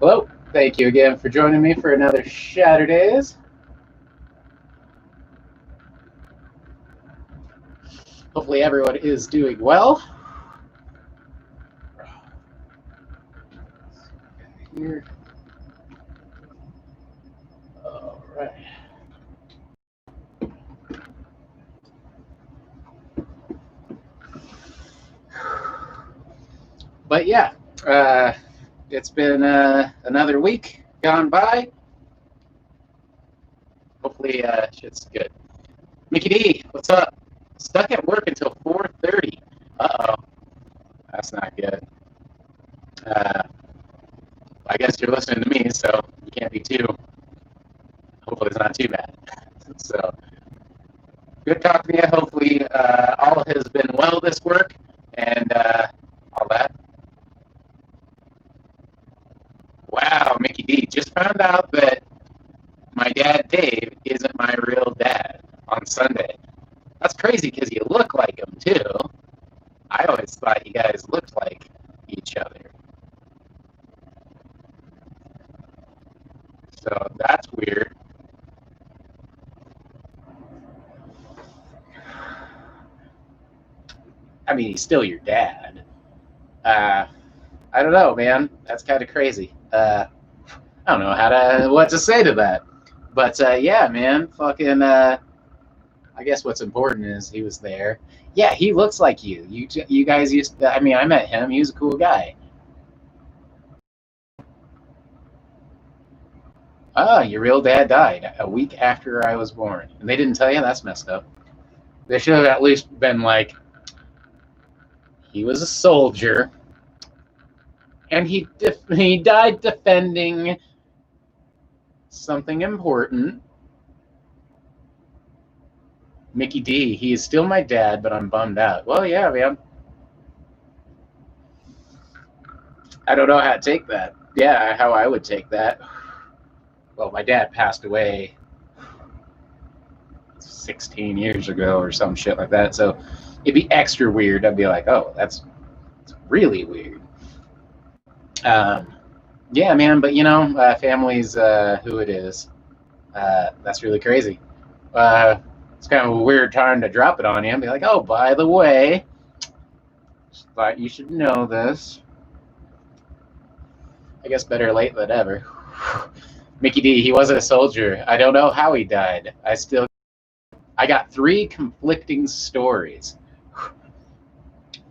Hello. Thank you again for joining me for another Shatterdaze. Hopefully everyone is doing well. Here. All right. But yeah, uh, it's been another week gone by. Hopefully shit's good. Mickey D, what's up? Stuck at work until 4:30. Uh-oh. That's not good. Uh, I guess you're listening to me, so you can't be too. Hopefully it's not too bad. So good talking to you. Hopefully all has been well this work and all that. Wow, Mickey D, just found out that my dad Dave isn't my real dad on Sunday. That's crazy because you look like him too. I always thought you guys looked like each other. So that's weird. I mean, he's still your dad. Uh, I don't know, man. That's kind of crazy. I don't know what to say to that. But yeah, man, fucking. I guess what's important is he was there. Yeah, he looks like you. You guys used. I mean, I met him. He was a cool guy. Ah, your real dad died a week after I was born, and they didn't tell you. That's messed up. They should have at least been like, he was a soldier, and he died defending something important. Mickey D, he is still my dad, but I'm bummed out. Well, yeah, man. I don't know how to take that. Yeah, how I would take that. Well, my dad passed away 16 years ago or some shit like that. So it'd be extra weird. I'd be like, oh, that's really weird. Um, yeah, man. But family's who it is. That's really crazy. It's kind of a weird time to drop it on you and be like, oh, by the way, just thought you should know this. I guess better late than ever. Mickey D, he wasn't a soldier. I don't know how he died. I got three conflicting stories.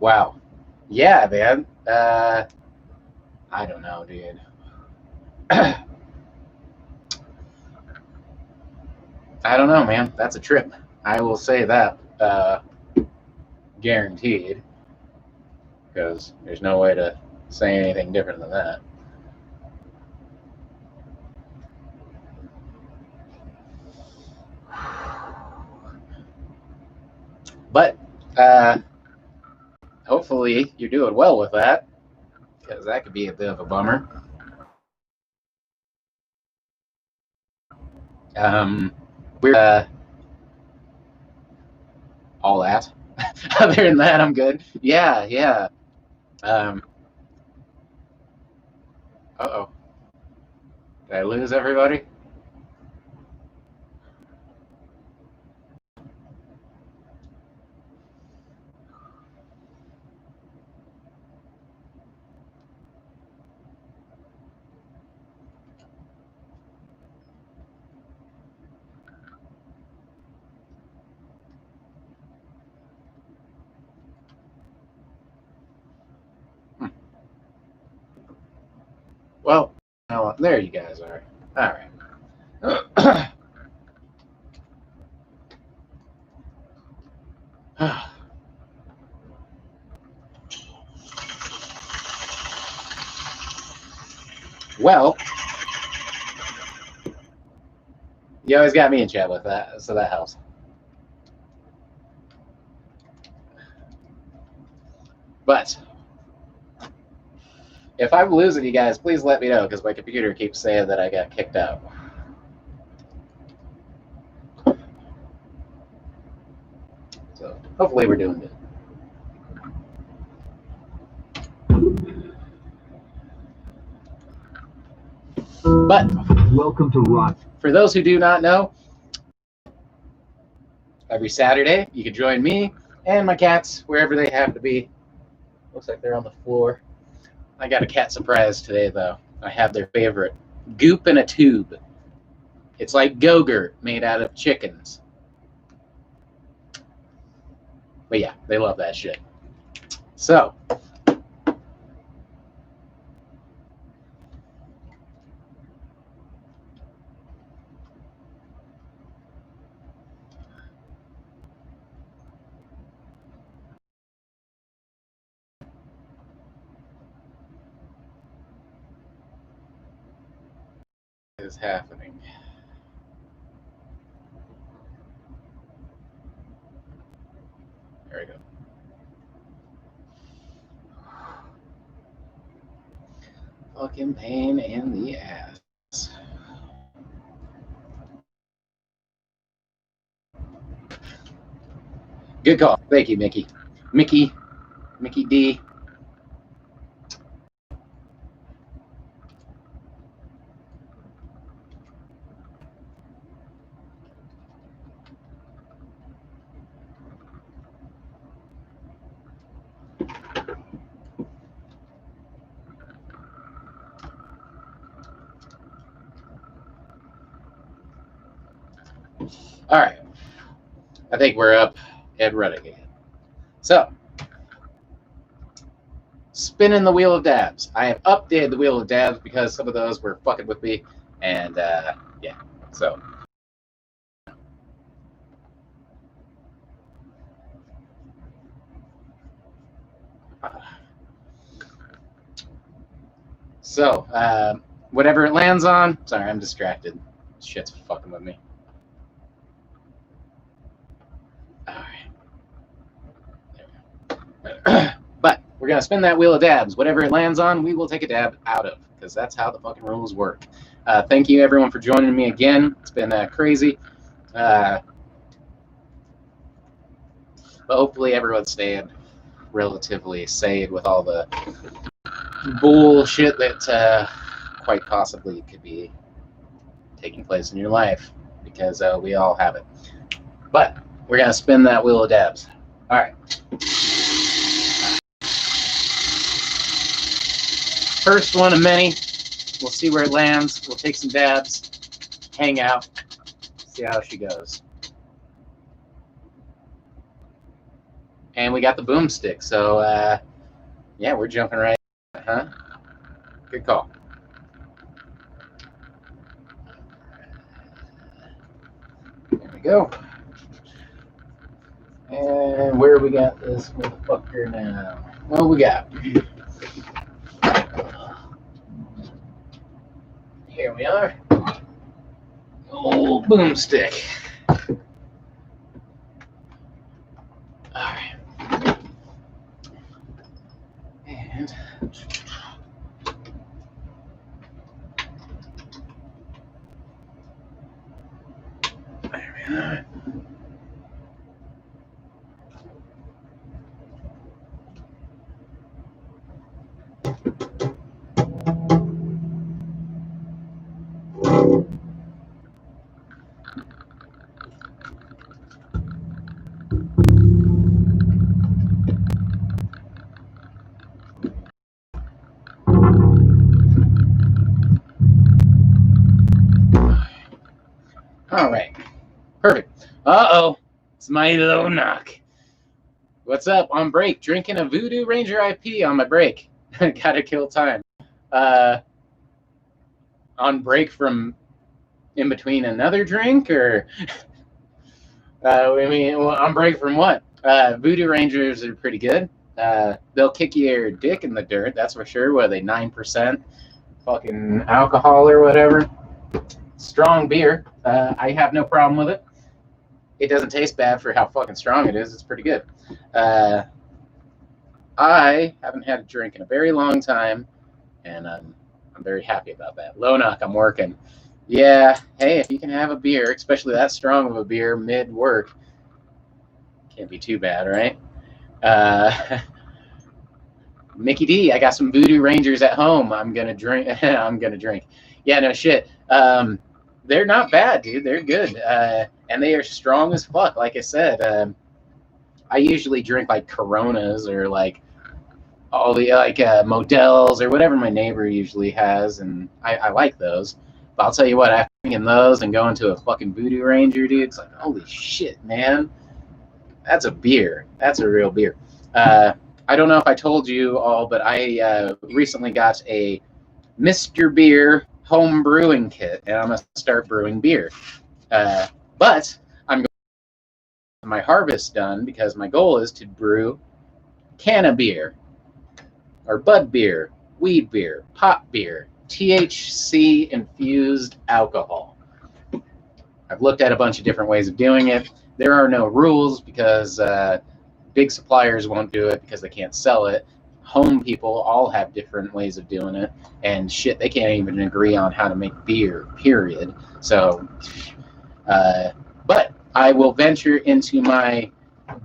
Wow. Yeah, man. I don't know, dude. I don't know, man. That's a trip. I will say that, guaranteed, because there's no way to say anything different than that. But hopefully you're doing well with that, because that could be a bit of a bummer. We're all that. Other than that, I'm good. Yeah, yeah. Um, oh. Did I lose everybody? Hmm. Well, there you guys are. All right. Well, you always got me in chat with that, so that helps. But if I'm losing you guys, please let me know because my computer keeps saying that I got kicked out. So hopefully we're doing good. But welcome to Rock. For those who do not know, every Saturday you can join me and my cats wherever they happen to be. Looks like they're on the floor. I got a cat surprise today, though. I have their favorite, Goop in a Tube. It's like Go-Gurt made out of chickens. But yeah, they love that shit. So, what is happening? There we go. Fucking pain in the ass. Good call. Thank you, Mickey. Mickey D. All right. I think we're up and running again. So, spinning the wheel of dabs. I have updated the wheel of dabs because some of those were fucking with me. And yeah, so. So, whatever it lands on. Sorry, I'm distracted. Shit's fucking with me. All right. But we're going to spin that wheel of dabs. Whatever it lands on, we will take a dab out of, because that's how the fucking rules work. Thank you, everyone, for joining me again. It's been crazy. But hopefully everyone's staying relatively sane with all the bullshit that quite possibly could be taking place in your life, because we all have it. But we're going to spin that wheel of dabs. All right. First one of many. We'll see where it lands. We'll take some dabs, hang out, see how she goes. And we got the boomstick, so yeah, we're jumping right in, huh? Good call. There we go. And where we got this motherfucker now? Well, we got. Here we are. Old boomstick. Alright. And there we are. All right. Perfect. Uh-oh. It's my low knock. What's up? On break. Drinking a Voodoo Ranger IP on my break. Gotta kill time. On break from in between another drink, or I mean, on break from what? Voodoo Rangers are pretty good. They'll kick your dick in the dirt, that's for sure. What are they, 9% fucking alcohol or whatever? Strong beer. I have no problem with it. It doesn't taste bad for how fucking strong it is. It's pretty good. I haven't had a drink in a very long time, and I'm very happy about that. Low knock, I'm working. Yeah, hey, if you can have a beer, especially that strong of a beer mid-work, can't be too bad, right? Mickey D, I got some Voodoo Rangers at home. I'm gonna drink. I'm gonna drink. Yeah, no shit. They're not bad, dude. They're good, and they are strong as fuck. Like I said, I usually drink like Coronas or like all the Models or whatever my neighbor usually has, and I like those. But I'll tell you what, after drinking those and going to a fucking Voodoo Ranger, dude, it's like holy shit, man. That's a beer. That's a real beer. I don't know if I told you all, but I recently got a Mr. Beer home brewing kit, and I'm gonna start brewing beer. But I'm going to get my harvest done because my goal is to brew can of beer or bud beer, weed beer, pot beer, THC infused alcohol. I've looked at a bunch of different ways of doing it. There are no rules because big suppliers won't do it because they can't sell it. Home people all have different ways of doing it, and shit, they can't even agree on how to make beer, period. So, but I will venture into my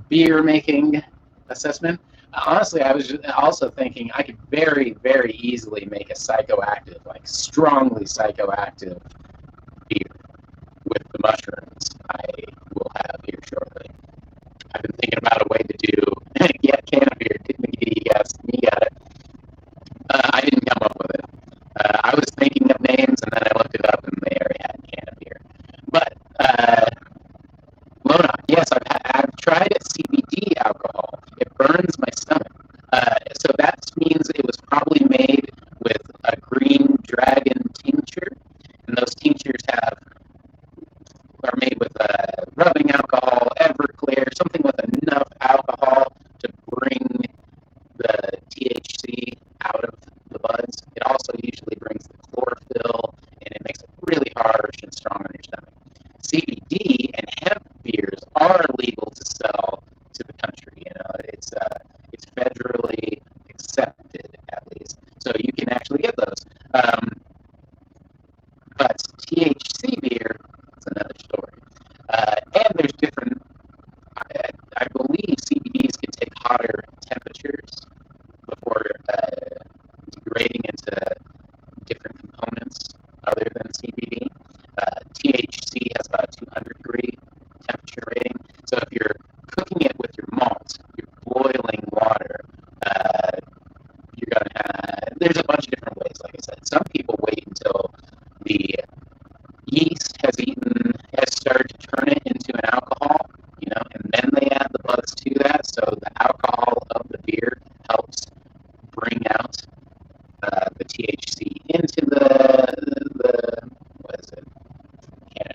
beer making assessment. Honestly, I was also thinking I could very, very easily make a psychoactive, like strongly psychoactive beer with the mushrooms I will have here shortly. I've been thinking about a way to do can of beer. Yes, you got it. I didn't come up with it. I was thinking of names and then I looked it up and they already had can of beer. But Lona, yes, I've tried CBD alcohol. It burns my stomach. So that means it was probably made with a green dragon tincture, and those tinctures are made with rubbing alcohol, Everclear, something with enough alcohol to bring the THC out of the buds. It also usually brings the chlorophyll, and it makes it really harsh and strong on your stomach. CBD and hemp beers are legal to sell to the country. You know, it's federally accepted at least, so you can actually get those. But THC beer is another story. And there's different. I believe CBDs can take hotter temperatures before degrading into different components other than CBD. THC has about a 200-degree temperature rating. So if you're cooking it with your malt, you're boiling water, you're going to have, there's a bunch of different ways, like I said. Some people wait until the yeast has started to turn it into an alcohol, you know, and then they add the buds to that. So the alcohol of the beer helps bring out the THC into the what is it?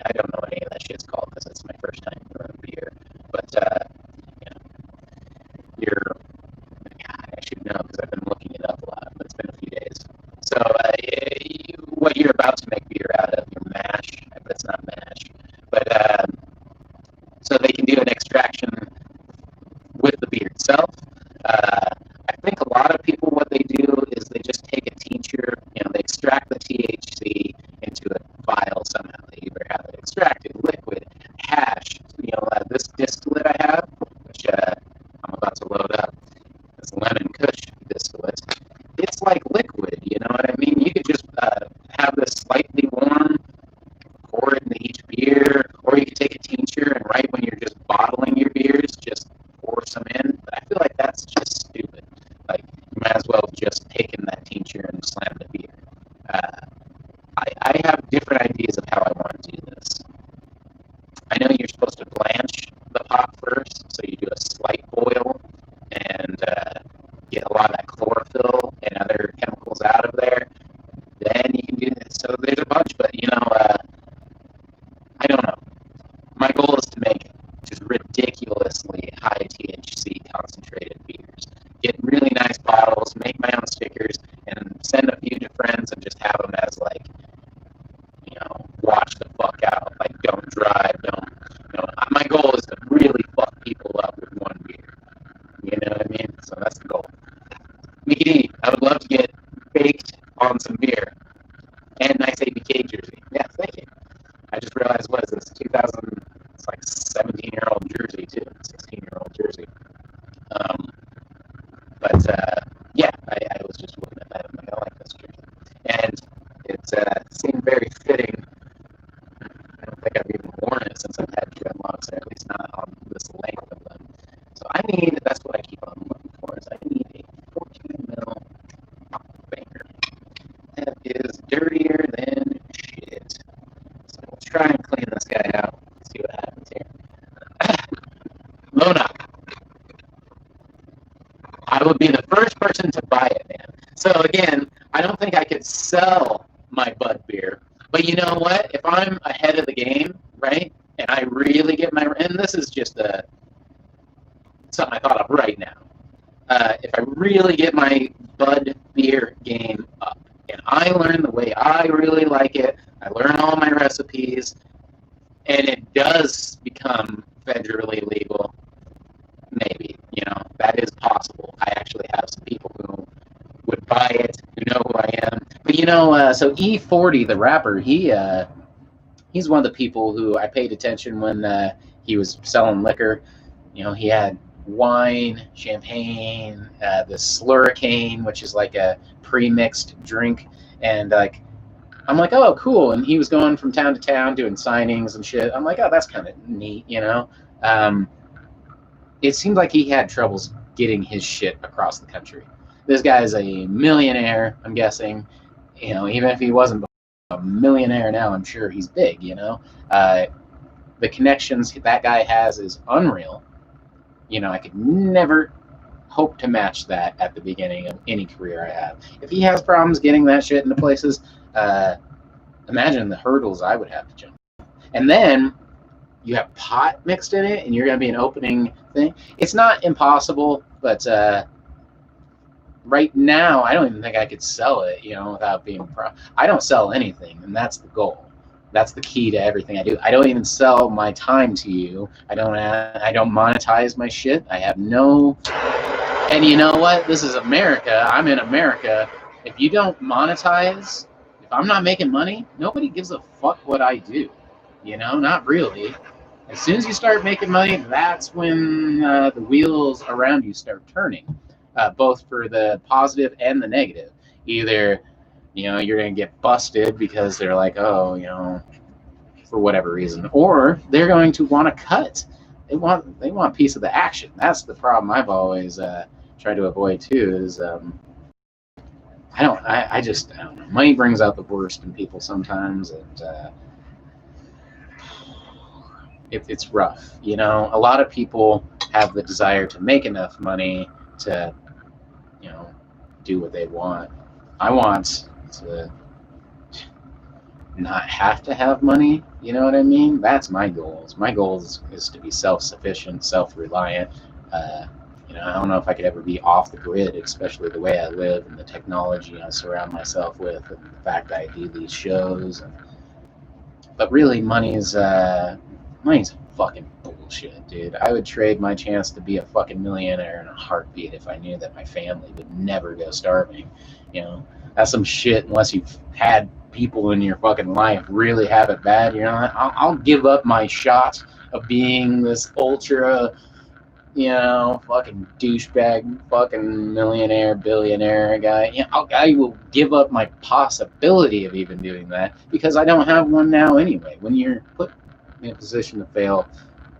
I don't know what any of that shit's called because it's my first time brewing beer. But you know, I should know because I've been looking it up a lot, but it's been a few days. So what you're about to make beer out of, your mash, but it's not mash. But so they can do an extraction with the beer itself. I think a lot of people, what they do is they just take a tincture, you know, they extract the THC into a vial somehow. They either have it extracted, liquid, hash, you know, this distillate I have, which I'm about to load up, this lemon kush distillate. It's like liquid, you know what I mean? You could just have this slightly warm, pour it into each beer, or you could take a tincture and right when you're just bottling your beers, just pour some in. But I feel like that's just stupid. Like, you might as well have just taken that tincture and slammed the beer. I have different ideas of how I want to do this. I know you're supposed to blanch the pop first, so you do a slight boil and get a lot of that chlorophyll and other chemicals out of there. Then you can do this. So there's a bunch, but you know, I don't know. My goal is to make just ridiculously high THC concentrated beers. Get really nice bottles, make my own stickers, and send a few to friends and just have them as like, you know, watch the fuck out. Like, don't drive, don't, you know. My goal is to really fuck people up with one beer. You know what I mean? So that's the goal. Mickey D, I would love to get baked on some beer and a nice ABK jersey. Yeah, thank you. I just realized, what is this, 2000, it's like 17-year-old jersey, too, 16-year-old jersey. But, yeah, I would be the first person to buy it, man. So again, I don't think I could sell my Bud beer. But you know what? If I'm ahead of the game, right, and I really get my, and this is just something I thought of right now. If I really get my Bud beer game up, and I learn the way I really like it, I learn all my recipes, and it does become federally legal, maybe, that is possible. I actually have some people who would buy it, who know who I am. But so E40, the rapper, he's one of the people who I paid attention when he was selling liquor. He had wine, champagne, the Slurricane, which is like a pre-mixed drink, and I'm like, oh, cool. And he was going from town to town doing signings and shit. I'm like, oh, that's kind of neat, It seemed like he had troubles getting his shit across the country. This guy is a millionaire, I'm guessing. Even if he wasn't a millionaire now, I'm sure he's big, The connections that guy has is unreal. I could never hope to match that at the beginning of any career I have. If he has problems getting that shit into places, imagine the hurdles I would have to jump. And then you have pot mixed in it, and you're going to be an opening thing. It's not impossible, but right now, I don't even think I could sell it, without being I don't sell anything, and that's the goal. That's the key to everything I do. I don't even sell my time to you. I don't monetize my shit. I have no. And you know what? This is America. I'm in America. If you don't monetize, if I'm not making money, nobody gives a fuck what I do. Not really. As soon as you start making money, that's when the wheels around you start turning, both for the positive and the negative. Either, you're going to get busted because they're like, oh, for whatever reason, or they're going to want to cut. They want a piece of the action. That's the problem I've always tried to avoid too. Is I just don't know. Money brings out the worst in people sometimes, and it's rough. A lot of people have the desire to make enough money to, do what they want. I want to not have to have money. You know what I mean? That's my goals. My goal is to be self-sufficient, self-reliant. I don't know if I could ever be off the grid, especially the way I live and the technology I surround myself with, and the fact that I do these shows. But really, money's fucking bullshit, dude. I would trade my chance to be a fucking millionaire in a heartbeat if I knew that my family would never go starving. That's some shit unless you've had people in your fucking life really have it bad. I'll give up my shot of being this ultra, fucking douchebag, fucking millionaire, billionaire guy. I will give up my possibility of even doing that because I don't have one now anyway. When you're put in a position to fail,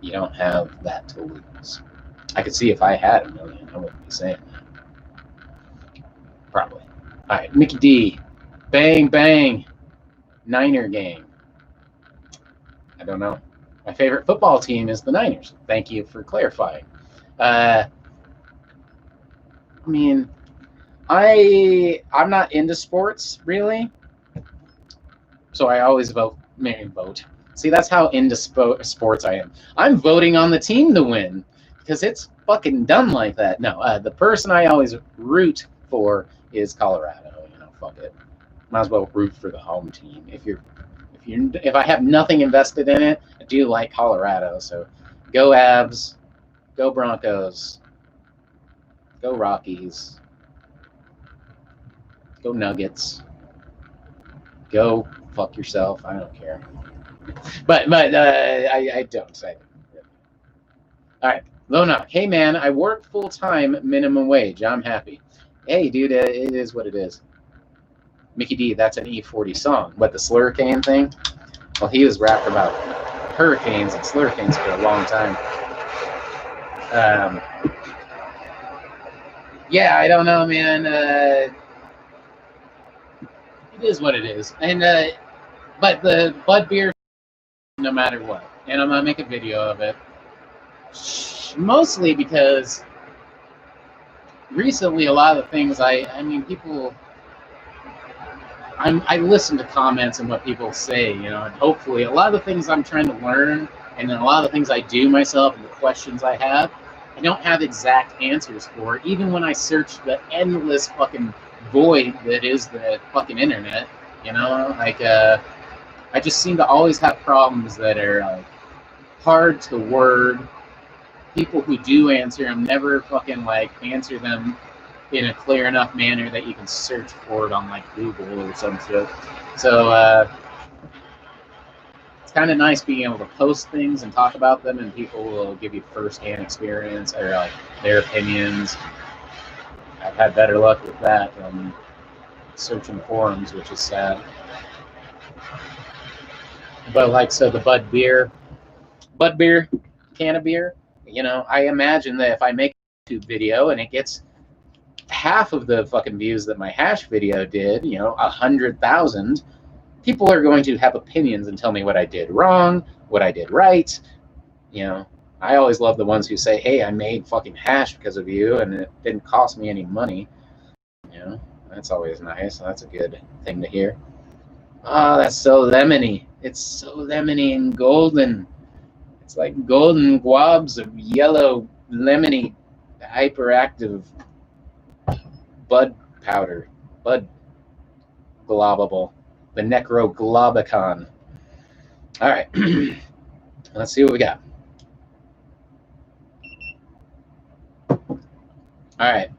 you don't have that to lose. I could see if I had $1 million, I wouldn't be saying that. Probably. All right, Mickey D. Bang, bang. Niner game. I don't know. My favorite football team is the Niners. Thank you for clarifying. I'm not into sports, really. So I always vote. See, that's how into sports I am. I'm voting on the team to win because it's fucking done like that. No, the person I always root for is Colorado. Fuck it. Might as well root for the home team. If I have nothing invested in it, I do like Colorado. So go Avs, go Broncos, go Rockies, go Nuggets, go fuck yourself. I don't care. But I don't. All right, Lona. Hey man, I work full time, minimum wage. I'm happy. Hey dude, it is what it is. Mickey D, that's an E40 song. What, the Slurricane thing? Well, he was rapping about hurricanes and slurricanes for a long time. Yeah, I don't know, man. It is what it is. And but the Bud beer, no matter what. And I'm gonna make a video of it. Mostly because recently, a lot of the things I mean, people, I listen to comments and what people say, you know, and hopefully a lot of the things I'm trying to learn and then a lot of the things I do myself and the questions I have, I don't have exact answers for. Even when I search the endless fucking void that is the fucking internet, you know, like, I just seem to always have problems that are like hard to word. People who do answer them never fucking like answer them in a clear enough manner that you can search for it on like Google or some shit. So it's kind of nice being able to post things and talk about them, and people will give you first-hand experience or like their opinions. I've had better luck with that than searching forums, which is sad. But like, so the Bud beer, can of beer. You know, I imagine that if I make a YouTube video and it gets half of the fucking views that my hash video did, you know, 100,000, people are going to have opinions and tell me what I did wrong, what I did right. You know, I always love the ones who say, "Hey, I made fucking hash because of you, and it didn't cost me any money." You know, that's always nice. That's a good thing to hear. Oh, that's so lemony. It's so lemony and golden. It's like golden globs of yellow, lemony, hyperactive bud powder. Bud globable. The Necroglobicon. All right. Let's see what we got. All right.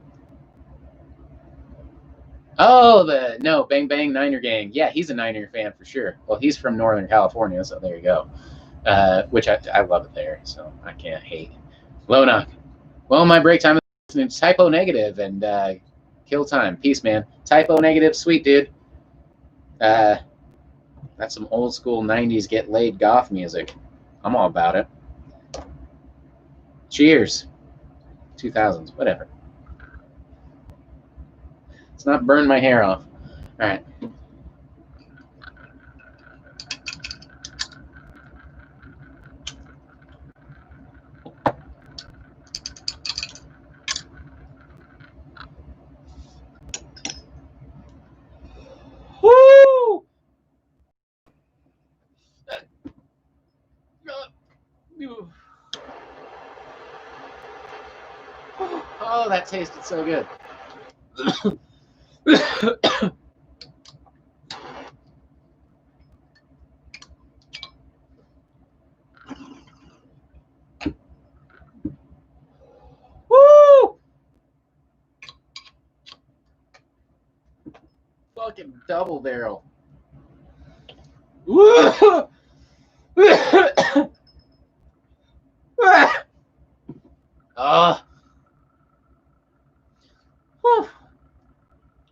Oh, no, Bang Bang Niner Gang. Yeah, he's a Niner fan for sure. Well, he's from Northern California, so there you go. Which I love it there, so I can't hate. Lona. Well, my break time is Typo Negative and Kill Time. Peace, man. Typo Negative, sweet dude. That's some old school 90s get laid goth music. I'm all about it. Cheers. 2000s, whatever. Let's not burn my hair off. All right. Woo! Oh, that tasted so good. Woo! Fucking double barrel. Woo! Oh. Whew.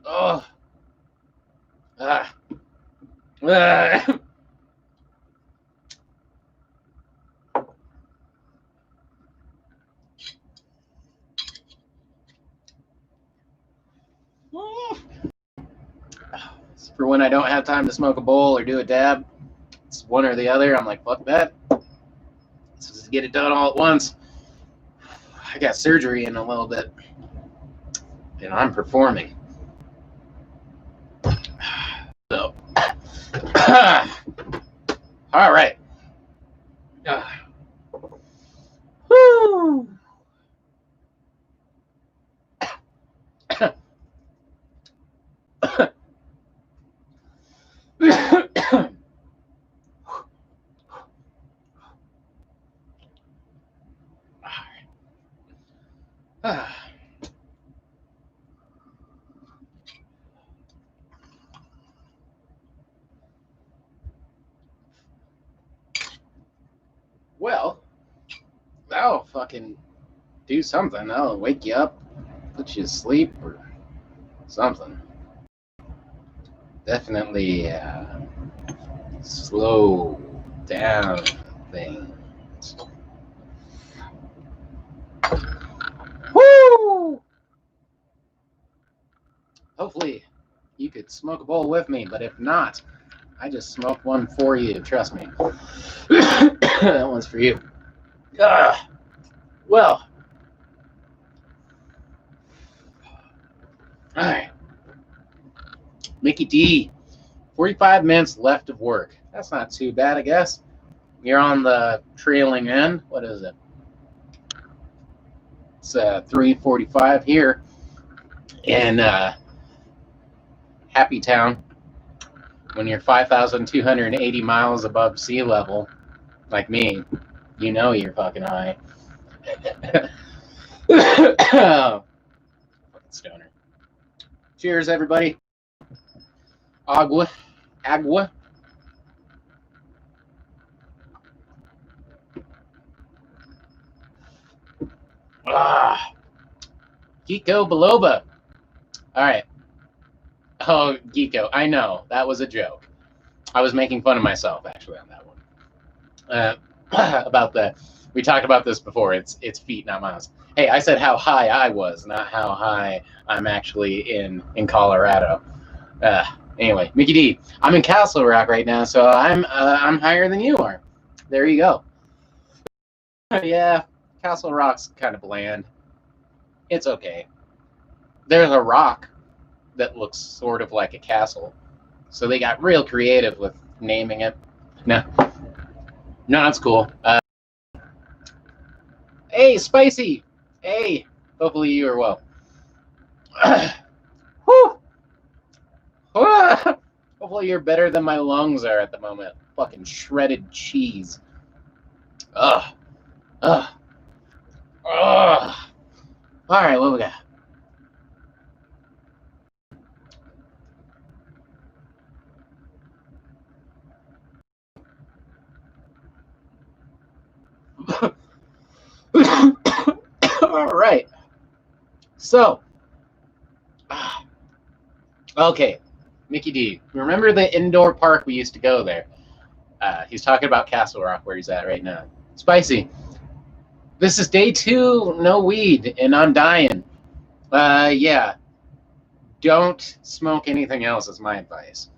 Oh. Ah. Ah. For when I don't have time to smoke a bowl or do a dab, it's one or the other. I'm like, fuck that. Let's just get it done all at once. I got surgery in a little bit, and I'm performing. So, all right. Woo. Well, that'll fucking do something. That'll wake you up, put you to sleep, or something. Definitely slow down things. Woo! Hopefully, you could smoke a bowl with me, but if not, I just smoked one for you. Trust me. That one's for you. Well, All right. Mickey D, 45 minutes left of work. That's not too bad, I guess. You're on the trailing end. What is it? It's 3:45 here in Happy Town. When you're 5,280 miles above sea level, like me, you know you're fucking high. Fucking stoner. Cheers, everybody. Agua. Agua. Ah. Geeko Biloba. All right. Oh, Geeko. I know. That was a joke. I was making fun of myself, actually, on that one. About the... We talked about this before. It's feet, not miles. Hey, I said how high I was, not how high I'm actually in Colorado. Anyway, Mickey D, I'm in Castle Rock right now, so I'm higher than you are. There you go. Yeah, Castle Rock's kind of bland. It's okay. There's a rock that looks sort of like a castle, so they got real creative with naming it. No, it's cool. Hey, Spicy. Hey, hopefully you are well. Whew. Hopefully you're better than my lungs are at the moment. Fucking shredded cheese. Ugh. Ugh. Ugh. All right, what we got? All right. So, okay, Mickey D. Remember the indoor park we used to go there? He's talking about Castle Rock, where he's at right now. Spicy. This is day 2, no weed, and I'm dying. Yeah. Don't smoke anything else is my advice.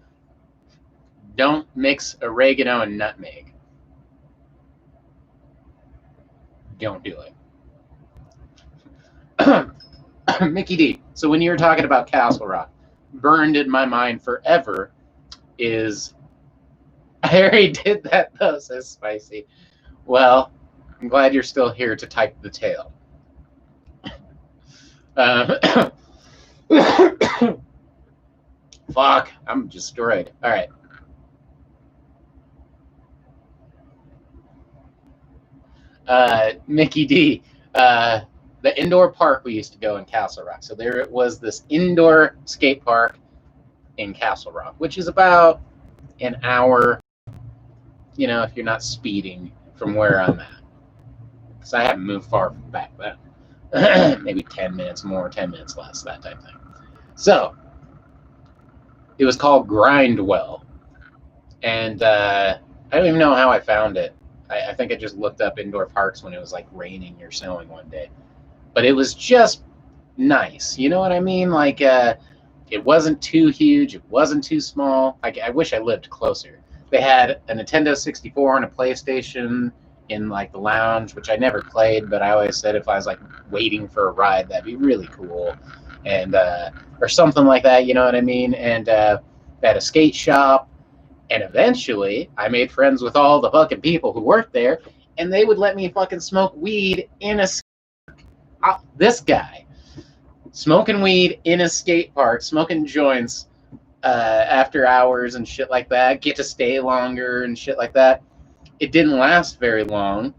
Don't mix oregano and nutmeg. Don't do it. Mickey D. So when you were talking about Castle Rock, burned in my mind forever is... I already did that though, says Spicy. Well, I'm glad you're still here to type the tale. Fuck, I'm destroyed. All right. Mickey D. The indoor park we used to go in Castle Rock. So there was this indoor skate park in Castle Rock, which is about an hour, if you're not speeding from where I'm at. Because I haven't moved far back then. Maybe 10 minutes more, 10 minutes less, that type of thing. So, it was called Grindwell. And I don't even know how I found it. I think I just looked up indoor parks when it was like raining or snowing one day. But it was just nice. You know what I mean? Like, it wasn't too huge. It wasn't too small. I wish I lived closer. They had a Nintendo 64 and a PlayStation in like the lounge, which I never played, but I always said if I was like waiting for a ride, that'd be really cool. And, or something like that, you know what I mean? And they had a skate shop. And eventually, I made friends with all the fucking people who worked there, and they would let me fucking smoke weed in a... this guy, smoking weed in a skate park, smoking joints after hours and shit like that, get to stay longer and shit like that. It didn't last very long.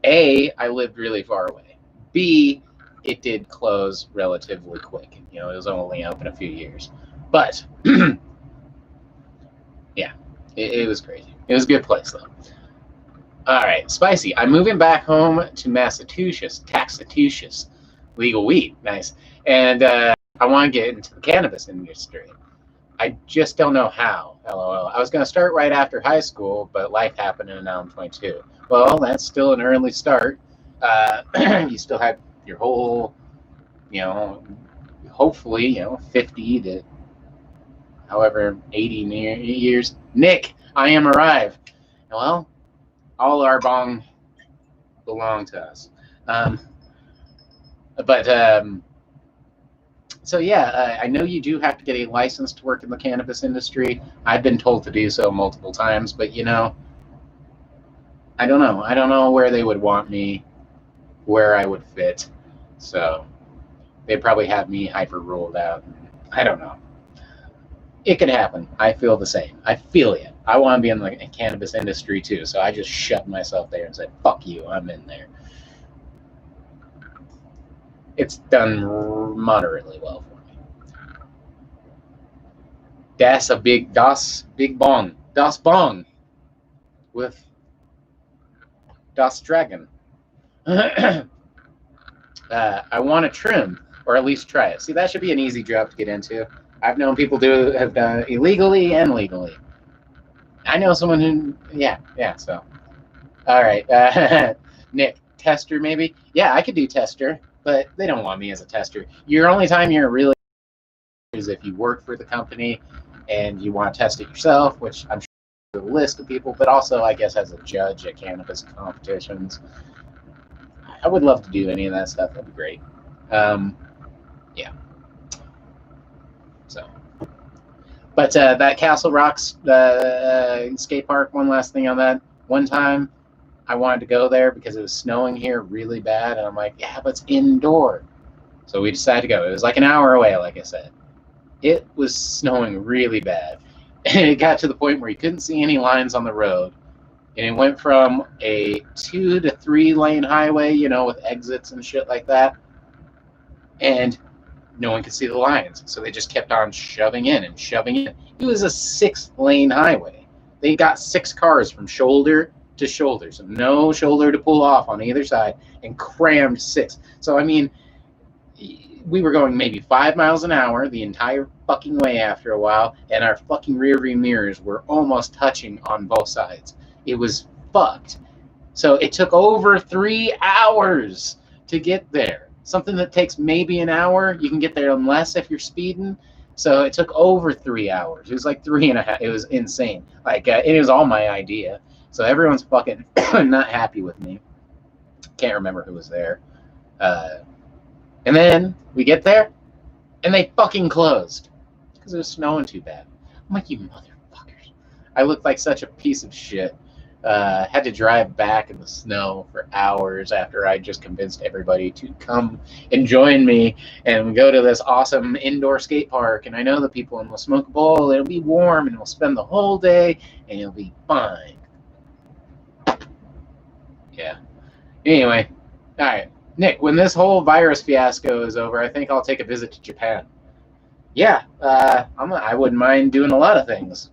A, I lived really far away. B, it did close relatively quick. It was only open a few years. But... yeah, it was crazy. It was a good place, though. All right, Spicy. I'm moving back home to Massachusetts, legal weed, nice. And I want to get into the cannabis industry. I just don't know how, LOL. I was going to start right after high school, but life happened and now I'm 22. Well, that's still an early start. You still have your whole, hopefully, 50 to however 80 years. Nick, I am arrived. Well, all our bong belong to us. But So yeah, I know you do have to get a license to work in the cannabis industry. I've been told to do so multiple times, but I don't know. I don't know where they would want me, where I would fit. So they'd probably have me hyper ruled out. I don't know. It could happen. I feel the same. I feel it. I want to be in the cannabis industry too. So I just shoved myself there and said, "Fuck you, I'm in there." It's done moderately well for me. Das big bong, das bong with das dragon. I want to trim or at least try it. See, that should be an easy job to get into. I've known people have done it illegally and legally. I know someone who, yeah. So, all right, Nick, tester maybe. Yeah, I could do tester, but they don't want me as a tester. Your only time you're really is if you work for the company and you want to test it yourself, which I'm sure a list of people, but also I guess as a judge at cannabis competitions. I would love to do any of that stuff. That'd be great. Yeah. So, but that Castle Rocks skate park. One last thing on that. One time, I wanted to go there because it was snowing here really bad, and I'm like, yeah, but it's indoor. So we decided to go. It was like an hour away, like I said. It was snowing really bad, and it got to the point where you couldn't see any lines on the road. And it went from a 2 to 3 lane highway, with exits and shit like that. And no one could see the lines. So they just kept on shoving in and shoving in. It was a 6 lane highway. They got 6 cars from shoulder to shoulder. So no shoulder to pull off on either side and crammed 6. So, I mean, we were going maybe 5 miles an hour the entire fucking way after a while. And our fucking rear view mirrors were almost touching on both sides. It was fucked. So it took over 3 hours to get there. Something that takes maybe an hour, you can get there in less if you're speeding. So it took over 3 hours. It was like 3.5. It was insane. It was all my idea. So everyone's fucking not happy with me. Can't remember who was there. And then we get there, and they fucking closed because it was snowing too bad. I'm like, you motherfuckers. I looked like such a piece of shit. Had to drive back in the snow for hours after I just convinced everybody to come and join me and go to this awesome indoor skate park. And I know the people, and we'll smoke a bowl. It'll be warm, and we'll spend the whole day, and it'll be fine. Yeah. Anyway, all right, Nick. When this whole virus fiasco is over, I think I'll take a visit to Japan. Yeah, I wouldn't mind doing a lot of things.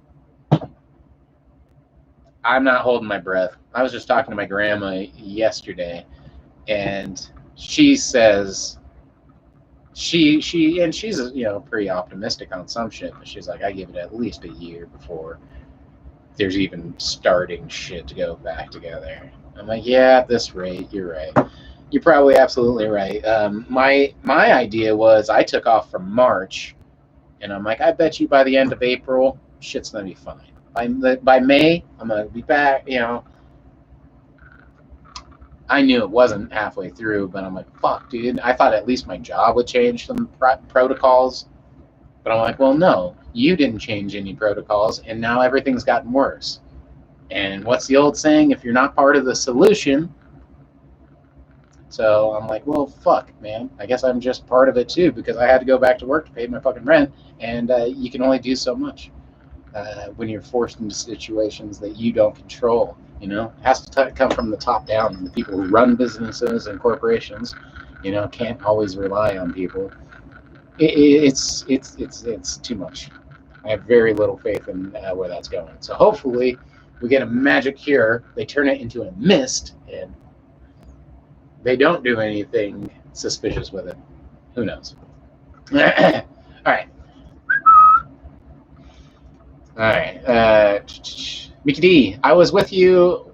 I'm not holding my breath. I was just talking to my grandma yesterday, and she says she's pretty optimistic on some shit, but she's like, I give it at least a year before there's even starting shit to go back together. I'm like, yeah, at this rate, you're right. You're probably absolutely right. My idea was I took off from March, and I'm like, I bet you by the end of April, shit's gonna be fine. By May, I'm going to be back, I knew it wasn't halfway through, but I'm like, fuck, dude. I thought at least my job would change some protocols. But I'm like, well, no, you didn't change any protocols, and now everything's gotten worse. And what's the old saying? If you're not part of the solution. So I'm like, well, fuck, man. I guess I'm just part of it, too, because I had to go back to work to pay my fucking rent, and you can only do so much. When you're forced into situations that you don't control, it has to come from the top down. And the people who run businesses and corporations, can't always rely on people. It's too much. I have very little faith in where that's going. So hopefully we get a magic cure. They turn it into a mist, and they don't do anything suspicious with it. Who knows? All right. All right, Mickey D, I was with you.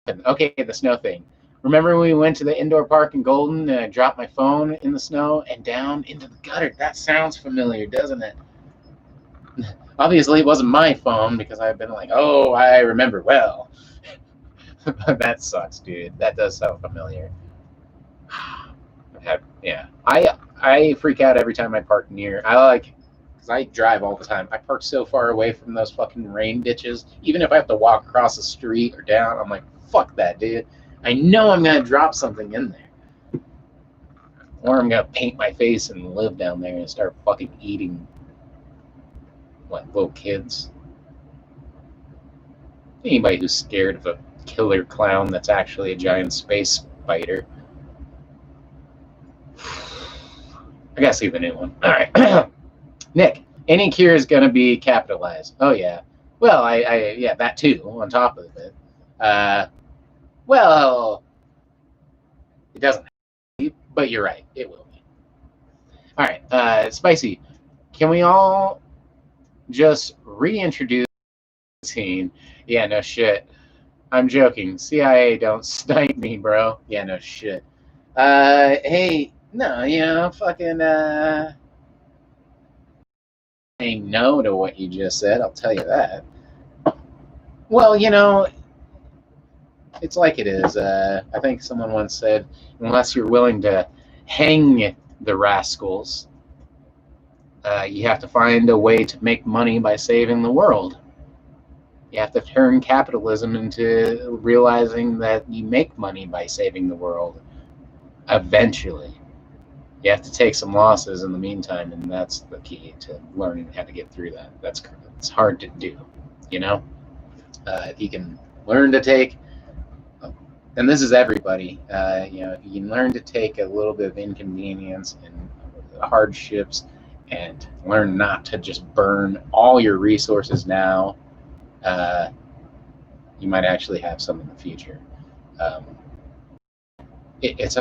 Okay, the snow thing. Remember when we went to the indoor park in Golden and I dropped my phone in the snow and down into the gutter? That sounds familiar, doesn't it? Obviously, it wasn't my phone because I've been like, oh, I remember well. That sucks, dude. That does sound familiar. Yeah, I freak out every time I park near. Because I drive all the time. I park so far away from those fucking rain ditches. Even if I have to walk across the street or down, I'm like, fuck that, dude. I know I'm gonna drop something in there, or I'm gonna paint my face and live down there and start fucking eating like little kids. Anybody who's scared of a killer clown that's actually a giant space spider. I gotta see the new one. All right. Nick, any cure is gonna be capitalized. Oh yeah. Well, yeah, that too. On top of it. Well, it doesn't have to be, but you're right. It will be. All right. Spicy. Can we all just reintroduce the scene? Yeah, no shit. I'm joking. CIA, don't snipe me, bro. Yeah, no shit. Hey, no, fucking, saying no to what you just said, I'll tell you that. Well, it's like it is. I think someone once said, unless you're willing to hang the rascals, you have to find a way to make money by saving the world. You have to turn capitalism into realizing that you make money by saving the world. Eventually. You have to take some losses in the meantime, and that's the key to learning how to get through that. It's hard to do, If you can learn to take, and this is everybody, if you can learn to take a little bit of inconvenience and hardships, and learn not to just burn all your resources now, you might actually have some in the future. It's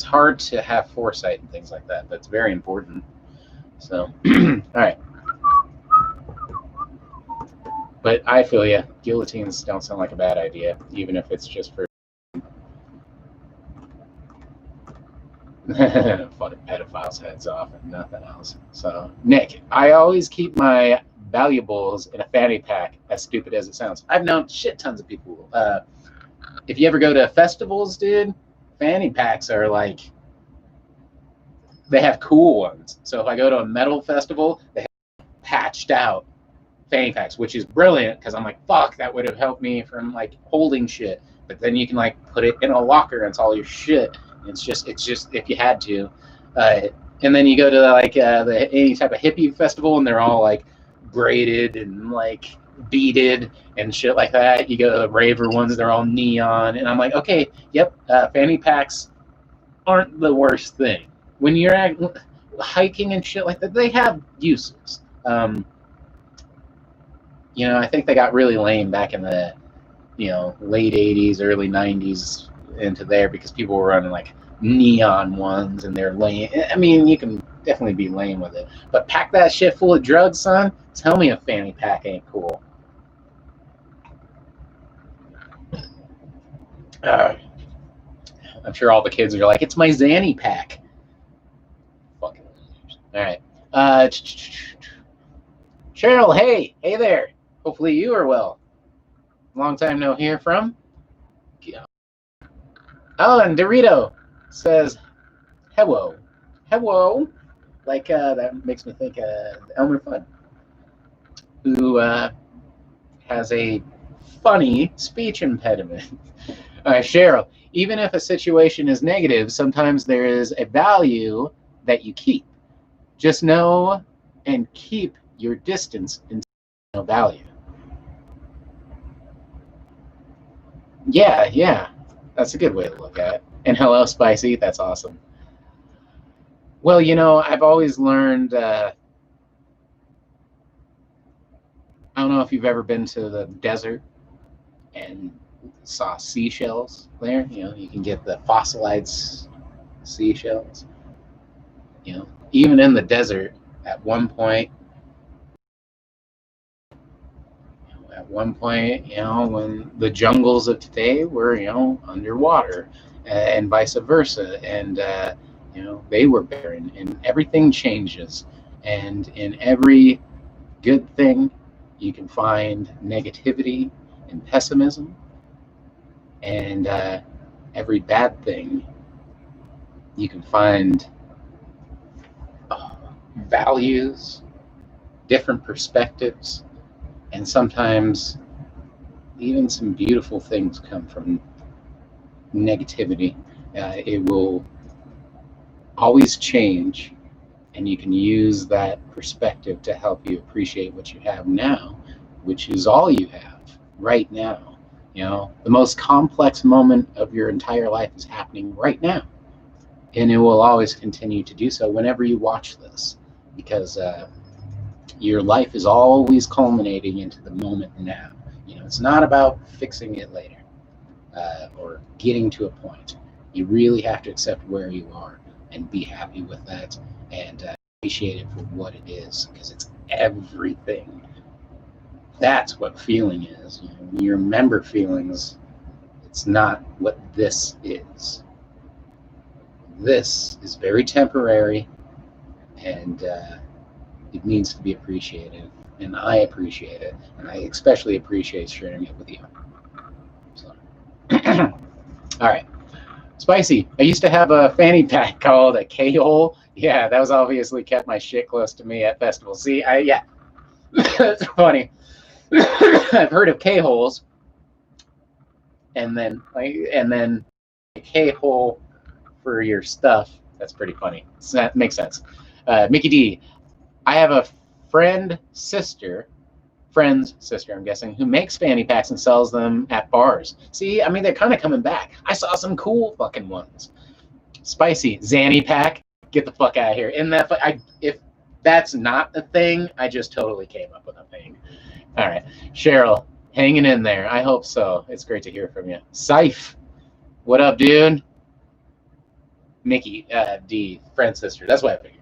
hard to have foresight and things like that. That's very important. So, all right. But I feel you. Guillotines don't sound like a bad idea, even if it's just for fucking pedophiles' heads off and nothing else. So, Nick, I always keep my valuables in a fanny pack, as stupid as it sounds. I've known shit tons of people. If you ever go to festivals, dude, fanny packs are like, they have cool ones. So if I go to a metal festival, they have patched out fanny packs, which is brilliant because I'm like, fuck, that would have helped me from like holding shit. But then you can like put it in a locker and it's all your shit. It's just if you had to. And then you go to like any type of hippie festival and they're all like braided and like beaded and shit like that. You go to the raver ones, they're all neon. And I'm like, okay, yep, fanny packs aren't the worst thing. When you're hiking and shit like that, they have uses. I think they got really lame back in the, late 80s, early 90s into there because people were running like neon ones and they're lame. I mean, you can definitely be lame with it. But pack that shit full of drugs, son. Tell me a fanny pack ain't cool. I'm sure all the kids are like, it's my Zanny pack. Fucking losers. All right. Cheryl, hey there. Hopefully you are well. Long time no hear from. Oh, and Dorito says, hello. Like, that makes me think of Elmer Fudd, who has a funny speech impediment. Cheryl, even if a situation is negative, sometimes there is a value that you keep. Just know and keep your distance until no value. Yeah. That's a good way to look at it. And hello, Spicy. That's awesome. Well, I've always learned, I don't know if you've ever been to the desert and saw seashells there. You can get the fossilized seashells. Even in the desert, at one point, when the jungles of today were, underwater, and vice versa, and they were barren, and everything changes, and in every good thing, you can find negativity and pessimism, and every bad thing, you can find values, different perspectives, and sometimes even some beautiful things come from negativity. It will always change, and you can use that perspective to help you appreciate what you have now, which is all you have right now. You know, the most complex moment of your entire life is happening right now, and it will always continue to do so whenever you watch this, because your life is always culminating into the moment now. You know, it's not about fixing it later or getting to a point. You really have to accept where you are and be happy with that, and appreciate it for what it is, because it's everything. That's what feeling is. You know, when you remember feelings, it's not what this is. This is very temporary, and it needs to be appreciated, and I appreciate it, and I especially appreciate sharing it with you. So, all right. Spicy. I used to have a fanny pack called a K-hole. Yeah, that was obviously kept my shit close to me at festivals. See, yeah, that's funny. I've heard of K-holes, and then a K-hole for your stuff. That's pretty funny. That makes sense. Mickey D. I have a friend's sister, I'm guessing, who makes fanny packs and sells them at bars. See, I mean, they're kind of coming back. I saw some cool fucking ones. Spicy Zanny pack. Get the fuck out of here. If that's not a thing, I just totally came up with a thing. All right, Cheryl, hanging in there. I hope so. It's great to hear from you. Saif, what up, dude? Mickey D, friend sister. That's what I figured.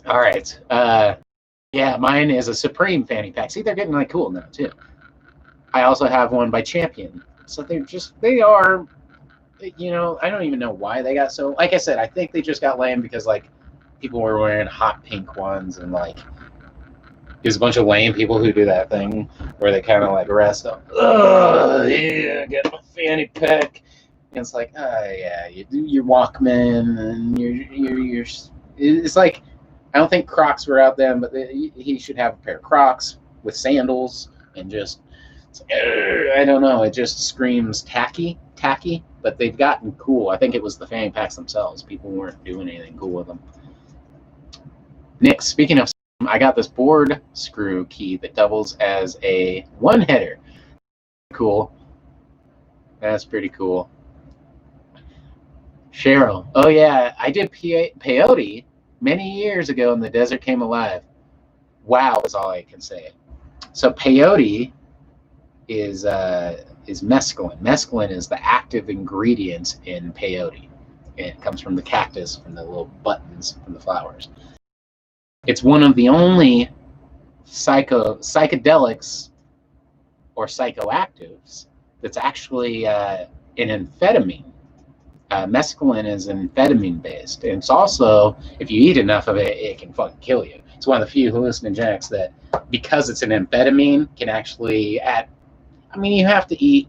All right. Yeah, mine is a Supreme fanny pack. See, they're getting like cool now too. I also have one by Champion. So they are, you know, I don't even know why they got so, like I said, I think they just got lame because like people were wearing hot pink ones, and like there's a bunch of lame people who do that thing where they kind of like rest up. Oh yeah, get my fanny pack. And it's like, oh yeah, you do your Walkman and your. It's like, I don't think Crocs were out then, but he should have a pair of Crocs with sandals and just. I don't know. It just screams tacky. But they've gotten cool. I think it was the fanny packs themselves. People weren't doing anything cool with them. Nick, speaking of, I got this board screw key that doubles as a one-header. Cool. That's pretty cool. Cheryl, oh yeah, I did peyote many years ago, and the desert came alive. Wow is all I can say. So peyote is mescaline. Mescaline is the active ingredient in peyote. It comes from the cactus, from the little buttons from the flowers. It's one of the only psychedelics or psychoactives that's actually an amphetamine. Mescaline is amphetamine based, and it's also, if you eat enough of it, it can fucking kill you. It's one of the few hallucinogenics that, because it's an amphetamine, can actually you have to eat,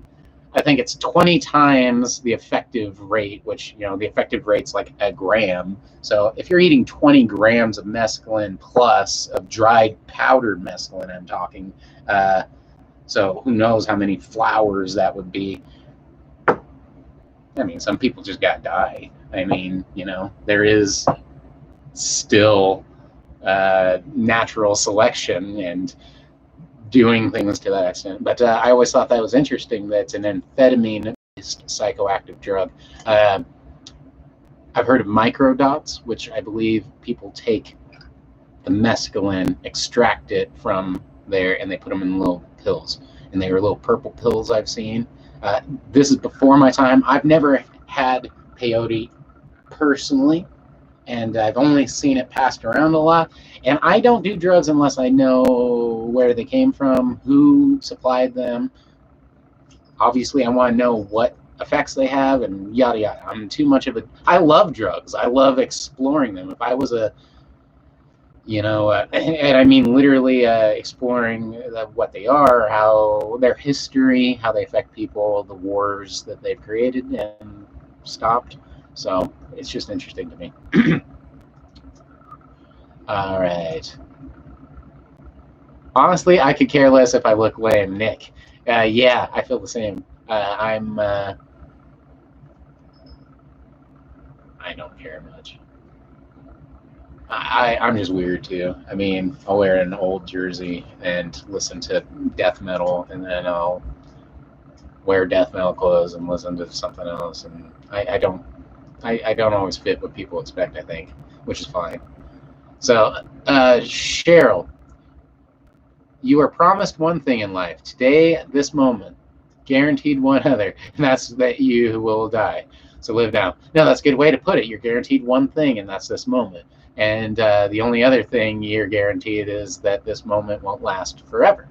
I think it's 20 times the effective rate, which, you know, the effective rate's like a gram. So if you're eating 20 grams of mescaline plus of dried powdered mescaline, I'm talking, so who knows how many flowers that would be. I mean, some people just got to die. I mean, you know, there is still natural selection and doing things to that extent. But I always thought that was interesting that it's an amphetamine-based psychoactive drug. I've heard of microdots, which I believe people take the mescaline, extract it from there, and they put them in little pills. And they are little purple pills I've seen. This is before my time. I've never had peyote personally, and I've only seen it passed around a lot. And I don't do drugs unless I know where they came from, who supplied them. Obviously, I want to know what effects they have and yada yada. I'm too much of a. I love drugs. I love exploring them. If I was a, you know, and I mean literally exploring what they are, how their history, how they affect people, the wars that they've created and stopped. So it's just interesting to me. All right. Honestly, I could care less if I look lame, Nick. Yeah, I feel the same. I don't care much. I'm just weird too. I mean, I'll wear an old jersey and listen to death metal, and then I'll wear death metal clothes and listen to something else. And I don't always fit what people expect, I think, which is fine. So, Cheryl, you are promised one thing in life today, this moment, guaranteed one other, and that's that you will die. So live now. No, that's a good way to put it. You're guaranteed one thing, and that's this moment. And the only other thing you're guaranteed is that this moment won't last forever.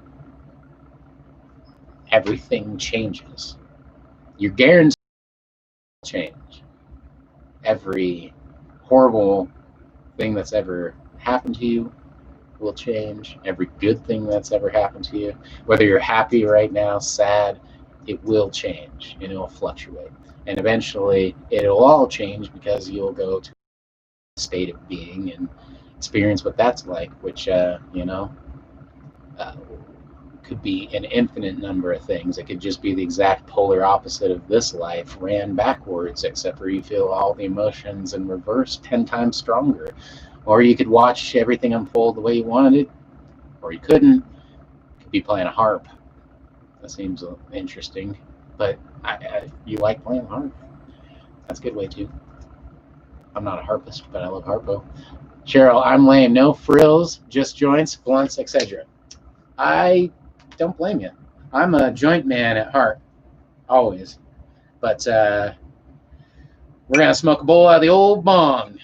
Everything changes. You're guaranteed to change. Every horrible thing that's ever happened to you will change. Every good thing that's ever happened to you, whether you're happy right now, sad, it will change and it'll fluctuate. And eventually it'll all change because you'll go to a state of being and experience what that's like, which, uh, could be an infinite number of things. It could just be the exact polar opposite of this life ran backwards, except for you feel all the emotions in reverse 10 times stronger. Or you could watch everything unfold the way you wanted it, or you couldn't. You could be playing a harp. That seems interesting. But you like playing harp. That's a good way too. I'm not a harpist, but I love harpo. Cheryl, I'm lame. No frills, just joints, blunts, etc. I don't blame you. I'm a joint man at heart, always. But we're going to smoke a bowl out of the old bong.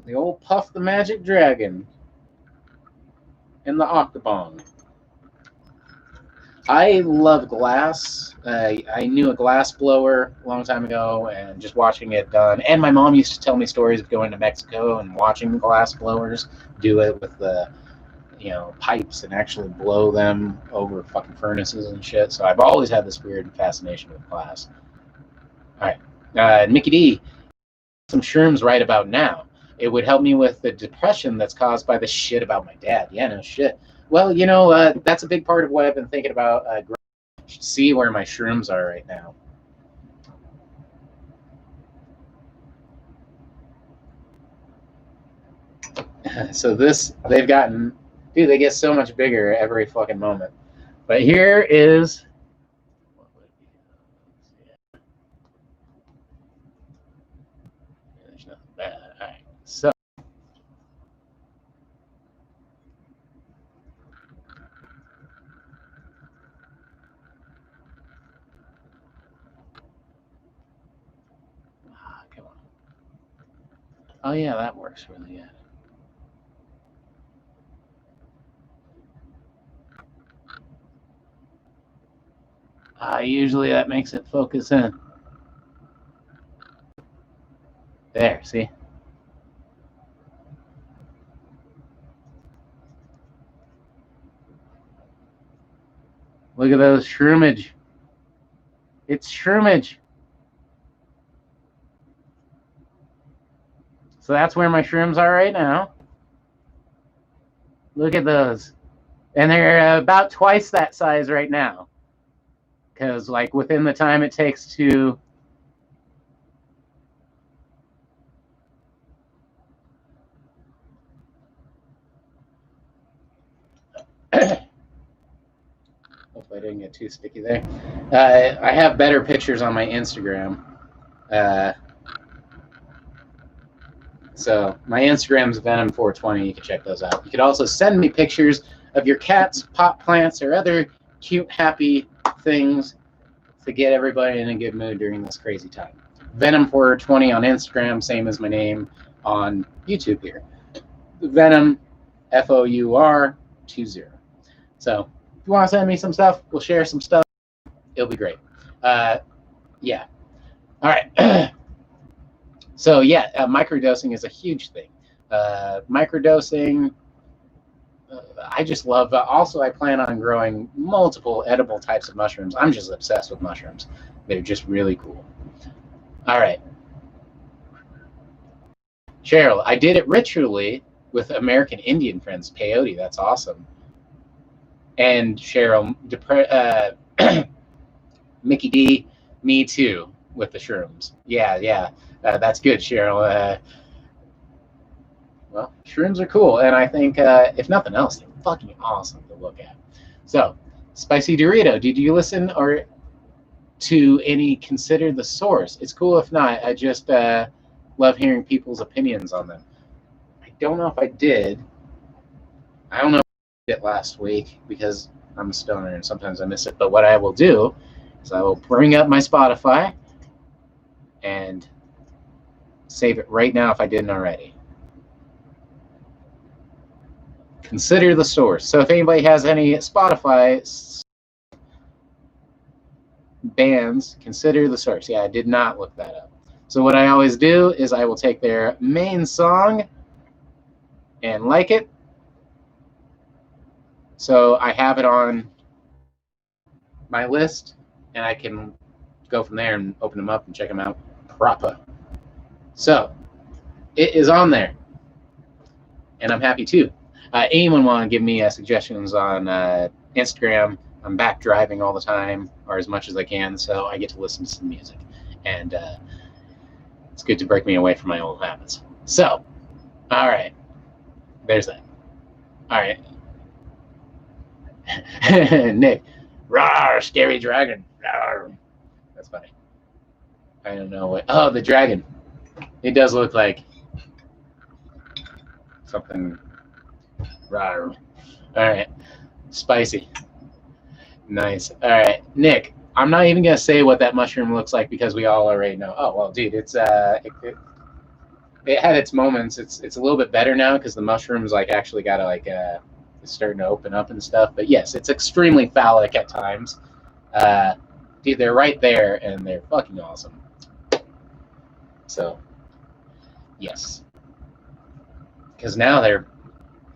The old Puff the Magic Dragon. And the Octobong. I love glass. I knew a glass blower a long time ago, and just watching it done. And my mom used to tell me stories of going to Mexico and watching glass blowers do it with the pipes and actually blow them over fucking furnaces and shit. So I've always had this weird fascination with glass. All right, Mickey D, some shrooms right about now. It would help me with the depression that's caused by the shit about my dad. Yeah, no shit. Well, that's a big part of what I've been thinking about. See where my shrooms are right now. So they've gotten, dude, they get so much bigger every fucking moment. But here is, there's nothing bad. All right, so. Come on. Oh yeah, that works really good. Usually that makes it focus in. There, see? Look at those shroomage. It's shroomage. So that's where my shrooms are right now. Look at those. And they're about twice that size right now. Because, like, within the time it takes to... Hopefully I didn't get too sticky there. I have better pictures on my Instagram. So my Instagram's Venom420. You can check those out. You could also send me pictures of your cats, pot plants, or other cute, happy things to get everybody in a good mood during this crazy time. Venom420 on Instagram, same as my name on YouTube here. Venom, FOUR20. So if you want to send me some stuff, we'll share some stuff. It'll be great. Yeah. All right. So yeah, microdosing is a huge thing. Microdosing, I just love. Also, I plan on growing multiple edible types of mushrooms. I'm just obsessed with mushrooms. They're just really cool. All right. Cheryl, I did it ritually with American Indian friends. Peyote, that's awesome. And Cheryl, Mickey D, me too with the shrooms. Yeah, yeah, that's good, Cheryl. Well, shrooms are cool, and I think if nothing else, they're fucking awesome to look at. So, Spicy Dorito, did you listen or to any Consider the Source? It's cool if not. I just love hearing people's opinions on them. I don't know if I did. I don't know if I did it last week because I'm a stoner and sometimes I miss it. But what I will do is I will bring up my Spotify and save it right now if I didn't already. Consider the Source. So if anybody has any Spotify bands, Consider the Source. Yeah, I did not look that up. So what I always do is I will take their main song and like it. So I have it on my list, and I can go from there and open them up and check them out proper. So it is on there, and I'm happy too. Anyone want to give me suggestions on Instagram? I'm back driving all the time, or as much as I can, so I get to listen to some music, and it's good to break me away from my old habits. So, all right, there's that. All right, Nick, rawr, scary dragon. Rawr. That's funny. I don't know what. Oh, the dragon. It does look like something. Rawr. All right, spicy. Nice. All right, Nick. I'm not even gonna say what that mushroom looks like because we all already know. Oh well, dude, it had its moments. It's a little bit better now because the mushrooms like actually got to like it's starting to open up and stuff. But yes, it's extremely phallic at times. Dude, they're right there and they're fucking awesome. So yes, because now they're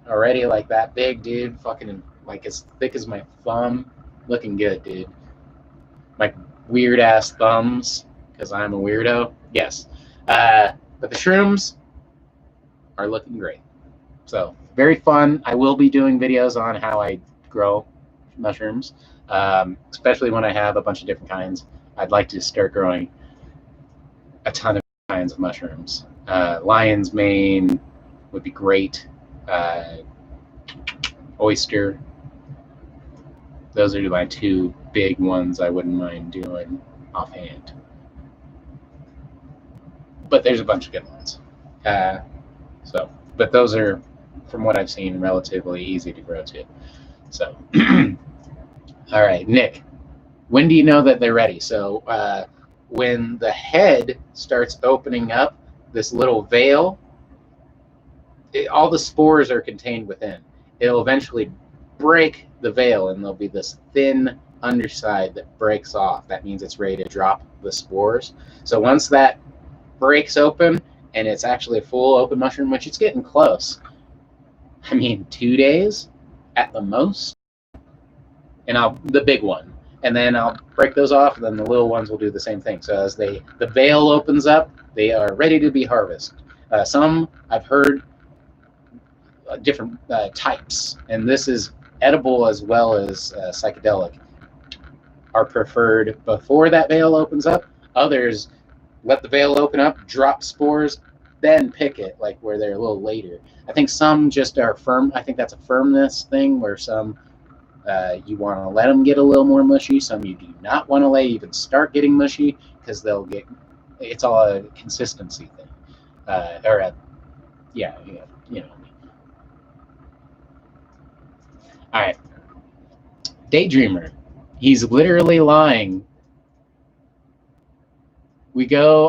already like that big, dude. Fucking like as thick as my thumb. Looking good, dude. My weird ass thumbs because I'm a weirdo. Yes. But the shrooms are looking great. So very fun. I will be doing videos on how I grow mushrooms, especially when I have a bunch of different kinds. I'd like to start growing a ton of kinds of mushrooms. Lion's mane would be great. Oyster. Those are my two big ones I wouldn't mind doing offhand. But there's a bunch of good ones. But those are, from what I've seen, relatively easy to grow too. So, all right, Nick, when do you know that they're ready? So when the head starts opening up, this little veil, all the spores are contained within. It'll eventually break the veil, and there'll be this thin underside that breaks off. That means it's ready to drop the spores. So once that breaks open and it's actually a full open mushroom, which it's getting close. I mean, 2 days at the most, and the big one, and then I'll break those off, and then the little ones will do the same thing. So as the veil opens up, they are ready to be harvested. Some I've heard different types, and this is edible as well as psychedelic, are preferred before that veil opens up. Others let the veil open up, drop spores, then pick it, like where they're a little later. I think some just are firm. I think that's a firmness thing where some you want to let them get a little more mushy. Some you do not want to let even start getting mushy because they'll get. It's all a consistency thing, you know. All right, Daydreamer. He's literally lying. We go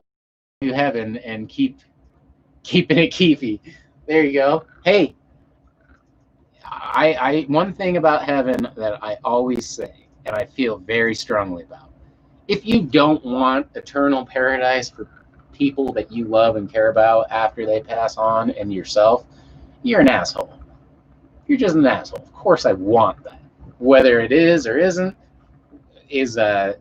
to heaven and keeping it keefy. There you go. Hey, I one thing about heaven that I always say, and I feel very strongly about: if you don't want eternal paradise for people that you love and care about after they pass on and yourself, you're an asshole. You're just an asshole. Of course, I want that. Whether it is or isn't is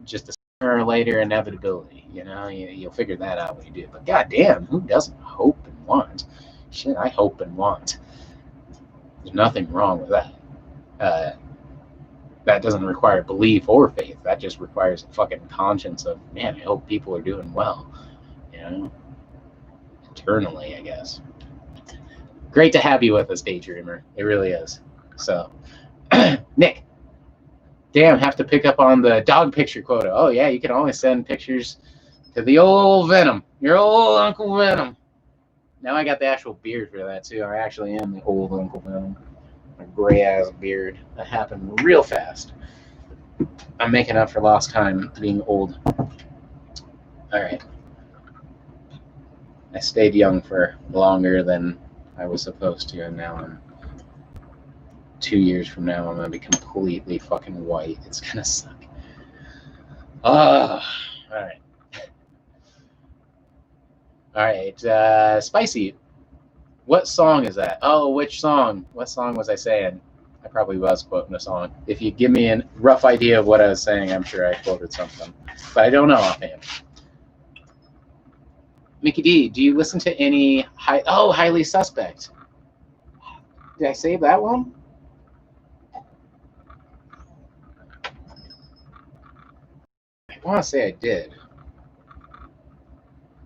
just a sooner or later inevitability. You know, you'll figure that out when you do. But goddamn, who doesn't hope and want. Shit, I hope and want. There's nothing wrong with that. That doesn't require belief or faith. That just requires a fucking conscience of, man, I hope people are doing well. You know? Internally, I guess. Great to have you with us, Daydreamer. It really is. So, Nick. Damn, have to pick up on the dog picture quota. Oh, yeah, you can always send pictures to the old Venom. Your old Uncle Venom. Now I got the actual beard for that, too. I actually am the old Uncle Venom. A gray-ass beard. That happened real fast. I'm making up for lost time being old. All right. I stayed young for longer than I was supposed to, and now I'm 2 years from now, I'm going to be completely fucking white. It's going to suck. All right. All right. Spicy. What song is that? Oh, which song? What song was I saying? I probably was quoting a song. If you give me a rough idea of what I was saying, I'm sure I quoted something. But I don't know offhand. Mickey D, do you listen to any Highly Suspect? Did I save that one? I want to say I did.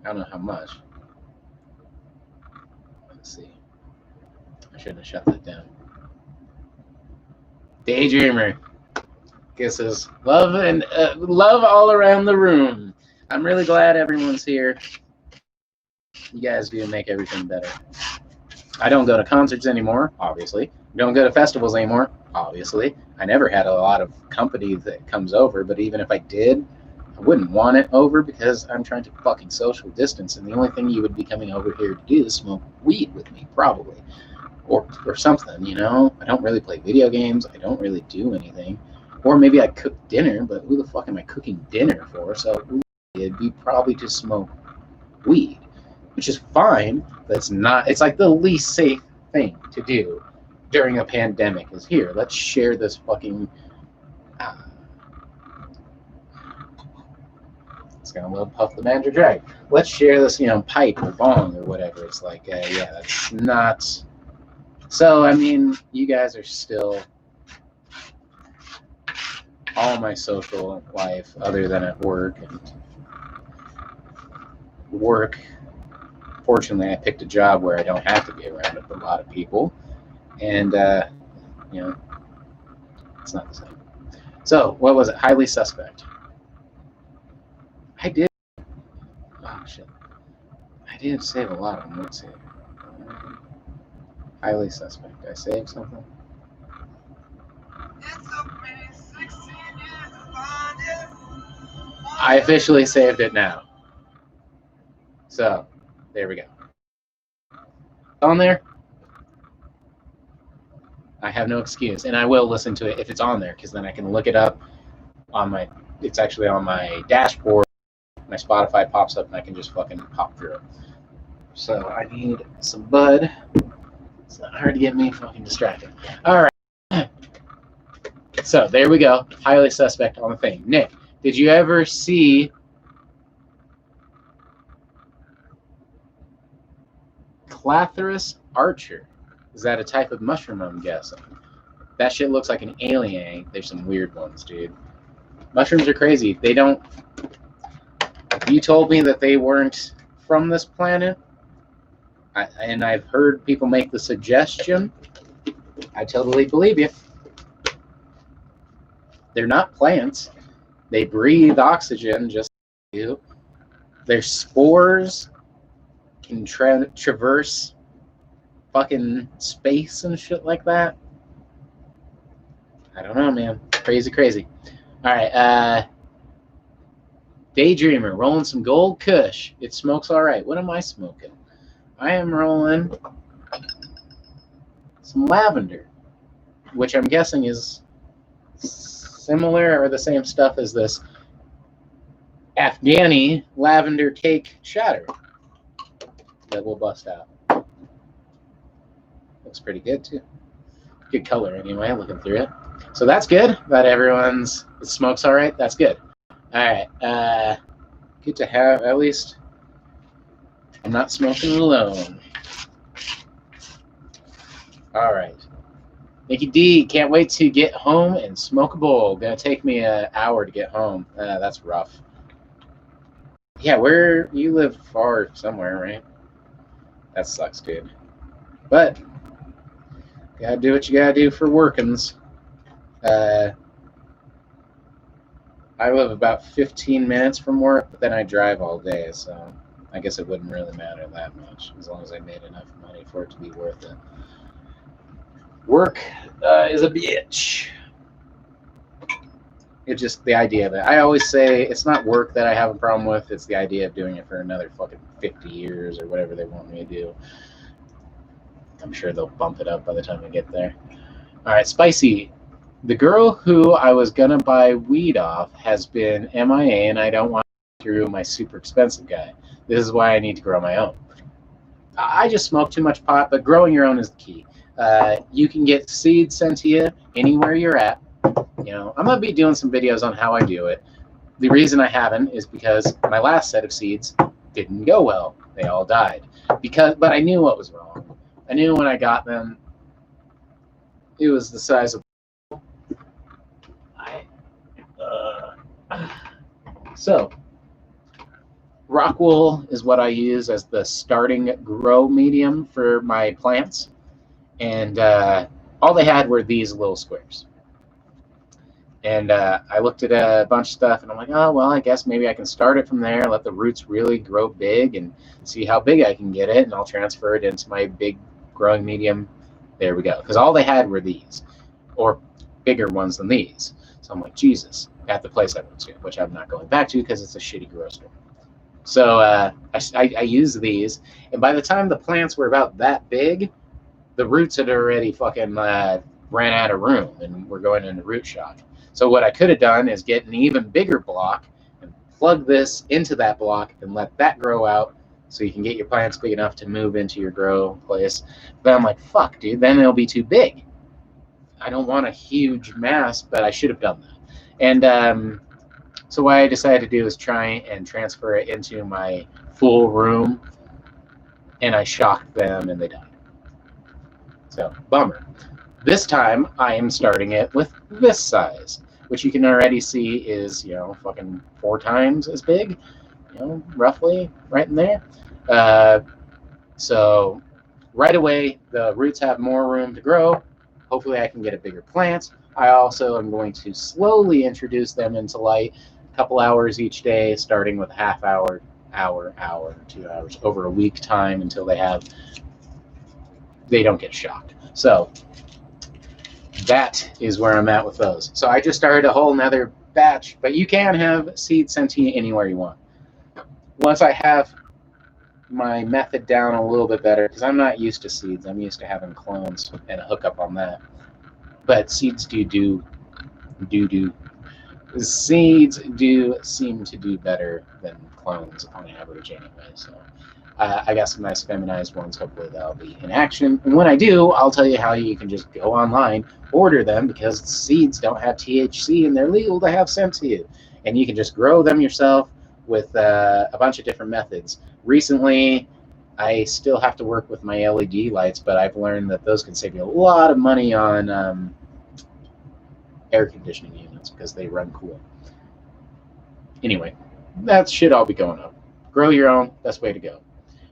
I don't know how much. Let's see. I shouldn't have shut that down. Daydreamer. Kisses. Love and love all around the room. I'm really glad everyone's here. You guys do make everything better. I don't go to concerts anymore, obviously. I don't go to festivals anymore, obviously. I never had a lot of company that comes over, but even if I did, I wouldn't want it over because I'm trying to fucking social distance, and the only thing you would be coming over here to do is smoke weed with me, probably. Or something, you know? I don't really play video games. I don't really do anything. Or maybe I cook dinner, but who the fuck am I cooking dinner for? So it'd be probably to smoke weed, which is fine, but it's like the least safe thing to do during a pandemic is here. Let's share this fucking... It's got a little Puff the Manager drag. Let's share this, pipe or bong or whatever. It's like, yeah, that's not... So, I mean, you guys are still all my social life other than at work. And work, fortunately, I picked a job where I don't have to be around a lot of people. And, it's not the same. So, what was it? Highly Suspect. I did. Oh, shit. I didn't save a lot of them. Let's see. Highly Suspect. Did I save something? I officially saved it now. So, there we go. On there? I have no excuse, and I will listen to it if it's on there, because then I can look it up on it's actually on my dashboard. My Spotify pops up, and I can just fucking pop through it. So, I need some bud. It's not hard to get me fucking distracted. All right. So, there we go. Highly Suspect on the thing. Nick, did you ever see Clathrus archer? Is that a type of mushroom, I'm guessing? That shit looks like an alien. There's some weird ones, dude. Mushrooms are crazy. They don't... If you told me that they weren't from this planet, and I've heard people make the suggestion, I totally believe you. They're not plants. They breathe oxygen just like you. Their spores can traverse fucking space and shit like that. I don't know, man. Crazy. All right, Daydreamer, rolling some Gold Kush. It smokes all right. What am I smoking? I am rolling some lavender, which I'm guessing is similar or the same stuff as this Afghani lavender cake shatter that we'll bust out. Looks pretty good too. Good color anyway, looking through it. So that's good. That it smokes all right. That's good. All right. Good to have, at least I'm not smoking alone. All right. Nikki D, can't wait to get home and smoke a bowl. Gonna take me an hour to get home. That's rough. Yeah, where you live far somewhere, right? That sucks, dude. But gotta do what you gotta do for workings. Uh, I live about 15 minutes from work, but then I drive all day, so I guess it wouldn't really matter that much as long as I made enough money for it to be worth it. Work is a bitch. It's just the idea of it. I always say it's not work that I have a problem with. It's the idea of doing it for another fucking 50 years or whatever they want me to do. I'm sure they'll bump it up by the time I get there. All right, Spicy. The girl who I was going to buy weed off has been MIA, and I don't want to go through my super expensive guy. This is why I need to grow my own. I just smoke too much pot, but growing your own is the key. You can get seeds sent to you anywhere you're at. You know, I'm gonna be doing some videos on how I do it. The reason I haven't is because my last set of seeds didn't go well. They all died. But I knew what was wrong. I knew when I got them, it was the size of. So, rock wool is what I use as the starting grow medium for my plants, and all they had were these little squares. And I looked at a bunch of stuff, and I'm like, oh, well, I guess maybe I can start it from there, let the roots really grow big, and see how big I can get it, and I'll transfer it into my big growing medium. There we go. Because all they had were these, or bigger ones than these. So I'm like, Jesus, at the place I went to, which I'm not going back to because it's a shitty grocery store. So I used these, and by the time the plants were about that big, the roots had already fucking ran out of room, and we're going into root shock. So what I could have done is get an even bigger block and plug this into that block and let that grow out so you can get your plants big enough to move into your grow place. But I'm like, fuck, dude, then they'll be too big. I don't want a huge mass, but I should have done that. And so what I decided to do is try and transfer it into my full room, and I shocked them and they died. So, bummer. This time, I am starting it with this size, which you can already see is, fucking 4 times as big, roughly right in there. So right away, the roots have more room to grow. Hopefully, I can get a bigger plant. I also am going to slowly introduce them into light, a couple hours each day, starting with a half hour, 2 hours, over a week time until they don't get shocked. So that is where I'm at with those. So I just started a whole nother batch, but you can have seeds sent to you anywhere you want. Once I have my method down a little bit better, because I'm not used to seeds. I'm used to having clones and a hookup on that. But seeds seeds do seem to do better than clones on average anyway. So I got some nice feminized ones. Hopefully that'll be in action. And when I do, I'll tell you how you can just go online, order them, because seeds don't have THC and they're legal to have sent to you. And you can just grow them yourself with a bunch of different methods. Recently, I still have to work with my LED lights, but I've learned that those can save you a lot of money on air conditioning units because they run cool. Anyway, that should all be going up. Grow your own, best way to go.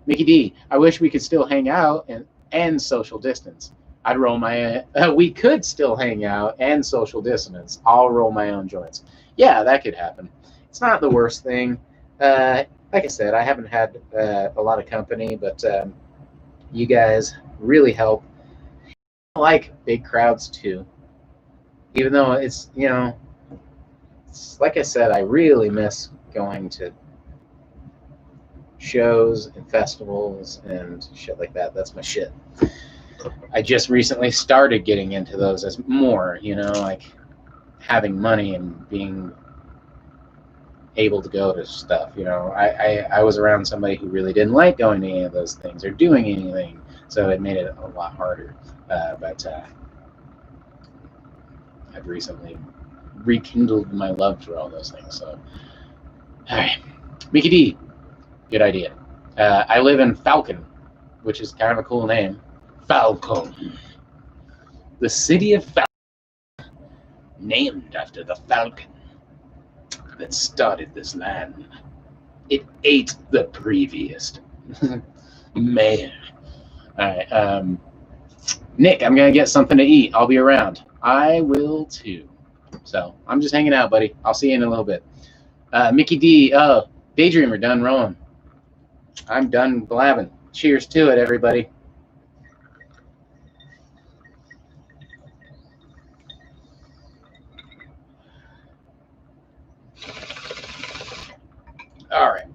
Mickey D, I wish we could still hang out and social distance. I'd roll my we could still hang out and social distance. I'll roll my own joints. Yeah, that could happen. It's not the worst thing. Like I said, I haven't had a lot of company, but you guys really help. I like big crowds too. Even though it's, it's, like I said, I really miss going to shows and festivals and shit like that. That's my shit. I just recently started getting into those as more, like having money and being able to go to stuff. I was around somebody who really didn't like going to any of those things or doing anything, so it made it a lot harder. But I've recently rekindled my love for all those things. So, all right, Mickey D, good idea. I live in Falcon, which is kind of a cool name. Falcon. The city of Falcon, named after the falcon that started this land. It ate the previous mayor. All right, Nick, I'm gonna get something to eat. I'll be around. I will too. So I'm just hanging out, buddy. I'll see you in a little bit. Mickey D, Daydreamer, done rolling. I'm done blabbing. Cheers to it, everybody. All right.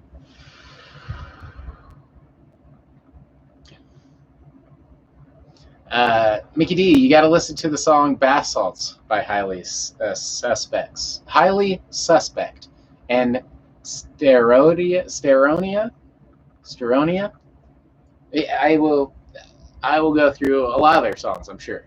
Mickey D, you got to listen to the song Bath Salts by Highly Suspects. Highly Suspect. And Steronia? I will go through a lot of their songs, I'm sure.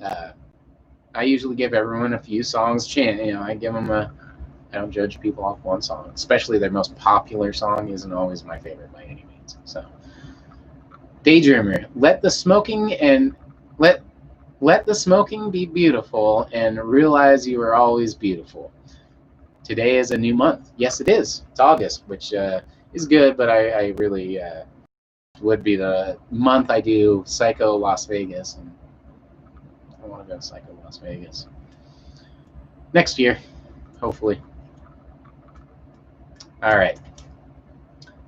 I usually give everyone a few songs chance. You know, I don't judge people off one song, especially their most popular song isn't always my favorite by any means. So, Daydreamer, let the smoking be beautiful and realize you are always beautiful. Today is a new month. Yes, it is. It's August, which is good, but I really would be the month I do Psycho Las Vegas. And I want to go to Psycho Las Vegas next year, hopefully. All right.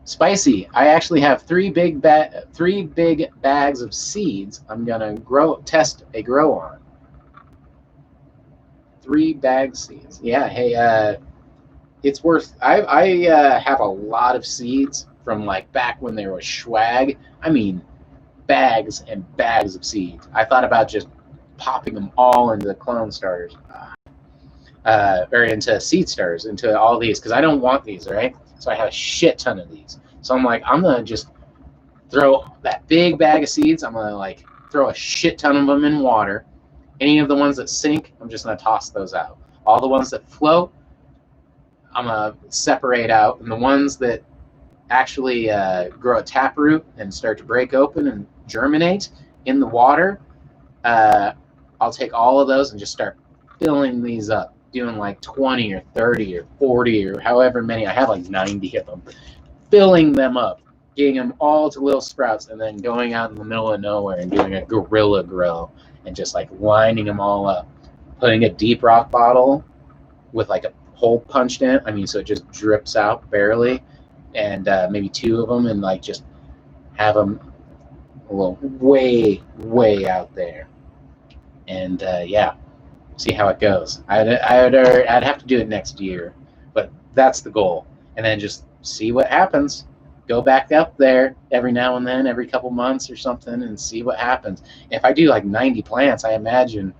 Spicy. I actually have three big bags of seeds. I'm gonna test a grow on. 3 bags seeds. Yeah. Hey, it's worth. I have a lot of seeds from like back when there was swag. I mean, bags and bags of seeds. I thought about just popping them all into the clone starters, or into seed starters, into all these, because I don't want these, right? So I have a shit ton of these. So I'm like, I'm gonna just throw that big bag of seeds. I'm gonna like throw a shit ton of them in water. Any of the ones that sink, I'm just gonna toss those out. All the ones that float, I'm gonna separate out, and the ones that actually grow a taproot and start to break open and germinate in the water, I'll take all of those and just start filling these up, doing like 20 or 30 or 40 or however many. I have like 90 of them. Filling them up, getting them all to little sprouts, and then going out in the middle of nowhere and doing a gorilla grow and just like lining them all up. Putting a deep rock bottle with like a hole punched in it. I mean, so it just drips out barely, and maybe 2 of them, and like just have them a little way out there, and yeah, see how it goes. I'd have to do it next year, but that's the goal, and then just see what happens. Go back up there every now and then, every couple months or something, and see what happens. If I do like 90 plants, I imagine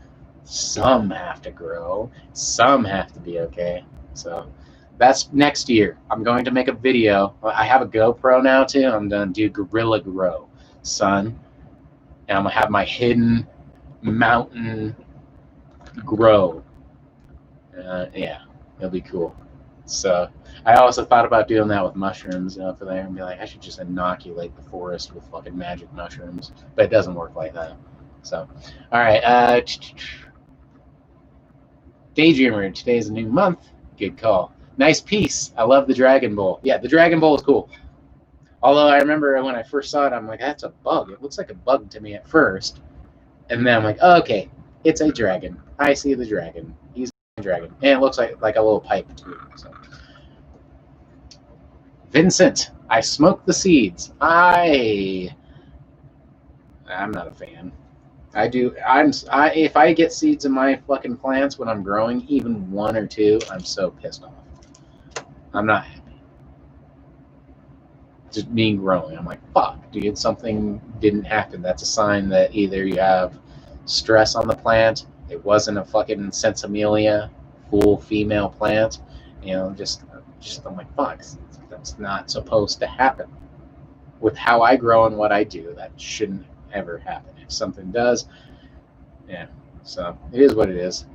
some have to grow, some have to be okay. So that's next year. I'm going to make a video. I have a GoPro now too. I'm going to do Gorilla Grow, son. And I'm going to have my hidden mountain grow. Yeah, it'll be cool. So I also thought about doing that with mushrooms over there and be like, I should just inoculate the forest with fucking magic mushrooms. But it doesn't work like that. So, all right. Daydreamer, today's a new month. Good call. Nice piece. I love the Dragon Bowl. Yeah, the Dragon Bowl is cool. Although I remember when I first saw it, I'm like, that's a bug. It looks like a bug to me at first. And then I'm like, oh, okay, it's a dragon. I see the dragon. He's a dragon. And it looks like a little pipe, too. So. Vincent, I smoked the seeds. I'm not a fan. If I get seeds in my fucking plants when I'm growing, even 1 or 2, I'm so pissed off. I'm not happy. Just me growing. I'm like, fuck, dude, something didn't happen. That's a sign that either you have stress on the plant, it wasn't a fucking Sensimelia, full female plant, you know, just I'm like, fuck, that's not supposed to happen. With how I grow and what I do, that shouldn't ever happen. If something does, yeah, so it is what it is.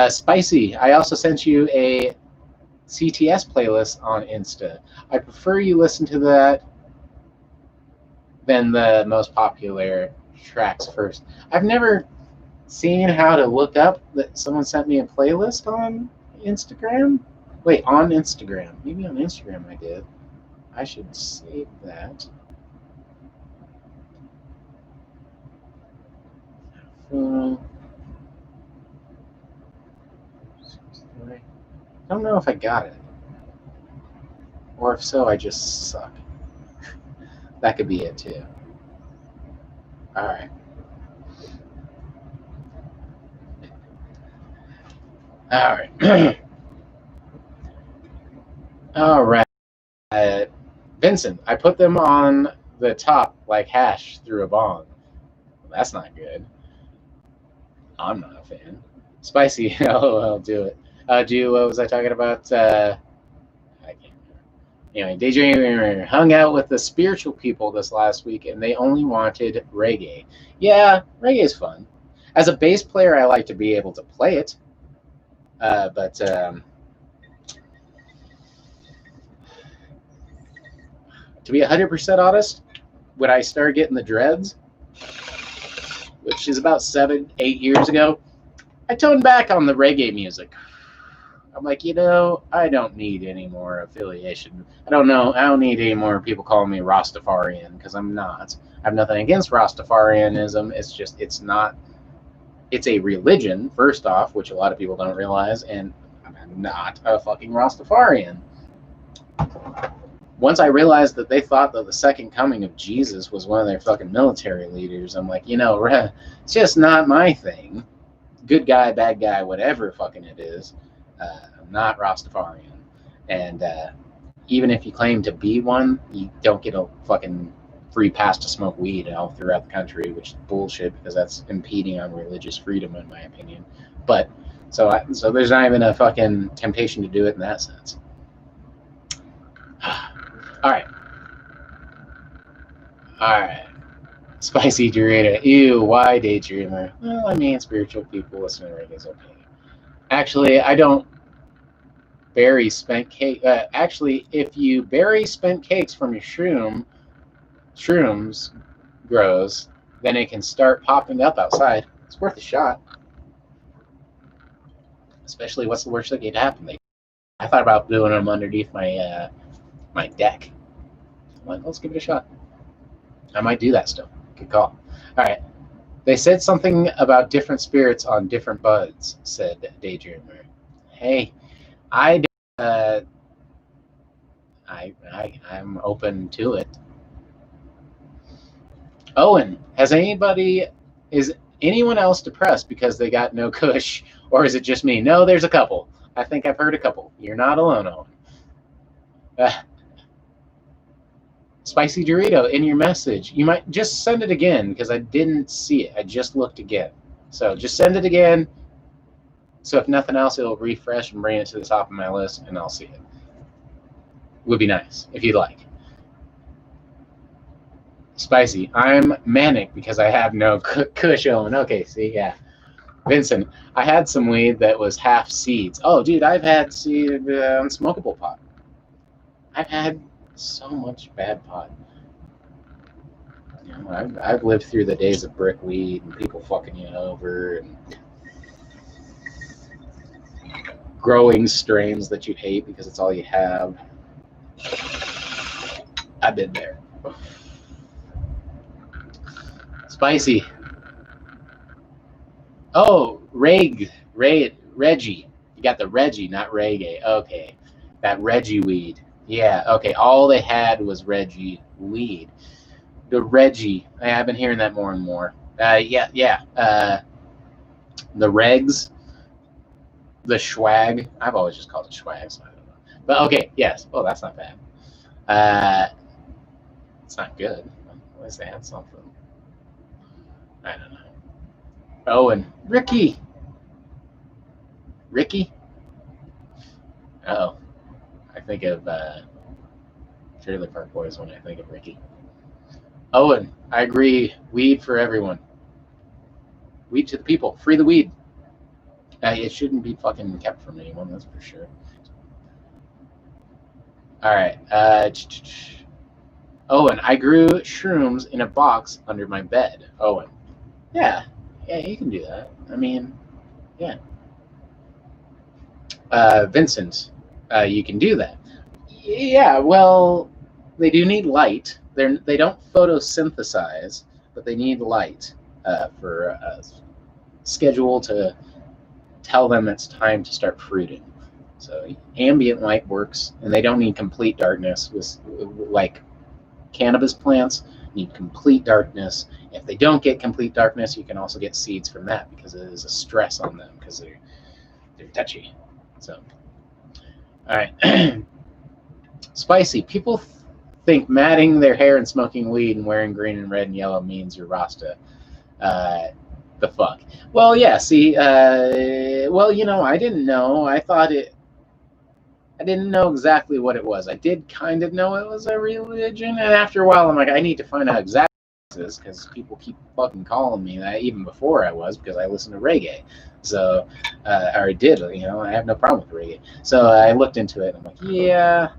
Spicy, I also sent you a CTS playlist on Insta. I prefer you listen to that than the most popular tracks first. I've never seeing how to look up that someone sent me a playlist on Instagram. Wait, on Instagram. Maybe on Instagram I did. I should save that. I don't know if I got it. Or if so, I just suck. That could be it too. Alright. Alright. Alright. Vincent, I put them on the top like hash through a bong. Well, that's not good. I'm not a fan. Spicy, I'll do it. What was I talking about? I can't remember. Anyway, DJ hung out with the spiritual people this last week, and they only wanted reggae. Yeah, reggae is fun. As a bass player, I like to be able to play it, but to be 100% honest, when I started getting the dreads, which is about 7-8 years ago, I toned back on the reggae music. I'm like, I don't need any more affiliation. I don't need any more people calling me Rastafarian, because I'm not. I have nothing against Rastafarianism. It's a religion, first off, which a lot of people don't realize, and I'm not a fucking Rastafarian. Once I realized that they thought that the second coming of Jesus was one of their fucking military leaders, I'm like, it's just not my thing. Good guy, bad guy, whatever fucking it is. I'm not Rastafarian. And even if you claim to be one, you don't get a fucking free pass to smoke weed all throughout the country, which is bullshit, because that's impeding on religious freedom, in my opinion. But so there's not even a fucking temptation to do it in that sense. All right. Spicy Dorito. Ew, why daydreamer? Well, I mean, spiritual people listening to reggae is okay. Actually, I don't bury spent cake. Actually, if you bury spent cakes from your shrooms grows, then it can start popping up outside. It's worth a shot. Especially, what's the worst that could happen? I thought about doing them underneath my my deck. I'm like, let's give it a shot. I might do that still. Good call. All right. They said something about different spirits on different buds, said Daydreamer. Hey, I'm open to it. Owen, is anyone else depressed because they got no kush, or is it just me? No, there's a couple. I think I've heard a couple. You're not alone, Owen. Spicy Dorito, in your message, you might just send it again, because I didn't see it. I just looked again. So just send it again. So if nothing else, it'll refresh and bring it to the top of my list, and I'll see it. Would be nice, if you'd like. Spicy, I'm manic because I have no kush, Owen. Okay, see, yeah. Vincent, I had some weed that was half seeds. Oh, dude, I've had seed unsmokable pot. I've had so much bad pot. I've lived through the days of brick weed and people fucking you over and growing strains that you hate because it's all you have. I've been there. Spicy. Oh, Reggie. You got the Reggie, not reggae. Okay. That Reggie weed. Yeah, okay. All they had was Reggie weed. The Reggie. I've been hearing that more and more. Yeah. The Regs. The Schwag. I've always just called it Schwag, so I don't know. But okay, yes. Oh, that's not bad. It's not good. At least they had something. I don't know. Oh, and Ricky. Oh, I think of Trailer Park Boys when I think of Ricky. Owen, I agree. Weed for everyone. Weed to the people. Free the weed. It shouldn't be fucking kept from anyone, that's for sure. All right. Owen, I grew shrooms in a box under my bed. Owen. Yeah. Yeah, you can do that. I mean, yeah. Vincent, you can do that. Yeah, well, they do need light. They don't photosynthesize, but they need light for a schedule to tell them it's time to start fruiting. So ambient light works, and they don't need complete darkness. Like cannabis plants need complete darkness. If they don't get complete darkness, you can also get seeds from that because it is a stress on them because they're touchy. So, all right. Spicy. People think matting their hair and smoking weed and wearing green and red and yellow means you're Rasta. Uh, the fuck? Well, yeah, see, well, I didn't know. I didn't know exactly what it was. I did kind of know it was a religion, and after a while, I'm like, I need to find out exactly what this is because people keep fucking calling me that even before I was because I listen to reggae. So, or I did, I have no problem with reggae. So I looked into it, and I'm like, yeah,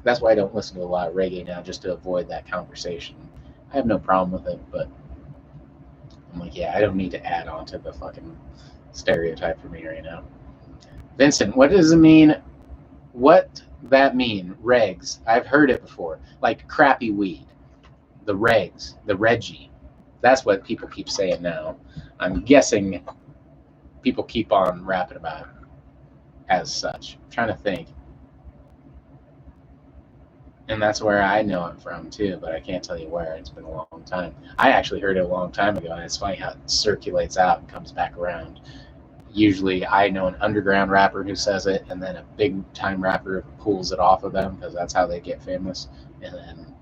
that's why I don't listen to a lot of reggae now, just to avoid that conversation. I have no problem with it, but I'm like, yeah, I don't need to add on to the fucking stereotype for me right now. Vincent, what does it mean? What that mean? Regs. I've heard it before. Like crappy weed. The regs. The Reggie. That's what people keep saying now. I'm guessing people keep on rapping about it as such. I'm trying to think. And that's where I know it from too, but I can't tell you where. It's been a long time. I actually heard it a long time ago, and it's funny how it circulates out and comes back around. Usually, I know an underground rapper who says it, and then a big time rapper pulls it off of them because that's how they get famous, and then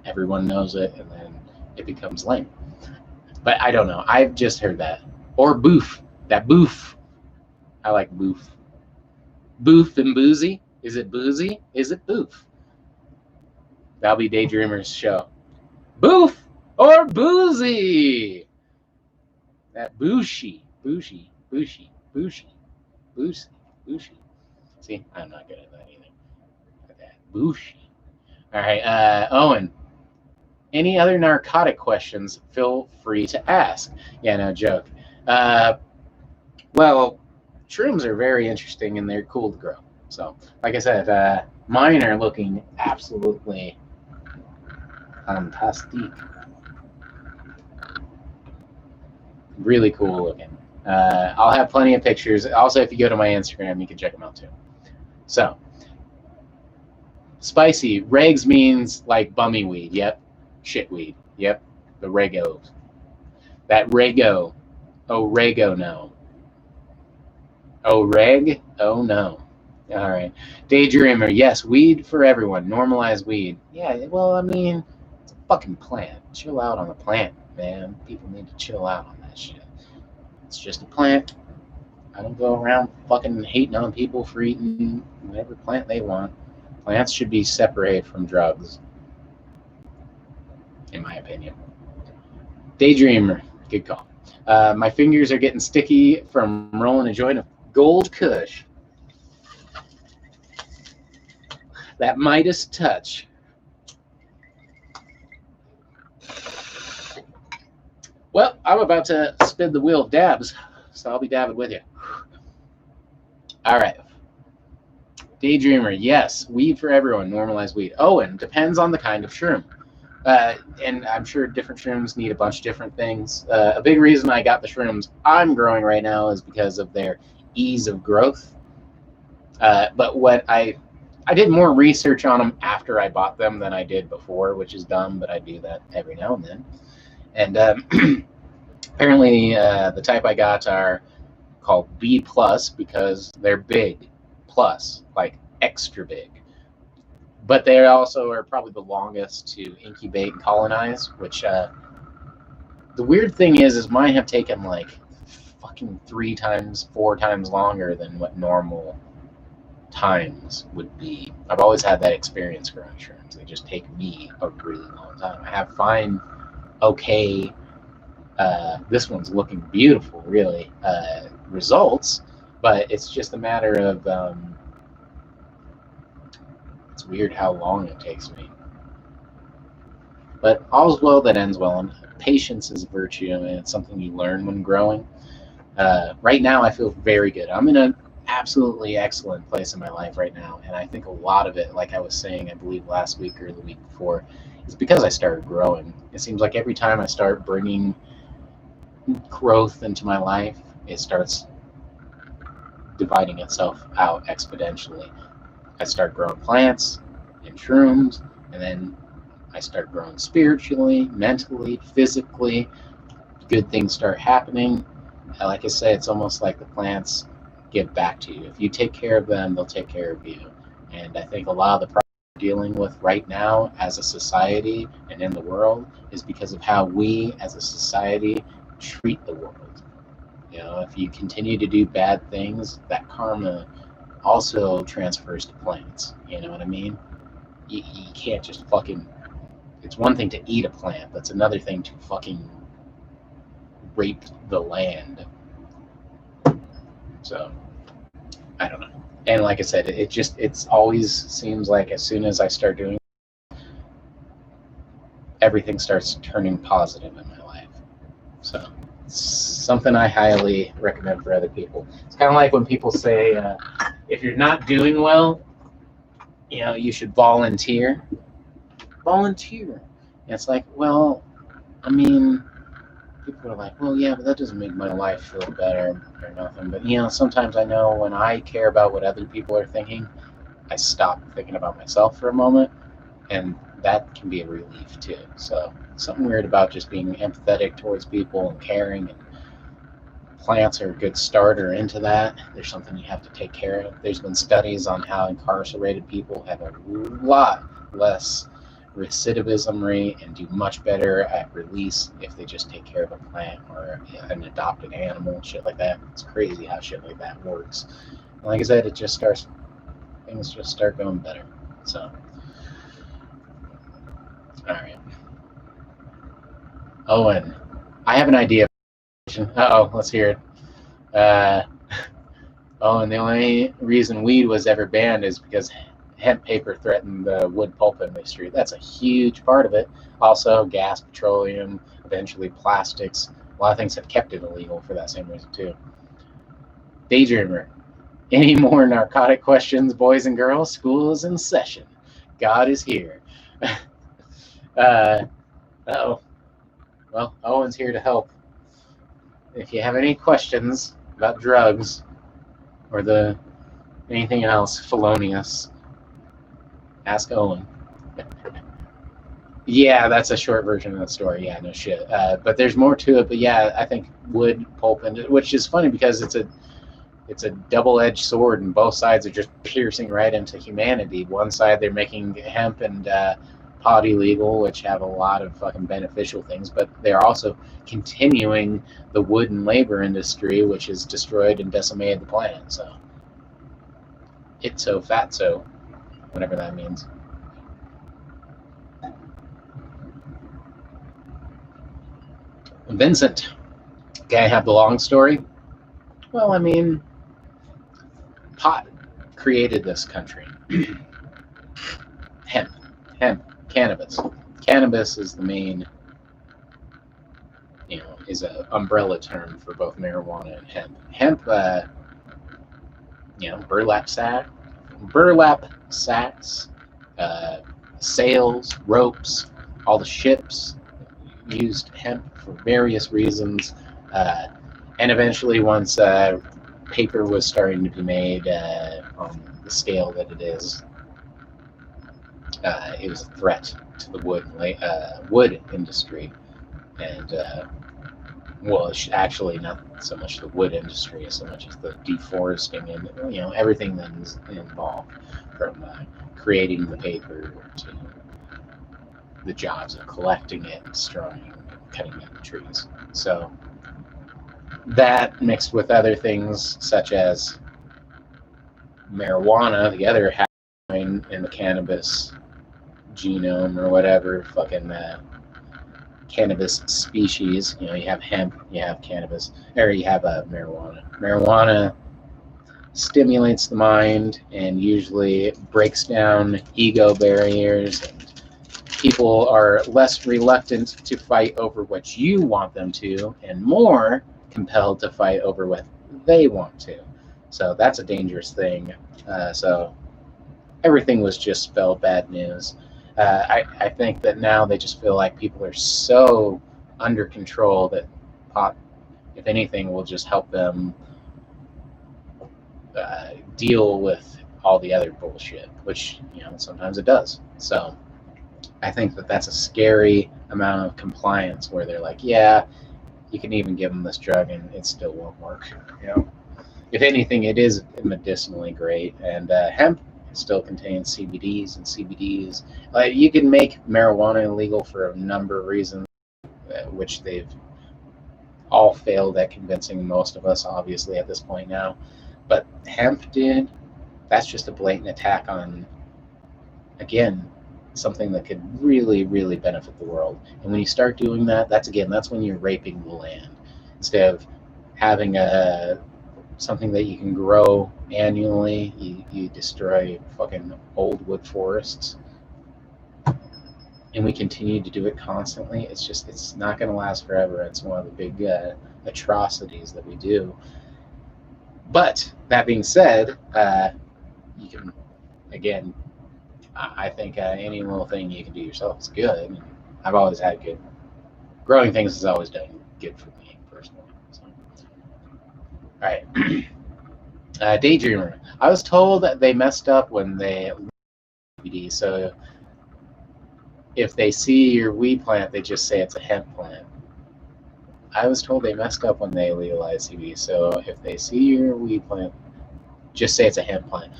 everyone knows it, and then it becomes lame. But I don't know. I've just heard that. Or boof. That boof. I like boof. Boof and boozy. Is it boozy? Is it boof? That'll be Daydreamer's show. Boof or boozy. That bushy, bushy, bushy, bushy, bushy, bushy. See, I'm not good at that either. That bushy. All right, Owen. Any other narcotic questions? Feel free to ask. Yeah, no joke. Uh, well, shrooms are very interesting and they're cool to grow. So, like I said, mine are looking absolutely fantastic. Really cool looking. I'll have plenty of pictures. Also, if you go to my Instagram, you can check them out too. So, spicy. Regs means like bummy weed. Yep. Shitweed. Yep. The Rego. That Rego. Oh, Rego, no. Oh, Reg? Oh, no. All right. Daydreamer. Yes, weed for everyone. Normalize weed. Yeah, well, I mean, it's a fucking plant. Chill out on the plant, man. People need to chill out on that shit. It's just a plant. I don't go around fucking hating on people for eating whatever plant they want. Plants should be separated from drugs, in my opinion. Daydreamer, good call. My fingers are getting sticky from rolling a joint of Gold Kush. That Midas touch. Well, I'm about to spin the wheel of dabs, so I'll be dabbing with you. All right. Daydreamer, yes. Weed for everyone. Normalize weed. Oh, and depends on the kind of shroom. And I'm sure different shrooms need a bunch of different things. A big reason I got the shrooms I'm growing right now is because of their ease of growth. But what I did more research on them after I bought them than I did before, which is dumb, but I do that every now and then. And apparently, the type I got are called B plus because they're big, plus like extra big. But they also are probably the longest to incubate and colonize, which the weird thing is mine have taken like fucking 3 times, 4 times longer than what normal times would be. I've always had that experience growing shrooms. They just take me a really long time. I have fine, okay, this one's looking beautiful, really, results, but it's just a matter of, it's weird how long it takes me. But all's well that ends well, and patience is a virtue, and it's something you learn when growing. Right now, I feel very good. I'm in an absolutely excellent place in my life right now, and I think a lot of it, like I was saying, I believe last week or the week before, is because I started growing. It seems like every time I start bringing growth into my life, it starts dividing itself out exponentially. I start growing plants and shrooms, and then I start growing spiritually, mentally, physically. Good things start happening. Like I say, it's almost like the plants give back to you. If you take care of them, they'll take care of you. And I think a lot of the problems we're dealing with right now as a society and in the world is because of how we as a society treat the world. If you continue to do bad things, that karma also transfers to plants. You know what I mean? You can't just fucking. It's one thing to eat a plant, that's another thing to fucking rape the land. So, I don't know. And like I said, it's always seems like as soon as I start doing everything starts turning positive in my life. So, it's something I highly recommend for other people. It's kind of like when people say, if you're not doing well, you should volunteer. Volunteer. And it's like, well, I mean, people are like, well, yeah, but that doesn't make my life feel better or nothing. But, sometimes I know when I care about what other people are thinking, I stop thinking about myself for a moment, and that can be a relief too. So, something weird about just being empathetic towards people and caring, and plants are a good starter into that. There's something you have to take care of. There's been studies on how incarcerated people have a lot less recidivism rate and do much better at release if they just take care of a plant or an adopted animal, shit like that. It's crazy how shit like that works. And like I said, things just start going better. So, all right. Owen, I have an idea. Uh-oh, let's hear it. And the only reason weed was ever banned is because hemp paper threatened the wood pulp industry. That's a huge part of it. Also, gas, petroleum, eventually plastics. A lot of things have kept it illegal for that same reason, too. Daydreamer, any more narcotic questions, boys and girls? School is in session. God is here. Uh-oh. Well, Owen's here to help. If you have any questions about drugs or anything else felonious, ask Owen. Yeah, that's a short version of the story. Yeah, no shit. But there's more to it. But yeah, I think wood pulp, which is funny because it's a double-edged sword, and both sides are just piercing right into humanity. One side they're making hemp and pot illegal, which have a lot of fucking beneficial things, but they're also continuing the wood and labor industry, which has destroyed and decimated the planet. So, ipso fatso, whatever that means. Vincent, can I have the long story? Well, I mean, pot created this country. hemp, cannabis. Cannabis is the main, is an umbrella term for both marijuana and hemp. Hemp, burlap sacks, sails, ropes, all the ships used hemp for various reasons. And eventually, once paper was starting to be made on the scale that it is, it was a threat to the wood industry. And, well, actually not so much the wood industry as so much as the deforesting and, everything that is involved, from creating the paper to the jobs of collecting it, destroying, cutting down the trees. So that, mixed with other things such as marijuana, the other half in the cannabis genome or whatever, fucking cannabis species. You have hemp, you have cannabis, or you have marijuana. Marijuana stimulates the mind and usually breaks down ego barriers and people are less reluctant to fight over what you want them to and more compelled to fight over what they want to. So that's a dangerous thing. So everything was just spelled bad news. I think that now they just feel like people are so under control that pop, if anything, will just help them deal with all the other bullshit, which sometimes it does. So I think that that's a scary amount of compliance where they're like, yeah, you can even give them this drug and it still won't work. If anything, it is medicinally great, and hemp still contains CBDs and CBDs. You can make marijuana illegal for a number of reasons, which they've all failed at convincing most of us, obviously, at this point now. But hemp, dude, that's just a blatant attack on, again, something that could really, really benefit the world. And when you start doing that, that's when you're raping the land. Instead of having something that you can grow annually, you destroy fucking old wood forests. And we continue to do it constantly. It's not going to last forever. It's one of the big atrocities that we do. But that being said, you can, again, I think any little thing you can do yourself is good. I've always had good. Growing things has always done good for me personally. So. All right. Daydreamer. I was told that they messed up when they CBD. So if they see your weed plant, they just say it's a hemp plant. I was told they messed up when they legalized CBD. So if they see your weed plant, just say it's a hemp plant.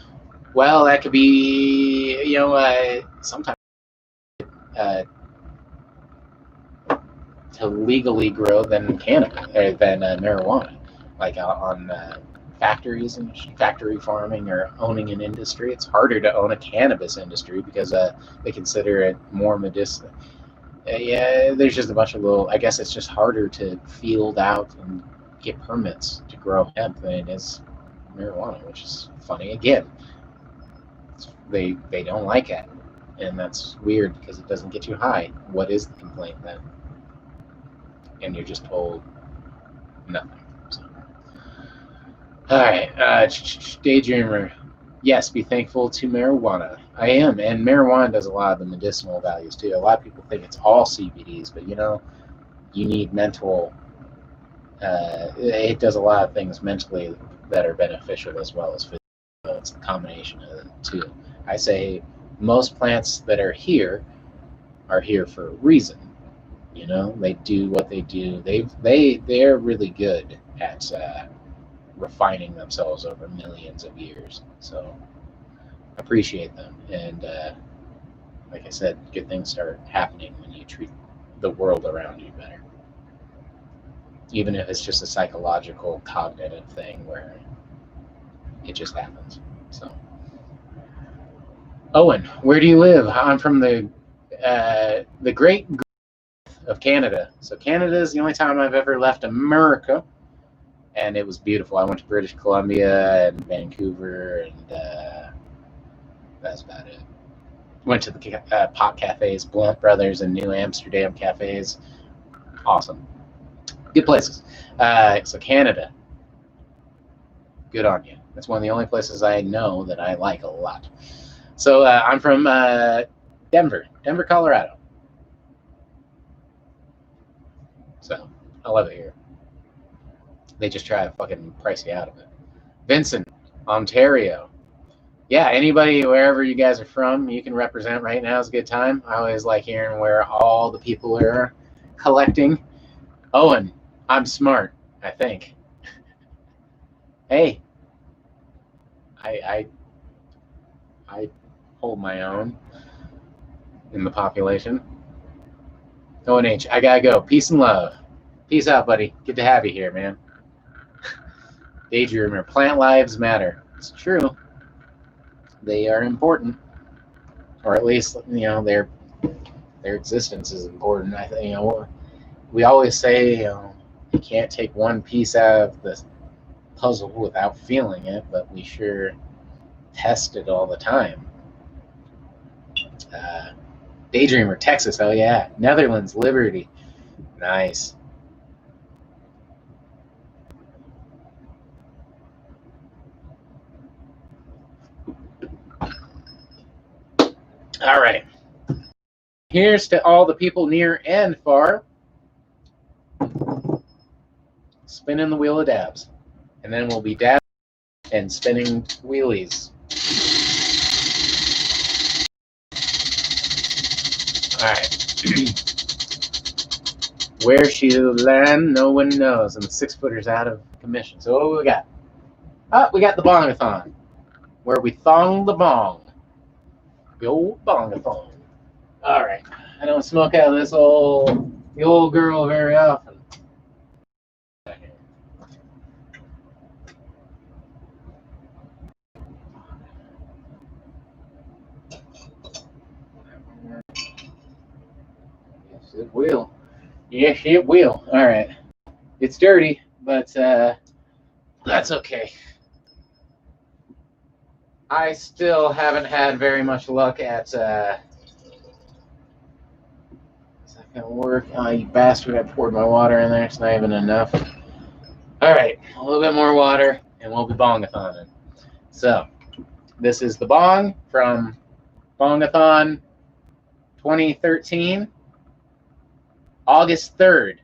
Well, that could be, sometimes to legally grow than cannabis or than marijuana, like on factories and factory farming or owning an industry. It's harder to own a cannabis industry because they consider it more medicinal. Yeah, there's just a bunch of little. I guess it's just harder to field out and get permits to grow hemp than it is marijuana, which is funny. Again, they don't like it, and that's weird because it doesn't get you high. What is the complaint then? And you're just told nothing. So. All right, Daydreamer. Yes, be thankful to marijuana. I am, and marijuana does a lot of the medicinal values too. A lot of people think it's all CBDs, but you need mental. It does a lot of things mentally that are beneficial as well as physical. So it's a combination of the two. I say most plants that are here for a reason. They do what they do. They're really good at refining themselves over millions of years. So appreciate them, and like I said, good things start happening when you treat the world around you better, even if it's just a psychological, cognitive thing where it just happens. So, Owen, where do you live? I'm from the great of Canada. So Canada is the only time I've ever left America, and it was beautiful. I went to British Columbia and Vancouver, and that's about it. Went to the pop cafes, Blunt Brothers and New Amsterdam cafes. Awesome. Good places. So Canada, good on you. That's one of the only places I know that I like a lot. So I'm from Denver, Colorado. So I love it here. They just try to fucking price you out of it. Vincent, Ontario. Yeah, anybody, wherever you guys are from, you can represent right now is a good time. I always like hearing where all the people are collecting. Owen, I'm smart, I think. Hey, I hold my own in the population. Owen H, I gotta go. Peace and love. Peace out, buddy. Good to have you here, man. Daydreamer, plant lives matter. It's true. They are important, or at least their existence is important. I think we always say you can't take one piece out of the puzzle without feeling it, but we sure test it all the time. Daydreamer, Texas. Oh yeah. Netherlands, Liberty. Nice. All right. Here's to all the people near and far. Spinning the wheel of dabs. And then we'll be dabbing and spinning wheelies. All right. Where she'll land, no one knows. And the 6-footer's out of commission. So what we got? Oh, we got the bongathon, where we thong the bong. The old bongathon. All right. I don't smoke out of the old girl very often. Yes, it will. Yes, it will. All right. It's dirty, but that's okay. I still haven't had very much luck at. Is that gonna work? Oh, you bastard! I poured my water in there. It's not even enough. All right, a little bit more water, and we'll be bongathoning. So, this is the bong from Bongathon 2013, August 3rd.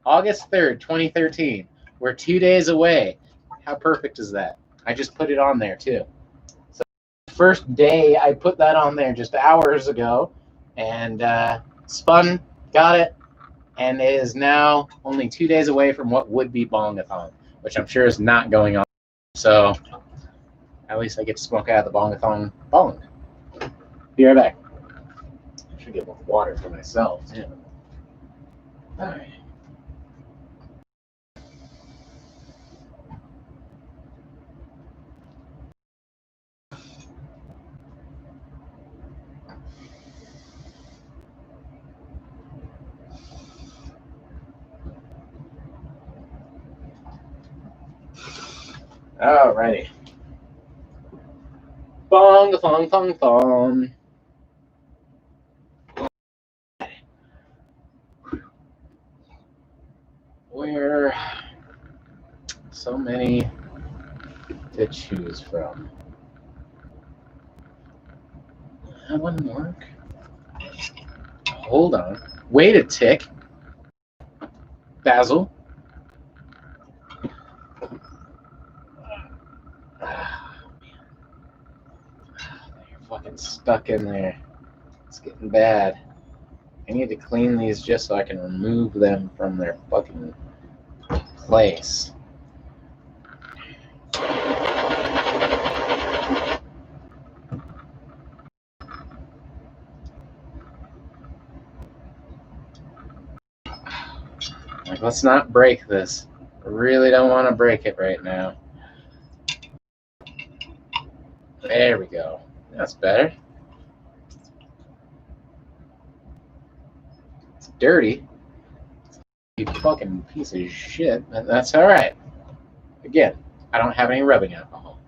August 3rd, 2013. We're 2 days away. How perfect is that? I just put it on there too. So first day I put that on there just hours ago, and spun, got it, and it is now only 2 days away from what would be Bongathon, which I'm sure is not going on. So at least I get to smoke out of the Bongathon bong. Be right back. I should get more water for myself too. All right. Alrighty. Bong, thong, thong, thong. Where so many to choose from. That wouldn't work. Hold on. Wait a tick. Basil. You're fucking stuck in there. It's getting bad. I need to clean these just so I can remove them from their fucking place. Like, let's not break this. I really don't want to break it right now. There we go. That's better. It's dirty. You fucking piece of shit. But that's all right. Again, I don't have any rubbing alcohol.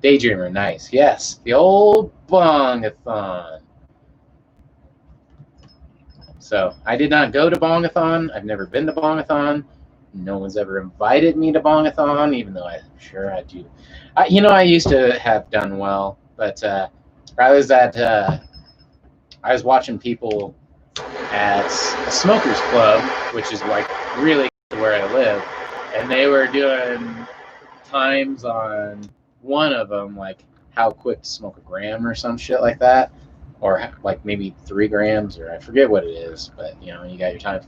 Daydreamer, nice. Yes, the old bongathon. So I did not go to Bongathon. I've never been to Bongathon. No one's ever invited me to Bongathon, even though I'm sure I do. I used to have done well, but I was watching people at a smokers club, which is like really where I live, and they were doing times on one of them, like how quick to smoke a gram or some shit like that. Or like maybe 3 grams, or I forget what it is, but you got your times.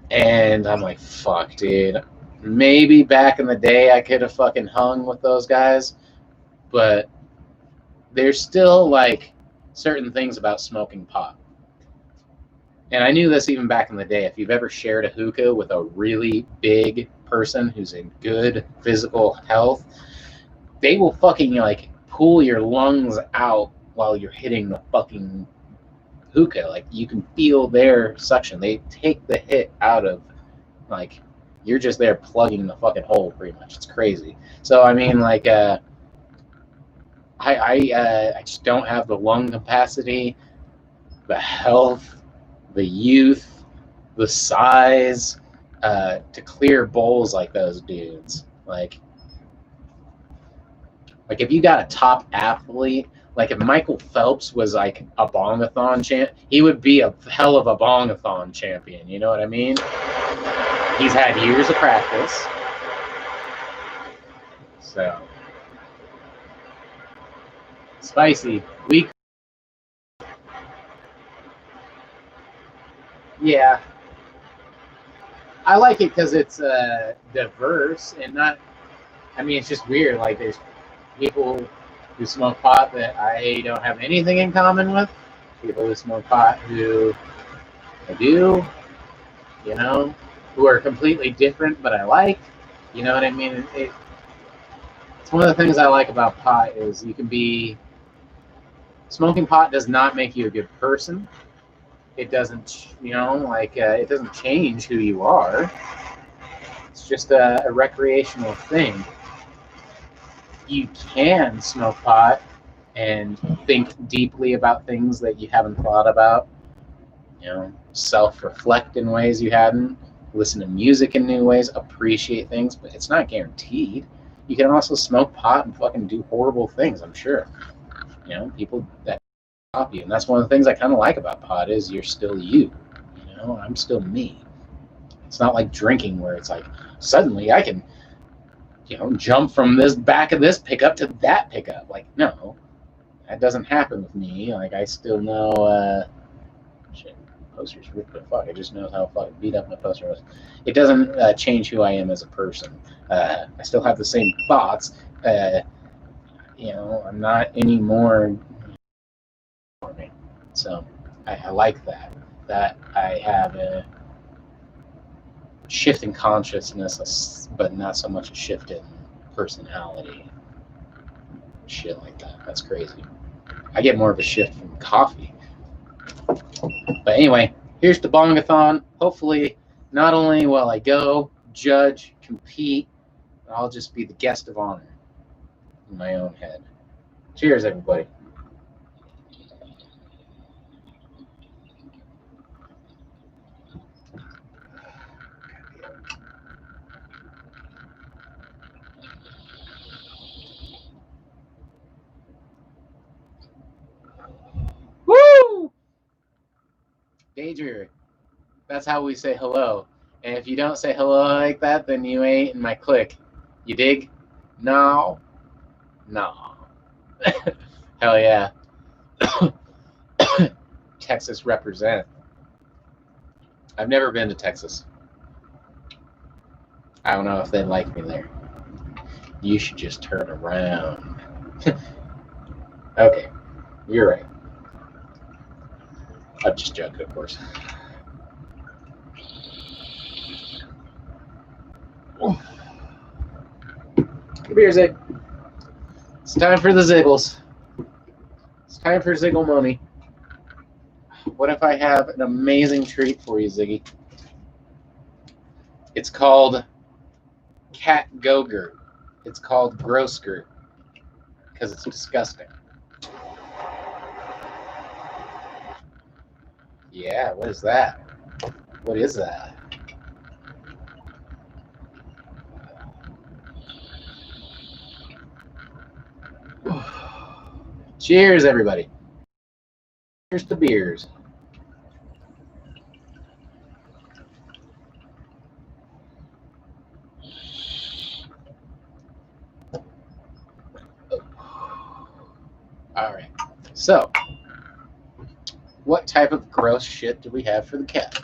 And I'm like, fuck, dude. Maybe back in the day I could have fucking hung with those guys, but there's still like certain things about smoking pot. And I knew this even back in the day. If you've ever shared a hookah with a really big person who's in good physical health, they will fucking like pull your lungs out while you're hitting the fucking hookah. Like, you can feel their suction. They take the hit out of, like, you're just there plugging the fucking hole pretty much. It's crazy. So I mean, like, I just don't have the lung capacity the health, the youth, the size to clear bowls like those dudes. Like if you got a top athlete, like if Michael Phelps was like a bongathon champ, he would be a hell of a bongathon champion. You know what I mean? He's had years of practice. So spicy. Yeah, I like it because it's diverse and not. I mean, it's just weird. Like there's people who smoke pot that I don't have anything in common with. People who smoke pot who I do, you know, who are completely different, but I like. You know what I mean? It's one of the things I like about pot is you can be. Smoking pot does not make you a good person. It doesn't, it doesn't change who you are. It's just a recreational thing. You can smoke pot and think deeply about things that you haven't thought about. Self-reflect in ways you hadn't, listen to music in new ways, appreciate things, but it's not guaranteed. You can also smoke pot and fucking do horrible things, I'm sure. People that copy you. And that's one of the things I kind of like about pot is you're still you. I'm still me. It's not like drinking where it's like suddenly I can, jump from this back of this pickup to that pickup. Like, no, that doesn't happen with me. Like, I still know, shit, posters ripped the fuck. I just know how fucking beat up my poster was. It doesn't change who I am as a person. I still have the same thoughts. I'm not any more for me. So I like that I have a shift in consciousness, but not so much a shift in personality. Shit like that. That's crazy. I get more of a shift from coffee. But anyway, here's the bongathon. Hopefully, not only will I go, judge, compete, I'll just be the guest of honor in my own head. Cheers, everybody. Woo! Danger. That's how we say hello. And if you don't say hello like that, then you ain't in my clique. You dig? No. No. Hell yeah. Texas represent. I've never been to Texas. I don't know if they'd like me there. You should just turn around. Okay, you're right. I'm just joking, of course. Come here, Zig. It's time for the ziggles. It's time for Ziggle Money. What if I have an amazing treat for you, Ziggy? It's called Cat Go-Gurt. It's called Gross Gurt because it's disgusting. Yeah, what is that? What is that? Cheers, everybody. Here's the beers. All right. So, what type of gross shit do we have for the cat?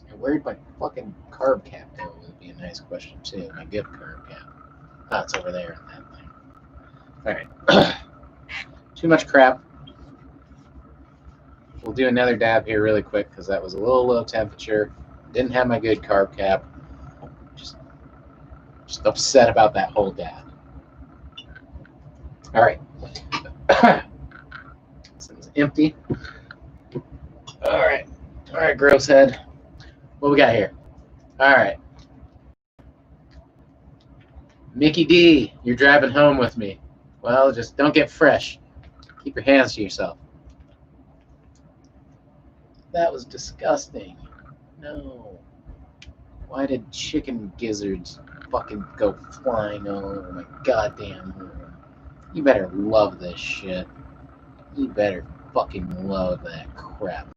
And where'd my fucking carb cap go? Would be a nice question too. My good carb cap. Oh, it's over there in that thing. All right. Too much crap. We'll do another dab here really quick because that was a little low temperature. Didn't have my good carb cap. Just upset about that whole dab. All right. This thing's empty. All right. All right, gross head. What we got here? All right. Mickey D, you're driving home with me. Well, just don't get fresh. Keep your hands to yourself. That was disgusting. No. Why did chicken gizzards fucking go flying all over my goddamn room? You better love this shit. You better fucking love that crap.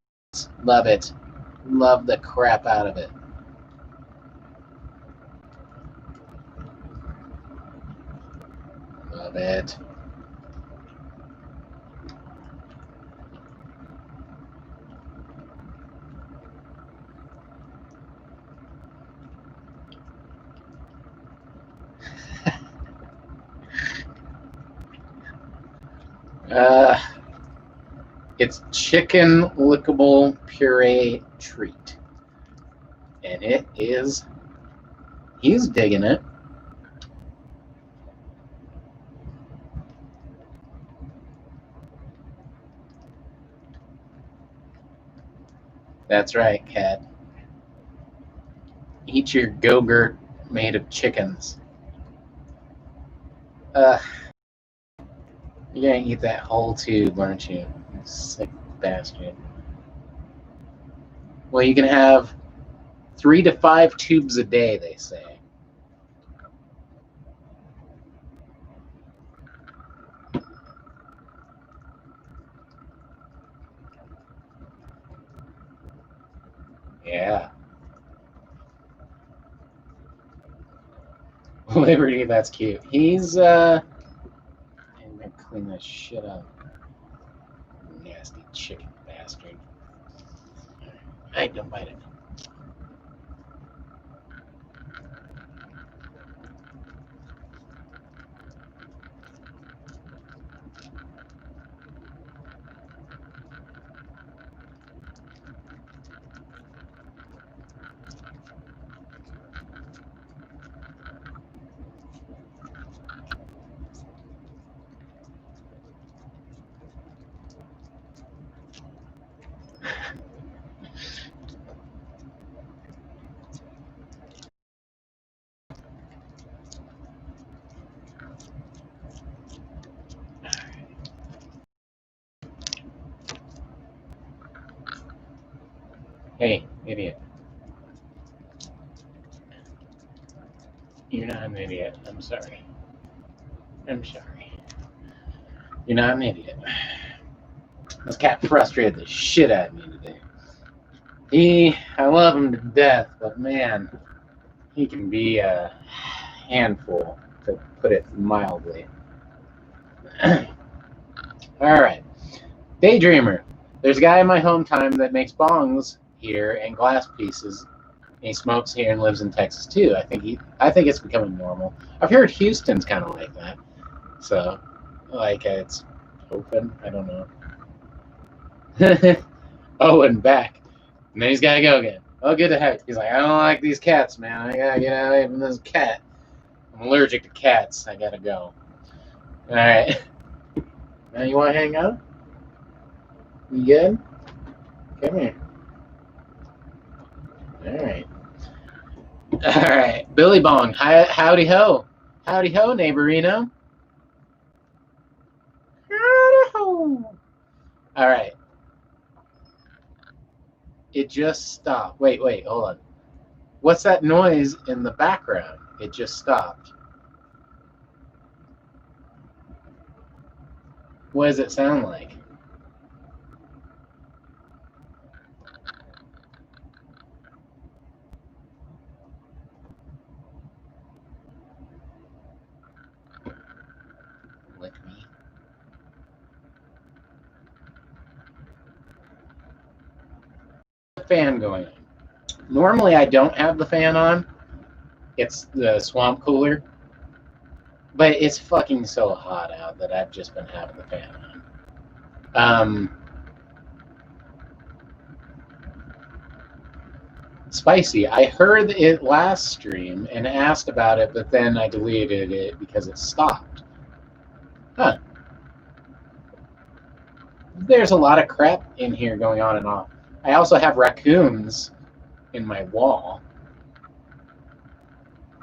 Love it. Love the crap out of it. Love it. Uh, it's chicken lickable puree treat. And it is, he's digging it. That's right, cat. Eat your Go-Gurt made of chickens. You're gonna eat that whole tube, aren't you? You sick bastard. Well, you can have 3 to 5 tubes a day, they say. Yeah. Liberty, that's cute. He's, I'm gonna clean that shit up. Nasty chicken bastard. I don't bite it. Hey, idiot. You're not an idiot. I'm sorry. I'm sorry. You're not an idiot. This cat frustrated the shit out of me today. I love him to death, but man, he can be a handful, to put it mildly. Alright. Daydreamer. There's a guy in my hometown that makes bongs here and glass pieces. And he smokes here and lives in Texas too. I think it's becoming normal. I've heard Houston's kind of like that. So, like it's open. I don't know. Oh, and back. And then he's got to go again. Oh, good to have it. He's like, I don't like these cats, man. I got to get away from this cat. I'm allergic to cats. I got to go. All right. Now you want to hang out? You good? Come here. All right. All right. Billy Bong. Howdy ho. Howdy ho, neighborino. Howdy ho. All right. It just stopped. Wait, hold on. What's that noise in the background? It just stopped. What does it sound like? Lick me. Fan going on. Normally I don't have the fan on. It's the swamp cooler. But it's fucking so hot out that I've just been having the fan on. Spicy. I heard it last stream and asked about it, but then I deleted it because it stopped. Huh. There's a lot of crap in here going on and off. I also have raccoons in my wall.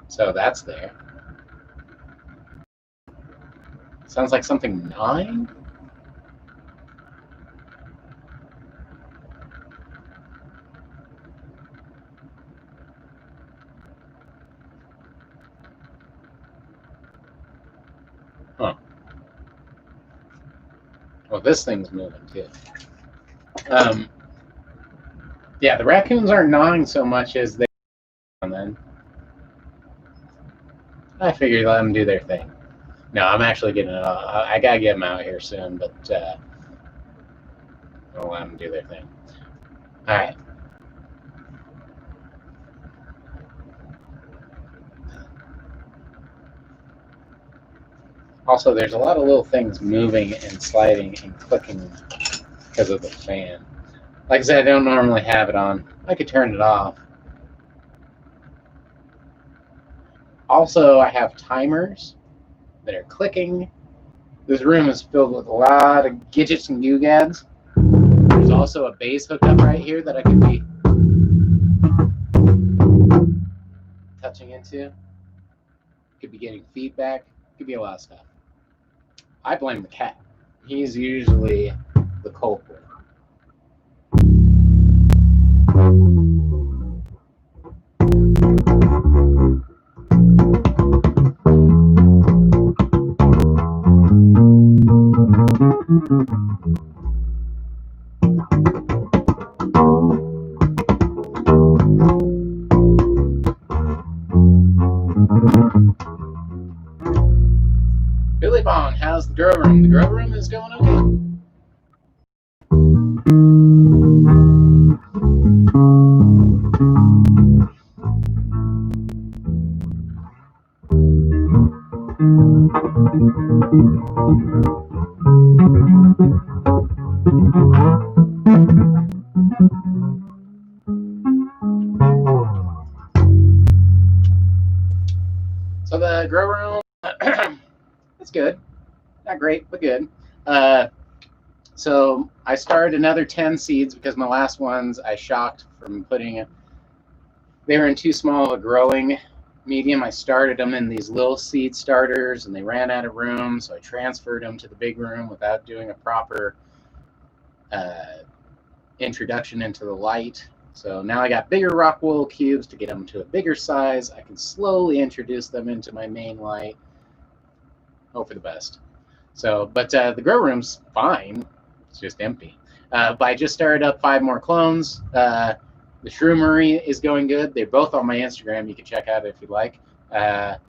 So that's there. Sounds like something gnawing? Well, this thing's moving too. Yeah, the raccoons aren't gnawing so much as they are then. I figured let them do their thing. No, I'm actually getting it all. I gotta get them out here soon, but I'll let them do their thing. All right. Also, there's a lot of little things moving and sliding and clicking because of the fan. Like I said, I don't normally have it on. I could turn it off. Also, I have timers that are clicking. This room is filled with a lot of gadgets and googads. There's also a bass hooked up right here that I could be touching into. Could be getting feedback. Could be a lot of stuff. I blame the cat. He's usually the culprit. Billy Bong, how's the grow room? The grow room is going okay. So the grow room, it's good. Not great, but good. So I started another 10 seeds because my last ones I shocked from putting it. They were in too small of a growing medium. I started them in these little seed starters and they ran out of room, so I transferred them to the big room without doing a proper introduction into the light. So now I got bigger rock wool cubes to get them to a bigger size. I can slowly introduce them into my main light. Hope for the best. So, but the grow room's fine. It's just empty. But I just started up 5 more clones. The shroomery is going good. They're both on my Instagram. You can check out if you like. Not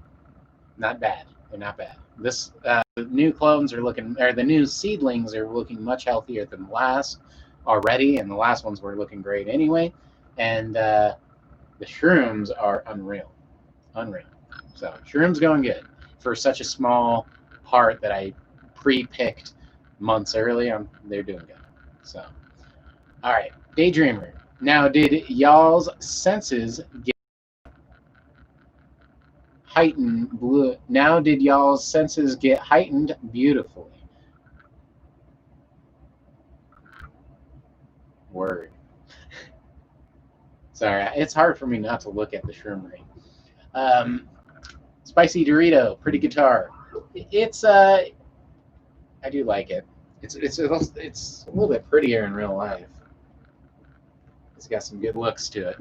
bad. They're not bad. This the new clones are looking, or the new seedlings are looking much healthier than the last already, and the last ones were looking great anyway. And the shrooms are unreal. So shrooms going good for such a small part that I pre-picked months early. They're doing good. So, all right, Daydreamer. Now, did y'all's senses get heightened? Now, did y'all's senses get heightened beautifully? Word. Sorry, it's hard for me not to look at the shroomery. Spicy Dorito, pretty guitar. It's I do like it. It's a little bit prettier in real life. It's got some good looks to it.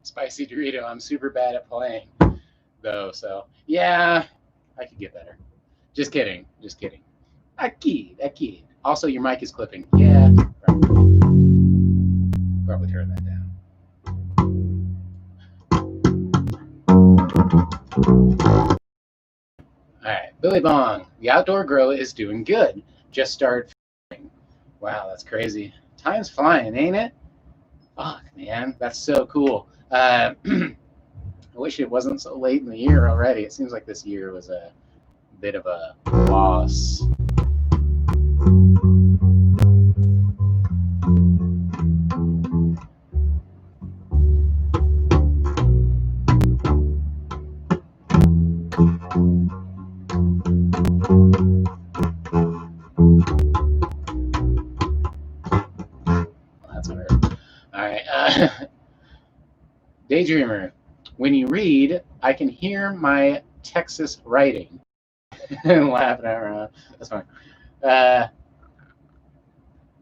Spicy Dorito, I'm super bad at playing, though, so yeah, I could get better. Just kidding. Akid. Also, your mic is clipping. Yeah. Probably turn that down. Alright, Billy Bong. The outdoor grow is doing good. Just started. Wow, that's crazy. Time's flying, ain't it? Fuck, man. That's so cool. I wish it wasn't so late in the year already. It seems like this year was a bit of a loss. That's weird. All right. Daydreamer. When you read, I can hear my Texas writing. Laughing around. That's fine.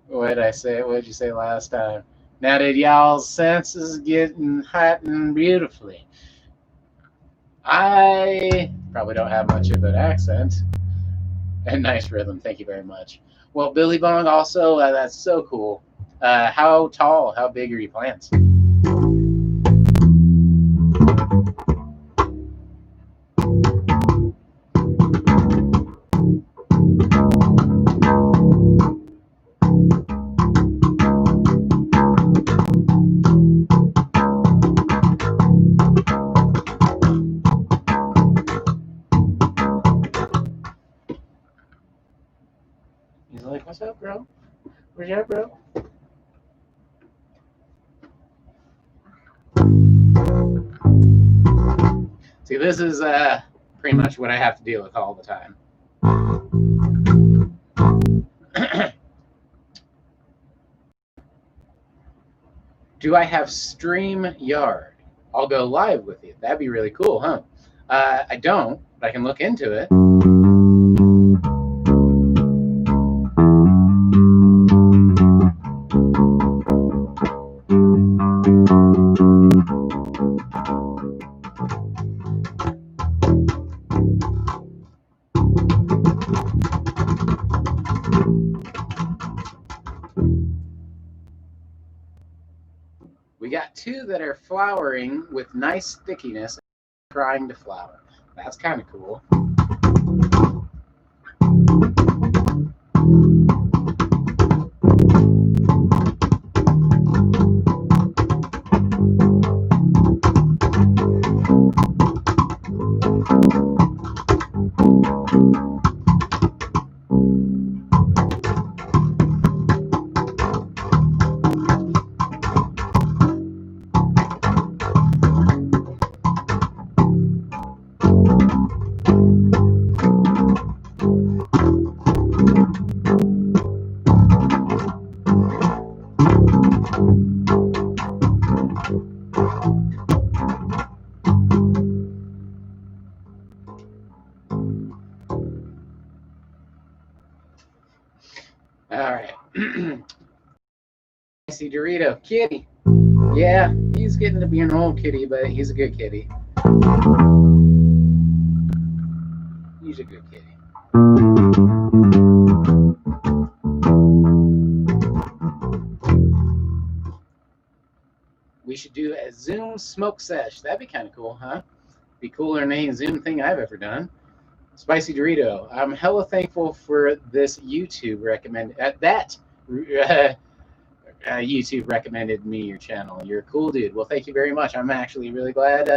What did I say? What did you say last time? Now did y'all's senses getting heightened beautifully? I probably don't have much of an accent. And nice rhythm. Thank you very much. Well, Billy Bong also, that's so cool. How tall, how big are your plants? He's like, what's up, bro? Where's you at, bro? See, this is pretty much what I have to deal with all the time. Do I have StreamYard? I'll go live with you. That'd be really cool, huh? I don't, but I can look into it. We got two that are flowering with nice stickiness, trying to flower. That's kind of cool. All right. Spicy Dorito. Kitty. Yeah, he's getting to be an old kitty, but he's a good kitty. He's a good kitty. We should do a Zoom smoke sesh. That'd be kind of cool, huh? Be cooler than any Zoom thing I've ever done. Spicy Dorito. I'm hella thankful for this YouTube recommended. YouTube recommended me your channel. You're a cool dude. Well, thank you very much. I'm actually really glad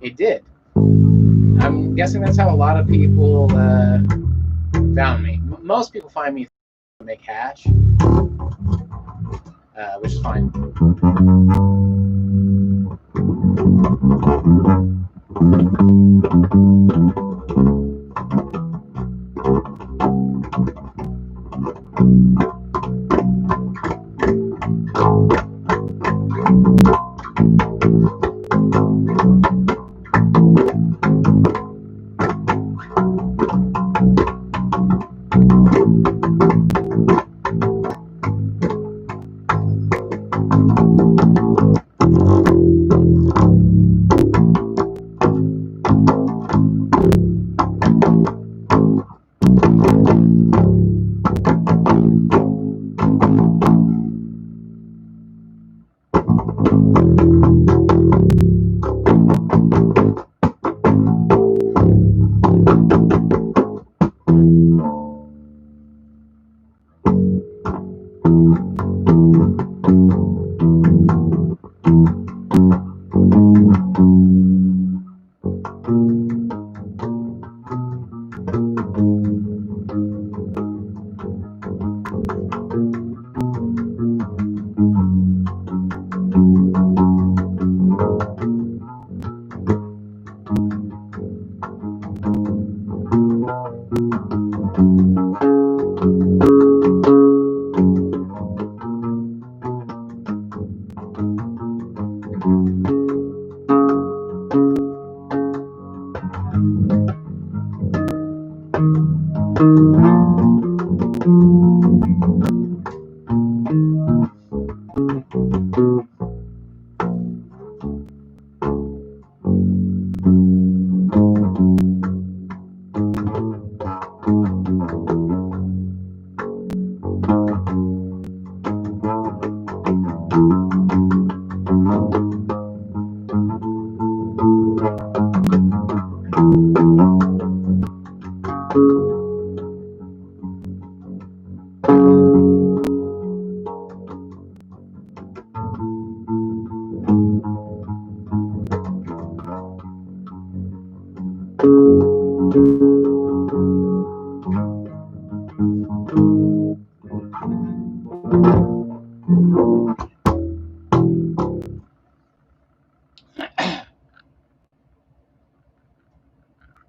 it did. I'm guessing that's how a lot of people found me. Most people find me to make hash, which is fine.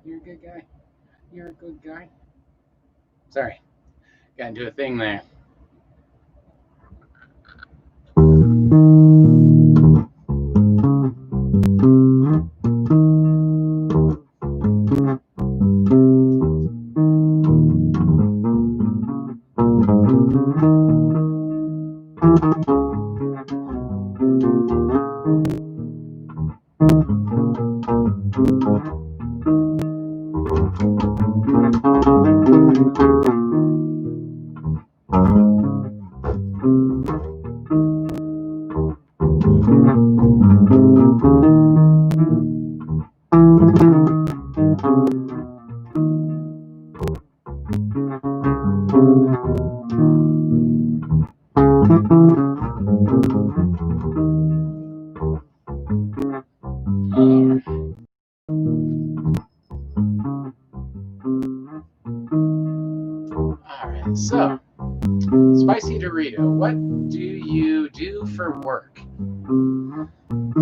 You're a good guy. You're a good guy. Sorry, gotta do a thing there. Alright, so, Spicy Dorito, what do you do for work?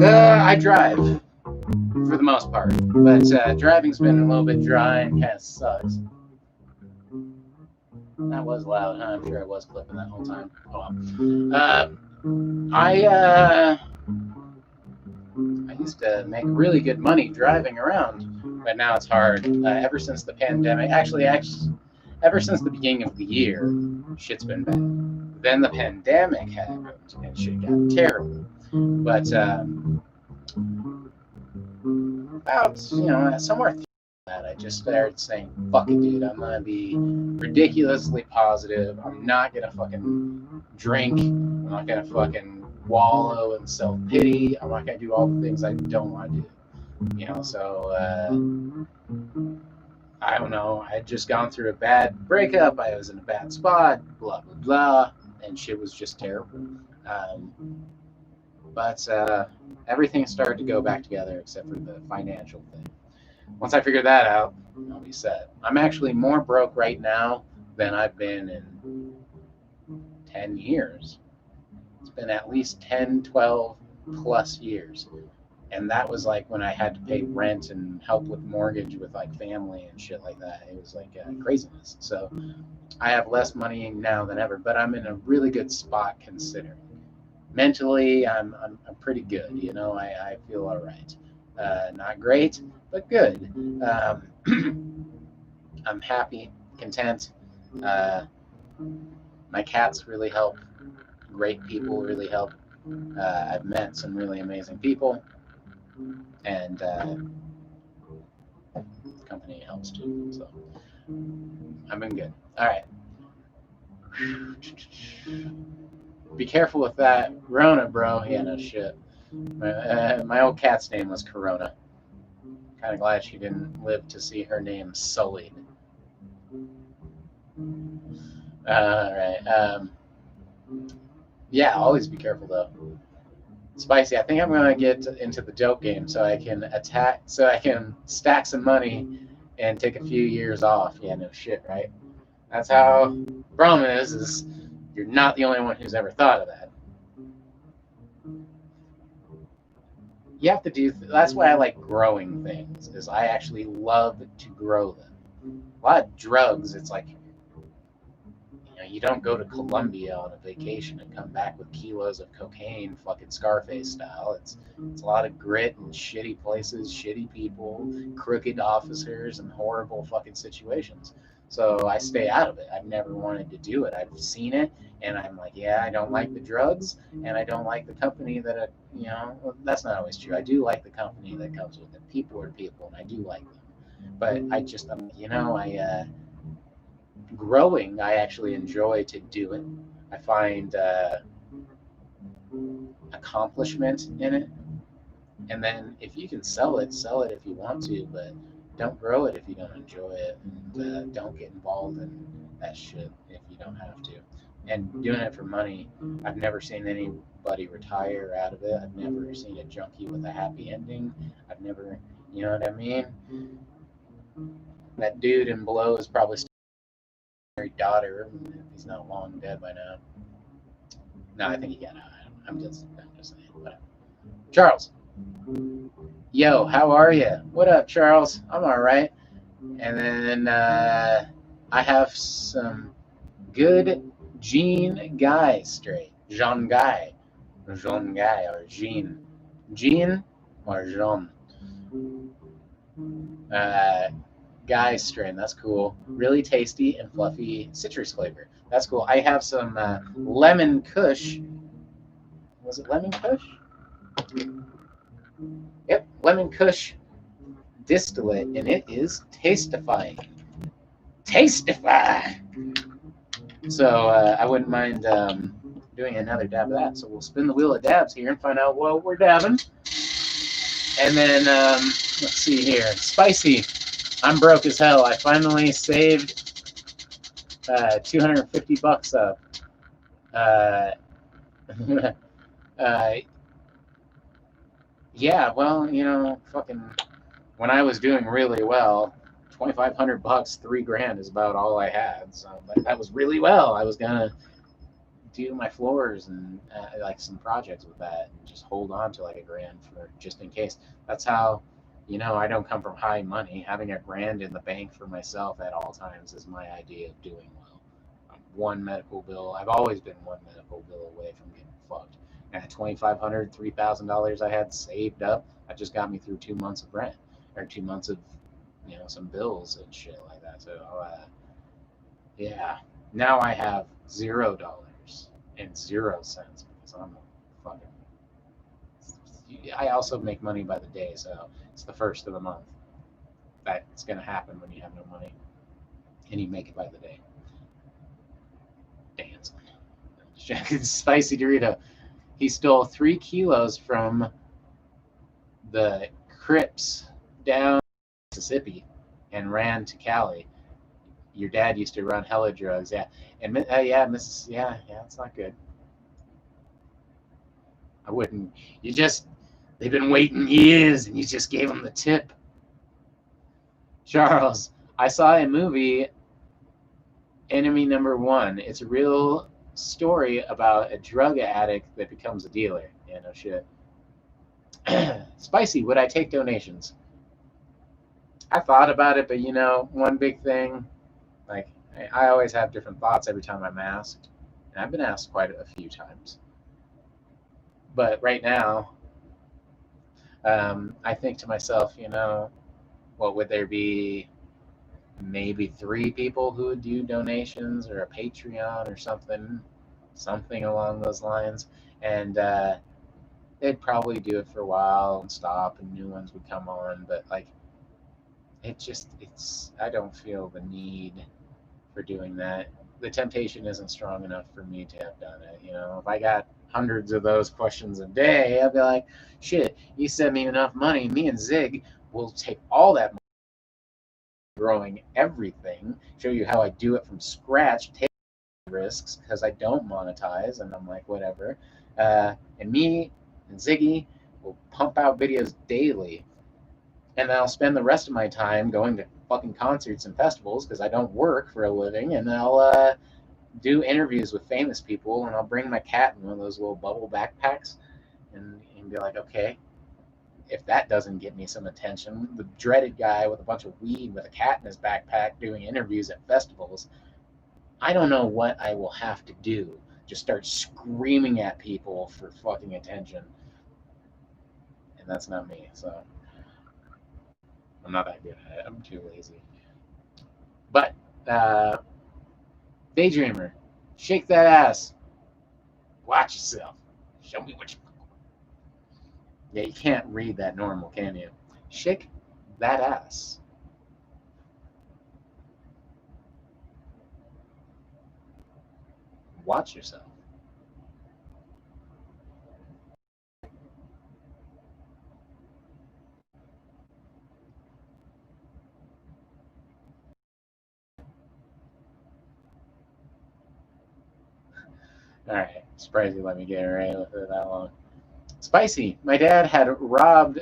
I drive, for the most part, but driving's been a little bit dry and kind of sucks. That was loud, huh? I'm sure I was clipping that whole time. Oh, well. I used to make really good money driving around, but now it's hard. Ever since the pandemic, actually, ever since the beginning of the year, shit's been bad. Then the pandemic happened, and shit got terrible. But about somewhere through that, I just started saying, "Fuck it, dude. I'm gonna be ridiculously positive. I'm not gonna fucking drink. I'm not gonna fucking wallow in self pity. I'm not gonna do all the things I don't want to do." So I don't know. I had just gone through a bad breakup. I was in a bad spot. Blah blah blah, and shit was just terrible. But everything started to go back together except for the financial thing. Once I figured that out, I'll be set. I'm actually more broke right now than I've been in 10 years. It's been at least 10, 12 plus years. And that was like when I had to pay rent and help with mortgage with like family and shit like that. It was like craziness. So I have less money now than ever, but I'm in a really good spot considering. Mentally, I'm pretty good. I feel all right. Not great, but good. I'm happy, content. My cats really help. Great people really help. I've met some really amazing people, and the company helps too. So I've been good. All right. Be careful with that. Rona, bro. Yeah, no shit. My old cat's name was Corona. Kind of glad she didn't live to see her name sullied. All right. Yeah, always be careful though. Spicy. I think I'm gonna get into the dope game so I can stack some money and take a few years off. Yeah, no shit, right? That's how. Problem is you're not the only one who's ever thought of that. You have to do. That's why I like growing things. Is I actually love to grow them. a lot of drugs. It's like, you don't go to Colombia on a vacation and come back with kilos of cocaine, fucking Scarface style. It's a lot of grit and shitty places, shitty people, crooked officers, and horrible fucking situations. So I stay out of it. I've never wanted to do it. I've seen it, and I'm like, yeah, I don't like the drugs, and I don't like the company that well, that's not always true. I do like the company that comes with it. People are people, and I do like them. But growing, I actually enjoy to do it. I find accomplishment in it. And then if you can sell it if you want to, but don't grow it if you don't enjoy it. And don't get involved in that shit if you don't have to. And doing it for money, I've never seen anybody retire out of it. I've never seen a junkie with a happy ending. I've never, you know what I mean? That dude in Below is probably still married daughter. He's not long dead by now. No, I think he got out. I'm just saying. Whatever. Charles. Yo, how are you? What up, Charles? I'm all right. And then I have some good Jean Guy straight. Jean Guy. Jean Guy or Jean. Jean or Jean. Guy strain. That's cool. Really tasty and fluffy citrus flavor. That's cool. I have some lemon kush. Was it lemon kush? Yep, lemon kush distillate, and it is tastifying. Tastify! So I wouldn't mind doing another dab of that. So we'll spin the wheel of dabs here and find out what we're dabbing. And then, let's see here. Spicy. I'm broke as hell. I finally saved $250 up. Yeah, well, fucking, when I was doing really well, $2,500, $3,000 is about all I had. So that was really well. I was gonna do my floors and like some projects with that, and just hold on to like $1,000 for just in case. That's how, I don't come from high money. Having $1,000 in the bank for myself at all times is my idea of doing well. One medical bill. I've always been one medical bill away from getting fucked. And at $2,500, $3,000 I had saved up, that just got me through 2 months of rent or 2 months of, some bills and shit like that. So, yeah. Now I have $0 and 0 cents because I'm a fucking. I also make money by the day, so it's the first of the month. That's gonna happen when you have no money, and you make it by the day. Dance. Spicy Dorito. He stole 3 kilos from the Crips down Mississippi and ran to Cali. Your dad used to run hella drugs, yeah. And yeah, it's not good. I wouldn't. They've been waiting years, and you just gave them the tip. Charles, I saw a movie, Enemy Number One. It's a real story about a drug addict that becomes a dealer. Yeah, no shit. Spicy, would I take donations? I thought about it, but one big thing, like I always have different thoughts every time I'm asked, and I've been asked quite a few times. But right now, I think to myself, what would there be? Maybe 3 people who would do donations or a Patreon or something along those lines, and they'd probably do it for a while and stop, and new ones would come on. But like, I don't feel the need for doing that. The temptation isn't strong enough for me to have done it. If I got hundreds of those questions a day, I'd be like, shit, you send me enough money, me and Zig will take all that money, growing everything, show you how I do it from scratch, take risks because I don't monetize, and I'm like, whatever. And me and Ziggy will pump out videos daily, and then I'll spend the rest of my time going to fucking concerts and festivals because I don't work for a living, and I'll do interviews with famous people, and I'll bring my cat in one of those little bubble backpacks and be like, okay, if that doesn't get me some attention, the dreaded guy with a bunch of weed with a cat in his backpack doing interviews at festivals, I don't know what I will have to do. Just start screaming at people for fucking attention. And that's not me, so I'm not that good at it. I'm too lazy. But, Daydreamer, shake that ass. Watch yourself. Show me what you. Yeah, you can't read that normal, can you? Shake that ass. Watch yourself. All right, surprised you let me get away with it that long. Spicy. My dad had robbed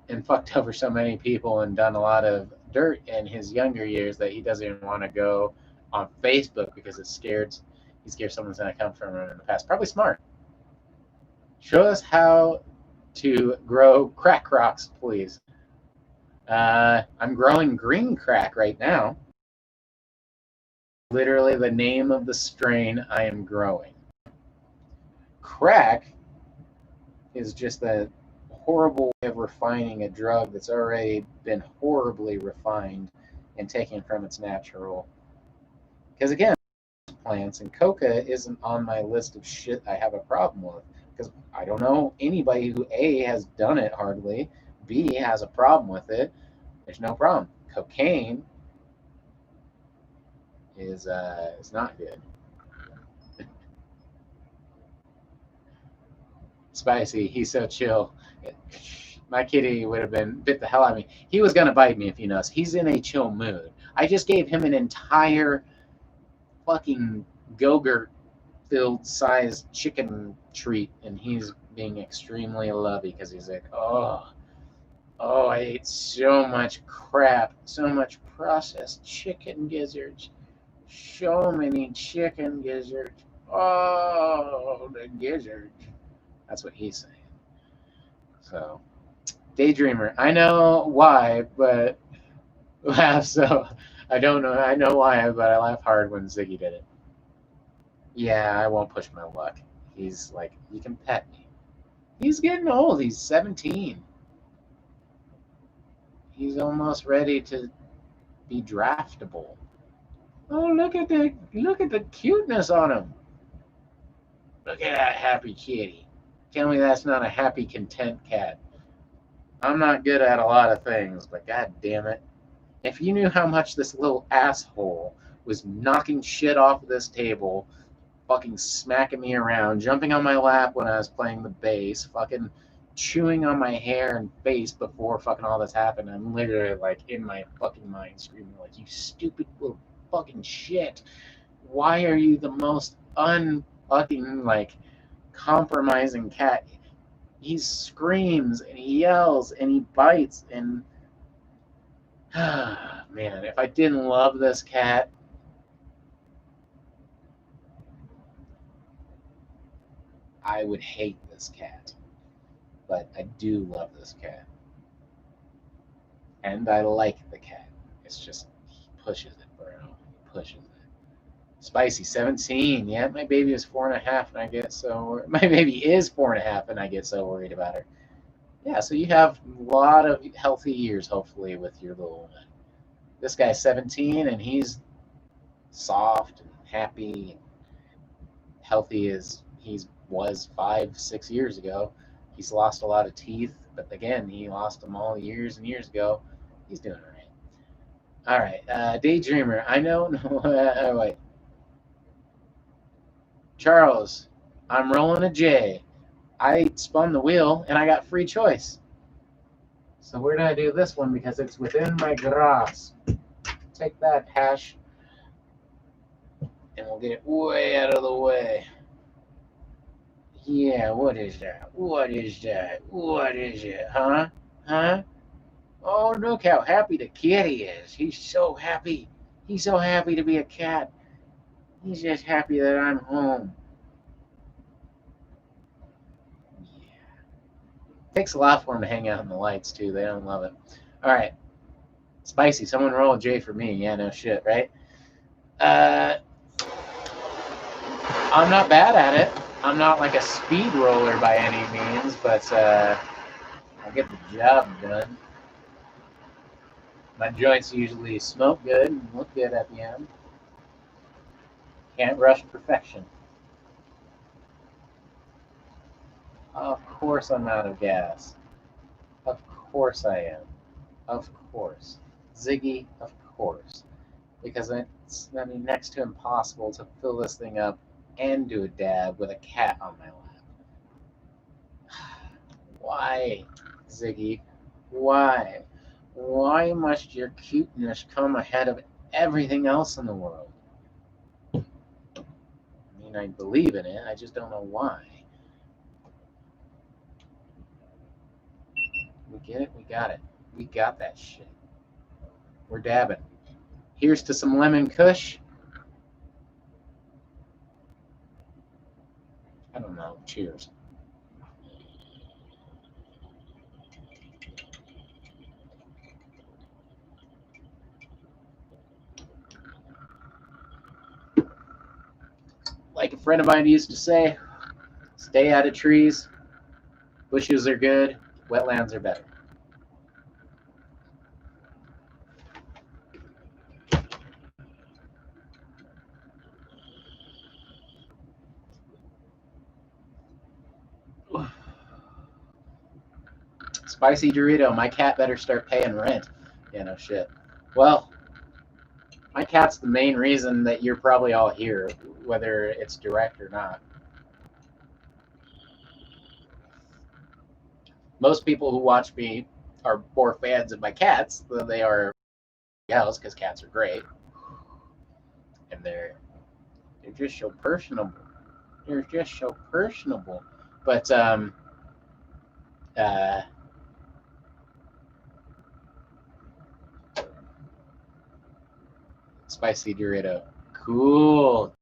and fucked over so many people and done a lot of dirt in his younger years that he doesn't even want to go on Facebook because he's scared someone's gonna come from him in the past. Probably smart. Show us how to grow crack rocks, please. I'm growing green crack right now. Literally the name of the strain I am growing. Crack is just a horrible way of refining a drug that's already been horribly refined and taken from its natural. Because again, plants and coca isn't on my list of shit I have a problem with. Because I don't know anybody who A has done it hardly, B has a problem with it. There's no problem. Cocaine is not good. Spicy. He's so chill. My kitty would have bit the hell out of me. He was gonna bite me if he knows. He's in a chill mood. I just gave him an entire fucking Go-Gurt filled sized chicken treat, and he's being extremely lovey because he's like, oh, I ate so much crap, so much processed chicken gizzards, so many chicken gizzards. Oh, the gizzards. That's what he's saying. So, Daydreamer. I know why, but laugh. So I don't know. I know why, but I laugh hard when Ziggy did it. Yeah, I won't push my luck. He's like, you can pet me. He's getting old. He's 17. He's almost ready to be draftable. Oh, look at the cuteness on him. Look at that happy kitty. Tell me that's not a happy, content cat. I'm not good at a lot of things, but god damn it. If you knew how much this little asshole was knocking shit off of this table, fucking smacking me around, jumping on my lap when I was playing the bass, fucking chewing on my hair and face before fucking all this happened, I'm literally like in my fucking mind screaming like, you stupid little fucking shit. Why are you the most unfucking like compromising cat? He screams and he yells and he bites and man, if I didn't love this cat, I would hate this cat. But I do love this cat. And I like the cat. It's just, he pushes it, bro. He pushes it. Spicy, 17. Yeah, my baby is 4.5, and I get so. My baby is 4.5, and I get so worried about her. Yeah, so you have a lot of healthy years, hopefully, with your little one. This guy's 17, and he's soft and happy and healthy as he was 5, 6 years ago. He's lost a lot of teeth, but again, he lost them all years and years ago. He's doing all right. All right, Daydreamer. I know. No, wait. Charles, I'm rolling a J. I spun the wheel and I got free choice. So we're gonna do this one because it's within my grasp. Take that, hash, and we'll get it way out of the way. Yeah, what is that? What is that? What is it? Huh? Huh? Oh, look how happy the kitty is. He's so happy. He's so happy to be a cat. He's just happy that I'm home. Yeah. Takes a lot for them to hang out in the lights, too. They don't love it. All right. Spicy. Someone roll a J for me. Yeah, no shit, right? I'm not bad at it. I'm not like a speed roller by any means, but I get the job done. My joints usually smoke good and look good at the end. Can't rush perfection. Of course I'm out of gas. Of course I am. Of course. Ziggy, of course. Because it's, I mean, next to impossible to fill this thing up and do a dab with a cat on my lap. Why, Ziggy? Why? Why must your cuteness come ahead of everything else in the world? I mean, I believe in it, I just don't know why. We get it, we got it. We got that shit. We're dabbing. Here's to some lemon kush. I don't know. Cheers. Like a friend of mine used to say, stay out of trees. Bushes are good. Wetlands are better. Spicy Dorito. My cat better start paying rent. Yeah, no shit. Well, my cat's the main reason that you're probably all here, whether it's direct or not. Most people who watch me are more fans of my cats than they are else, because cats are great. And they're just so personable. They're just so personable. But uh spicy Dorito. Cool.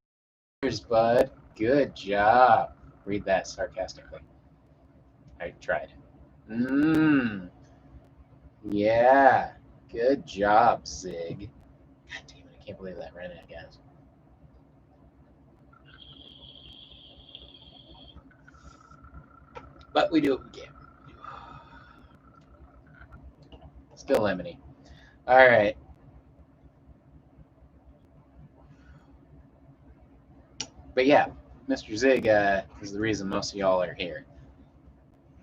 Cheers, bud. Good job. Read that sarcastically. I tried. Mmm. Yeah. Good job, Zig. God damn it, I can't believe that ran out, guys. But we do what we can. Still lemony. All right. But yeah, Mr. Zig is the reason most of y'all are here.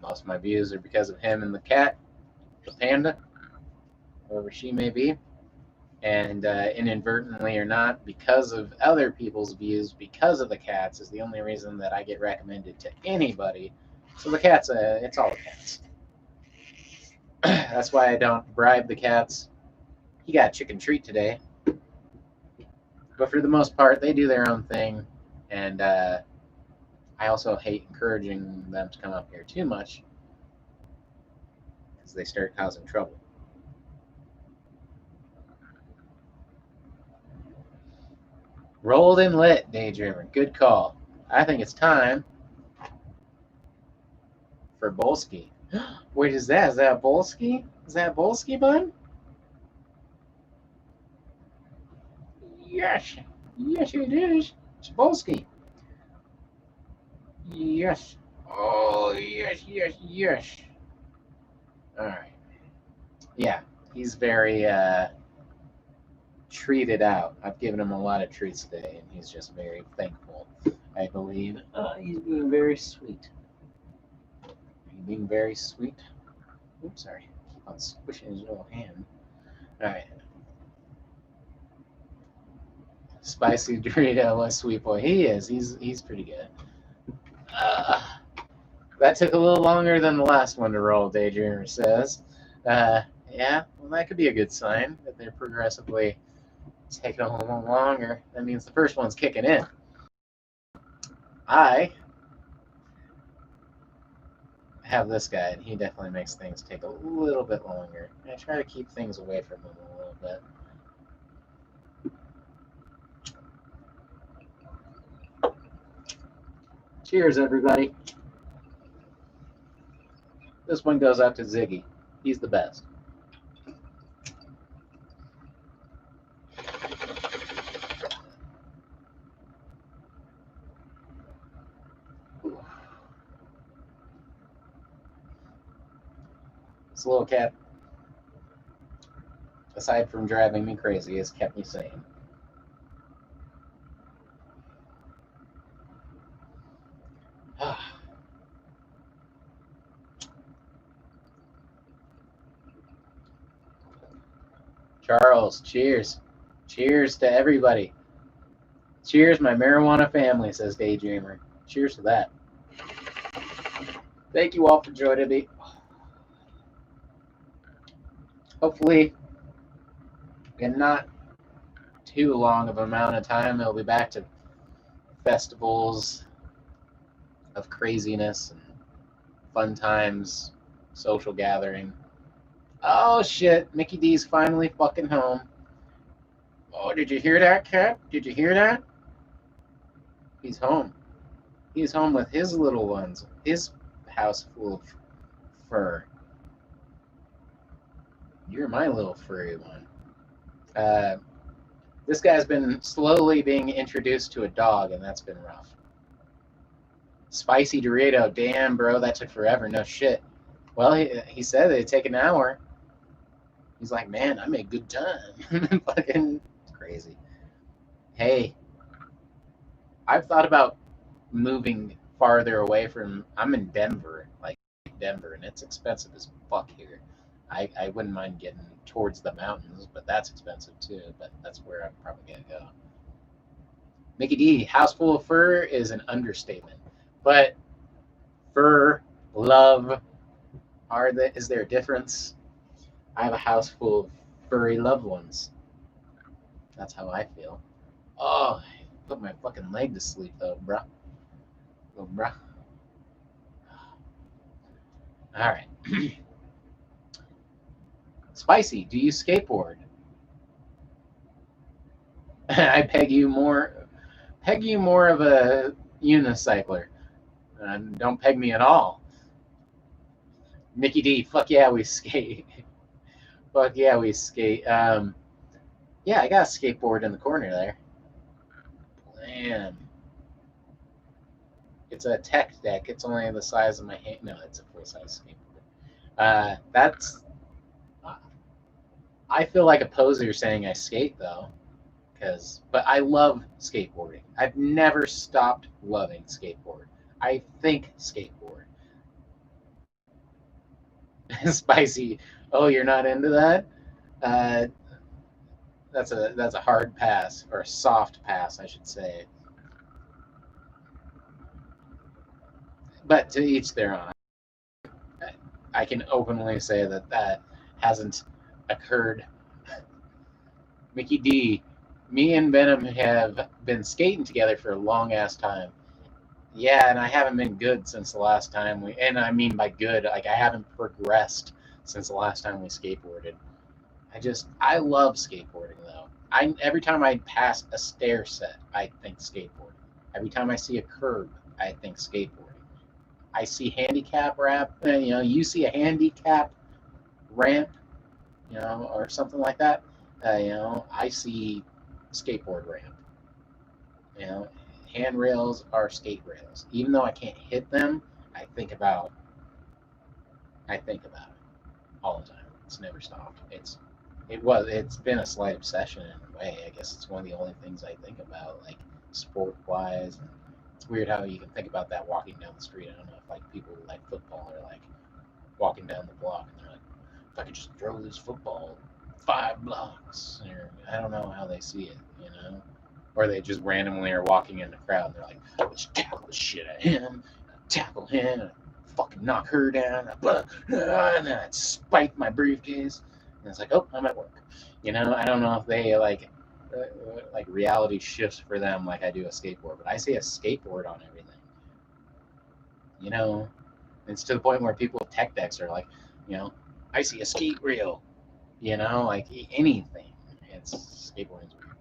Most of my views are because of him and the cat, the panda, whoever she may be. And inadvertently or not, because of other people's views, because of the cats, is the only reason that I get recommended to anybody. So the cats, it's all the cats. That's why I don't bribe the cats. You got a chicken treat today. But for the most part, they do their own thing. And I also hate encouraging them to come up here too much because they start causing trouble. Rolled and lit, Daydreamer. Good call. I think it's time for Bolski. Wait, is that? Is that Bolski? Is that Bolski, bud? Yes. Yes, it is. It's Bolski. Yes. Oh, yes, yes, yes. All right. Yeah, he's very treated out. I've given him a lot of treats today, and he's just very thankful, I believe. He's being very sweet. He's being very sweet. Oops, sorry. Keep on squishing his little hand. All right. Spicy Dorito, what sweet boy he is. He's pretty good. Uh, that took a little longer than the last one to roll, Daydreamer says. Yeah, well, that could be a good sign that they're progressively taking a little longer. That means the first one's kicking in. I have this guy, and he definitely makes things take a little bit longer. I try to keep things away from him a little bit. Cheers, everybody. This one goes out to Ziggy. He's the best. This little cat, aside from driving me crazy, has kept me sane. Charles, cheers. Cheers to everybody. Cheers, my marijuana family, says Daydreamer. Cheers to that. Thank you all for joining me. Hopefully, in not too long of an amount of time, it'll be back to festivals of craziness and fun times, social gathering. Oh shit, Mickey D's finally fucking home. Oh, did you hear that, Cap? Did you hear that? He's home. He's home with his little ones. His house full of fur. You're my little furry one. This guy's been slowly being introduced to a dog, and that's been rough. Spicy Dorito. Damn, bro, that took forever. No shit. Well, he said it'd take an hour. He's like, man, I made good time. Fucking crazy. Hey, I've thought about moving farther away from. I'm in Denver, and it's expensive as fuck here. I wouldn't mind getting towards the mountains, but that's expensive too. But that's where I'm probably gonna go. Mickey D, house full of fur is an understatement. But fur, love, is there a difference? I have a house full of furry loved ones. That's how I feel. Oh, I put my fucking leg to sleep though, bruh. Oh, bruh. All right. Spicy, do you skateboard? I peg you more of a unicycler. Don't peg me at all. Mickey D, fuck yeah, we skate. Fuck yeah, we skate. Yeah, I got a skateboard in the corner there. Man. It's a tech deck. It's only the size of my hand. No, it's a full-size skateboard. I feel like a poser saying I skate, though. But I love skateboarding. I've never stopped loving skateboard. I think skateboard. Spicy. Oh, you're not into that? Uh, that's a hard pass, or a soft pass, I should say. But to each their own. I can openly say that hasn't occurred. Mickey D, me and Venom have been skating together for a long ass time. Yeah, and I haven't been good since the last time and I mean by good, like I haven't progressed since the last time we skateboarded. I love skateboarding though. Every time I pass a stair set, I think skateboarding. Every time I see a curb, I think skateboarding. I see handicap ramp, you see a handicap ramp, or something like that. I see skateboard ramp. You know, handrails are skate rails. Even though I can't hit them, I think about it all the time. It's never stopped. It's been a slight obsession in a way. I guess it's one of the only things I think about, like sport wise. It's weird how you can think about that walking down the street. I don't know if like people who like football are like walking down the block and they're like, if I could just throw this football 5 blocks, or I don't know how they see it, or they just randomly are walking in the crowd and they're like, let's tackle the shit out of him, tackle him, and fucking knock her down, and then I'd spike my briefcase, and it's like, oh, I'm at work. I don't know if they like reality shifts for them like I do a skateboard, but I see a skateboard on everything. It's to the point where people with tech decks are like, I see a skate reel, like anything. It's skateboarding's weird.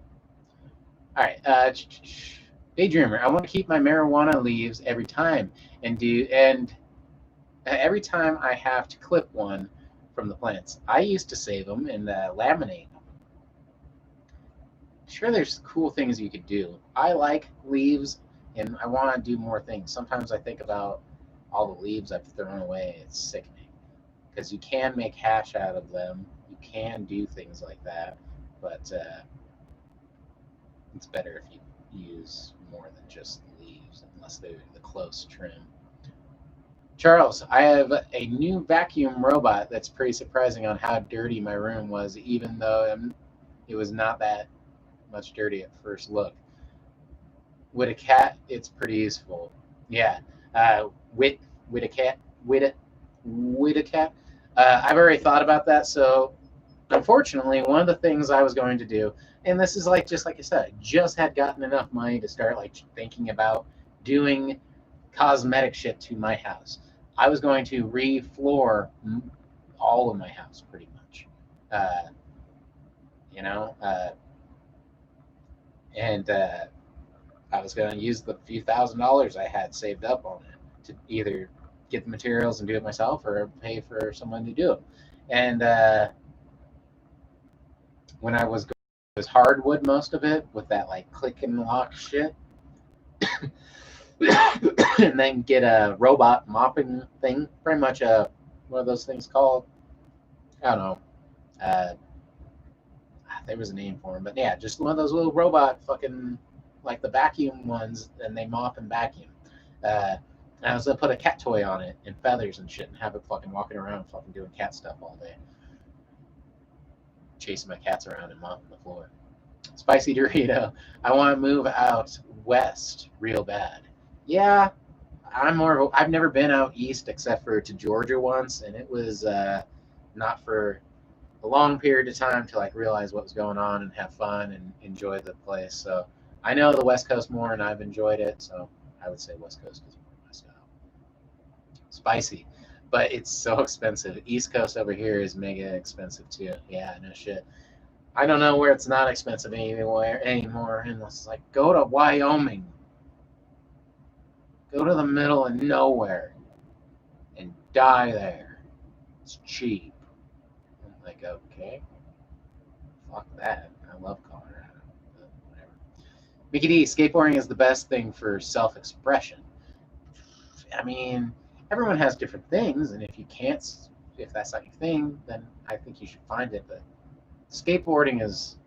All right, Daydreamer. I want to keep my marijuana leaves every time and Every time I have to clip one from the plants, I used to save them and laminate them. Sure, there's cool things you could do. I like leaves, and I want to do more things. Sometimes I think about all the leaves I've thrown away. It's sickening because you can make hash out of them. You can do things like that, but it's better if you use more than just leaves, unless they're the close trim. Charles, I have a new vacuum robot that's pretty surprising on how dirty my room was, even though it was not that much dirty at first look. With a cat, it's pretty useful. Yeah, with with a cat, with a cat. I've already thought about that. So, unfortunately, one of the things I was going to do, and this is like just like I said, I just had gotten enough money to start like thinking about doing cosmetic shit to my house. I was going to re-floor all of my house pretty much. Uh, you know, and I was going to use the few $1,000s I had saved up on it to either get the materials and do it myself or pay for someone to do it. And when I was going, it was hardwood most of it with that like click and lock shit. And then get a robot mopping thing, pretty much a what are those things called? I don't know. Uh, there was a name for them, but yeah, just one of those little robot fucking like the vacuum ones, and they mop and vacuum. Uh, and I was gonna put a cat toy on it and feathers and shit, and have it fucking walking around, fucking doing cat stuff all day, chasing my cats around and mopping the floor. Spicy Dorito. I want to move out west real bad. Yeah, I'm more. I've never been out east except for to Georgia once, and it was not for a long period of time to like realize what was going on and have fun and enjoy the place. So I know the West Coast more, and I've enjoyed it. So I would say West Coast is more my style. Spicy, but it's so expensive. East Coast over here is mega expensive too. Yeah, no shit. I don't know where it's not expensive anymore. And it's like go to Wyoming, go to the middle of nowhere, and die there. It's cheap. I'm like okay, fuck that. I love Colorado. But whatever. Mickey D, skateboarding is the best thing for self-expression. I mean, everyone has different things, and if that's not your thing, then I think you should find it. But skateboarding is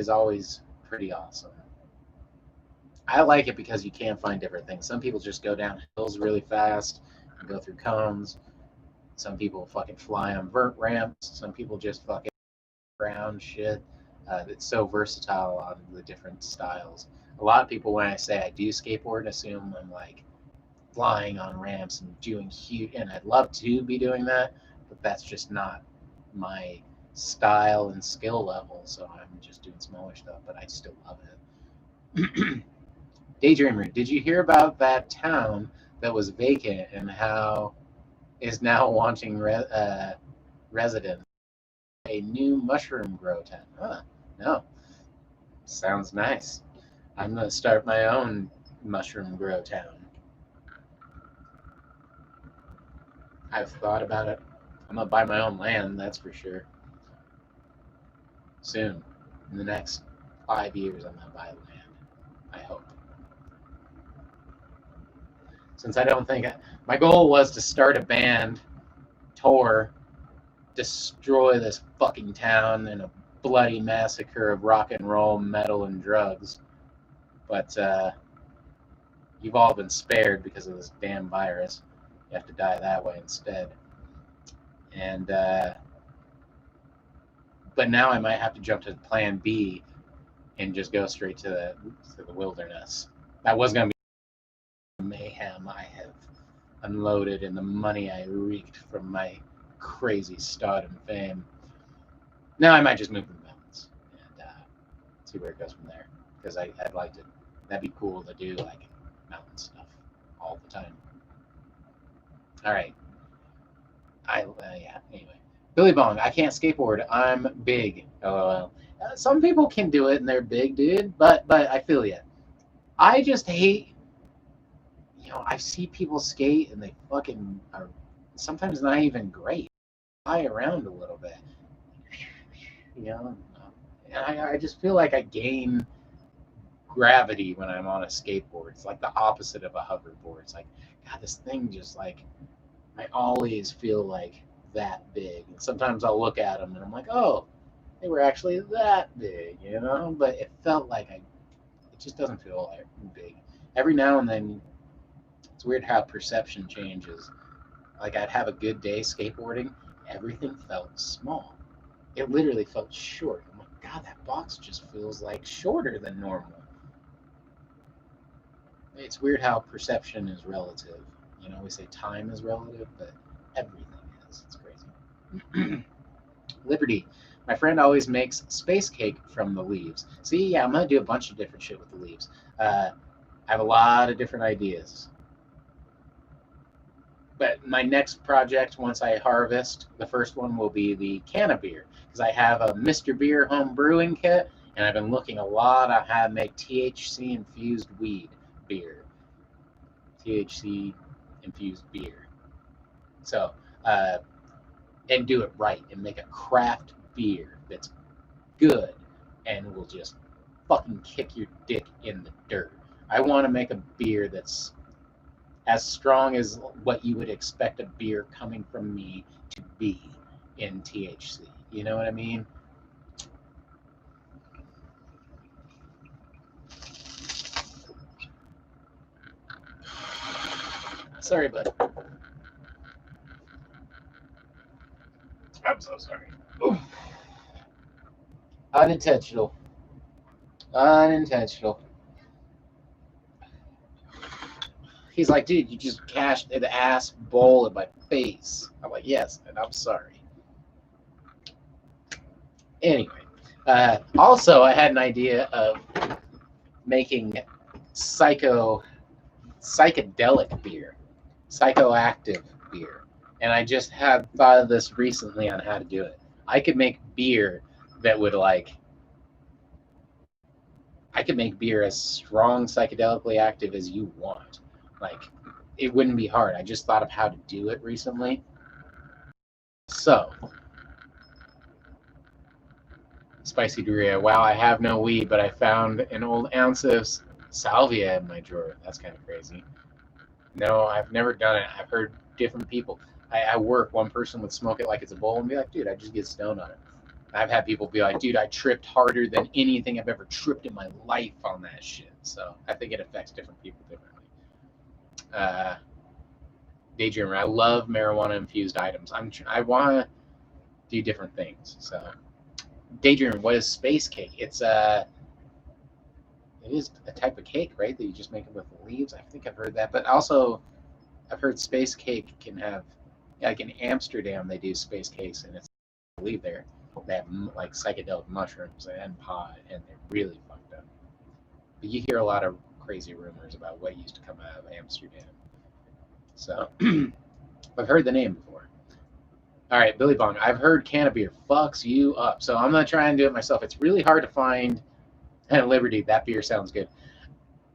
always pretty awesome. I like it because you can find different things. Some people just go down hills really fast and go through cones. Some people fucking fly on vert ramps. Some people just fucking ground shit. It's so versatile on the different styles. A lot of people, when I say I do skateboard, assume I'm like flying on ramps and doing huge. And I'd love to be doing that, but that's just not my style and skill level. So I'm just doing smaller stuff, but I still love it. Daydreamer, did you hear about that town that was vacant and how is now wanting residents? A new mushroom grow tent. Huh, no. Sounds nice. I'm going to start my own mushroom grow town. I've thought about it. I'm going to buy my own land, that's for sure. Soon. In the next 5 years, I'm going to buy land. I hope. Since I don't think my goal was to start a band, tour, destroy this fucking town in a bloody massacre of rock and roll, metal, and drugs. But you've all been spared because of this damn virus. You have to die that way instead. And but now I might have to jump to Plan B and just go straight to the wilderness. That was going to be mayhem I have unloaded and the money I wreaked from my crazy stardom fame. Now I might just move to the mountains and see where it goes from there. Because I'd like to. That'd be cool to do like mountain stuff all the time. All right. Yeah. Anyway, Billy Bong. I can't skateboard. I'm big. LOL. Some people can do it and they're big, dude. But I feel you. I just hate. I see people skate and they fucking are sometimes not even great. Fly around a little bit, you know. And I just feel like I gain gravity when I'm on a skateboard. It's like the opposite of a hoverboard. It's like, God, this thing just like, I always feel like that big. And sometimes I'll look at them and I'm like, oh, they were actually that big, But it felt like it just doesn't feel like big. Every now and then, it's weird how perception changes. Like I'd have a good day skateboarding, everything felt small. It literally felt short. I'm like, God, that box just feels like shorter than normal. It's weird how perception is relative. We say time is relative, but everything is. It's crazy. Liberty. My friend always makes space cake from the leaves. See, yeah, I'm gonna do a bunch of different shit with the leaves. I have a lot of different ideas. But my next project, once I harvest, the first one will be the can of beer because I have a Mr. Beer home brewing kit, and I've been looking a lot on how to make THC infused weed beer. THC infused beer. So, and do it right and make a craft beer that's good and will just fucking kick your dick in the dirt. I want to make a beer that's as strong as what you would expect a beer coming from me to be in THC. You know what I mean? Sorry, bud. I'm so sorry. Oof. Unintentional. Unintentional. He's like, dude, you just cashed an ass bowl in my face. I'm like, yes, and I'm sorry. Anyway, also, I had an idea of making psychedelic beer, psychoactive beer, and I just had thought of this recently on how to do it. I could make beer that would I could make beer as strong psychedelically active as you want. Like, it wouldn't be hard. I just thought of how to do it recently. So, spicy Dorito. Wow, I have no weed, but I found an old ounce of salvia in my drawer. That's kind of crazy. No, I've never done it. I've heard different people. I work, one person would smoke it like it's a bowl and be like, dude, I just get stoned on it. I've had people be like, dude, I tripped harder than anything I've ever tripped in my life on that shit. So I think it affects different people differently. Uh, Daydreamer, I love marijuana infused items. I want to do different things. So Daydreamer, what is space cake? It is a type of cake, right? That you just make it with leaves. I think I've heard that, but also I've heard space cake can have, like in Amsterdam, they do space cakes, and it's I believe there they have like psychedelic mushrooms and pot, and they're really fucked up. But you hear a lot of crazy rumors about what used to come out of Amsterdam. So I've heard the name before. All right, Billy Bong. I've heard can of beer fucks you up, so I'm gonna try and do it myself. It's really hard to find. And Liberty, that beer sounds good.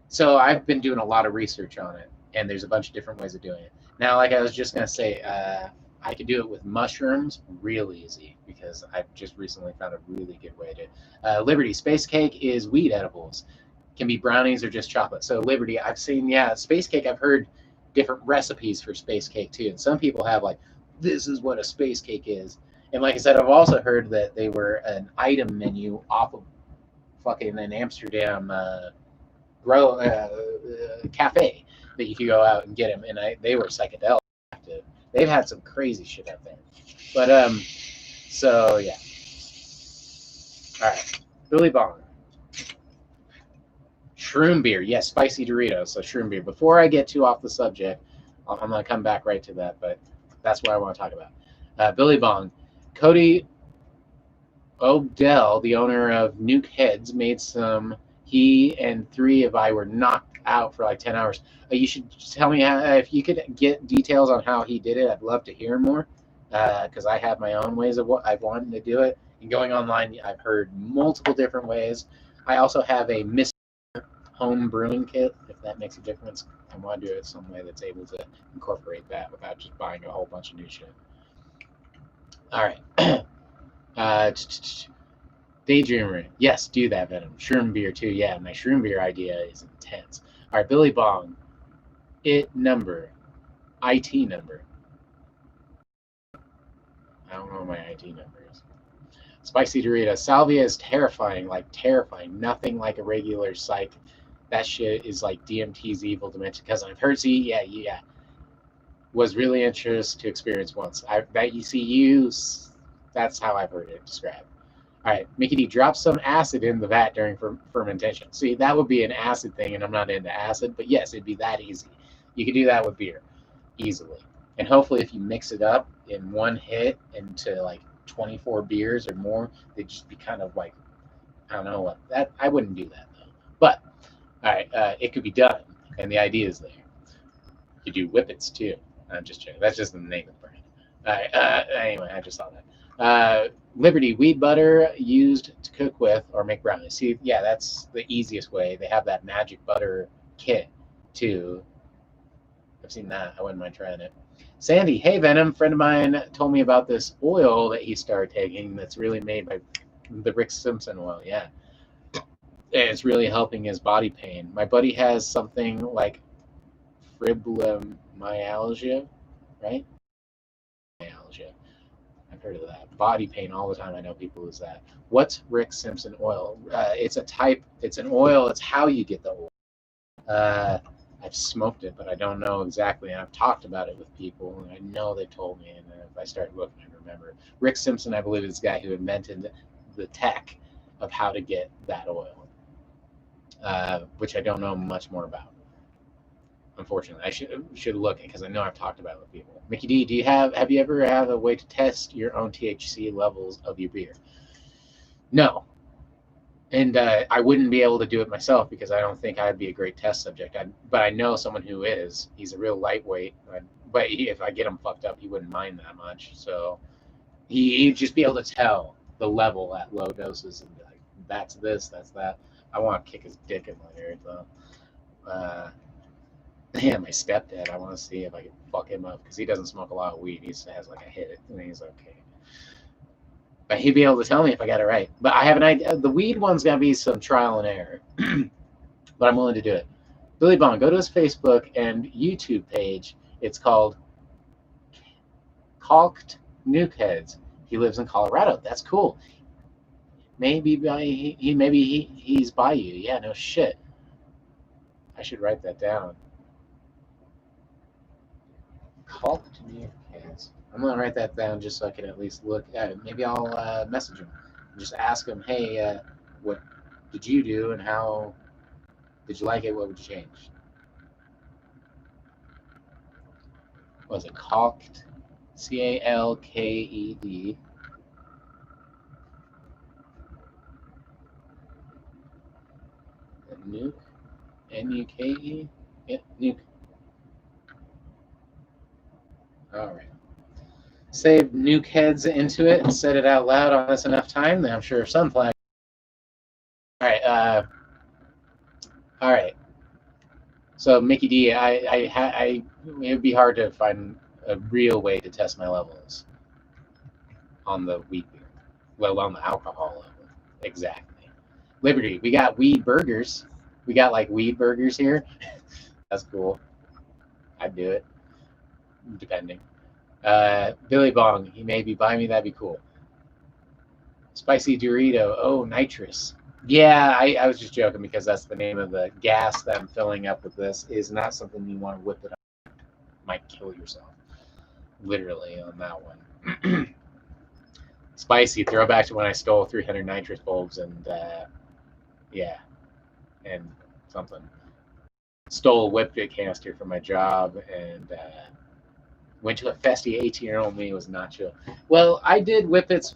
So I've been doing a lot of research on it, and there's a bunch of different ways of doing it. Now, like I was just gonna say, I could do it with mushrooms real easy because I've just recently found a really good way to. Liberty space cake is weed edibles, can be brownies or just chocolate. So Liberty, I've seen space cake. I've heard different recipes for space cake too, and some people have like this is what a space cake is. And like I said, I've also heard that they were an item menu off of fucking an Amsterdam cafe that you could go out and get them, and they were psychedelic. They've had some crazy shit out there, but so yeah. All right, Billy Bong, shroom beer. Yes, spicy Doritos. So shroom beer. Before I get too off the subject, I'm gonna come back right to that, but that's what I want to talk about. Billy Bong, Cody Odell, the owner of Nuke Heads, made some. He and three of I were knocked out for like 10 hours. You should tell me if you could get details on how he did it. I'd love to hear more because I have my own ways of what I've wanted to do it. And going online, I've heard multiple different ways. I also have a home brewing kit, if that makes a difference. I want to do it some way that's able to incorporate that without just buying a whole bunch of new shit. All right. uh, Daydreamer, yes, do that, Venom. Shroom beer too, yeah. My shroom beer idea is intense. All right, Billy Bong, IT number. I don't know what my IT number is. Spicy Dorito. Salvia is terrifying, like terrifying. Nothing like a regular psych. That shit is like DMT's evil dementia. Because I've heard, yeah. Was really interested to experience once. That ECU, that's how I've heard it described. All right, Mickey D, drop some acid in the vat during fermentation. See, that would be an acid thing, and I'm not into acid, but yes, it'd be that easy. You could do that with beer easily. And hopefully, if you mix it up in one hit into like 24 beers or more, they'd just be kind of like, I don't know what that. I wouldn't do that though. But all right, it could be done, and the idea is there. You do whippets too. I'm just joking. That's just the name of the brand. All right. Anyway, I just saw that. Liberty wheat butter used to cook with or make brownies. See, yeah, that's the easiest way. They have that magic butter kit too. I've seen that. I wouldn't mind trying it. Sandy, hey Venom, friend of mine told me about this oil that he started taking that's really made by the Rick Simpson oil. Yeah, and it's really helping his body pain. My buddy has something like fibromyalgia, right? Myalgia. I've heard of that. Body pain all the time. I know people lose that. What's Rick Simpson oil? It's a type. It's an oil. It's how you get the oil. Uh, I've smoked it, but I don't know exactly. And I've talked about it with people, and I know they told me. And if I start looking, I remember. Rick Simpson, I believe, is the guy who invented the tech of how to get that oil, which I don't know much more about. Unfortunately, I should look because I know I've talked about it with people. Mickey D, have you ever had a way to test your own THC levels of your beer? No, and I wouldn't be able to do it myself because I don't think I'd be a great test subject. But I know someone who is. He's a real lightweight, but if I get him fucked up, he wouldn't mind that much. So he'd just be able to tell the level at low doses and be like, that's this, that's that. I want to kick his dick in my ear though. Yeah, my stepdad. I want to see if I can fuck him up because he doesn't smoke a lot of weed. He just has like a hit, and he's okay. But he'd be able to tell me if I got it right. But I have an idea. The weed one's gonna be some trial and error, but I'm willing to do it. Billy Bond, go to his Facebook and YouTube page. It's called Calked Nukeheads. He lives in Colorado. That's cool. Maybe he's by you. Yeah, no shit. I should write that down. Calked Nukeheads. I'm gonna write that down just so I can at least look at it. Maybe I'll message him and just ask him, hey, what did you do and how did you like it? What would you change? Was it Calked? Calked. Nuke? Nuke? Yeah, nuke. All right. Save nuke heads into it and set it out loud on this enough time. Then I'm sure Sunflag. All right. All right. So Mickey D, it would be hard to find a real way to test my levels on the wheat beer, let alone the alcohol level. Exactly. Liberty, we got weed burgers. We got like weed burgers here. That's cool. I'd do it, depending. Billy Bong, he maybe buy me. That'd be cool. Spicy Dorito. Oh, nitrous. Yeah, I was just joking because that's the name of the gas that I'm filling up with this. Is not something you want to whip it up. Might kill yourself. Literally on that one. Spicy. Throwback to when I stole 300 nitrous bulbs and yeah, and something. Stole a whippet canister from my job and went to a festy. 18-year-old me was not chill. Well, I did whippets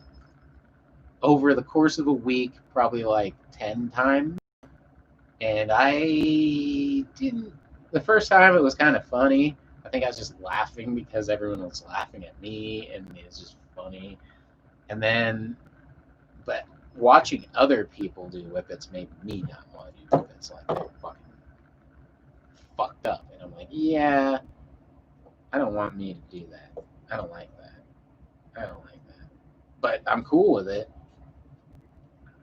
over the course of a week, probably like 10 times. And I didn't. The first time it was kind of funny. I think I was just laughing because everyone was laughing at me, and it was just funny. And then, but watching other people do whippets made me not want to do whippets like they were fucking fucked up. And I'm like, yeah, I don't want me to do that. I don't like that. I don't like that. But I'm cool with it.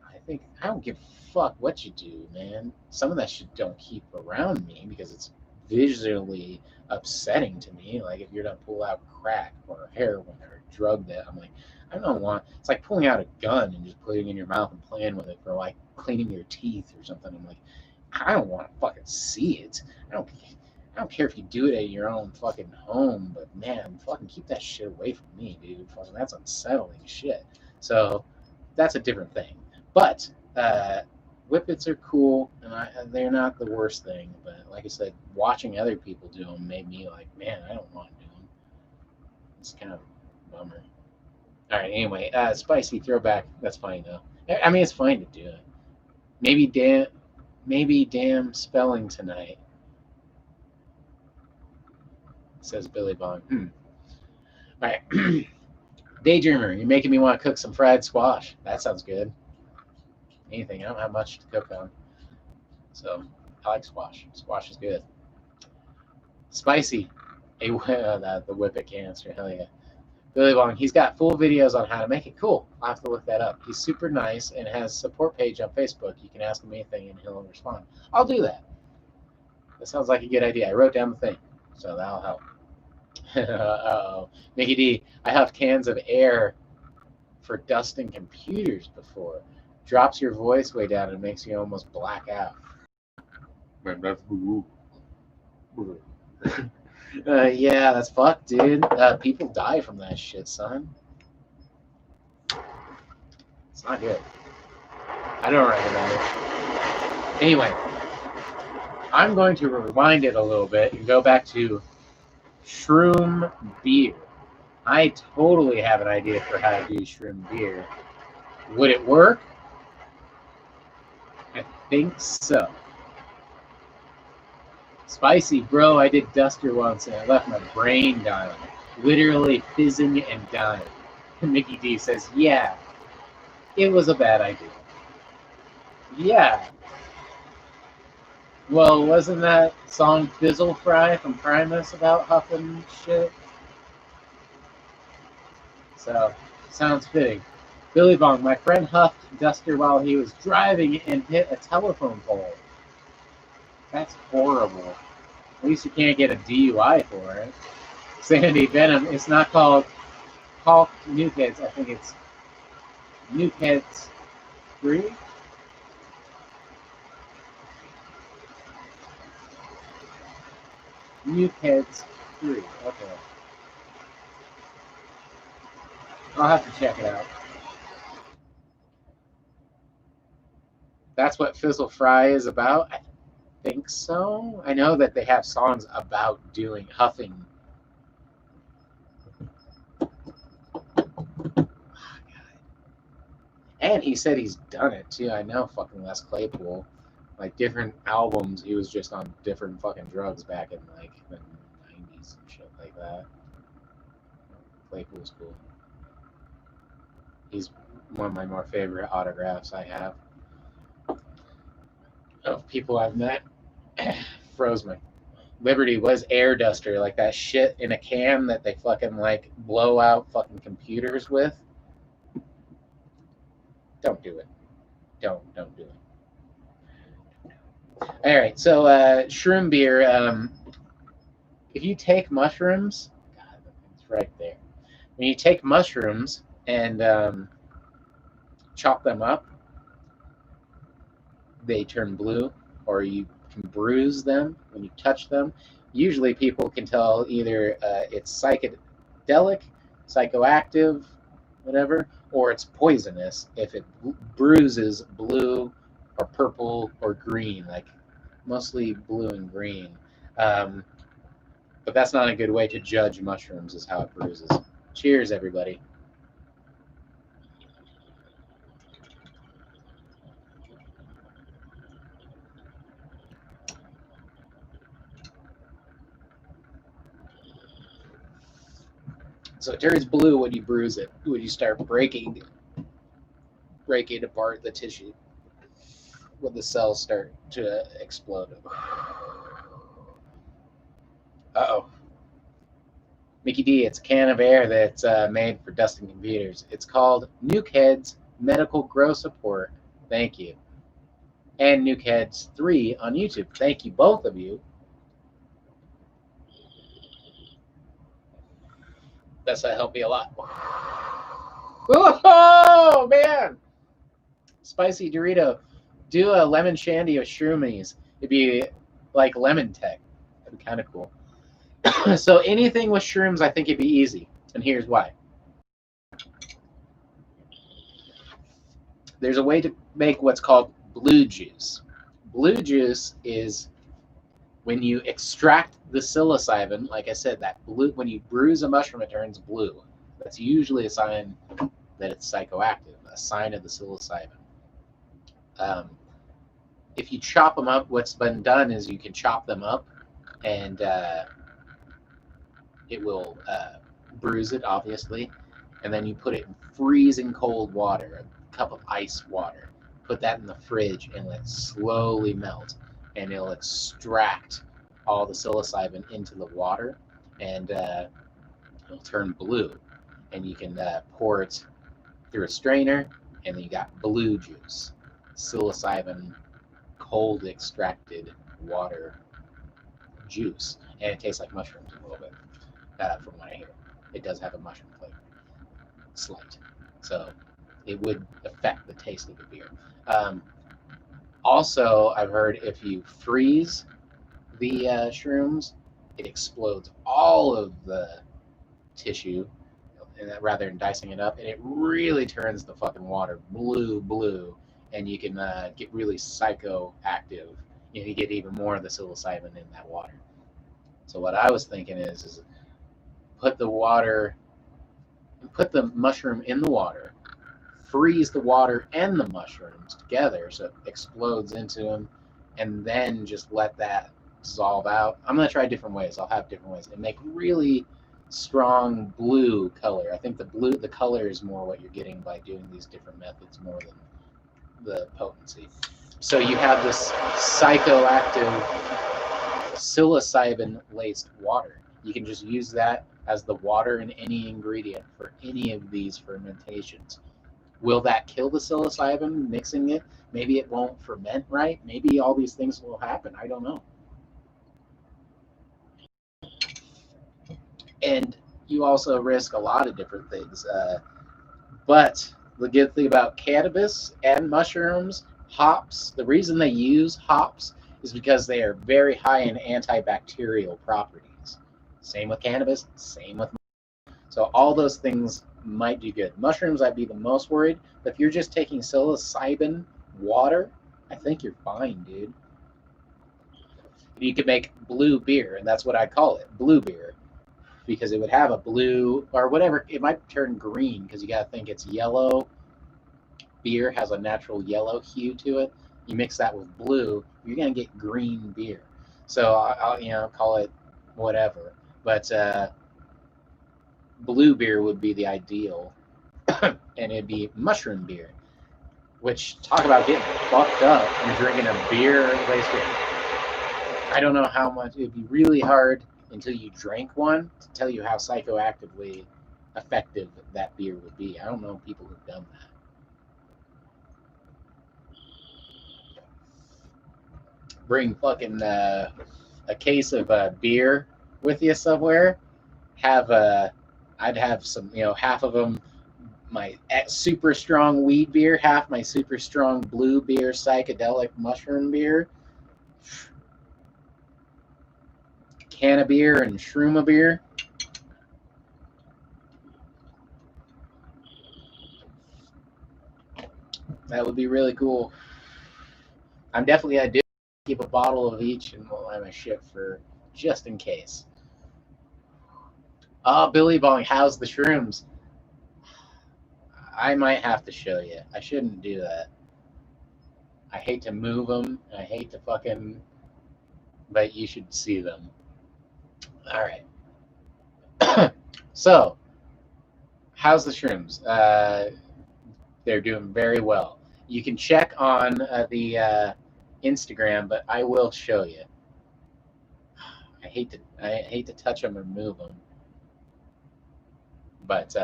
I think I don't give a fuck what you do, man. Some of that shit don't keep around me because it's visually upsetting to me. Like if you're to pull out crack or heroin or a drug that I'm like, I don't want. It's like pulling out a gun and just putting it in your mouth and playing with it for like cleaning your teeth or something. I'm like, I don't want to fucking see it. I don't. I don't care if you do it at your own fucking home, but man, fucking keep that shit away from me, dude. Fucking that's unsettling shit. So that's a different thing. But whippets are cool, and they're not the worst thing. But like I said, watching other people do them made me like, man, I don't want to do them. It's kind of a bummer. All right, anyway, spicy throwback. That's fine though. I mean, it's fine to do it. Maybe damn spelling tonight, says Billy Bong. All right, Daydreamer, you're making me want to cook some fried squash. That sounds good. Anything. I don't have much to cook on. So I like squash. Squash is good. Spicy. The whippet canister. Hell yeah. Billy Wong. He's got full videos on how to make it. Cool. I'll have to look that up. He's super nice and has a support page on Facebook. You can ask him anything and he'll respond. I'll do that. That sounds like a good idea. I wrote down the thing, so that'll help. Uh-oh. Mickey D. I have cans of air for dusting computers before. Drops your voice way down and makes you almost black out. Yeah, that's fucked, dude. People die from that shit, son. It's not good. I don't recommend it. Anyway, I'm going to rewind it a little bit and go back to shroom beer. I totally have an idea for how to do shroom beer. Would it work? I think so. Spicy, bro, I did Duster once and I left my brain dying. Literally fizzing and dying. Mickey D says, yeah, it was a bad idea. Yeah. Well, wasn't that song Fizzle Fry from Primus about huffing shit? So, sounds fitting. Billy Bong, my friend huffed Duster while he was driving and hit a telephone pole. That's horrible. At least you can't get a DUI for it. Sandy Venom, it's not called New Kids. I think it's New Kids 3. New Kids 3. Okay. I'll have to check it out. That's what Fizzle Fry is about? I think so. I know that they have songs about doing huffing. And he said he's done it too. I know fucking Les Claypool. Like different albums, he was just on different fucking drugs back in like the 90s and shit like that. Claypool's cool. He's one of my more favorite autographs I have of people I've met. Froze me. Liberty was air duster, like that shit in a can that they fucking like blow out fucking computers with. Don't do it. Don't do it. All right, so shroom beer. If you take mushrooms, God, it's right there. When you take mushrooms and chop them up, they turn blue, or you can bruise them when you touch them. Usually, people can tell either it's psychedelic, psychoactive, whatever, or it's poisonous if it bruises blue or purple or green, like mostly blue and green. But that's not a good way to judge mushrooms, is how it bruises. Cheers, everybody. So it turns blue when you bruise it, when you start breaking apart the tissue, when the cells start to explode. Uh-oh. Mickey D, it's a can of air that's made for dusting computers. It's called Nukeheads Medical Grow Support. Thank you. And Nukeheads 3 on YouTube. Thank you, both of you. That's helped me a lot. Oh, man. Spicy Dorito. Do a lemon shandy of shroomies. It'd be like lemon tech. That'd be kind of cool. So anything with shrooms, I think it'd be easy. And here's why. There's a way to make what's called blue juice. Blue juice is when you extract the psilocybin, like I said, that blue, when you bruise a mushroom, it turns blue. That's usually a sign that it's psychoactive, a sign of the psilocybin. If you chop them up, what's been done is you can chop them up and it will bruise it, obviously, and then you put it in freezing cold water, a cup of ice water. Put that in the fridge and let it slowly melt, and it'll extract all the psilocybin into the water, and it'll turn blue. And you can pour it through a strainer, and then you got blue juice, psilocybin, cold extracted water juice, and it tastes like mushrooms a little bit. From what I hear, it does have a mushroom flavor, slight, so it would affect the taste of the beer. Also, I've heard if you freeze the shrooms, it explodes all of the tissue, and rather than dicing it up, and it really turns the fucking water blue, and you can get really psychoactive. You get even more of the psilocybin in that water. So what I was thinking is put the mushroom in the water, freeze the water and the mushrooms together so it explodes into them, and then just let that dissolve out. I'm going to try different ways. I'll have different ways and make really strong blue color. I think the color is more what you're getting by doing these different methods more than the potency. So you have this psychoactive psilocybin laced water. You can just use that as the water in any ingredient for any of these fermentations. Will that kill the psilocybin mixing it? Maybe it won't ferment right. Maybe all these things will happen. I don't know. And you also risk a lot of different things. But the good thing about cannabis and mushrooms, hops, the reason they use hops is because they are very high in antibacterial properties. Same with cannabis, same with. So all those things might do good. Mushrooms, I'd be the most worried. But if you're just taking psilocybin water, I think you're fine, dude. You could make blue beer, and that's what I call it, blue beer, because it would have a blue or whatever. It might turn green because you got to think it's yellow. Beer has a natural yellow hue to it. You mix that with blue, you're gonna get green beer. So I'll call it whatever. But blue beer would be the ideal, and it'd be mushroom beer. Which, talk about getting fucked up. You're drinking a beer laced with. I don't know how much. It'd be really hard until you drank one to tell you how psychoactively effective that beer would be. I don't know people who've done that. Bring fucking a case of beer with you somewhere. I'd have some, half of them my super strong weed beer, half my super strong blue beer, psychedelic mushroom beer, can of beer, and shrooma beer. That would be really cool. I do keep a bottle of each and we'll have a ship for just in case. Oh, Billy Bong, how's the shrooms? I might have to show you. I shouldn't do that. I hate to move them. I hate to fucking. But you should see them. All right. So, how's the shrooms? They're doing very well. You can check on the Instagram, but I will show you. I hate to touch them or move them, but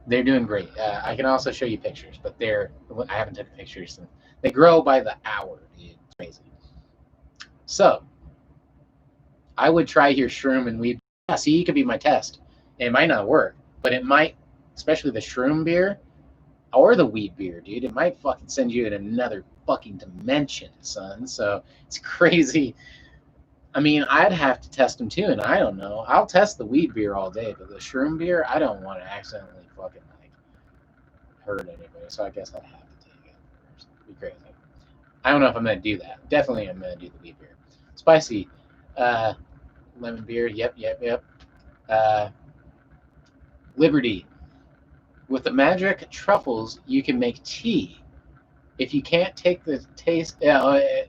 they're doing great. I can also show you pictures, but I haven't taken pictures. And they grow by the hour, dude. It's crazy. So I would try your shroom and weed. Yeah, see, you could be my test. It might not work, but it might, especially the shroom beer or the weed beer, dude. It might fucking send you in another fucking dimension, son. So it's crazy. I mean, I'd have to test them too, and I don't know. I'll test the weed beer all day, but the shroom beer, I don't want to accidentally fucking like hurt anybody. So I guess I'd have to take it first. It'd be crazy. I don't know if I'm gonna do that. Definitely, I'm gonna do the weed beer. Spicy, lemon beer. Yep. Uh, Liberty. With the magic truffles, you can make tea. If you can't take the taste, if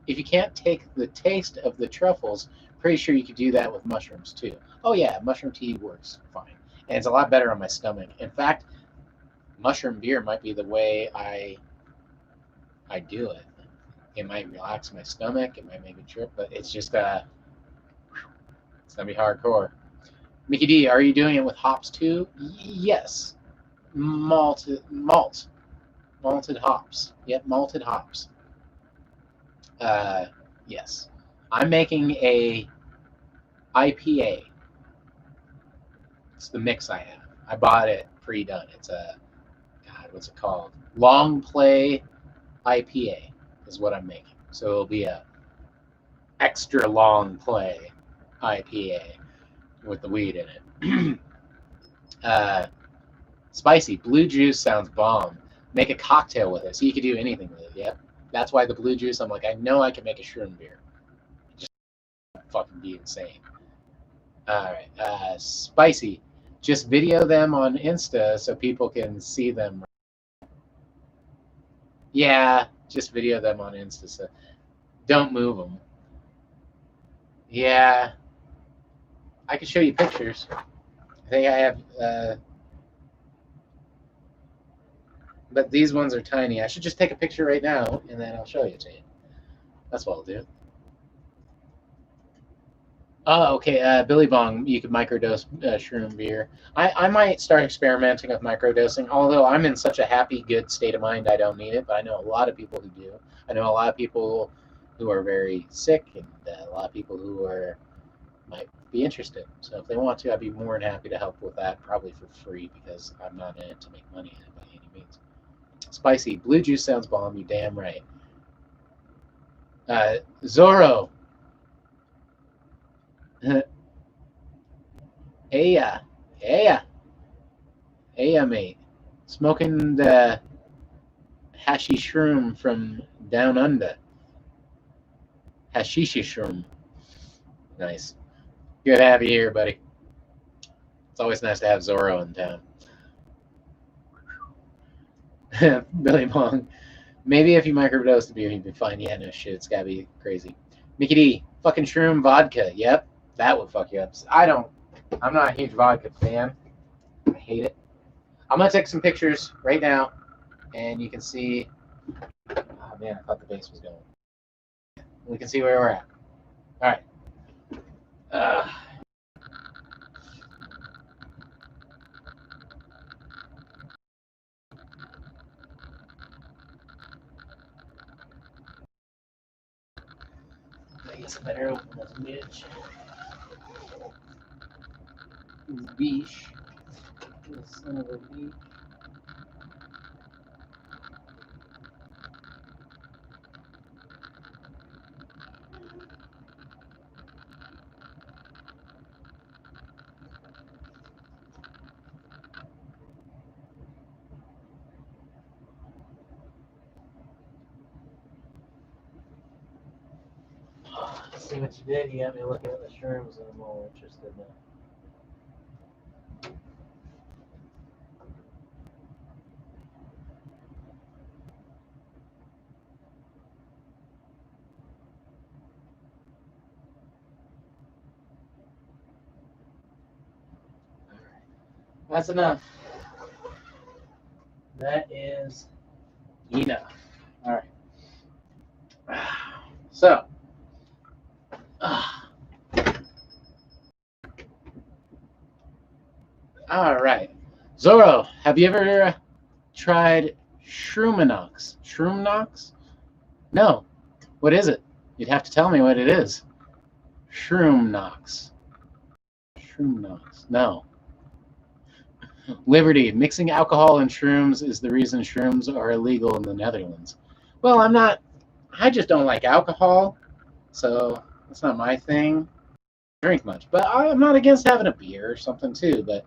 you can't take the taste of the truffles, pretty sure you could do that with mushrooms too. Oh yeah, mushroom tea works fine, and it's a lot better on my stomach. In fact, mushroom beer might be the way I do it. It might relax my stomach. It might make me trip, but it's just it's gonna be hardcore. Mickey D, are you doing it with hops too? Yes, malted hops. Yep, malted hops. Yes, I'm making a IPA. It's the mix I have. I bought it pre-done. It's a what's it called? Long Play IPA is what I'm making. So it'll be a extra long play IPA with the weed in it. Spicy blue juice sounds bomb. Make a cocktail with it, so you could do anything with it. Yep, that's why the blue juice. I'm like, I know I can make a shroom beer. Just fucking be insane. All right, spicy. Just video them on Insta so people can see them. Yeah, just video them on Insta. So don't move them. Yeah, I can show you pictures. I think I have, but these ones are tiny. I should just take a picture right now and then I'll show you to you. That's what I'll do. Oh, okay. Billy Bong, you could microdose shroom beer. I might start experimenting with microdosing, although I'm in such a happy, good state of mind, I don't need it. But I know a lot of people who do. I know a lot of people who are very sick, and a lot of people who might be interested. So if they want to, I'd be more than happy to help with that, probably for free because I'm not in it to make money in it by any means. Spicy blue juice sounds bomb. You damn right. Zorro. Hey, hey, hey, mate. Smoking the hashish shroom from down under. Hashishi shroom. Nice. Good to have you here, buddy. It's always nice to have Zorro in town. Billy Bong. Maybe if you microdose the beer, you'd be fine. Yeah, no shit. It's gotta be crazy. Mickey D. Fucking shroom vodka. Yep. That would fuck you up. I'm not a huge vodka fan. I hate it. I'm gonna take some pictures right now, and you can see. Oh man, I thought the base was going. We can see where we're at. All right. I guess I better open this bitch. Beach. This son of a beach. See what you did. You got me looking at the shrooms, and I'm all interested now. That's enough. That is enough. All right. So, All right. Zorro, have you ever tried Shroominox? Shroomnox? No. What is it? You'd have to tell me what it is. Shroomnox. Shroomnox. No. Liberty. Mixing alcohol and shrooms is the reason shrooms are illegal in the Netherlands. Well, I just don't like alcohol, so that's not my thing. I drink much, but I'm not against having a beer or something too, but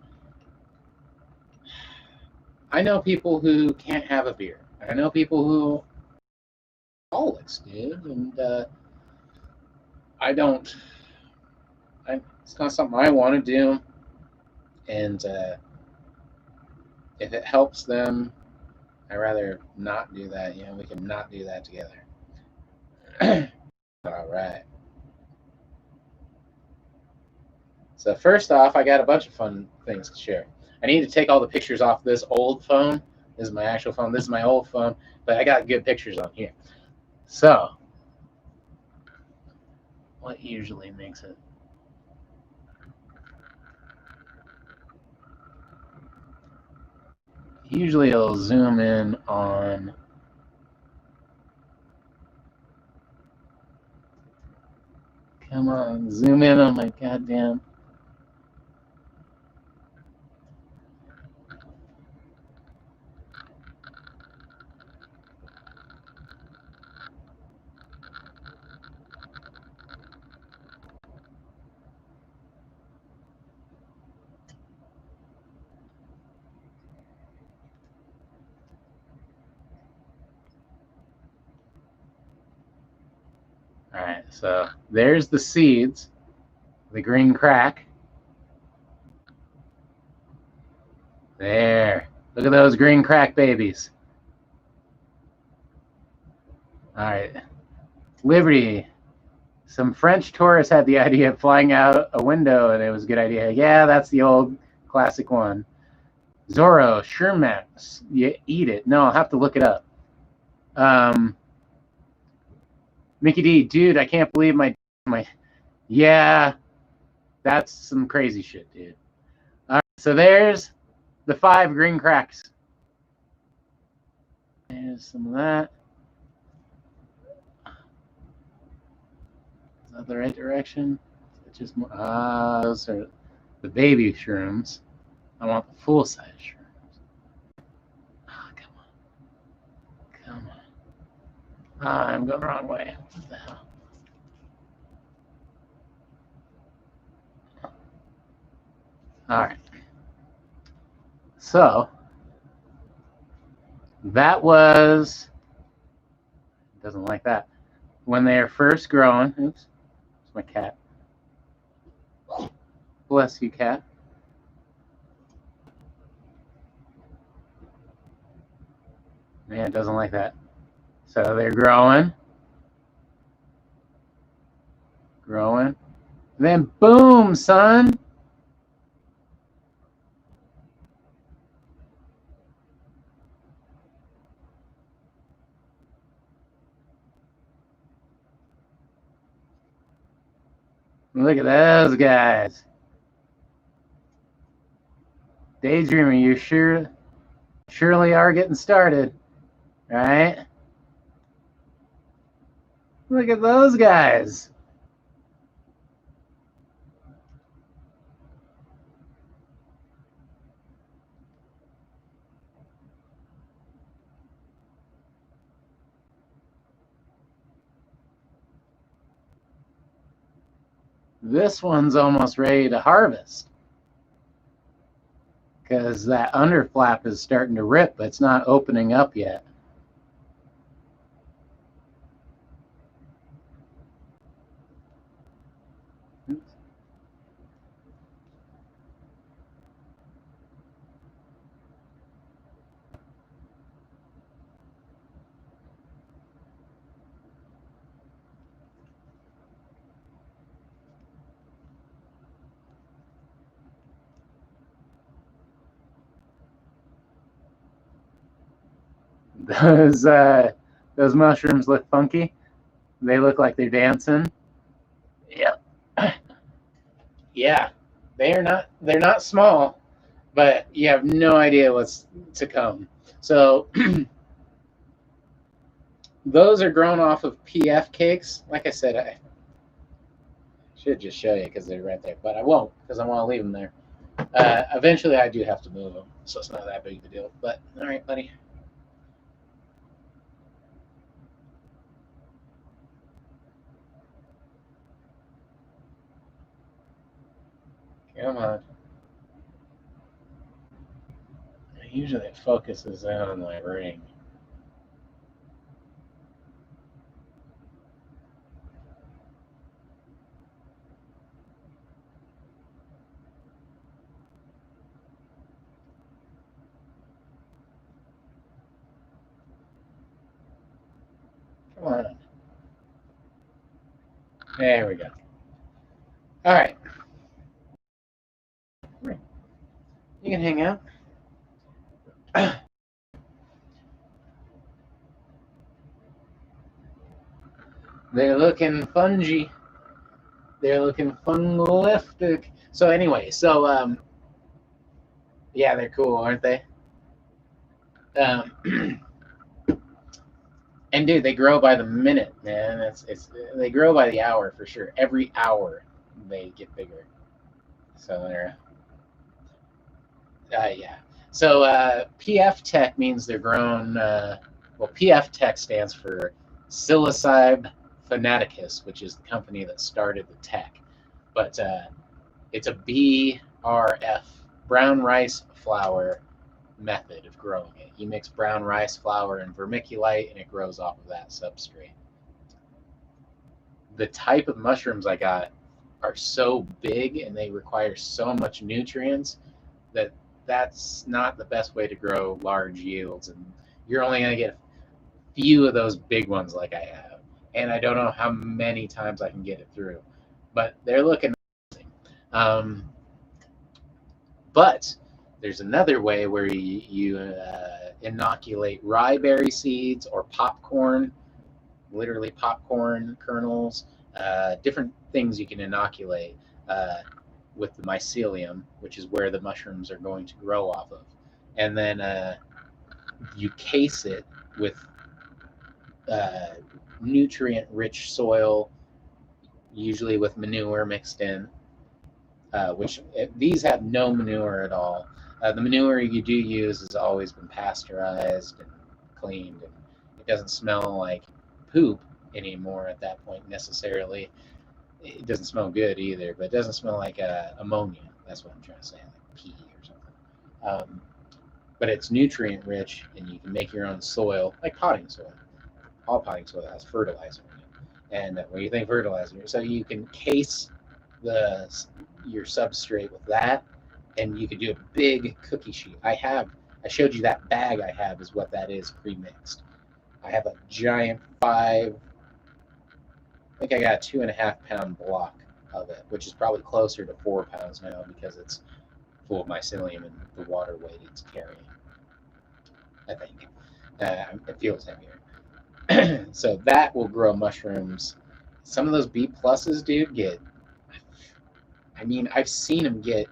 I know people who can't have a beer. I know people who are alcoholics, dude, and I don't. It's not something I want to do, and if it helps them, I'd rather not do that. We can not do that together. All right. So first off, I got a bunch of fun things to share. I need to take all the pictures off this old phone. This is my actual phone. This is my old phone, but I got good pictures on here. So, what usually makes it? Usually it'll zoom in on come on, zoom in on my goddamn. All right, so there's the seeds, the green crack. There. Look at those green crack babies. All right. Liberty. Some French tourists had the idea of flying out a window, and it was a good idea. Yeah, that's the old classic one. Zorro, Shermax. You eat it. No, I'll have to look it up. Mickey D, dude, I can't believe my. Yeah, that's some crazy shit, dude. All right, so there's the 5 green cracks. There's some of that. Is that the right direction? It's just more. Those are the baby shrooms. I want the full size shrooms. Oh, come on. Come on. I'm going the wrong way. What the hell? All right. So that was. Doesn't like that. When they're first growing. Oops. It's my cat. Bless you, cat. Man, it doesn't like that. So they're growing. Growing. Then boom, son. Look at those guys. Daydreaming, you surely are getting started, right? Look at those guys. This one's almost ready to harvest because that underflap is starting to rip, but it's not opening up yet. Those mushrooms look funky. They look like they're dancing. Yep. Yeah, they're not small. but you have no idea what's to come. So those are grown off of PF cakes. Like I said, I should just show you because they're right there, but I won't because I want to leave them there. Eventually, I do have to move them, so it's not that big of a deal. But all right, buddy. Come on. Usually it focuses in on my ring. Come on. There we go. All right. You can hang out. They're looking fungy. They're looking fungalistic. So anyway, yeah, they're cool, aren't they? Um, and dude, they grow by the minute, man. It's they grow by the hour for sure. Every hour they get bigger. So they're yeah. So PF Tech means they're grown. Well, PF Tech stands for Psilocybe fanaticus, which is the company that started the tech. But it's a BRF, brown rice flour method of growing it. You mix brown rice flour and vermiculite, and it grows off of that substrate. The type of mushrooms I got are so big and they require so much nutrients that that's not the best way to grow large yields. And you're only going to get a few of those big ones like I have. And I don't know how many times I can get it through, but they're looking amazing. But there's another way where you inoculate rye berry seeds or popcorn, literally popcorn kernels, different things you can inoculate with the mycelium, which is where the mushrooms are going to grow off of. And then you case it with uh, nutrient rich soil, usually with manure mixed in, these have no manure at all. The manure you do use has always been pasteurized and cleaned, and it doesn't smell like poop anymore at that point necessarily. It doesn't smell good either, but it doesn't smell like ammonia. That's what I'm trying to say, like pee or something. But it's nutrient rich, and you can make your own soil, like potting soil. All potting soil has fertilizer in it. And when you think fertilizer, so you can case the your substrate with that, and you could do a big cookie sheet. I showed you that bag I have is what that is pre-mixed. I have a giant I think I got a 2.5 pound block of it, which is probably closer to 4 pounds now because it's full of mycelium and the water weight it's carrying. I think it feels heavier. So that will grow mushrooms. Some of those B pluses, dude, get. I mean, I've seen them get.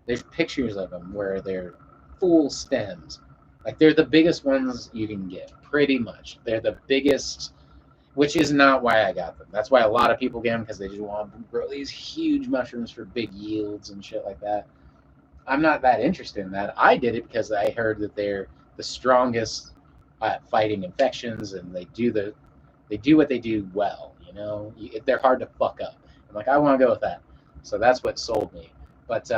There's pictures of them where they're full stems. Like they're the biggest ones you can get, pretty much. They're the biggest, which is not why I got them. That's why a lot of people get them because they just want to grow these huge mushrooms for big yields and shit like that. I'm not that interested in that. I did it because I heard that they're the strongest at fighting infections, and they do what they do well. You know, they're hard to fuck up. I'm like, I want to go with that. So that's what sold me. But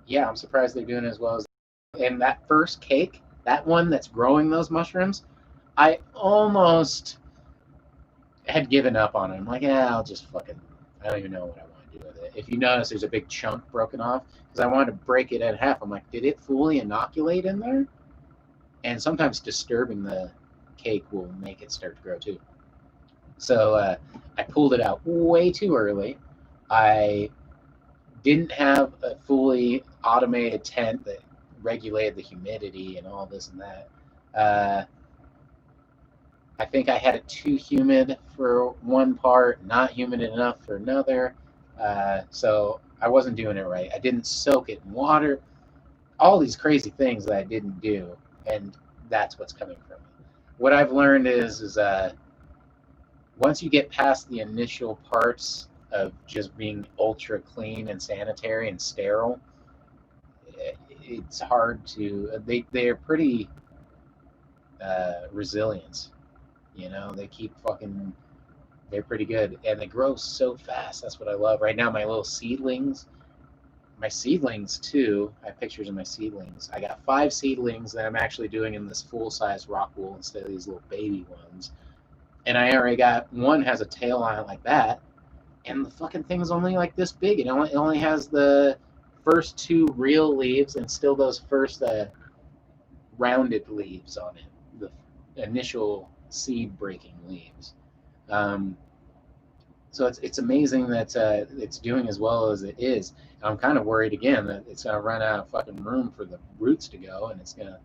yeah, I'm surprised they're doing as well as. And that first cake, that one that's growing those mushrooms, I almost had given up on it. I'm like, yeah, I'll just fucking. I don't even know what I want to do with it. If you notice, there's a big chunk broken off because I wanted to break it in half. I'm like, did it fully inoculate in there? And sometimes disturbing the cake will make it start to grow too. So I pulled it out way too early. I didn't have a fully automated tent that regulated the humidity and all this and that. Uh, I think I had it too humid for one part, not humid enough for another. So I wasn't doing it right. I didn't soak it in water. All these crazy things that I didn't do, and that's what's coming from it. What I've learned is once you get past the initial parts of just being ultra clean and sanitary and sterile, it's hard to. They're pretty resilient. You know, they keep fucking. They're pretty good, and they grow so fast. That's what I love. Right now, my little seedlings. My seedlings too. I have pictures of my seedlings. I got 5 seedlings that I'm actually doing in this full-size rock wool instead of these little baby ones. And I already got one has a tail on it like that, and the fucking thing's only like this big. It only has the first 2 real leaves and still those first rounded leaves on it, the initial seed breaking leaves. Um, so it's amazing that it's doing as well as it is. I'm kind of worried again that it's gonna run out of fucking room for the roots to go, and it's gonna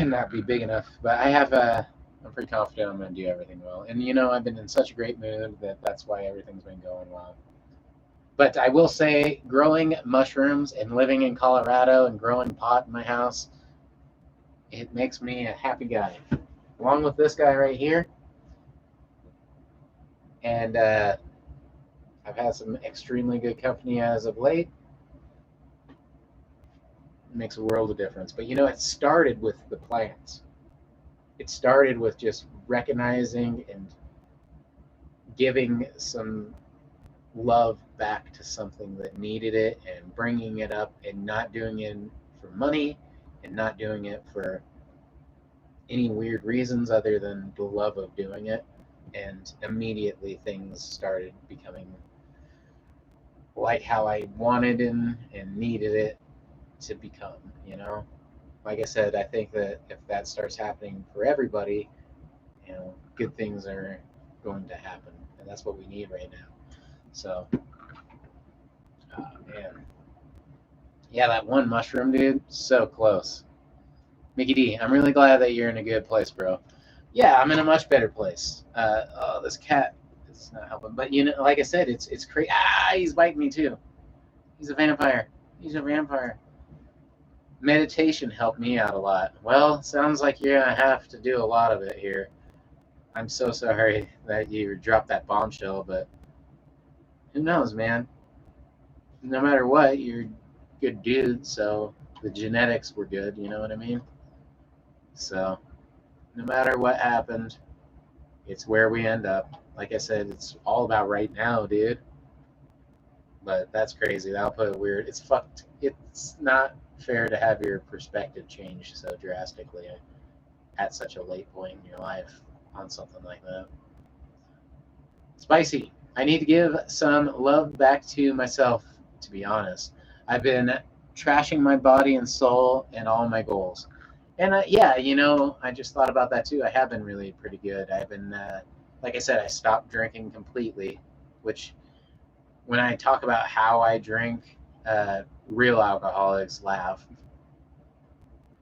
not be big enough. But I'm pretty confident I'm gonna do everything well. And you know, I've been in such a great mood that that's why everything's been going well. But I will say, growing mushrooms and living in Colorado and growing pot in my house, it makes me a happy guy. Along with this guy right here, and I've had some extremely good company as of late. It makes a world of difference. But you know, it started with the plants. It started with just recognizing and giving some love back to something that needed it and bringing it up and not doing it for money and not doing it for any weird reasons other than the love of doing it. And immediately things started becoming like how I wanted and needed it to become, you know? Like I said, I think that if that starts happening for everybody, you know, good things are going to happen. And that's what we need right now. So, man. Yeah, that one mushroom, dude, so close. Mickey D, I'm really glad that you're in a good place, bro. Yeah, I'm in a much better place. Oh, this cat is not helping. But you know, like I said, it's crazy. Ah, he's biting me too. He's a vampire. He's a vampire. Meditation helped me out a lot. Well, sounds like you're gonna have to do a lot of it here. I'm so sorry that you dropped that bombshell, but who knows, man? No matter what, you're a good dude, so the genetics were good, you know what I mean? So, no matter what happened, it's where we end up. Like I said, it's all about right now, dude. But that's crazy. That'll put it weird. It's fucked. It's not fair to have your perspective change so drastically at such a late point in your life on something like that. Spicy. I need to give some love back to myself, to be honest. I've been trashing my body and soul and all my goals. And yeah, you know, I just thought about that too. I have been really pretty good. I've been, like I said, I stopped drinking completely, which when I talk about how I drink, real alcoholics laugh,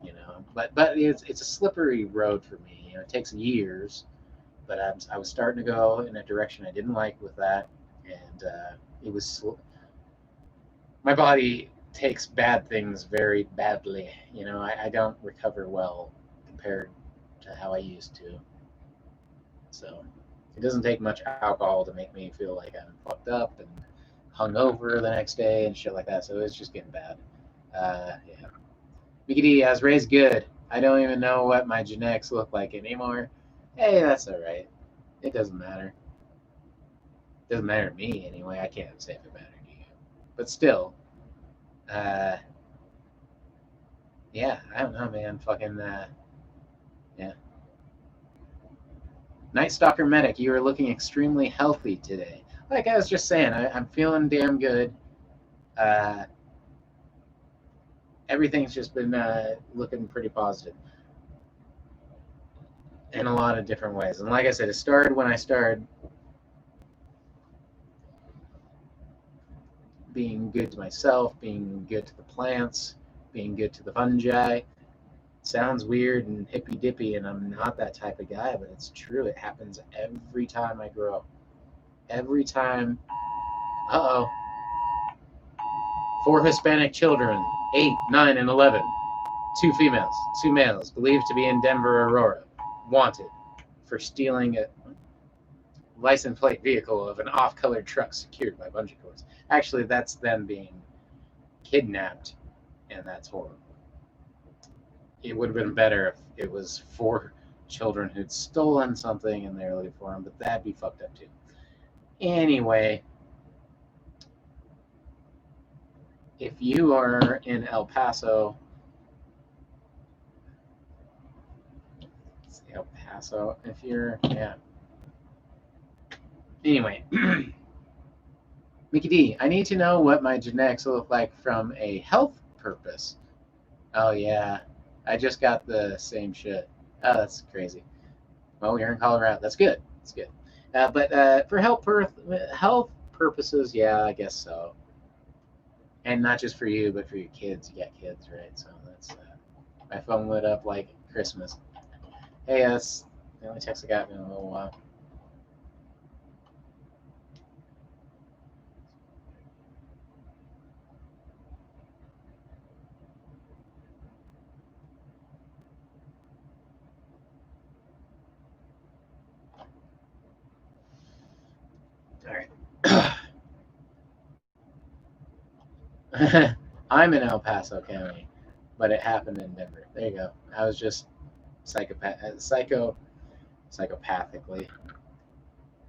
you know. But it's a slippery road for me. You know, it takes years, but I was starting to go in a direction I didn't like with that, and it was my body takes bad things very badly. You know, I don't recover well compared to how I used to. So it doesn't take much alcohol to make me feel like I'm fucked up and hungover the next day and shit like that. So it's just getting bad. Yeah. Mickey D, I was raised good. I don't even know what my genetics look like anymore. Hey, that's all right. It doesn't matter. It doesn't matter to me anyway. I can't say if it mattered to you. But still, uh, yeah, I don't know, man. Fucking, yeah. Night Stalker Medic, you are looking extremely healthy today. Like I was just saying, I'm feeling damn good. Uh, everything's just been looking pretty positive in a lot of different ways. And like I said, it started when I started being good to myself, being good to the plants, being good to the fungi. Sounds weird and hippy dippy, and I'm not that type of guy, but it's true. It happens every time I grow. Every time Uh-oh. 4 Hispanic children, 8, 9, and 11. 2 females, 2 males, believed to be in Denver, Aurora. Wanted for stealing a license plate vehicle of an off-colored truck secured by bungee cords. Actually, that's them being kidnapped, and that's horrible. It would have been better if it was 4 children who'd stolen something and they're looking for them, but that'd be fucked up too. Anyway, if you are in El Paso, El Paso, if you're, yeah. Anyway, Mickey D, I need to know what my genetics look like from a health purpose. Oh, yeah. I just got the same shit. Oh, that's crazy. Well, you're in Colorado. That's good. That's good. But for health purposes, yeah, I guess so. And not just for you, but for your kids. You got kids, right? So that's my phone lit up like Christmas. Hey, that's the only text I got in a little while. All right. I'm in El Paso County, but it happened in Denver. There you go. I was just psychopathically.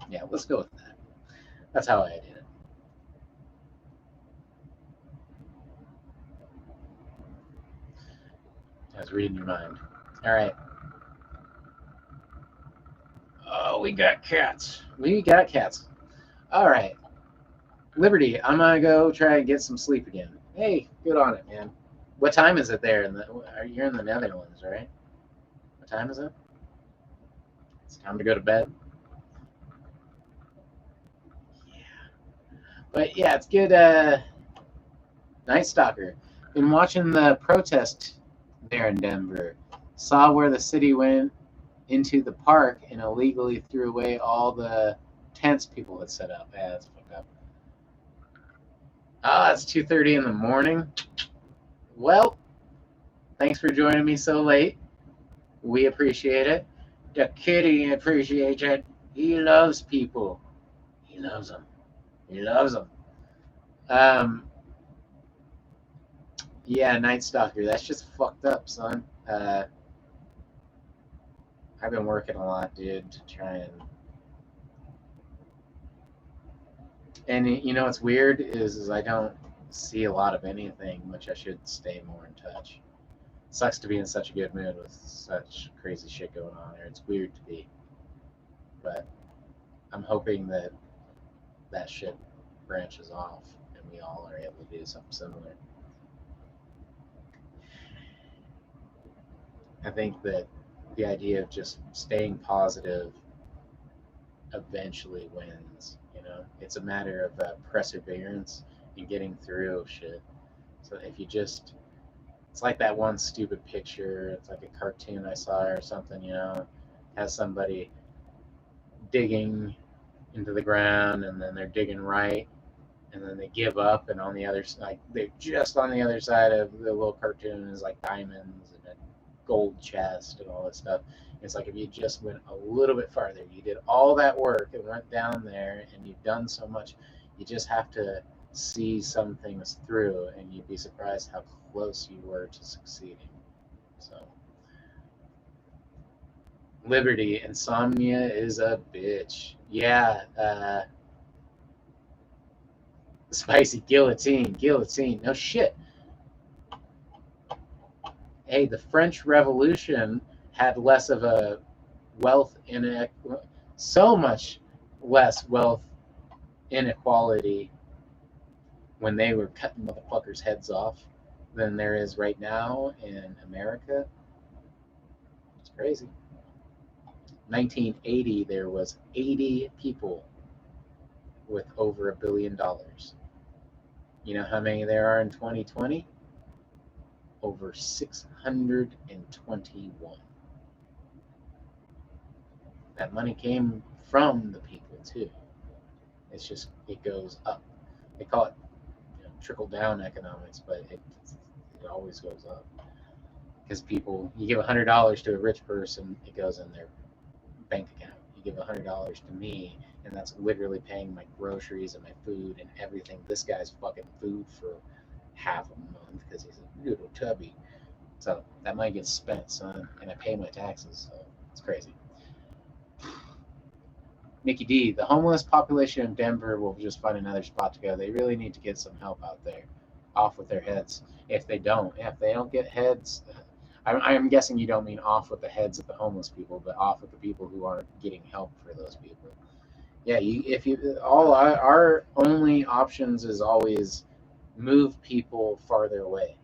Yeah, let's go with that. That's how I did it. I was reading your mind. All right. Oh, we got cats. We got cats. All right. Liberty, I'm gonna go try and get some sleep again. Hey, good on it, man. What time is it there? You're in the Netherlands, right? What time is it? It's time to go to bed. Yeah. But yeah, it's good. Night Stalker. Been watching the protest there in Denver. Saw where the city went into the park and illegally threw away all the tents people had set up. Yeah, that's fucked up. Ah, it's 2:30 in the morning. Well, thanks for joining me so late. We appreciate it. The kitty appreciates it. He loves people. He loves them. He loves them. Um, yeah, Night Stalker. That's just fucked up, son. I've been working a lot, dude, to try and you know what's weird is I don't see a lot of anything, which I should stay more in touch. Sucks to be in such a good mood with such crazy shit going on there. It's weird to be, but I'm hoping that that shit branches off and we all are able to do something similar. I think that the idea of just staying positive eventually wins. You know, it's a matter of perseverance and getting through shit. So if you just, it's like that one stupid picture. It's like a cartoon I saw or something. You know, has somebody digging into the ground and then they're digging right and then they give up and on the other side, like they're just on the other side of the little cartoon is like diamonds and a gold chest and all this stuff. It's like if you just went a little bit farther, you did all that work and went down there and you've done so much, you just have to see some things through and you'd be surprised how close you were to succeeding. So Liberty, insomnia is a bitch. Yeah, spicy guillotine. No shit. Hey, the French Revolution had less of a wealth in so much less wealth inequality when they were cutting motherfuckers' heads off than there is right now in America. It's crazy. 1980, there was 80 people with over $1 billion. You know how many there are in 2020? Over 621. That money came from the people too. It's just it goes up. They call it trickle down economics, but it always goes up because people, you give $100 to a rich person, it goes in their bank account. You give $100 to me, and that's literally paying my groceries and my food and everything. This guy's fucking food for half a month because he's a little tubby. So that money gets spent, son, and I pay my taxes. So it's crazy. Nikki D, the homeless population in Denver will just find another spot to go. They really need to get some help out there, off with their heads. If they don't get heads, I'm guessing you don't mean off with the heads of the homeless people, but off with the people who aren't getting help for those people. Yeah, if you all our only options is always move people farther away.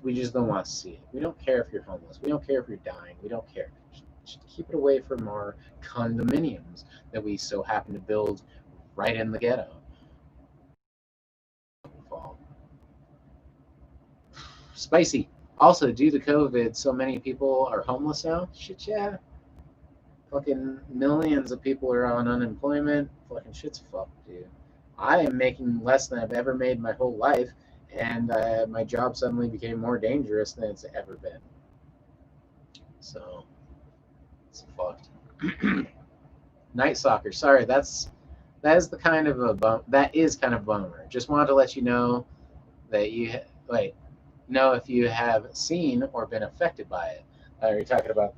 We just don't want to see it. We don't care if you're homeless. We don't care if you're dying. We don't care. Just keep it away from our condominiums that we so happen to build right in the ghetto. Spicy. Also, due to COVID, so many people are homeless now. Shit, yeah. Fucking millions of people are on unemployment. Fucking shit's fucked, dude. I am making less than I've ever made my whole life, and my job suddenly became more dangerous than it's ever been. So, it's fucked. Night soccer. Sorry, that is the kind of a that is kind of a bummer. Just wanted to let you know that you know if you have seen or been affected by it. You're talking about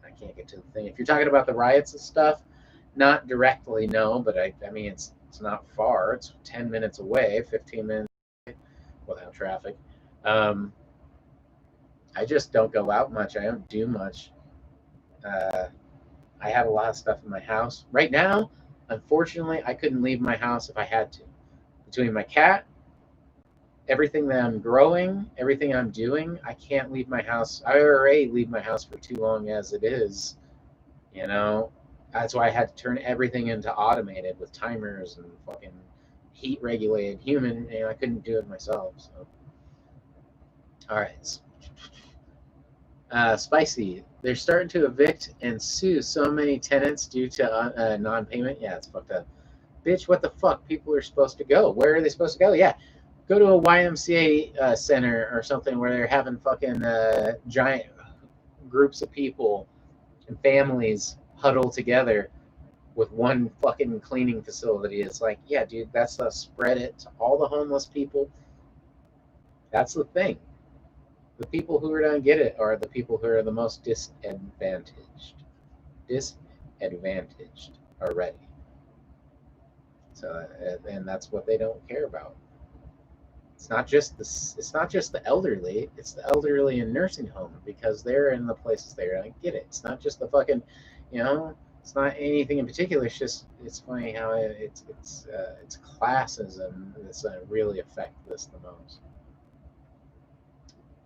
I can't get to the thing. If you're talking about the riots and stuff, not directly, no, but I mean it's not far. It's 10 minutes away, 15 minutes without traffic. I just don't go out much. I don't do much. I have a lot of stuff in my house right now. Unfortunately, I couldn't leave my house if I had to. Between my cat, everything that I'm growing, everything I'm doing, I can't leave my house. I already leave my house for too long as it is. You know, that's why I had to turn everything into automated with timers and fucking heat regulated human. And I couldn't do it myself. So, all right. Spicy. They're starting to evict and sue so many tenants due to non-payment. Yeah, it's fucked up. Bitch, what the fuck? People are supposed to go. Where are they supposed to go? Yeah, go to a YMCA center or something where they're having fucking giant groups of people and families huddle together with one fucking cleaning facility. It's like, yeah, dude, that's to spread it to all the homeless people. That's the thing. The people who are going to get it are the people who are the most disadvantaged. Disadvantaged already. So, and that's what they don't care about. It's not just the elderly. It's the elderly in nursing home because they're in the places they're going to get it. It's not just the fucking, it's not anything in particular. It's funny how it's classism that's going to really affect this the most,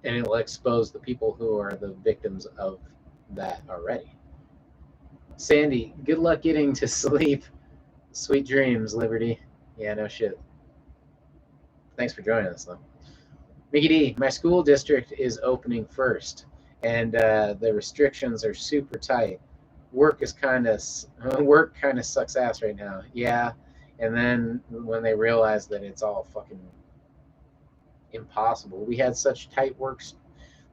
and it'll expose the people who are the victims of that already. Sandy, good luck getting to sleep. Sweet dreams, Liberty. Yeah, no shit. Thanks for joining us, though. Mickey D, my school district is opening first, and the restrictions are super tight. Work kind of sucks ass right now. Yeah, and then when they realize that it's all fucking impossible, we had such tight works.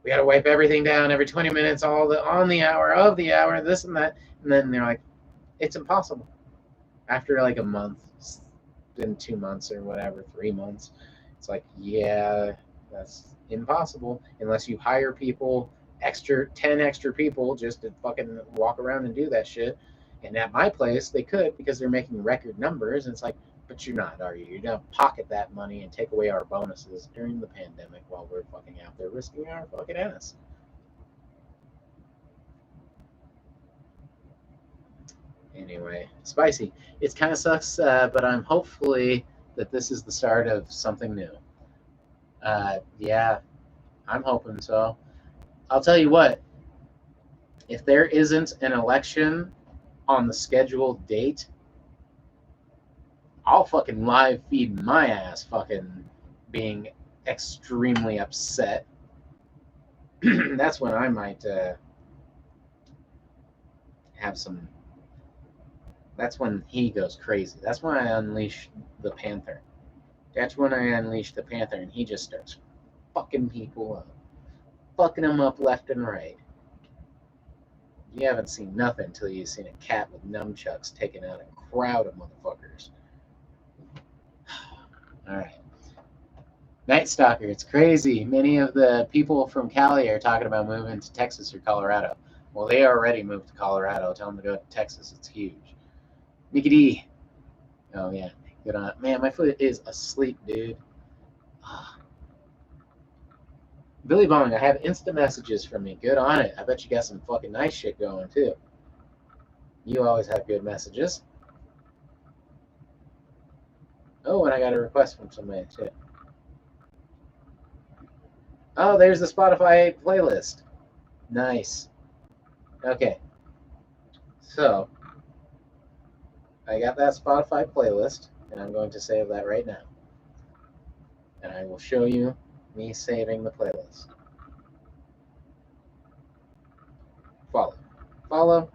We got to wipe everything down every 20 minutes, on the hour of the hour, this and that, and then they're like, it's impossible. After like a month, in 2 months or whatever, 3 months, it's like, yeah, that's impossible unless you hire people, 10 extra people just to fucking walk around and do that shit. And at my place, they could because they're making record numbers. And it's like, but you're not, are you? You're going to pocket that money and take away our bonuses during the pandemic while we're fucking out there risking our fucking ass. Anyway, spicy. It kind of sucks, but I'm hopefully that this is the start of something new. Yeah, I'm hoping so. I'll tell you what, if there isn't an election on the scheduled date, I'll fucking live feed my ass fucking being extremely upset. That's when I might have some That's when he goes crazy. That's when I unleash the Panther. That's when I unleash the Panther, and he just starts fucking people up, fucking them up left and right. You haven't seen nothing until you've seen a cat with nunchucks taking out a crowd of motherfuckers. All right. Night Stalker, it's crazy. Many of the people from Cali are talking about moving to Texas or Colorado. Well, they already moved to Colorado. Tell them to go to Texas. It's huge. Mickey D. Oh, yeah. Good on it. Man, my foot is asleep, dude. Billy Bong, I have instant messages from me. Good on it. I bet you got some fucking nice shit going, too. You always have good messages. Oh, and I got a request from somebody, too. Oh, there's the Spotify playlist. Nice. Okay. So, I got that Spotify playlist, and I'm going to save that right now. And I will show you me saving the playlist. Follow. Follow.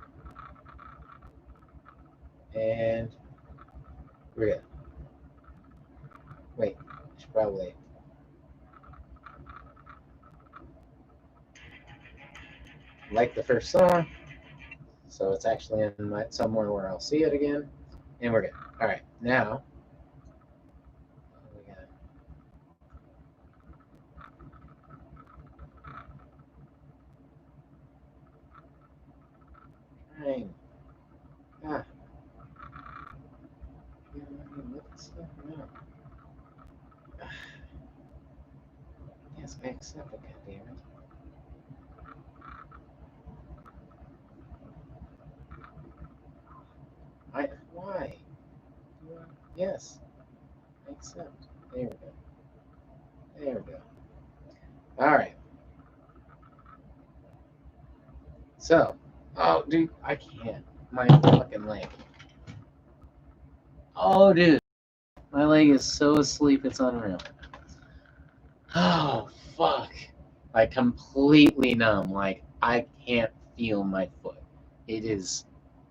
And we're good. Wait, I should probably. Like the first song, so it's actually in somewhere where I'll see it again, and we're good. All right, now we got. Trying. Ah, look at stuff now. Yes, I accept it. Goddammit. Why? Yes, I accept. There we go. There we go. All right. So, oh, dude, I can't. My fucking leg. Oh, dude, my leg is so asleep, it's unreal. Oh, fuck. Like, completely numb. Like, I can't feel my foot. It is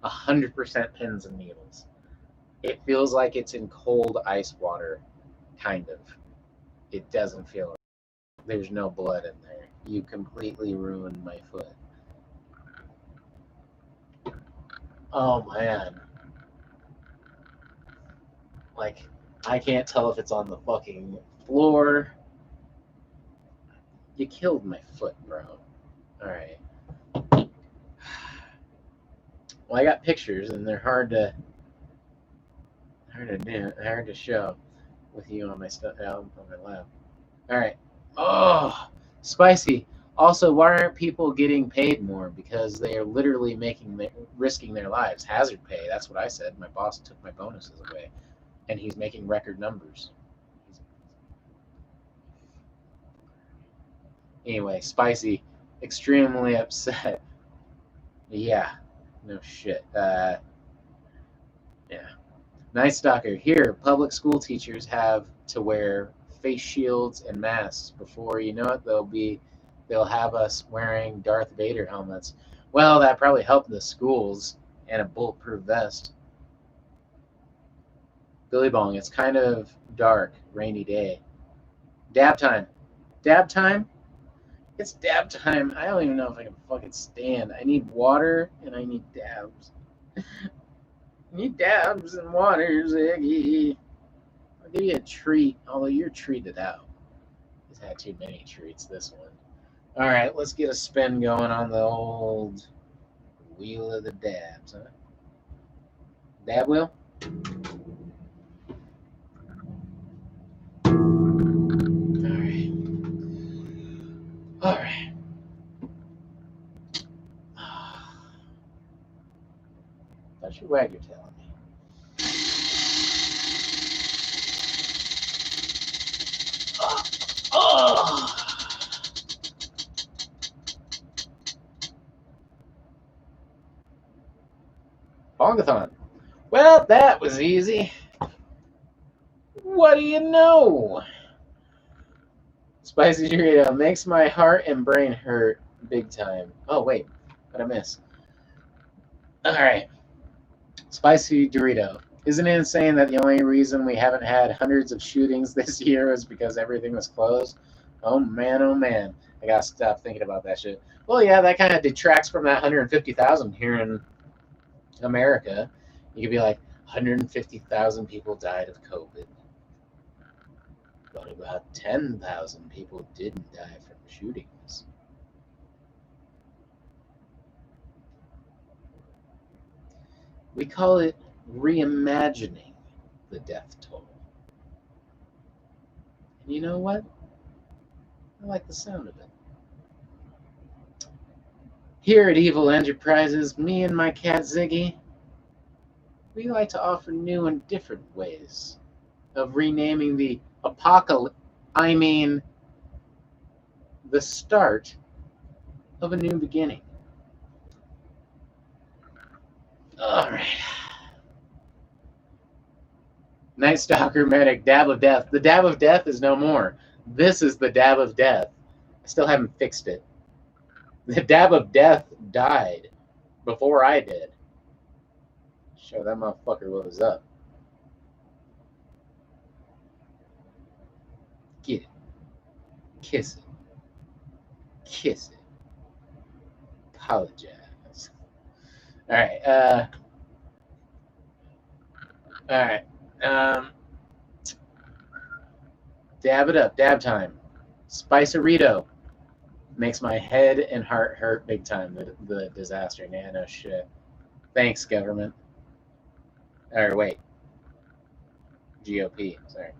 100% pins and needles. It feels like it's in cold ice water, kind of. It doesn't feel. There's no blood in there. You completely ruined my foot. Oh, man. Like, I can't tell if it's on the fucking floor. You killed my foot, bro. Alright. Well, I got pictures, and they're hard to show with you on my on my lap. Alright. Oh, spicy. Also, why aren't people getting paid more? Because they are literally risking their lives. Hazard pay. That's what I said. My boss took my bonuses away, and he's making record numbers. Anyway, spicy, extremely upset. Yeah, no shit. Yeah. Night Stalker. Here, public school teachers have to wear face shields and masks. Before you know it, they'll have us wearing Darth Vader helmets. Well, that probably helped the schools and a bulletproof vest. Billy Bong. It's kind of dark, rainy day. Dab time. Dab time. It's dab time. I don't even know if I can fucking stand. I need water and I need dabs. I need dabs and water, Ziggy. I'll give you a treat, although you're treated out. He's had too many treats, this one. All right, let's get a spin going on the old wheel of the dabs, huh? Dab wheel? All right. All right. Thought you wag your tail at me. Oh. Bongathon. Well, that was easy. What do you know? Spicy Dorito makes my heart and brain hurt big time. Oh, wait. What I miss? All right. Spicy Dorito. Isn't it insane that the only reason we haven't had hundreds of shootings this year is because everything was closed? Oh man. I gotta stop thinking about that shit. Well, yeah, that kind of detracts from that 150,000 here in America. You could be like, 150,000 people died of COVID, but about 10,000 people didn't die from shootings. We call it reimagining the death toll. And you know what? I like the sound of it. Here at Evil Enterprises, me and my cat Ziggy, we like to offer new and different ways of renaming the apocalypse. I mean, the start of a new beginning. All right. Night Stalker Medic, Dab of Death. The Dab of Death is no more. This is the Dab of Death. I still haven't fixed it. The Dab of Death died before I did. Show that motherfucker what was up. Get it. Kiss it. Kiss it. Apologize. All right. All right. Dab it up. Dab time. Spicerito. Makes my head and heart hurt big time. The disaster. Yeah, no shit. Thanks, government. Or wait. GOP. Sorry.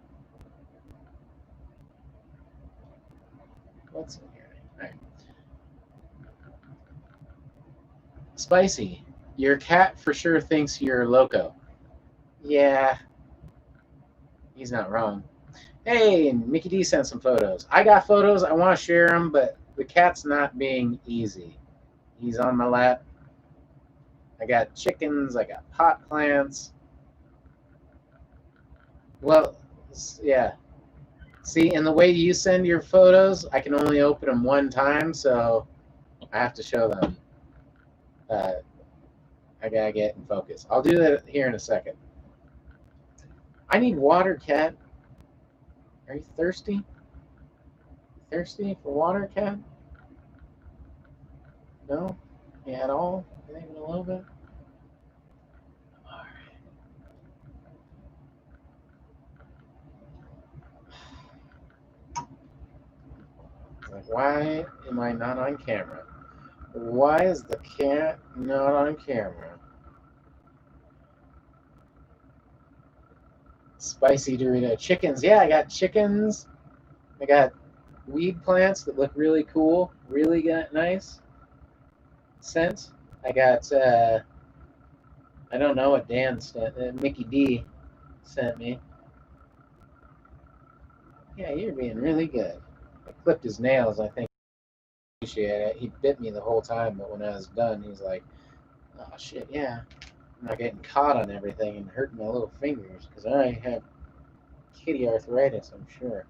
What's in here? All right. Spicy. Your cat for sure thinks you're loco. Yeah. He's not wrong. Hey, Mickey D sent some photos. I got photos. I want to share them, but the cat's not being easy. He's on my lap. I got chickens. I got pot plants. Well, yeah. See, and the way you send your photos, I can only open them one time, so I have to show them. I gotta get in focus. I'll do that here in a second. I need water, cat. Are you thirsty? Thirsty for water, cat? No? Yeah, at all? Not even a little bit? Like, why am I not on camera? Why is the cat not on camera? Spicy Dorito. Chickens. Yeah, I got chickens. I got weed plants that look really cool. Really got nice scent. I got, I don't know what Dan sent. Mickey D sent me. Yeah, you're being really good. I clipped his nails. I think I appreciate it. He bit me the whole time, but when I was done, he's like, "Oh shit, yeah, I'm not getting caught on everything and hurting my little fingers because I have kitty arthritis. I'm sure.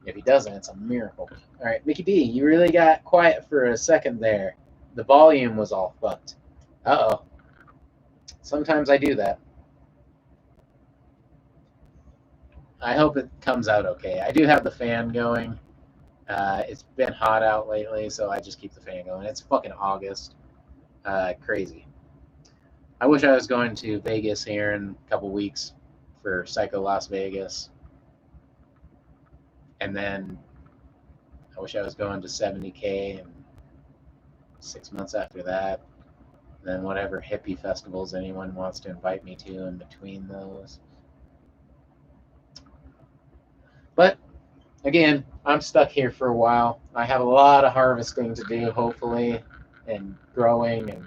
If he doesn't, it's a miracle." All right, Mickey D, you really got quiet for a second there. The volume was all fucked. Uh-oh. Sometimes I do that. I hope it comes out okay. I do have the fan going. It's been hot out lately, so I just keep the fan going. It's fucking August. Crazy. I wish I was going to Vegas here in a couple weeks for Psycho Las Vegas. And then I wish I was going to 70K and 6 months after that. And then whatever hippie festivals anyone wants to invite me to in between those. But again, I'm stuck here for a while. I have a lot of harvesting to do, hopefully, and growing, and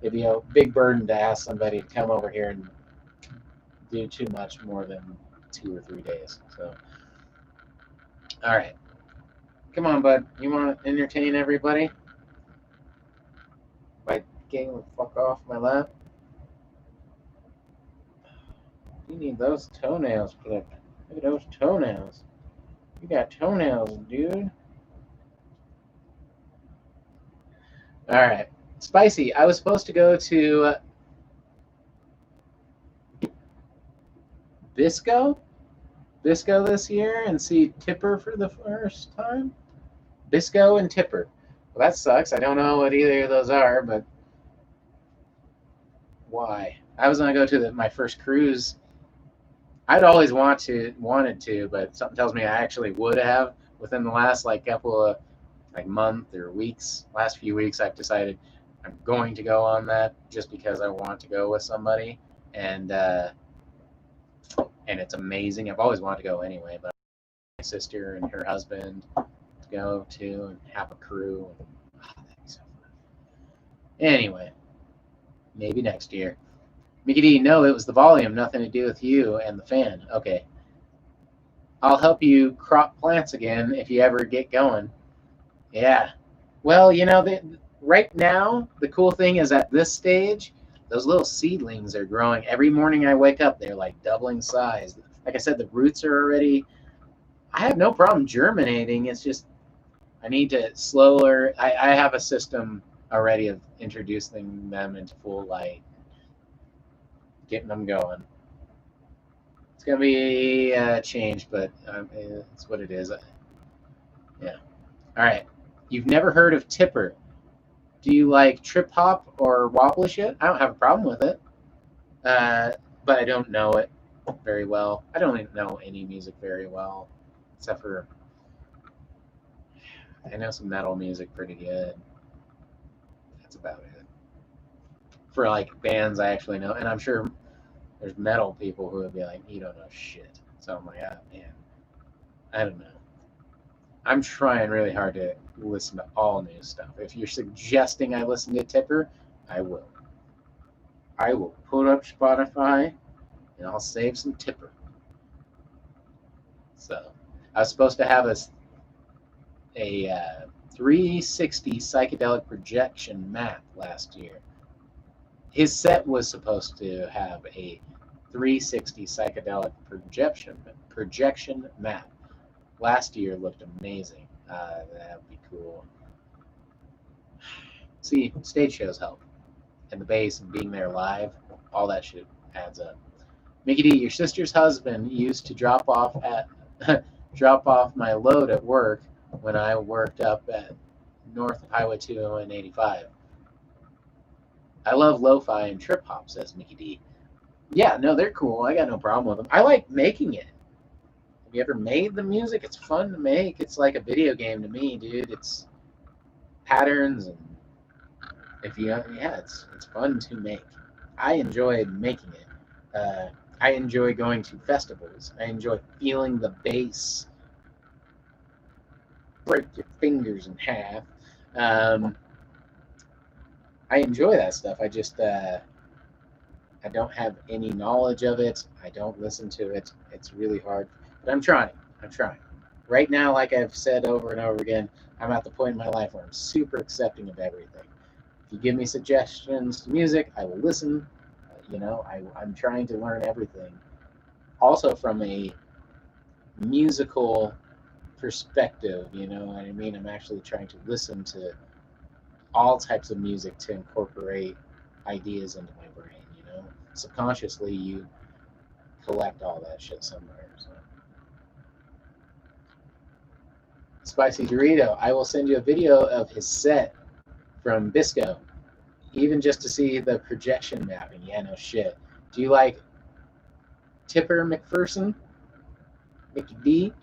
it'd be a big burden to ask somebody to come over here and do too much more than 2 or 3 days. So, all right. Come on, bud. You want to entertain everybody by getting the fuck off my lap? You need those toenails clipped. Look at those toenails. You got toenails, dude. All right. Spicy. I was supposed to go to Bisco? Bisco this year and see Tipper for the first time? Bisco and Tipper. Well, that sucks. I don't know what either of those are, but why? I was gonna go to my first cruise. I'd always wanted to, but something tells me I actually would have within the last like couple of like month or weeks. Last few weeks, I've decided I'm going to go on that just because I want to go with somebody, and uh, and it's amazing. I've always wanted to go anyway, but my sister and her husband to go to and have a crew. And, that'd be so fun. Anyway, maybe next year. Mickey D, no, it was the volume, nothing to do with you and the fan. Okay. I'll help you crop plants again if you ever get going. Yeah. Well, right now, the cool thing is at this stage, those little seedlings are growing. Every morning I wake up, they're like doubling size. Like I said, the roots are already, I have no problem germinating. It's just, I need to slower, I have a system already of introducing them into full light, getting them going. It's gonna be a change, but it's what it is. Yeah. All right. You've never heard of Tipper. Do you like trip hop or wobbly shit? I don't have a problem with it, uh, but I don't know it very well. I don't even know any music very well, except for I know some metal music pretty good. That's about it. For like bands I actually know, and I'm sure there's metal people who would be like, "You don't know shit." So I'm like, "Ah, man, I don't know." I'm trying really hard to listen to all new stuff. If you're suggesting I listen to Tipper, I will. I will put up Spotify and I'll save some Tipper. So I was supposed to have a 360 psychedelic projection map last year. His set was supposed to have a 360 psychedelic projection map. Last year looked amazing. That would be cool. See, stage shows help, and the bass and being there live, all that shit adds up. Mickey D, your sister's husband used to drop off my load at work when I worked up at north of Highway 2 and 85. I love lo-fi and trip hop, says Mickey D. Yeah, no, they're cool. I got no problem with them. I like making it. Have you ever made the music? It's fun to make. It's like a video game to me, dude. It's patterns and if you yeah, it's fun to make. I enjoy making it. I enjoy going to festivals. I enjoy feeling the bass break your fingers in half. Um, I enjoy that stuff. I don't have any knowledge of it. I don't listen to it. It's really hard, but I'm trying. I'm trying. Right now, like I've said over and over again, I'm at the point in my life where I'm super accepting of everything. If you give me suggestions to music, I will listen. I'm trying to learn everything. Also, from a musical perspective, you know what I mean? I'm actually trying to listen to all types of music to incorporate ideas into my brain, you know? Subconsciously, you collect all that shit somewhere. So. Spicy Dorito, I will send you a video of his set from Bisco, even just to see the projection mapping. Yeah, no shit. Do you like Tipper McPherson? Mickey D?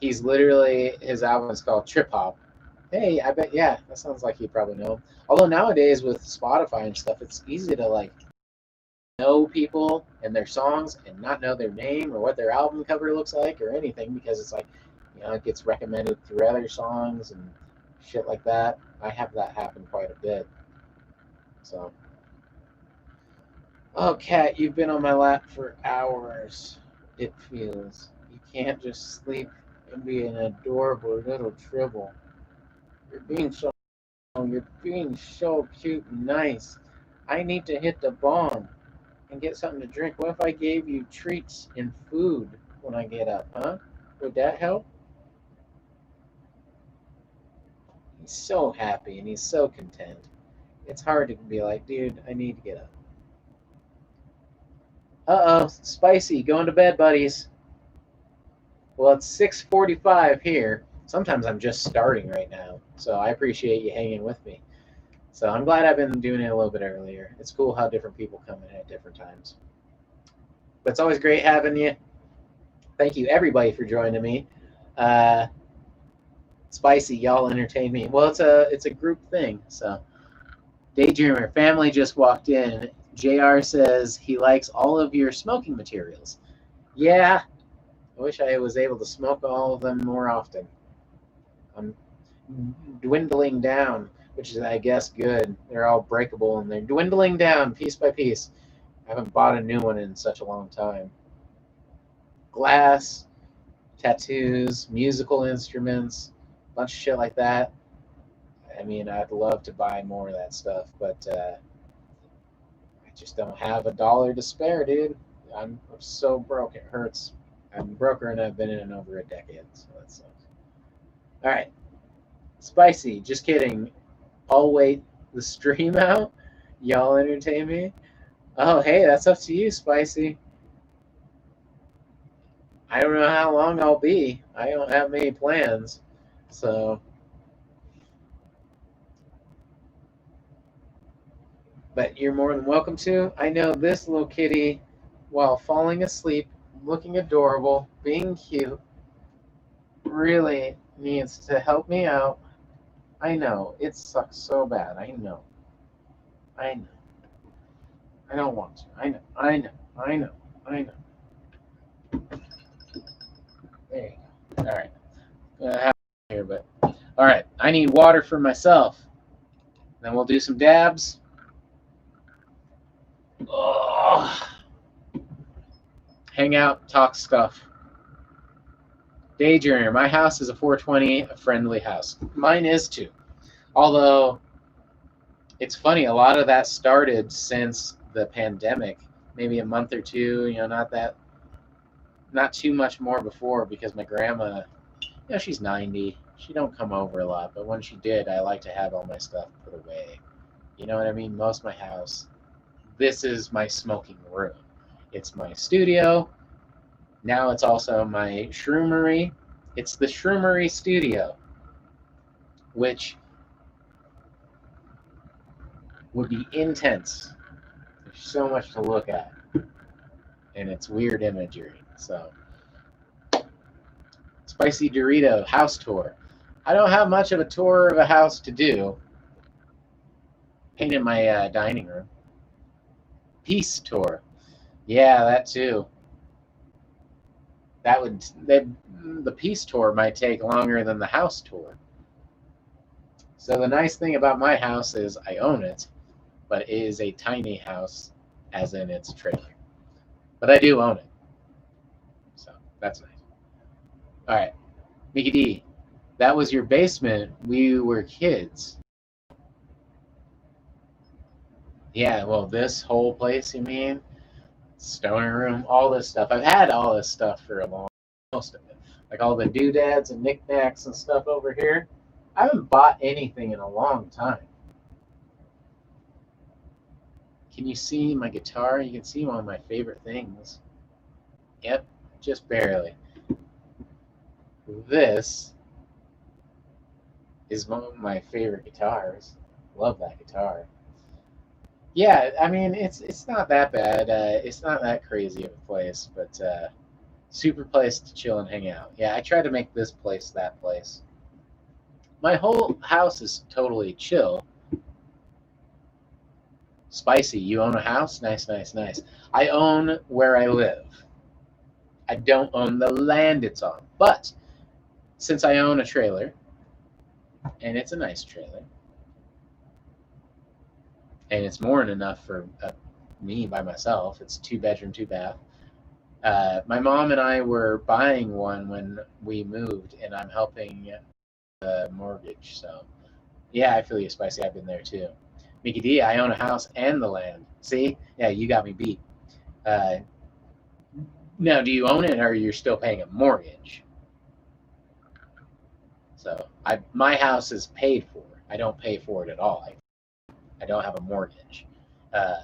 He's literally, his album is called Trip Hop. Hey, I bet, yeah, that sounds like you probably know him. Although nowadays with Spotify and stuff, it's easy to like know people and their songs and not know their name or what their album cover looks like or anything because it's like, it gets recommended through other songs and shit like that. I have that happen quite a bit. So, oh, Kat, you've been on my lap for hours. It feels. You can't just sleep and be an adorable little tribble. You're being so You're being so cute and nice. I need to hit the bong and get something to drink. What if I gave you treats and food when I get up, huh? Would that help? He's so happy and he's so content. It's hard to be like, dude, I need to get up. Uh-oh, spicy, going to bed, buddies. Well, it's 6:45 here. Sometimes I'm just starting right now, so I appreciate you hanging with me. So I'm glad I've been doing it a little bit earlier. It's cool how different people come in at different times. But it's always great having you. Thank you, everybody, for joining me. Uh, Spicy, y'all entertain me. Well, it's a group thing. So Daydreamer family just walked in. JR says he likes all of your smoking materials. Yeah, I wish I was able to smoke all of them more often. I'm dwindling down, which is, I guess, good. They're all breakable and they're dwindling down piece by piece. I haven't bought a new one in such a long time. Glass, tattoos, musical instruments, a bunch of shit like that. I mean, I'd love to buy more of that stuff, but I just don't have $1 to spare, dude. I'm so broke, it hurts. I'm broker and I've been in over a decade, so that sucks. All right, spicy. Just kidding. I'll wait the stream out. Y'all entertain me. Oh, hey, that's up to you, spicy. I don't know how long I'll be. I don't have many plans, so. But you're more than welcome to. I know this little kitty, while falling asleep, looking adorable, being cute, really needs to help me out. I know. It sucks so bad. I know. I know. I don't want to. I know. I know. I know. I know. There you go. All right. Have here, but all right. I need water for myself. Then we'll do some dabs. Oh, hang out, talk stuff. Daydreamer. My house is a 420 friendly house. Mine is too. Although it's funny, a lot of that started since the pandemic, maybe a month or two. Not too much more before because my grandma, she's 90. She don't come over a lot, but when she did, I like to have all my stuff put away. You know what I mean? Most of my house. This is my smoking room. It's my studio. Now it's also my shroomery. It's the shroomery studio, which would be intense. There's so much to look at, and it's weird imagery. So, spicy Dorito house tour. I don't have much of a tour of a house to do. Painted my dining room. Peace tour. Yeah, that too. The peace tour might take longer than the house tour. So the nice thing about my house is I own it, but it is a tiny house, as in it's a trailer. But I do own it, so that's nice. All right, Mickey D, that was your basement. We were kids. Yeah, well, this whole place, you mean? Stoner room, all this stuff. I've had all this stuff for a long, most of it. Like all the doodads and knickknacks and stuff over here. I haven't bought anything in a long time. Can you see my guitar? You can see one of my favorite things. Yep, just barely. This is one of my favorite guitars. Love that guitar. Yeah, I mean it's not that bad. It's not that crazy of a place, but super place to chill and hang out. Yeah, I try to make this place that place. My whole house is totally chill. Spicy. You own a house? Nice, nice, nice. I own where I live. I don't own the land it's on. But since I own a trailer, and it's a nice trailer, and it's more than enough for me by myself, it's 2 bedroom, 2 bath. My mom and I were buying one when we moved, and I'm helping the mortgage. So, yeah, I feel you, Spicy. I've been there too. Mickey D, I own a house and the land. See? Yeah, you got me beat. Uh, Now, do you own it, or you're still paying a mortgage? So, my house is paid for. I don't pay for it at all. I don't have a mortgage. Uh,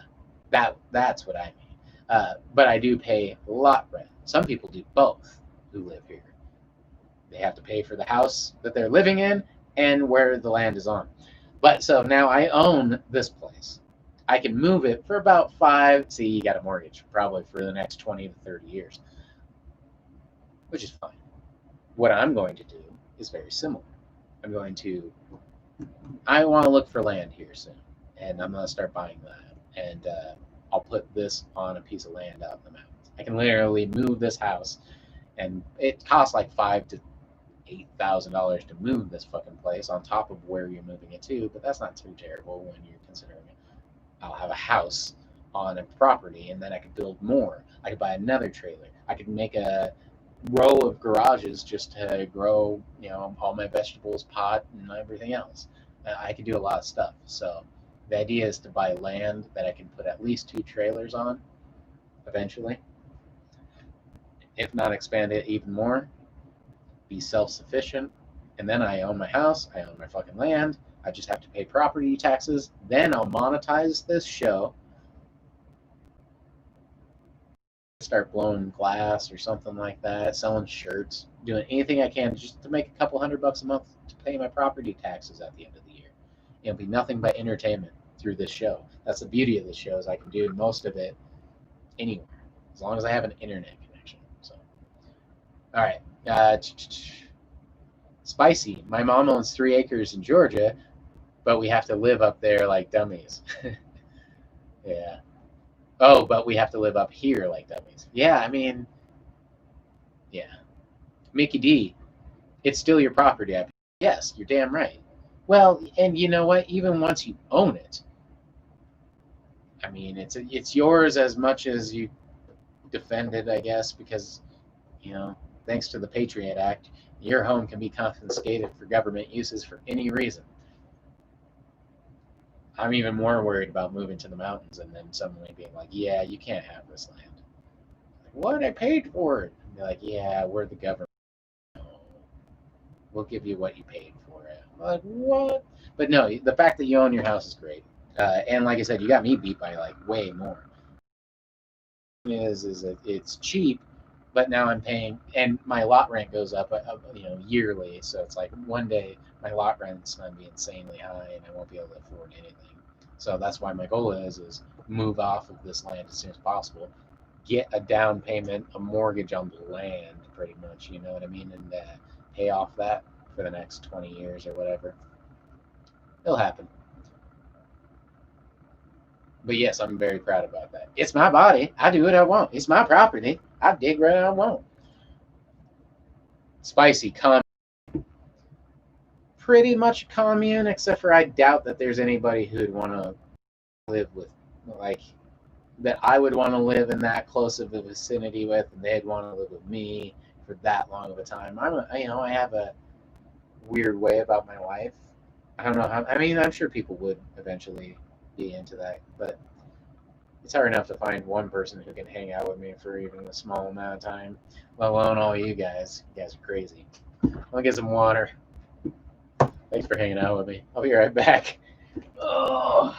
that's what I mean. But I do pay lot rent. Some people do both who live here. They have to pay for the house that they're living in and where the land is on. But so now I own this place. I can move it for about five. See, you got a mortgage probably for the next 20 to 30 years, which is fine. What I'm going to do is very similar. I'm going to, I want to look for land here soon, and I'm going to start buying that. And I'll put this on a piece of land out in the mountains. I can literally move this house, and it costs like $5,000 to $8,000 to move this fucking place on top of where you're moving it to, but that's not too terrible when you're considering it. I'll have a house on a property, and then I could build more. I could buy another trailer. I could make a row of garages just to grow, all my vegetables, pot, and everything else. I could do a lot of stuff. So the idea is to buy land that I can put at least two trailers on eventually, if not expand it even more, be self-sufficient, and then I own my house, I own my fucking land, I just have to pay property taxes, then I'll monetize this show, start blowing glass or something like that, selling shirts, doing anything I can just to make a couple $100 a month to pay my property taxes at the end of the year. It'll be nothing but entertainment through this show. That's the beauty of this show, is I can do most of it anywhere, as long as I have an internet connection. So, all right. Spicy. My mom owns 3 acres in Georgia, but we have to live up there like dummies. Yeah. Oh, but we have to live up here like dummies. Yeah, I mean, yeah. Mickey D, it's still your property. Yes, you're damn right. Well, and you know what? Even once you own it, I mean, it's yours as much as you defend it, I guess, because you know, thanks to the Patriot Act, your home can be confiscated for government uses for any reason. I'm even more worried about moving to the mountains and then suddenly being like, "Yeah, you can't have this land." Like, what? I paid for it. And be like, "Yeah, we're the government. We'll give you what you paid for it." I'm like, what? But no, the fact that you own your house is great. And like I said, you got me beat by like way more. Is that it's cheap, but now I'm paying, and my lot rent goes up, yearly. So it's like one day my lot rent's gonna be insanely high, and I won't be able to afford anything. So that's why my goal is move off of this land as soon as possible, get a down payment, a mortgage on the land, pretty much. You know what I mean, and pay off that for the next 20 years or whatever. It'll happen. But yes, I'm very proud about that. It's my body. I do what I want. It's my property. I dig where I want. Spicy commune. Pretty much commune, except for I doubt that there's anybody who'd want to live with, like, that I would want to live in that close of a vicinity with, and they'd want to live with me for that long of a time. I have a weird way about my life. I don't know how. I mean, I'm sure people would eventually be into that, but it's hard enough to find one person who can hang out with me for even a small amount of time, let alone all you guys. You guys are crazy. I'll get some water. Thanks for hanging out with me. I'll be right back. Oh.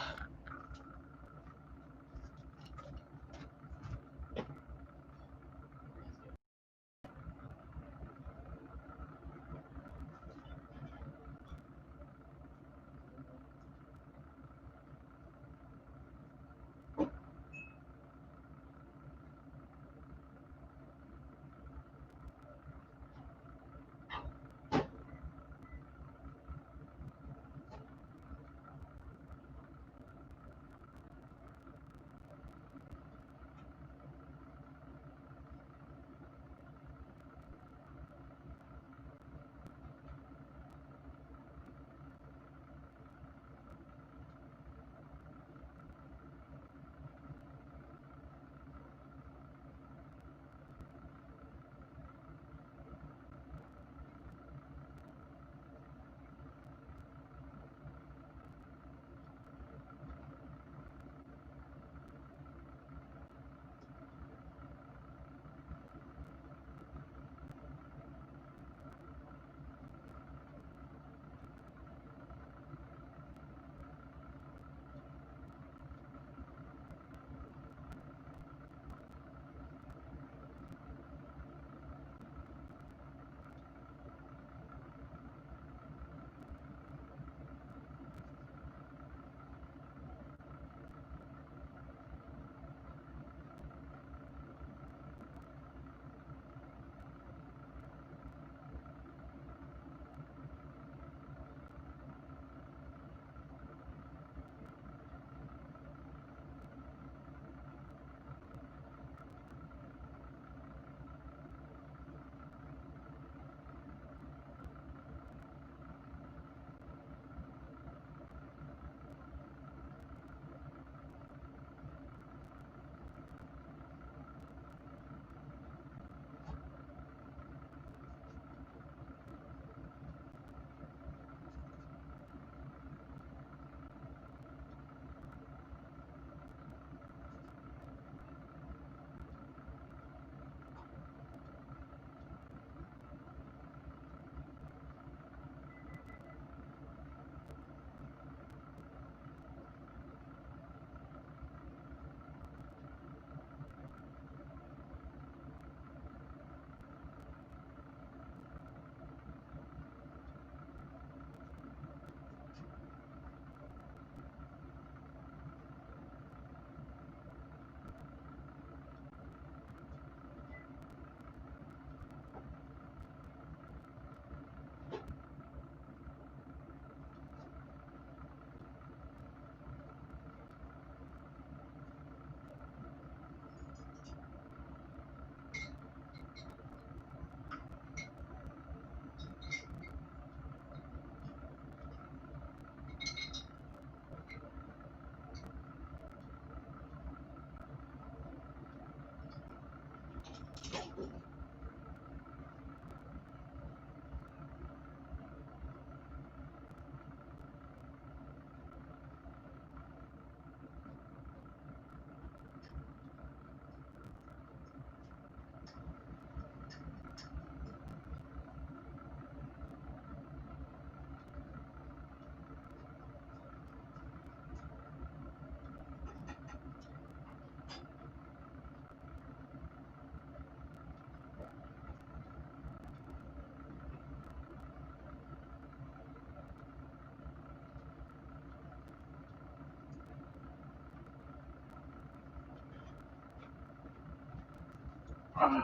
All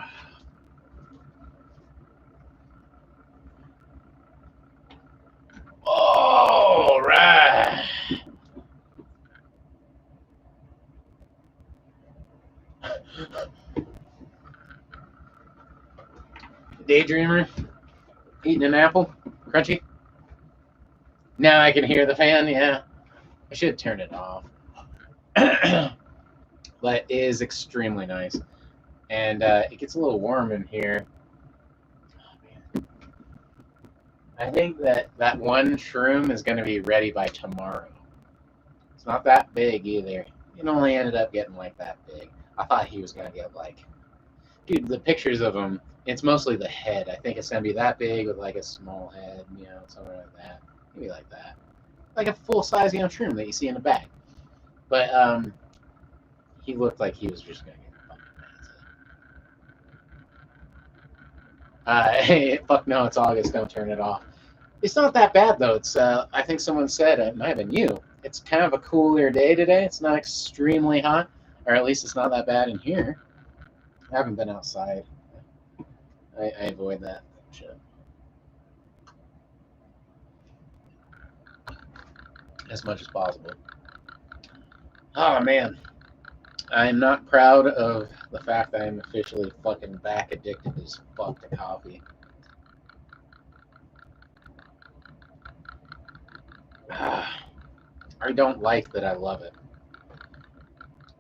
right. Daydreamer, eating an apple, crunchy. Now I can hear the fan. Yeah, I should turn it off. But it is extremely nice, and it gets a little warm in here. Oh, man. I think that one shroom is going to be ready by tomorrow. It's not that big either. It only ended up getting like that big. I thought he was going to get like, dude, the pictures of him, it's mostly the head. I think it's going to be that big with like a small head, somewhere like that. Maybe like that. Like a full size, shroom that you see in the bag. But he looked like he was just going to get fucking hey, fuck no, it's August. Don't turn it off. It's not that bad though. It's I think someone said it might have been you. It's kind of a cooler day today. It's not extremely hot, or at least it's not that bad in here. I haven't been outside. I avoid that shit as much as possible. Oh man, I'm not proud of the fact that I'm officially fucking back addicted as fuck to coffee. I don't like that I love it,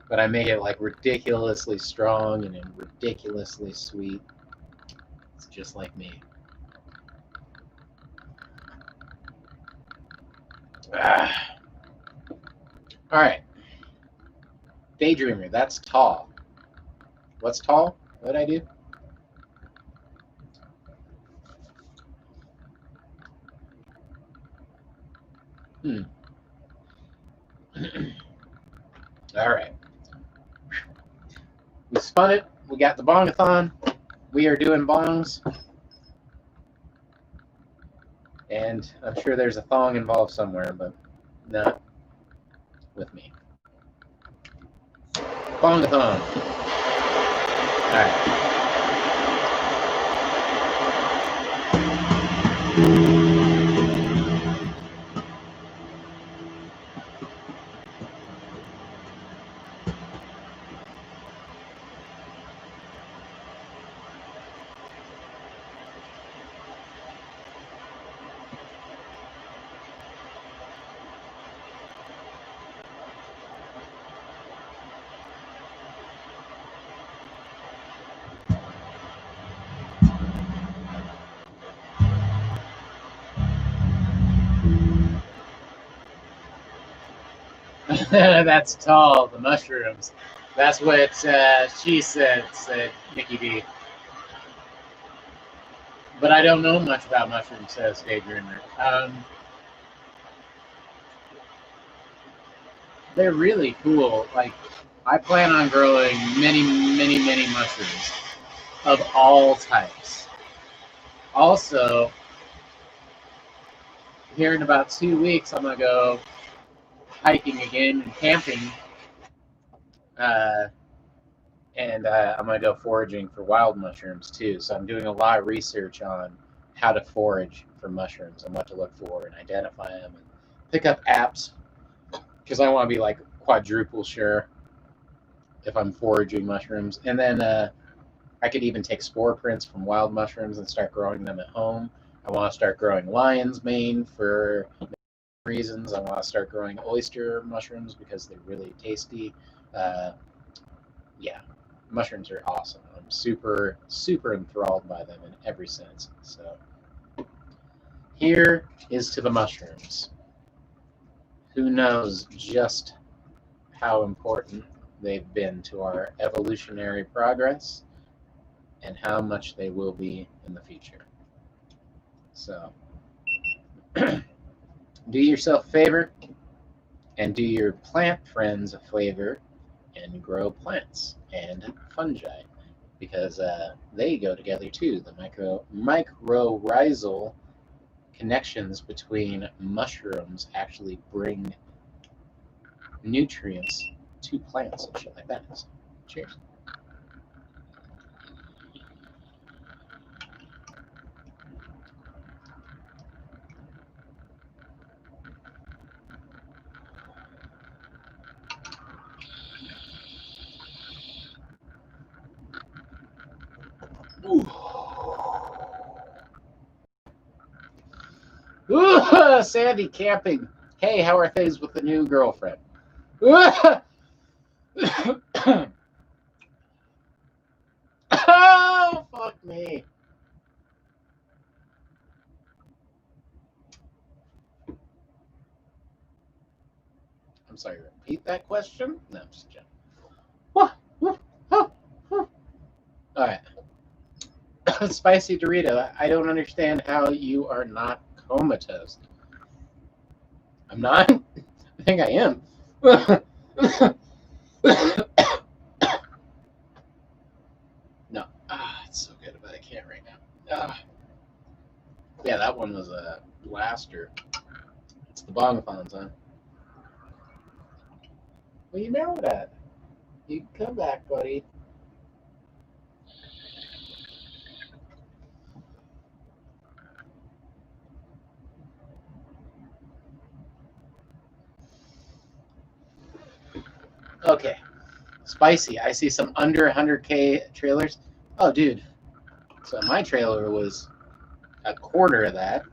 but I make it like ridiculously strong and ridiculously sweet. It's just like me. All right, Daydreamer. That's tall. What's tall? What did I do? All right. We spun it. We got the bongathon. We are doing bongs. And I'm sure there's a thong involved somewhere, but not with me. Bongathon. All right. That's tall. The mushrooms. That's what she said Nikki D. But I don't know much about mushrooms, says Daydreamer. They're really cool. Like, I plan on growing many, many, many mushrooms of all types. Also, here in about 2 weeks, I'm going to go hiking again and camping. And I'm going to go foraging for wild mushrooms too. So I'm doing a lot of research on how to forage for mushrooms and what to look for and identify them and pick up apps because I want to be like quadruple sure if I'm foraging mushrooms. And then I could even take spore prints from wild mushrooms and start growing them at home. I want to start growing lion's mane for reasons. I want to start growing oyster mushrooms because they're really tasty. Yeah, mushrooms are awesome. I'm super, super enthralled by them in every sense. So here is to the mushrooms. Who knows just how important they've been to our evolutionary progress and how much they will be in the future. So do yourself a favor and do your plant friends a favor and grow plants and fungi because they go together too. The mycorrhizal connections between mushrooms actually bring nutrients to plants and shit like that. So, cheers. Sandy camping. Hey, how are things with the new girlfriend? Oh, fuck me. I'm sorry, repeat that question? No, I'm just kidding. All right. Spicy Dorito, I don't understand how you are not comatose. I'm not? I think I am. No. It's so good, but I can't right now. Yeah, that one was a blaster. It's the bonbons, huh? Well, you know that. You can come back, buddy. Okay. Spicy. I see some under 100K trailers. Oh, dude. So my trailer was a quarter of that.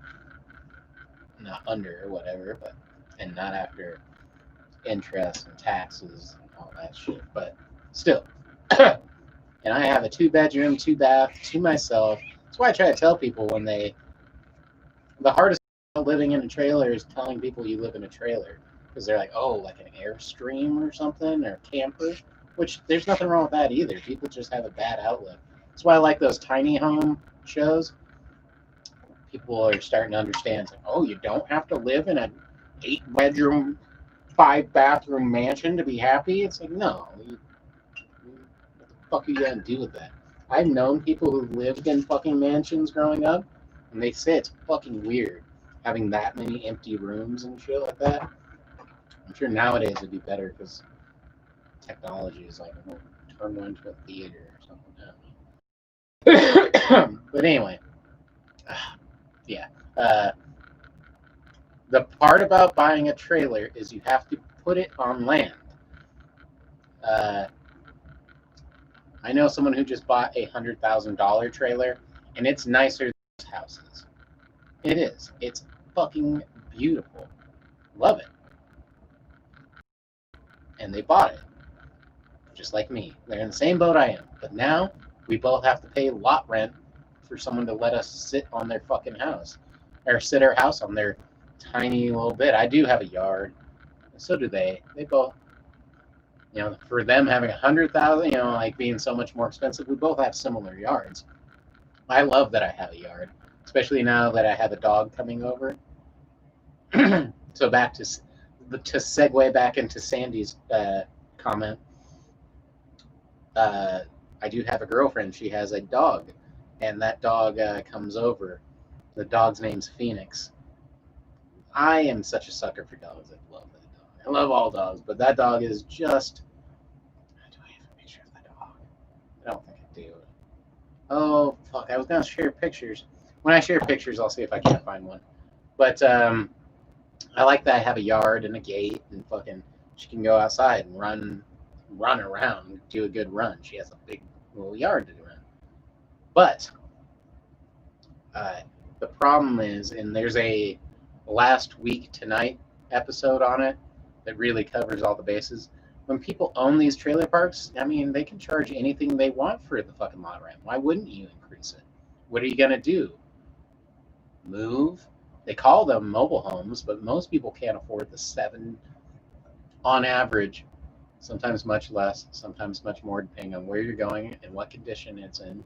Not under or whatever, but and not after interest and taxes and all that shit. But still. And I have a 2 bedroom, 2 bath to myself. That's why I try to tell people when the hardest part of living in a trailer is telling people you live in a trailer because they're like, oh, like an Airstream or something or camper, which there's nothing wrong with that either. People just have a bad outlook. That's why I like those tiny home shows. People are starting to understand, like, oh, you don't have to live in an 8 bedroom, 5 bathroom mansion to be happy. It's like, no, what the fuck are you gonna do with that? I've known people who lived in fucking mansions growing up, and they say it's fucking weird having that many empty rooms and shit like that. I'm sure nowadays it'd be better because technology is like turned into a theater or something. But anyway, yeah. The part about buying a trailer is you have to put it on land. Uh, I know someone who just bought a $100,000 trailer, and it's nicer than most houses. It is. It's fucking beautiful. Love it. And they bought it, just like me. They're in the same boat I am. But now we both have to pay lot rent for someone to let us sit on their fucking house, or sit our house on their tiny little bit. I do have a yard. So do they. They both. For them having 100,000, like being so much more expensive, we both have similar yards. I love that I have a yard, especially now that I have a dog coming over. So back to segue back into Sandy's comment. I do have a girlfriend. She has a dog, and that dog comes over. The dog's name's Phoenix. I am such a sucker for dogs. I love that dog. I love all dogs, but that dog is just. Do I have a picture of the dog? I don't think I do. Oh fuck! I was gonna share pictures. When I share pictures, I'll see if I can't find one. But I like that I have a yard and a gate, and fucking she can go outside and run around, do a good run. She has a big little yard to run. But the problem is, and there's a last week tonight episode on it that really covers all the bases. When people own these trailer parks, I mean, they can charge anything they want for the fucking lot rent. Why wouldn't you increase it? What are you gonna do? Move? They call them mobile homes, but most people can't afford the seven, on average, sometimes much less, sometimes much more, depending on where you're going and what condition it's in.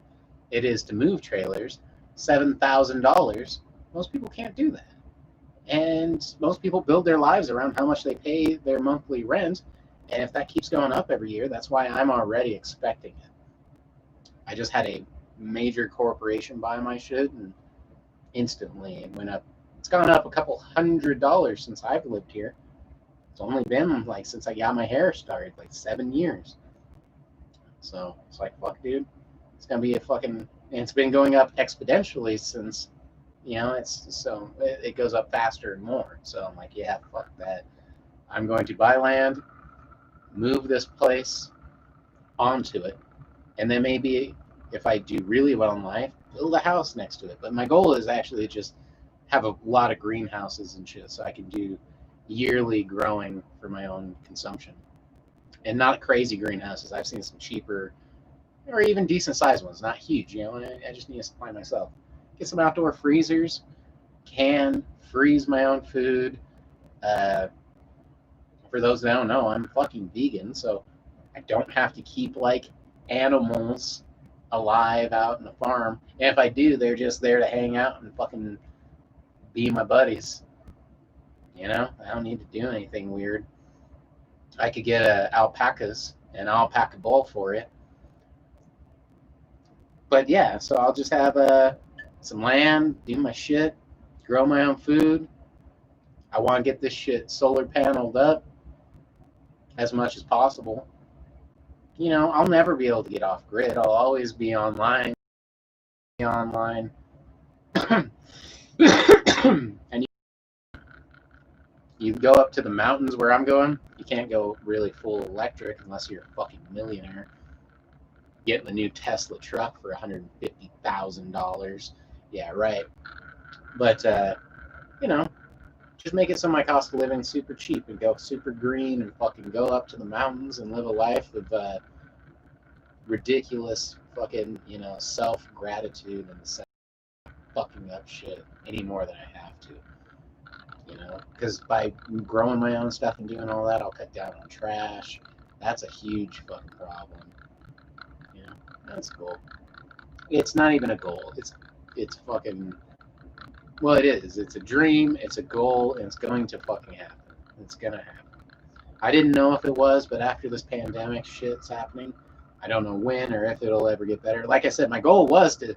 It is to move trailers, $7,000. Most people can't do that. And most people build their lives around how much they pay their monthly rent. And if that keeps going up every year, that's why I'm already expecting it. I just had a major corporation buy my shit, and instantly it went up. It's gone up a couple $100 since I've lived here. It's only been like since I got my hair started, like 7 years. So it's like, fuck, dude. It's gonna be a fucking. And it's been going up exponentially since, it goes up faster and more. So I'm like, yeah, fuck that. I'm going to buy land, move this place onto it, and then maybe if I do really well in life, build a house next to it. But my goal is actually just have a lot of greenhouses and shit, so I can do yearly growing for my own consumption. And not crazy greenhouses. I've seen some cheaper or even decent sized ones, not huge. You know, I just need to supply myself. Get some outdoor freezers, can freeze my own food. Uh, for those that don't know, I'm fucking vegan, so I don't have to keep like animals alive out in the farm. And if I do, they're just there to hang out and fucking be my buddies. You know, I don't need to do anything weird. I could get alpacas and I'll pack a bowl for it. But yeah, so I'll just have some land, do my shit, grow my own food. I want to get this shit solar paneled up as much as possible. You know, I'll never be able to get off grid. I'll always be online. And you go up to the mountains where I'm going, you can't go really full electric unless you're a fucking millionaire. Getting a new Tesla truck for $150,000. Yeah, right. But, you know, just make it so my cost of living super cheap and go super green and fucking go up to the mountains and live a life of ridiculous fucking, you know, self-gratitude and fucking up shit any more than I have to. You know, because by growing my own stuff and doing all that, I'll cut down on trash. That's a huge fucking problem. You know, that's cool. It's not even a goal. It's fucking, well, it is. It's a dream. It's a goal, and it's going to fucking happen. It's gonna happen. I didn't know if it was, but after this pandemic shit's happening, I don't know when or if it'll ever get better. Like I said, my goal was to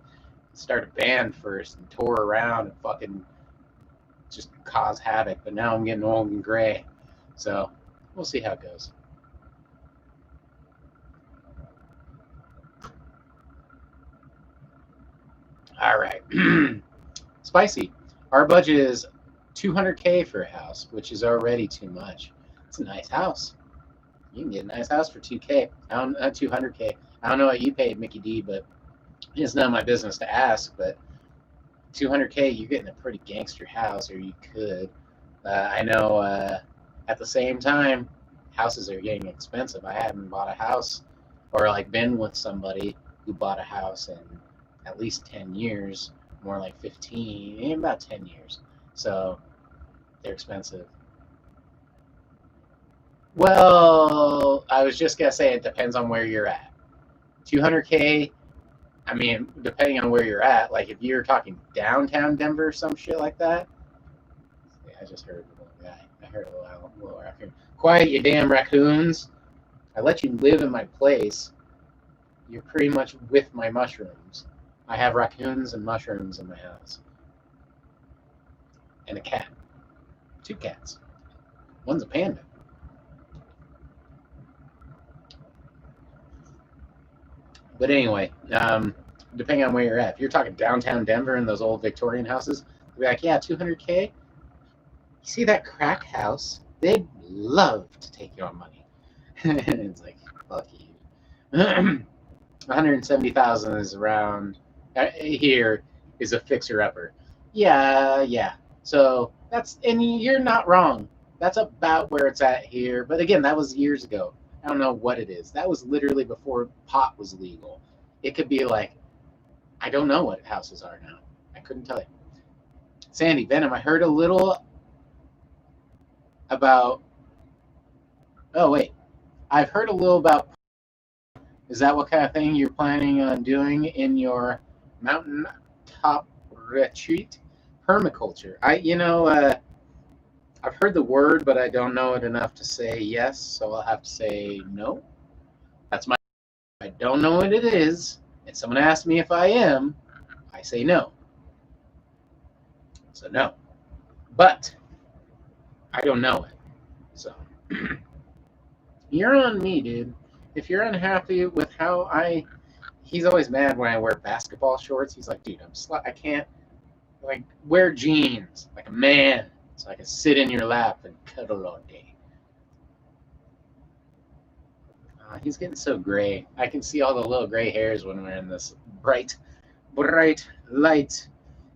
start a band first and tour around and fucking just cause havoc, but now I'm getting old and gray, so we'll see how it goes. All right. Spicy. Our budget is $200K for a house, which is already too much. It's a nice house. You can get a nice house for 2K. I don't 200K. I don't know what you paid, Mickey D, but it's none of my business to ask. But 200K, you're getting a pretty gangster house, or you could. I know at the same time, houses are getting expensive. I haven't bought a house or like been with somebody who bought a house in at least 10 years, more like 15, about 10 years. So they're expensive. Well, I was just going to say it depends on where you're at. 200K, I mean, depending on where you're at, like if you're talking downtown Denver or some shit like that, yeah, I just heard a little guy. I heard a little raccoon. Quiet, you damn raccoons. I let you live in my place. You're pretty much with my mushrooms. I have raccoons and mushrooms in my house. And a cat. 2 cats. One's a panda. But anyway, depending on where you're at, if you're talking downtown Denver and those old Victorian houses, you'll be like, yeah, 200K. You see that crack house? They'd love to take your money. And it's like, fuck you. 170,000 is around here is a fixer upper. Yeah. So that's, and you're not wrong. That's about where it's at here. But again, that was years ago. I don't know what it is. That was literally before pot was legal. It could be like, I don't know what houses are now. I couldn't tell you. Sandy, Venom, I heard a little about, oh wait, I've heard a little about, is that what kind of thing you're planning on doing in your mountain top retreat? Permaculture. I've heard the word, but I don't know it enough to say yes, so I'll have to say no. That's my, I don't know what it is, and someone asks me if I am, I say no. So no. But I don't know it. So you're on me, dude. If you're unhappy with how he's always mad when I wear basketball shorts. He's like, dude, I can't like wear jeans like a man so I can sit in your lap and cuddle all day. He's getting so gray. I can see all the little gray hairs when we're in this bright light.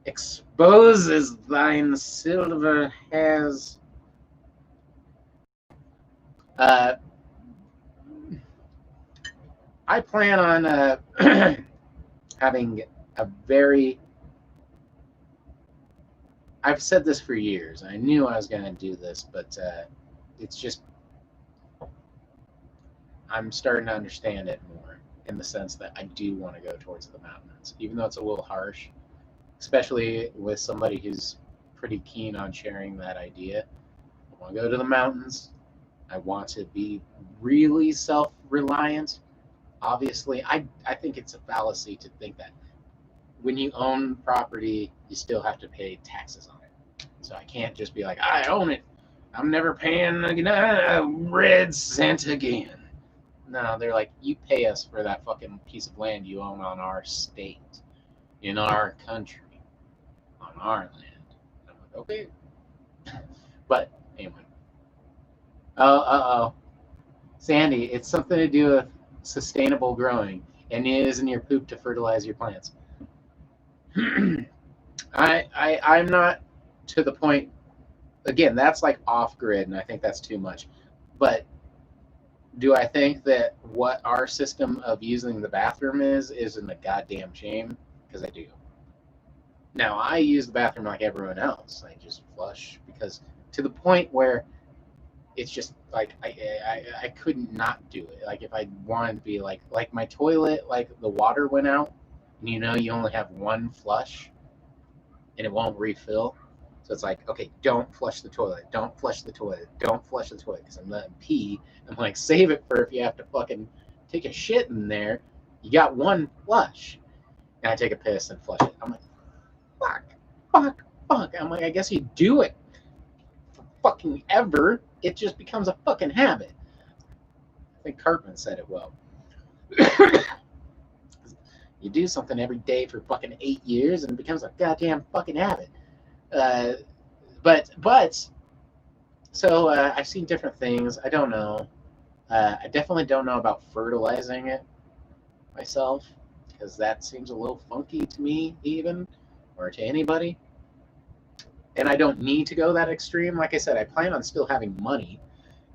exposes thine silver hairs. Uh, I plan on having a very. I've said this for years. I knew I was going to do this, but it's just I'm starting to understand it more in the sense that I do want to go towards the mountains, even though it's a little harsh, especially with somebody who's pretty keen on sharing that idea. I want to go to the mountains. I want to be really self-reliant. Obviously, I think it's a fallacy to think that when you own property, you still have to pay taxes on it. So I can't just be like, I own it. I'm never paying a red cent again. No, they're like, you pay us for that fucking piece of land you own on our state, in our country, on our land. And I'm like, okay. But anyway. Oh. Sandy, it's something to do with sustainable growing, and it isn't your poop to fertilize your plants. I'm not to the point. Again, that's like off grid, and I think that's too much. But do I think that what our system of using the bathroom isn't a goddamn shame? Because I do. Now I use the bathroom like everyone else. I just flush because to the point where it's just like I couldn't not do it. Like if I wanted to be like my toilet, like the water went out, and you only have one flush, and it won't refill. So it's like, okay, don't flush the toilet, don't flush the toilet, don't flush the toilet, because I'm letting pee. I'm like, save it for if you have to fucking take a shit in there. You got one flush, and I take a piss and flush it. I'm like, fuck. I'm like, I guess you do it for fucking ever. It just becomes a fucking habit. I think Cartman said it well. You do something every day for fucking 8 years, and it becomes a goddamn fucking habit. Uh, but so I've seen different things. I don't know. I definitely don't know about fertilizing it myself because that seems a little funky to me, even or to anybody. And I don't need to go that extreme. Like I said, I plan on still having money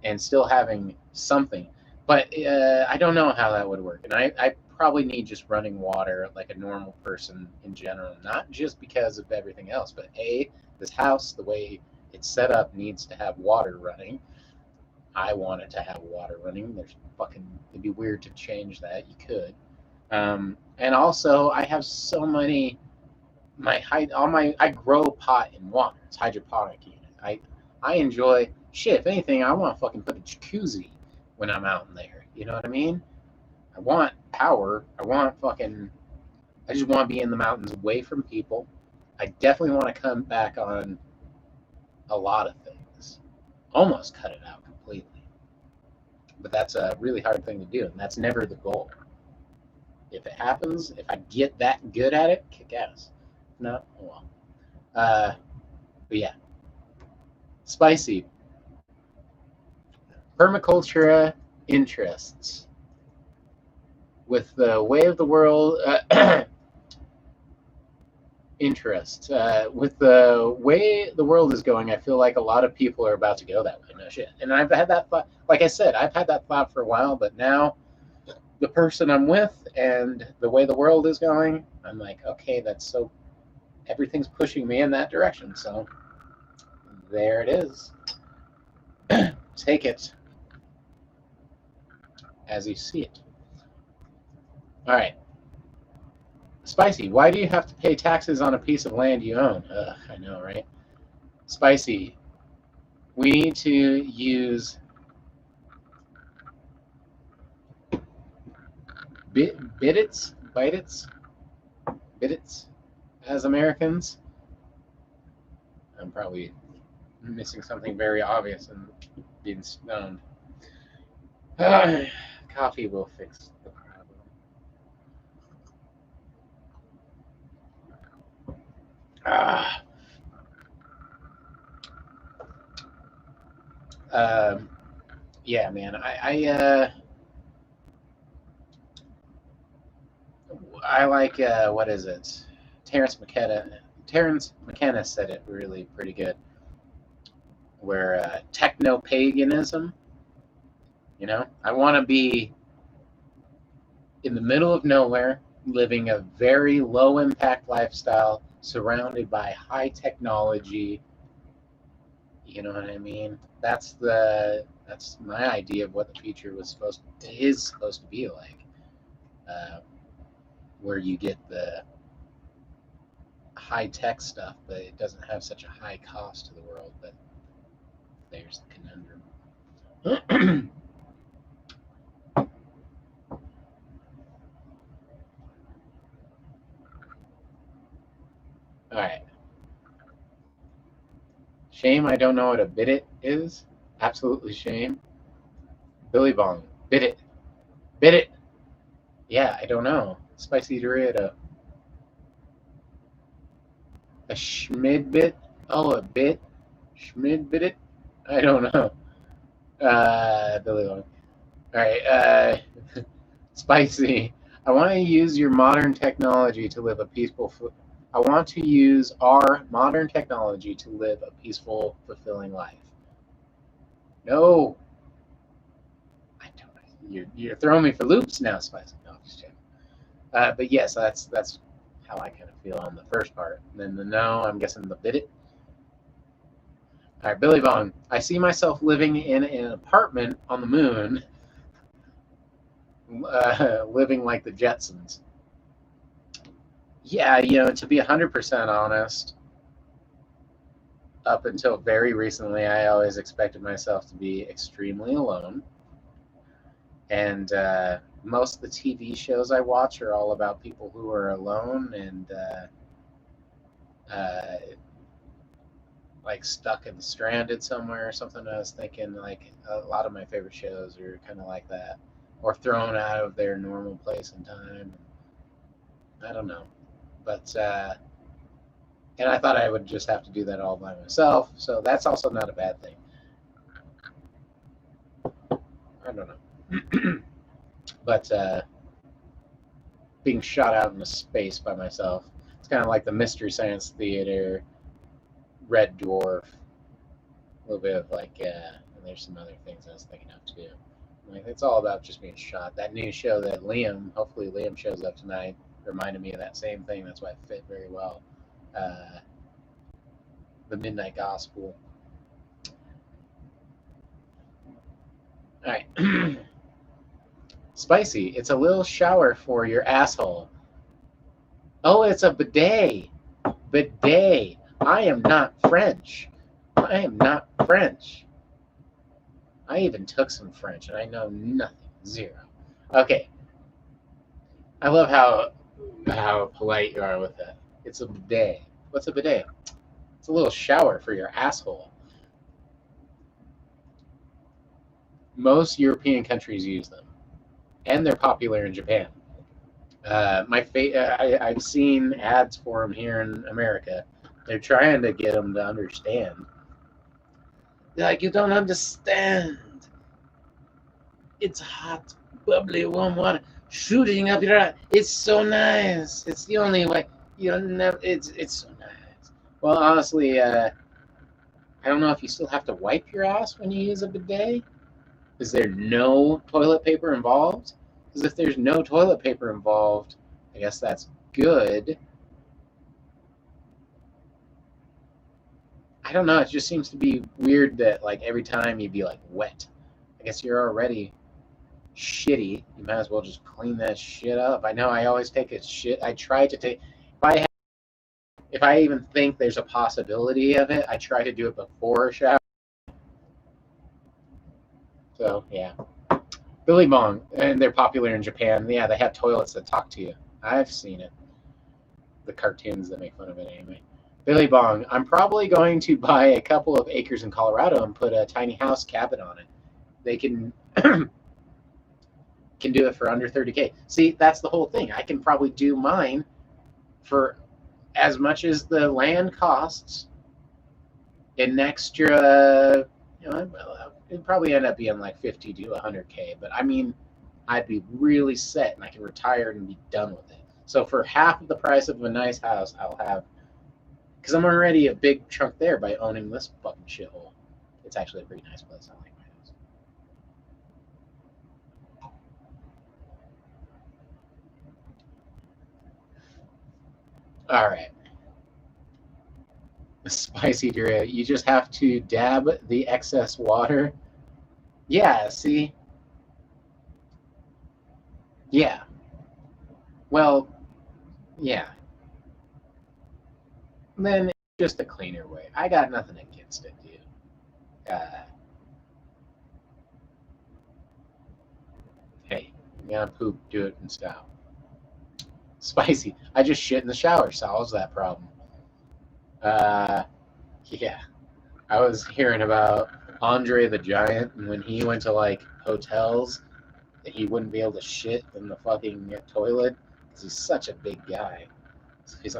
and still having something, but I don't know how that would work. And I probably need just running water like a normal person in general, not just because of everything else, but this house, the way it's set up, needs to have water running. I want it to have water running. It'd be weird to change that. You could. And also, I have so many I grow pot in water. It's hydroponic unit. I enjoy shit. If anything, I want to fucking put a jacuzzi when I'm out in there. You know what I mean? I want power. I just want to be in the mountains away from people. I definitely want to come back on a lot of things. Almost cut it out completely. But that's a really hard thing to do, and that's never the goal. If it happens, if I get that good at it, kick ass. No, well. But yeah, spicy. Permaculture interests. With the way of the world, interest. With the way the world is going, I feel like a lot of people are about to go that way. No shit. And I've had that thought, like I said, I've had that thought for a while, but now the person I'm with and the way the world is going, I'm like, okay, everything's pushing me in that direction. So there it is. Take it as you see it. All right. Spicy, why do you have to pay taxes on a piece of land you own? Ugh, I know, right? Spicy, we need to use bidets as Americans. I'm probably missing something very obvious and being stoned. Coffee will fix the problem. Yeah, man. I like what is it? Terrence McKenna. Terence McKenna said it really pretty good, where techno-paganism, I want to be in the middle of nowhere, living a very low-impact lifestyle, surrounded by high technology. You know what I mean? That's my idea of what the future is supposed to be like, uh, where you get the high tech stuff, but it doesn't have such a high cost to the world. But there's the conundrum. All right. Shame I don't know what a bidit is. Absolutely shame. Billy Bong. Bidit. Bidit. Yeah, I don't know. Spicy Dorito. A schmid bit? Oh, a bit? Schmid bidit? I don't know. Billy Bong. All right. Spicy. I want to use your modern technology to live a peaceful. I want to use our modern technology to live a peaceful, fulfilling life. No, I don't. You're throwing me for loops now, Spicy. No, I'm just kidding. But yes, that's how I kind of feel on the first part. And then the no, I'm guessing the bit it. All right, Billy Vaughn. I see myself living in an apartment on the moon, living like the Jetsons. Yeah, to be 100% honest, up until very recently, I always expected myself to be extremely alone. And most of the TV shows I watch are all about people who are alone and like stuck and stranded somewhere or something. I was thinking like a lot of my favorite shows are kind of like that, or thrown out of their normal place and time. I don't know, but and I thought I would just have to do that all by myself. So that's also not a bad thing. I don't know, but being shot out into space by myself, it's kind of like the Mystery Science Theater, Red Dwarf, a little bit of like, and there's some other things I was thinking of too. Like it's all about just being shot. That new show that hopefully Liam shows up tonight, reminded me of that same thing. That's why it fit very well. Uh, the Midnight Gospel. All right. Spicy. It's a little shower for your asshole. Oh, it's a bidet. Bidet. I am not French. I am not French. I even took some French and I know nothing. Zero. Okay. I love how polite you are with that. It's a bidet. What's a bidet? It's a little shower for your asshole. Most European countries use them, and they're popular in Japan. I've seen ads for them here in America. They're trying to get them to understand. They're like, you don't understand. It's hot, bubbly, warm water shooting up your eye. It's so nice. It's the only way. You'll never. It's so nice. Well, honestly, I don't know if you still have to wipe your ass when you use a bidet. Is there no toilet paper involved? Because if there's no toilet paper involved, I guess that's good. I don't know. It just seems to be weird that like every time you'd be like wet. I guess you're already shitty. You might as well just clean that shit up. I know I always take a shit. I try to take if I even think there's a possibility of it, I try to do it before a shower. So yeah. Billy Bong, and they're popular in Japan. Yeah, they have toilets that talk to you. I've seen it. The cartoons that make fun of it anyway. Billy Bong, I'm probably going to buy a couple of acres in Colorado and put a tiny house cabin on it. They can can do it for under 30K. See, that's the whole thing. I can probably do mine for as much as the land costs, an extra, it'd probably end up being like 50 to 100K. But I mean, I'd be really set and I can retire and be done with it. So for half of the price of a nice house, I'll have Because I'm already a big chunk there by owning this fucking shithole. It's actually a pretty nice place. I like my house. All right. Spicy drip. You just have to dab the excess water. Yeah, see? Yeah. Well, yeah. Then it's just a cleaner way. I got nothing against it, dude. Hey, you gotta poop, do it in style. Spicy. I just shit in the shower. Solves that problem. Uh, yeah. I was hearing about Andre the Giant, and when he went to like hotels, that he wouldn't be able to shit in the fucking toilet because he's such a big guy. So he's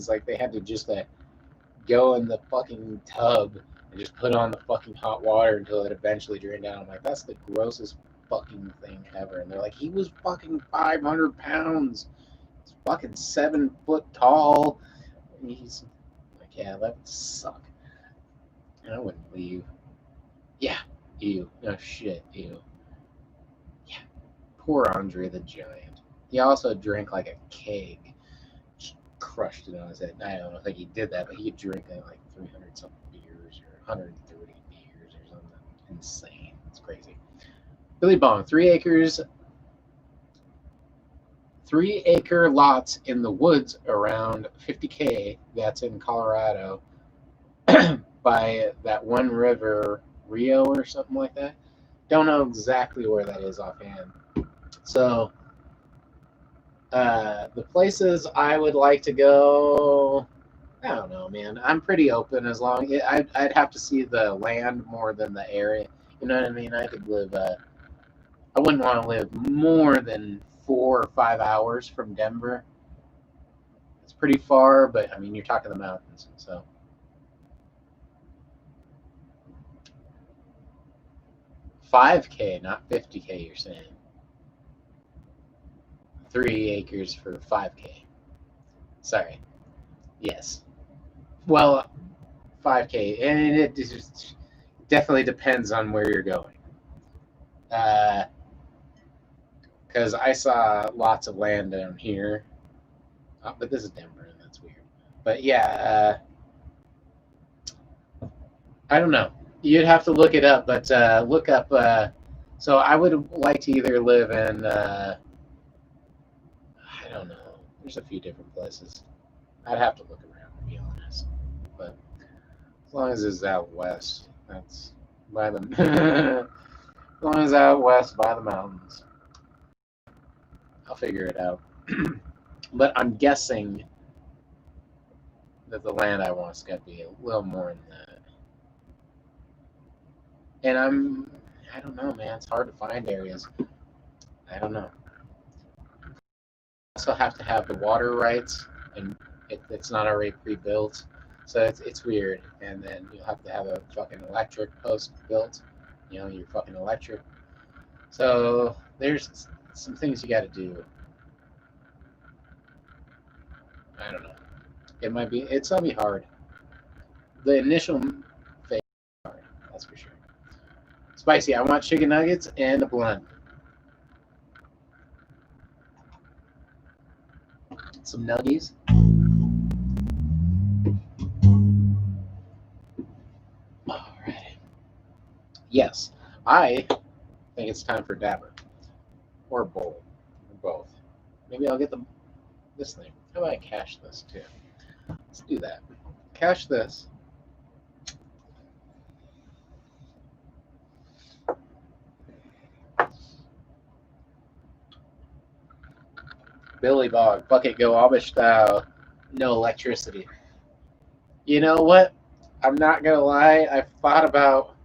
like they had to just go in the fucking tub and just put on the fucking hot water until it eventually drained down. I'm like, that's the grossest fucking thing ever. And they're like, he was fucking 500 pounds. He's fucking 7 foot tall. And he's like, yeah, that would suck. And I wouldn't leave. Yeah, ew. No shit, ew. Yeah, poor Andre the Giant. He also drank like a keg. Just crushed it on his head. I don't think he did that, but he could drink like 300 something beers or 130 beers or something. Insane. It's crazy. Billy Bong, 3 acres, 3 acre lots in the woods around 50K. That's in Colorado by that one river, Rio or something like that. Don't know exactly where that is offhand. So, the places I would like to go, I don't know, man. I'm pretty open as long. I'd have to see the land more than the area. You know what I mean? I could live. I wouldn't want to live more than 4 or 5 hours from Denver. It's pretty far, but I mean, you're talking the mountains, so 5K, not 50K. You're saying 3 acres for 5K. Sorry. Yes. Well, 5K, and it just definitely depends on where you're going. Because I saw lots of land down here, but this is Denver, and that's weird. But yeah, I don't know. You'd have to look it up, but look up. So I would like to either live in, I don't know. There's a few different places. I'd have to look around to be honest. But as long as it's out west, that's by the. As long as out west by the mountains, I'll figure it out. But I'm guessing that the land I want is going to be a little more than that. And I don't know, man. It's hard to find areas. I don't know. Also have to have the water rights, and it's not already pre-built, so it's weird. And then you'll have to have a fucking electric post built. You know, your fucking electric. So there's some things you got to do. I don't know. It's gonna be hard. The initial phase is hard. That's for sure. Spicy. I want chicken nuggets and a blend. Some nuggies. All right. Yes, I think it's time for dabber or bowl or both. Maybe I'll get this thing. How about I cache this too? Let's do that. Cache this. Billy Bog. Fuck it, go Amish style. No electricity. You know what? I'm not gonna lie. I've thought about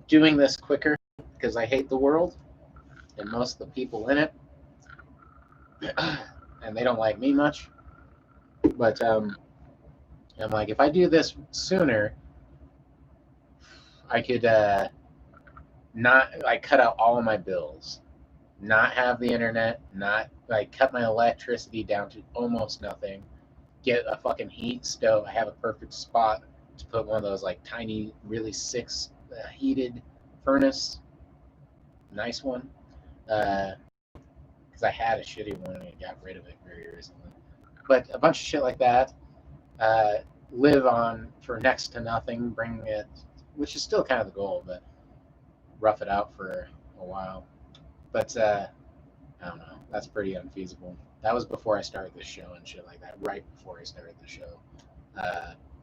doing this quicker because I hate the world and most of the people in it, and they don't like me much. But I'm like, if I do this sooner, I could not like cut out all of my bills, not have the internet, not like cut my electricity down to almost nothing, get a fucking heat stove. I have a perfect spot to put one of those like tiny, really six heated furnace, nice one. Because I had a shitty one and I got rid of it very recently. But a bunch of shit like that. Uh, Live on for next to nothing. Bring it, which is still kind of the goal, but rough it out for a while. But I don't know. That's pretty unfeasible. That was before I started the show and shit like that. Right before I started the show.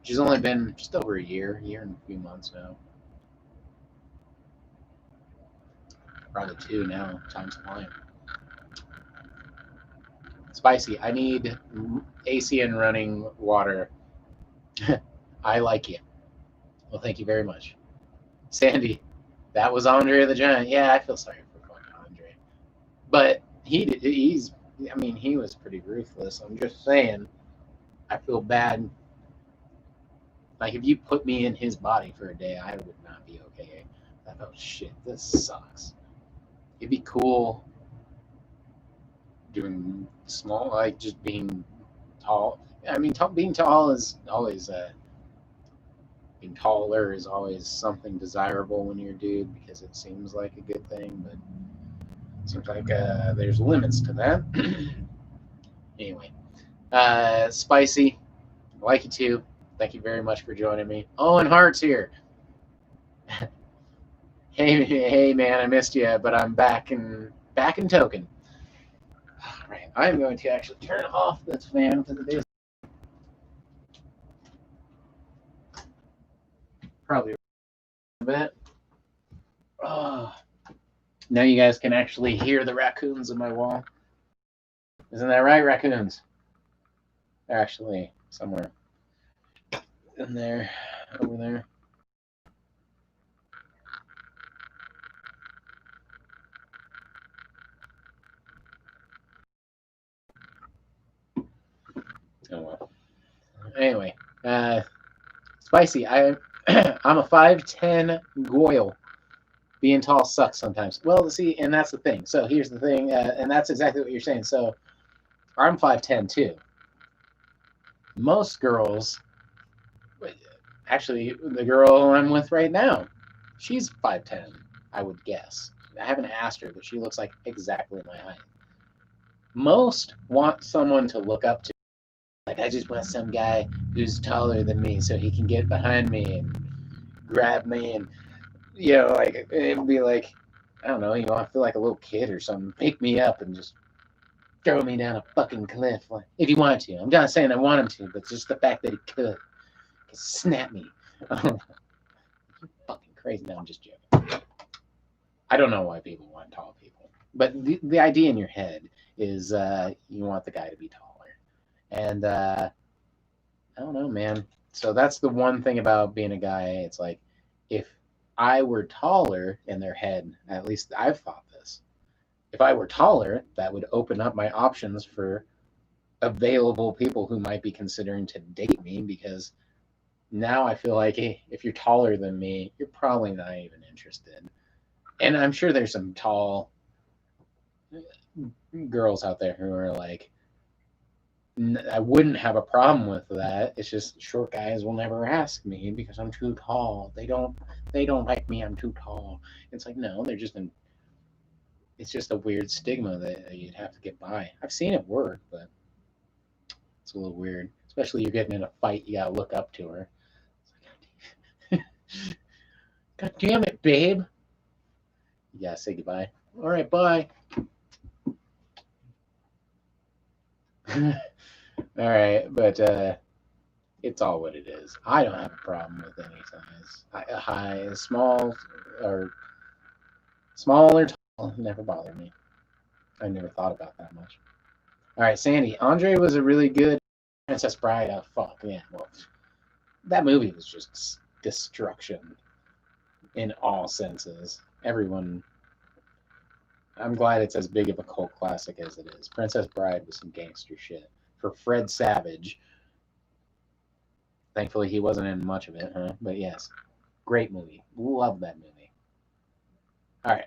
She's only been just over a year and a few months now. Probably two now. Time's flying. Spicy. I need AC and running water. I like you. Well, thank you very much. Sandy, that was Andre the Giant. Yeah, I feel sorry for fucking Andre. But I mean, he was pretty ruthless. I'm just saying, I feel bad. Like, if you put me in his body for a day, I would not be okay. I thought, shit, this sucks. It'd be cool doing small, like just being tall. I mean, being tall is always being taller is always something desirable when you're a dude because it seems like a good thing, but it seems like there's limits to that. Anyway, Spicy, I like you too. Thank you very much for joining me. Oh, and Heart's here. Hey, man, I missed you, but I'm back in token. All right, I'm going to actually turn off this fan because it is probably a bit. Oh, now you guys can actually hear the raccoons in my wall. Isn't that right, raccoons? They're actually somewhere in there, over there. Oh well. Anyway, Spicy. I'm a 5'10" Goyle. Being tall sucks sometimes. Well, see, and that's the thing. So here's the thing, and that's exactly what you're saying. So I'm 5'10" too. Most girls, actually, the girl I'm with right now, she's 5'10", I would guess. I haven't asked her, but she looks like exactly my height. Most want someone to look up to. Like, I just want some guy who's taller than me so he can get behind me and grab me and, like, it'd be like, I don't know, I feel like a little kid or something. Pick me up and just throw me down a fucking cliff. Like, if he wanted to. I'm not saying I want him to, but just the fact that he could snap me. You're fucking crazy. No, I'm just joking. I don't know why people want tall people. But the idea in your head is you want the guy to be taller. And I don't know, man. So that's the one thing about being a guy. It's like, if I were taller in their head, at least I've thought this, if I were taller, that would open up my options for available people who might be considering to date me, because now I feel like, hey, if you're taller than me, you're probably not even interested. And I'm sure there's some tall girls out there who are like, I wouldn't have a problem with that. It's just short guys will never ask me because I'm too tall. They don't like me. I'm too tall. It's like, no, it's just a weird stigma that you'd have to get by. I've seen it work, but it's a little weird. Especially you're getting in a fight, you gotta look up to her. God damn it, babe. You gotta say goodbye. All right, bye. All right, but it's all what it is. I don't have a problem with any size. High, or small or tall, never bothered me. I never thought about that much. All right, Sandy. Andre was a really good Princess Bride. Oh, fuck, yeah. Well, that movie was just destruction in all senses. Everyone. I'm glad it's as big of a cult classic as it is. Princess Bride was some gangster shit. For Fred Savage. Thankfully, he wasn't in much of it, huh? But yes, great movie. Love that movie. All right.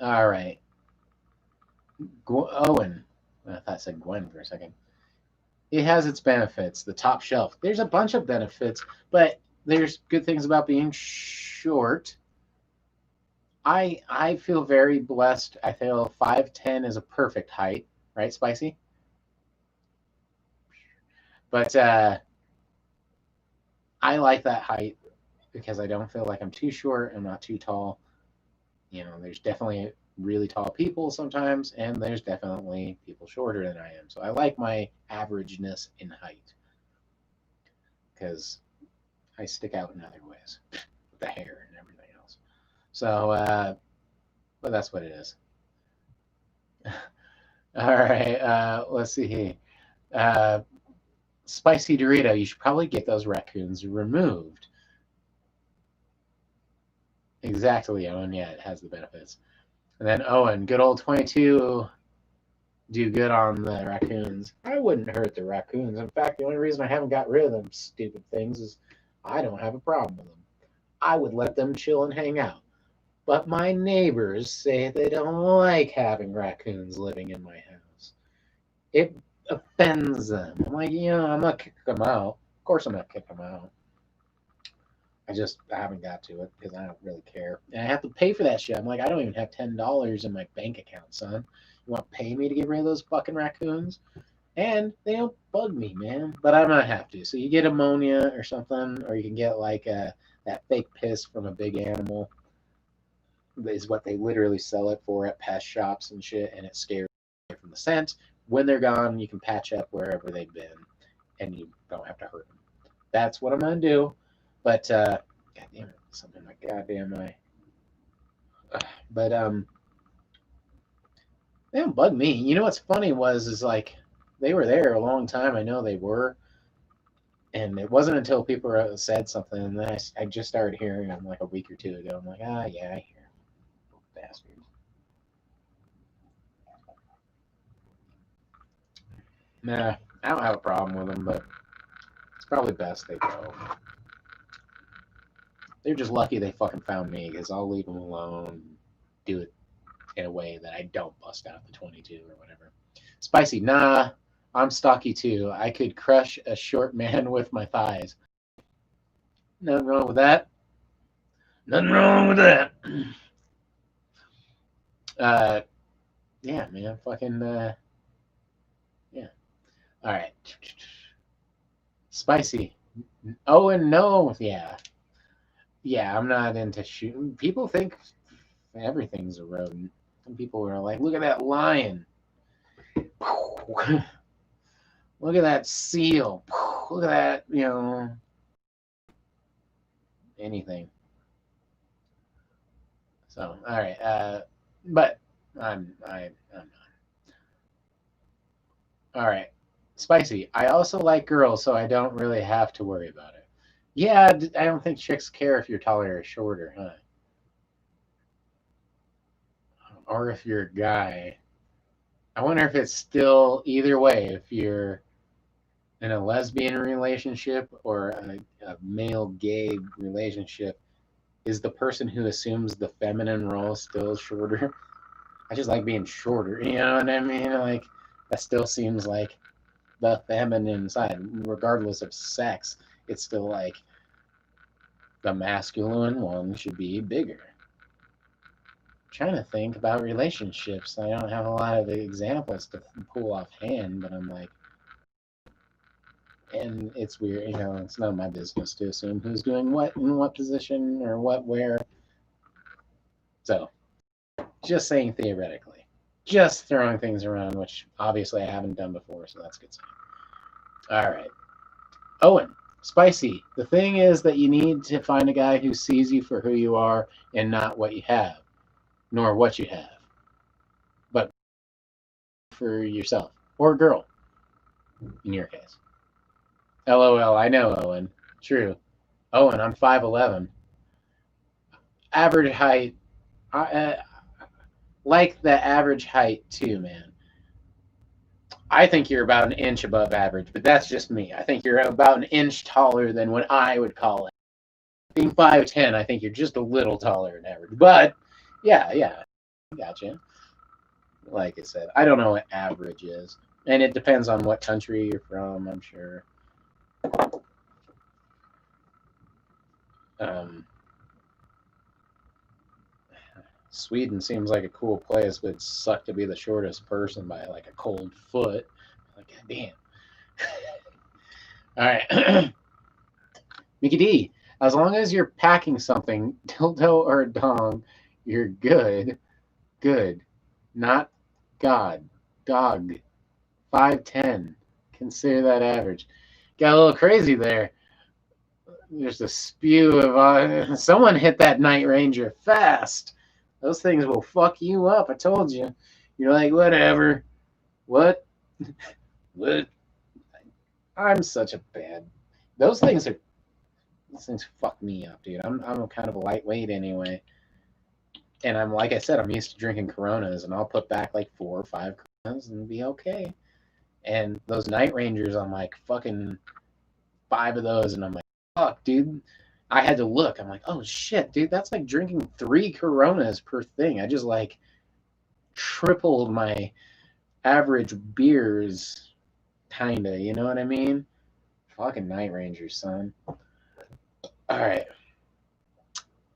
All right. Owen. I thought I said Gwen for a second. It has its benefits. The top shelf. There's a bunch of benefits, but there's good things about being short. I feel very blessed. I feel 5'10" is a perfect height, right, Spicy? But I like that height because I don't feel like I'm too short. I'm not too tall. There's definitely really tall people sometimes, and there's definitely people shorter than I am. So I like my averageness in height because I stick out in other ways with the hair and everything else. So, but that's what it is. All right, let's see. Uh, Spicy Dorito, you should probably get those raccoons removed. Exactly, Owen. Yeah, it has the benefits. And then Owen, good old 22, do good on the raccoons. I wouldn't hurt the raccoons. In fact, the only reason I haven't got rid of them stupid things is I don't have a problem with them. I would let them chill and hang out. But my neighbors say they don't like having raccoons living in my house. It offends them. I'm like, I'm not kicking them out. Of course, I'm not kicking them out. I haven't got to it because I don't really care. And I have to pay for that shit. I'm like, I don't even have $10 in my bank account, son. You want to pay me to get rid of those fucking raccoons? And they don't bug me, man. But I might have to. So you get ammonia or something, or you can get like that fake piss from a big animal. Is what they literally sell it for at pest shops and shit, and it scares you from the scent. When they're gone, you can patch up wherever they've been, and you don't have to hurt them. That's what I'm gonna do. But God damn it, something like goddamn eye. But they don't bug me. You know what's funny is like they were there a long time. I know they were, and it wasn't until people said something, and then I just started hearing them like a week or two ago. I'm like, yeah, I hear them. Bastards. Nah, I don't have a problem with them, but it's probably best they go. They're just lucky they fucking found me because I'll leave them alone, do it in a way that I don't bust out the 22 or whatever. Spicy, nah, I'm stocky too. I could crush a short man with my thighs. Nothing wrong with that. Nothing wrong with that. Uh, yeah, man, fucking, yeah. All right. Spicy. Oh, and no, yeah. Yeah, I'm not into shooting. People think everything's a rodent. Some people are like, look at that lion. Look at that seal. Look at that, anything. So, all right. But I'm not. All right. Spicy. I also like girls, so I don't really have to worry about it. Yeah, I don't think chicks care if you're taller or shorter, huh? Or if you're a guy. I wonder if it's still either way. If you're in a lesbian relationship or a male gay relationship, is the person who assumes the feminine role still shorter? I just like being shorter. You know what I mean? Like that still seems like the feminine side, regardless of sex. It's still like the masculine one should be bigger. I'm trying to think about relationships. I don't have a lot of examples to pull offhand, but I'm like, and it's weird. It's not my business to assume who's doing what in what position or what where. So, just saying theoretically, just throwing things around, which obviously I haven't done before, so that's good. All right, Owen, spicy. The thing is that you need to find a guy who sees you for who you are and not what you have, nor what you have, but for yourself or girl in your case. LOL. I know, Owen. True. Owen, I'm 5'11". Average height. Like the average height too, man. I think you're about an inch above average, but that's just me. I think you're about an inch taller than what I would call it. Being 5'10", I think you're just a little taller than average. But yeah, gotcha. like I said, I don't know what average is, and it depends on what country you're from. I'm sure. Um, Sweden seems like a cool place, but it sucked to be the shortest person by like a cold foot. Like, God damn. All right, Mickey D. As long as you're packing something, dildo or dong, you're good. Good. Not God. Dog. 5'10". Consider that average. Got a little crazy there. There's a spew of someone hit that Night Ranger fast. Those things will fuck you up. I told you. You're like, whatever. What? What? I'm such a bad. Those things are. Those things fuck me up, dude. I'm kind of a lightweight anyway, and I'm like I said, I'm used to drinking Coronas, and I'll put back like 4 or 5 Coronas and be okay. And those Night Rangers, I'm like fucking 5 of those, and I'm like, fuck, dude. I had to look. I'm like, oh shit, dude, that's like drinking 3 Coronas per thing. I just like tripled my average beers, kinda. You know what I mean? Fucking Night Rangers, son. All right,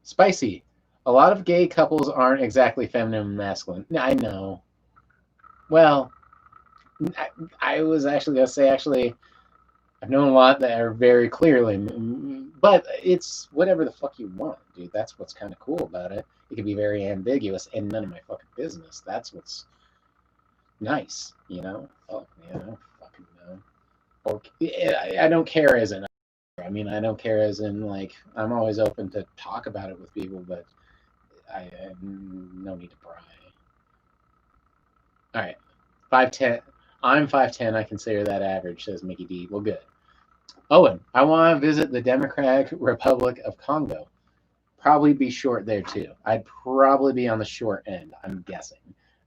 spicy. A lot of gay couples aren't exactly feminine and masculine. I know. Well, I was actually gonna say I've known a lot that are very clearly, but it's whatever the fuck you want, dude. That's what's kind of cool about it. It can be very ambiguous and none of my fucking business. That's what's nice, you know? Oh, man, I don't fucking know. Or I don't care as in, I mean, I don't care as in, like, I'm always open to talk about it with people, but I no need to pry. All right, 5'10". I'm 5'10". I consider that average, says Mickey D. Well, good. Owen, I want to visit the Democratic Republic of Congo. Probably be short there too. I'd probably be on the short end, I'm guessing.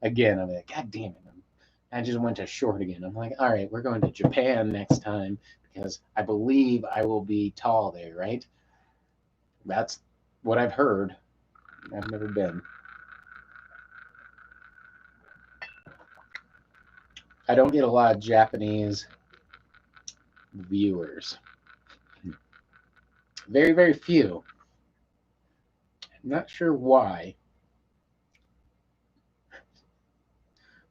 Again, I'm like, God damn it. I just went to short again. I'm like, all right, we're going to Japan next time because I believe I will be tall there, right? That's what I've heard. I've never been. I don't get a lot of Japanese viewers. Very, very few. I'm not sure why,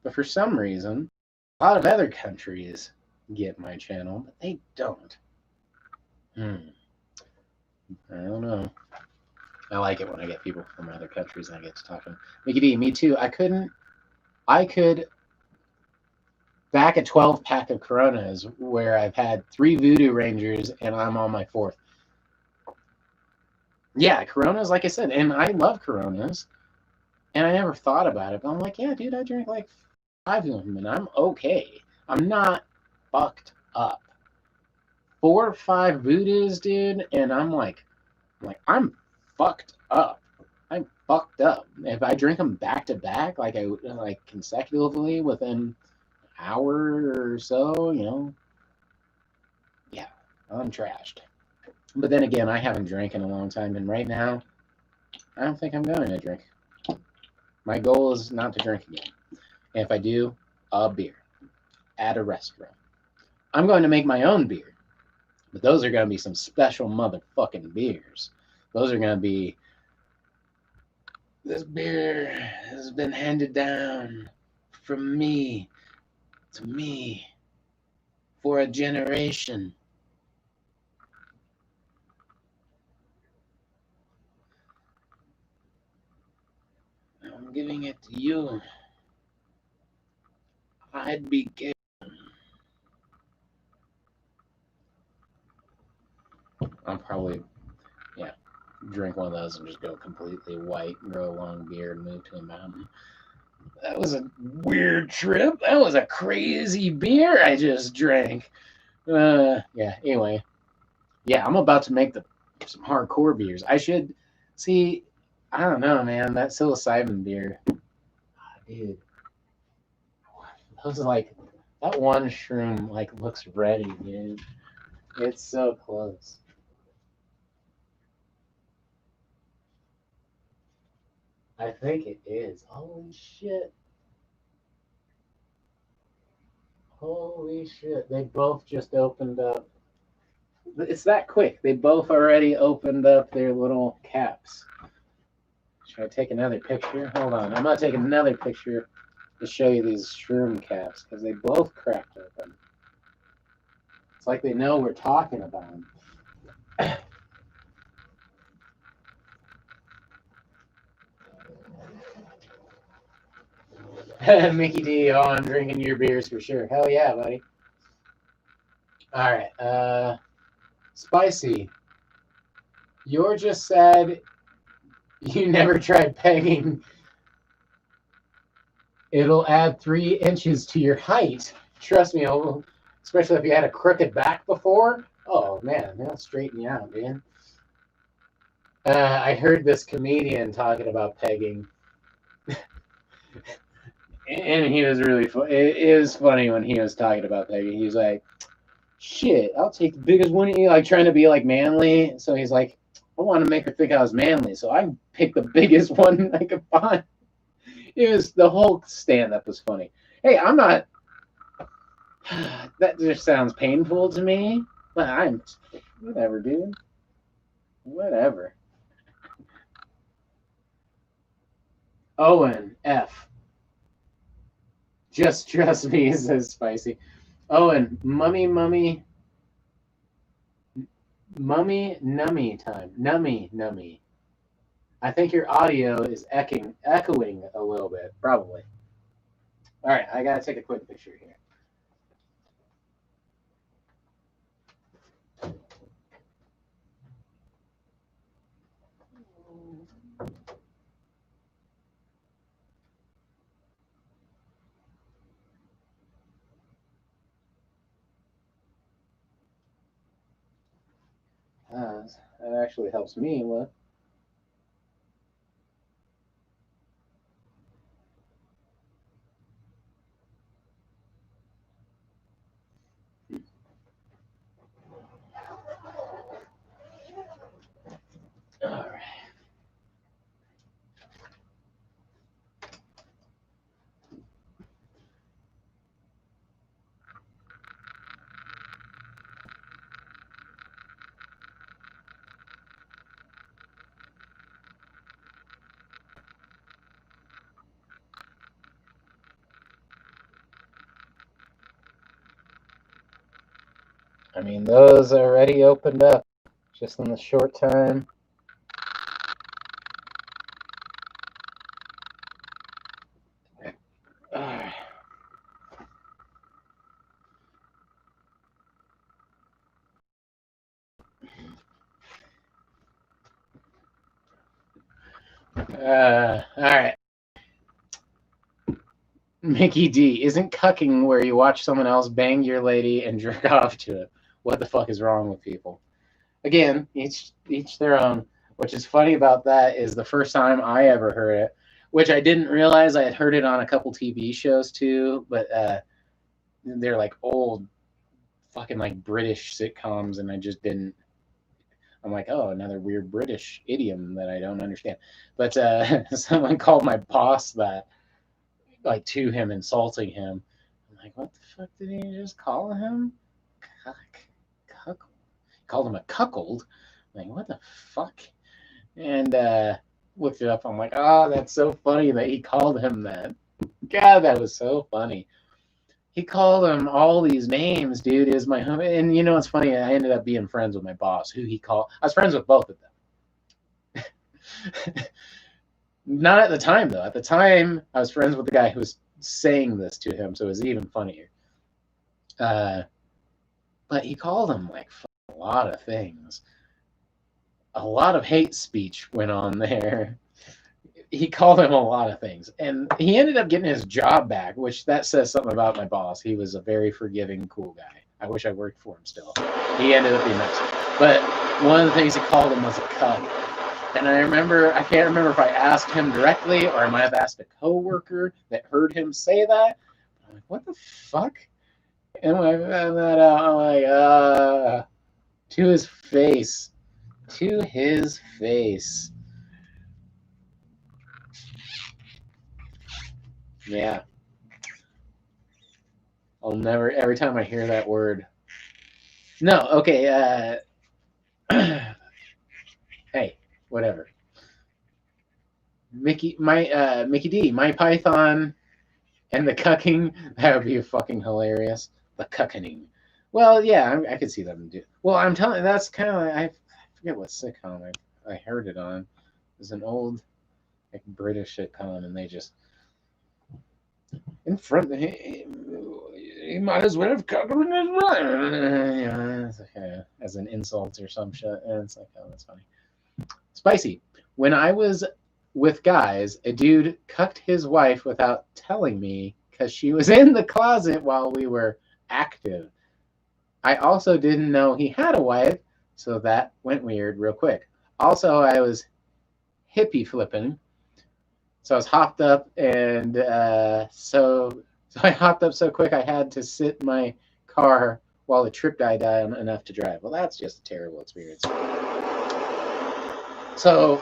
but for some reason, a lot of other countries get my channel, but they don't. I don't know. I like it when I get people from other countries and I get to talk to them. Mickey D, me too. I could back a 12 pack of Coronas where I've had 3 Voodoo Rangers and I'm on my 4th. Yeah, Coronas, like I said, and I love Coronas, and I never thought about it, but I'm like, yeah, dude, I drink like 5 of them and I'm okay. I'm not fucked up. 4 or 5 Voodoos, dude, and I'm fucked up. I'm fucked up. If I drink them back to back, like consecutively within an hour or so, yeah, I'm trashed. But then again, I haven't drank in a long time, and right now, I don't think I'm going to drink. My goal is not to drink again. And if I do, a beer at a restaurant. I'm going to make my own beer, but those are going to be some special motherfucking beers. Those are going to be. This beer has been handed down from me to me for a generation. I'm giving it to you. I'd be gay. I'll probably, yeah, drink one of those and just go completely white, grow a long beard, move to a mountain. That was a weird trip. That was a crazy beer I just drank. Yeah, anyway. Yeah, I'm about to make some hardcore beers. I should see. I don't know, man. That psilocybin beer, dude. Those like that one shroom like looks ready, dude. It's so close. I think it is. Holy shit! Holy shit! They both just opened up. It's that quick. They both already opened up their little caps. Should I take another picture? Hold on. I'm gonna take another picture to show you these shroom caps because they both cracked open. It's like they know we're talking about them. Mickey D, oh, I'm drinking your beers for sure. Hell yeah, buddy. All right. Spicy. You're just sad you never tried pegging. It'll add 3 inches to your height. Trust me, especially if you had a crooked back before. Oh man, they'll straighten you out, man. I heard this comedian talking about pegging, and he was really funny. It was funny when he was talking about pegging. He was like, "Shit, I'll take the biggest one." Like trying to be like manly. So he's like, "I want to make her think I was manly, so I picked the biggest one I could find." It was the whole stand-up was funny. Hey, I'm not. That just sounds painful to me. But I'm whatever, dude. Whatever. Owen F. Just trust me, says Spicy. Owen, mummy, nummy time. Nummy. I think your audio is echoing a little bit, probably. All right, I gotta take a quick picture here. That actually helps me. What? All right. I mean, those already opened up just in the short time. All right. All right. Mickey D, isn't cucking where you watch someone else bang your lady and jerk off to it? What the fuck is wrong with people? Again, each their own. Which is funny about that is the first time I ever heard it, which I didn't realize I had heard it on a couple TV shows too, but they're like old fucking like British sitcoms, and I just didn't. I'm like, oh, another weird British idiom that I don't understand. But someone called my boss that, like to him, insulting him. I'm like, what the fuck did he just call him? Cuckold. Called him a cuckold. I'm like, what the fuck? And looked it up. I'm like, oh, that's so funny that he called him that. God, that was so funny. He called him all these names, dude. Is my homie, and you know what's funny? I ended up being friends with my boss, who he called. I was friends with both of them. Not at the time though. At the time, I was friends with the guy who was saying this to him, so it was even funnier. Uh, but he called him like a lot of things. A lot of hate speech went on there. He called him a lot of things, and he ended up getting his job back, which that says something about my boss. He was a very forgiving, cool guy. I wish I worked for him still. He ended up being nice, but one of the things he called him was a cuck. And I can't remember if I asked him directly or I might have asked a coworker that heard him say that. I'm like, what the fuck? And when I found that out, I'm like, to his face. To his face. Yeah. I'll never. Every time I hear that word, no. Okay. Hey, whatever. Mickey D, my Python, and the cucking. That would be fucking hilarious. The cucking. Well, yeah, I could see them do. Well, I'm telling. That's kind of. I forget what sitcom I heard it on. It was an old like British sitcom, and they just in front. He might as well have covered his run. It's like, as an insult or some shit. And it's like, oh, that's funny. Spicy. When I was with guys, a dude cucked his wife without telling me because she was in the closet while we were active. I also didn't know he had a wife, so that went weird real quick. Also, I was hippie flipping, so I was hopped up, and so I hopped up so quick I had to sit in my car while the trip died down enough to drive. Well, that's just a terrible experience. So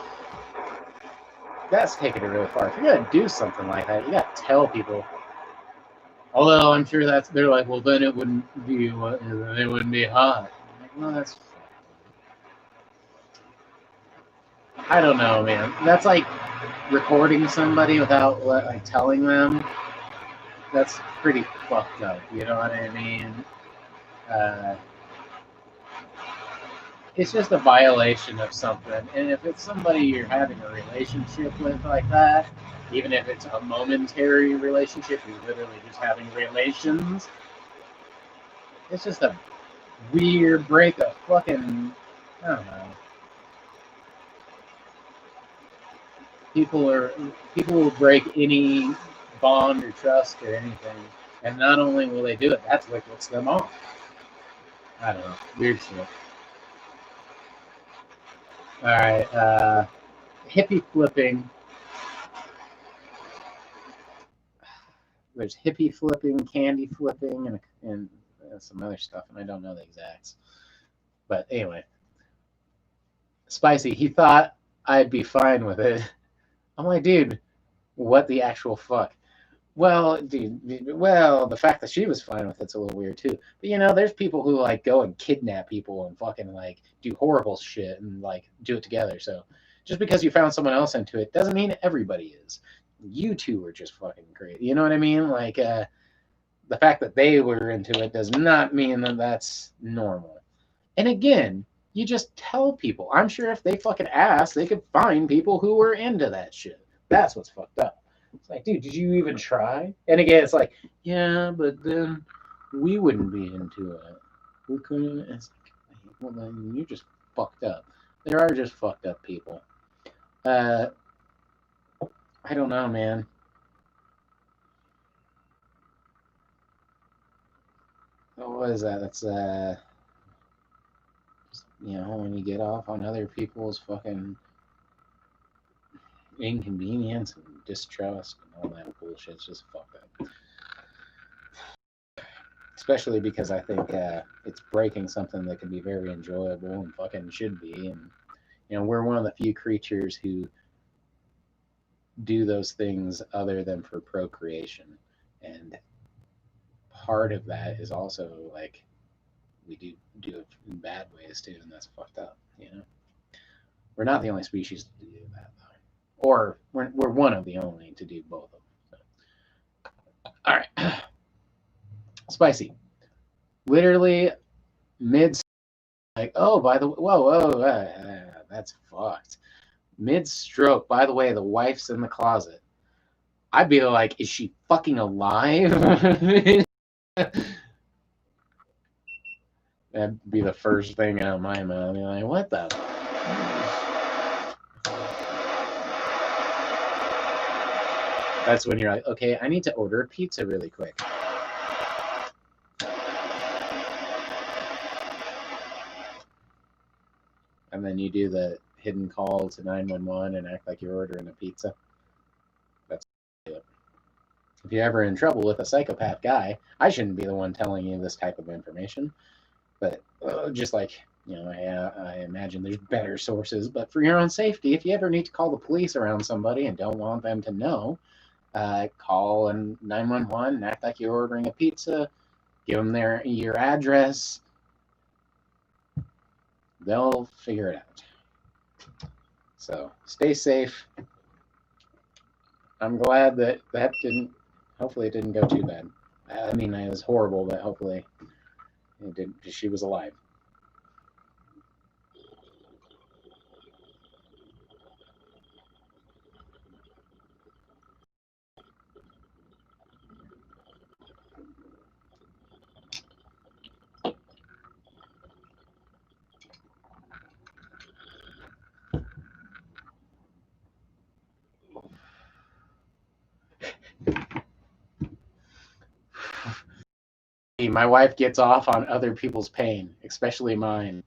that's taking it really far. If you're gonna do something like that, you gotta tell people. Although I'm sure they're like, well, then it wouldn't be it wouldn't be hot. I'm like, well, that's I don't know, man. That's like recording somebody without like telling them. That's pretty fucked up. You know what I mean? Uh, it's just a violation of something. And if it's somebody you're having a relationship with like that, even if it's a momentary relationship, you're literally just having relations. It's just a weird break of fucking. I don't know. People are people will break any bond or trust or anything, and not only will they do it, that's what gets them off. I don't know. Weird shit. All right. Hippie flipping. There's hippie flipping, candy flipping, and some other stuff, and I don't know the exacts. But anyway, Spicy. He thought I'd be fine with it. I'm like, dude, what the actual fuck? Well, dude, well, the fact that she was fine with it's a little weird too. But there's people who like go and kidnap people and fucking like do horrible shit and like do it together. So just because you found someone else into it doesn't mean everybody is. You two are just fucking great. You know what I mean? Like the fact that they were into it does not mean that that's normal. And again, you just tell people. I'm sure if they fucking asked, they could find people who were into that shit. That's what's fucked up. It's like, dude, did you even try? And again, it's like, yeah, but then we wouldn't be into it. We couldn't. It's like, well, then you're just fucked up. There are just fucked up people. Uh, I don't know, man. What is that? That's when you get off on other people's fucking inconvenience and distrust and all that bullshit. It's just fucked up. Especially because I think it's breaking something that can be very enjoyable and fucking should be. And we're one of the few creatures who do those things other than for procreation, and part of that is also like we do it in bad ways too, and that's fucked up. We're not the only species to do that, though, or we're one of the only to do both of them. So. All right, spicy. Literally mid, like, oh, by the way, whoa, that's fucked. Mid stroke, by the way, the wife's in the closet. I'd be like, is she fucking alive? That'd be the first thing out of my mouth. I'd be like, what the? That's when you're like, okay, I need to order a pizza really quick. And then you do the hidden call to 911 and act like you're ordering a pizza. That's it. If you're ever in trouble with a psychopath guy, I shouldn't be the one telling you this type of information. But just like, I imagine there's better sources. But for your own safety, if you ever need to call the police around somebody and don't want them to know, call 911 and act like you're ordering a pizza. Give them your address. They'll figure it out. So stay safe. I'm glad that didn't. Hopefully, it didn't go too bad. I mean, it was horrible, but hopefully, it did. She was alive. My wife gets off on other people's pain, especially mine.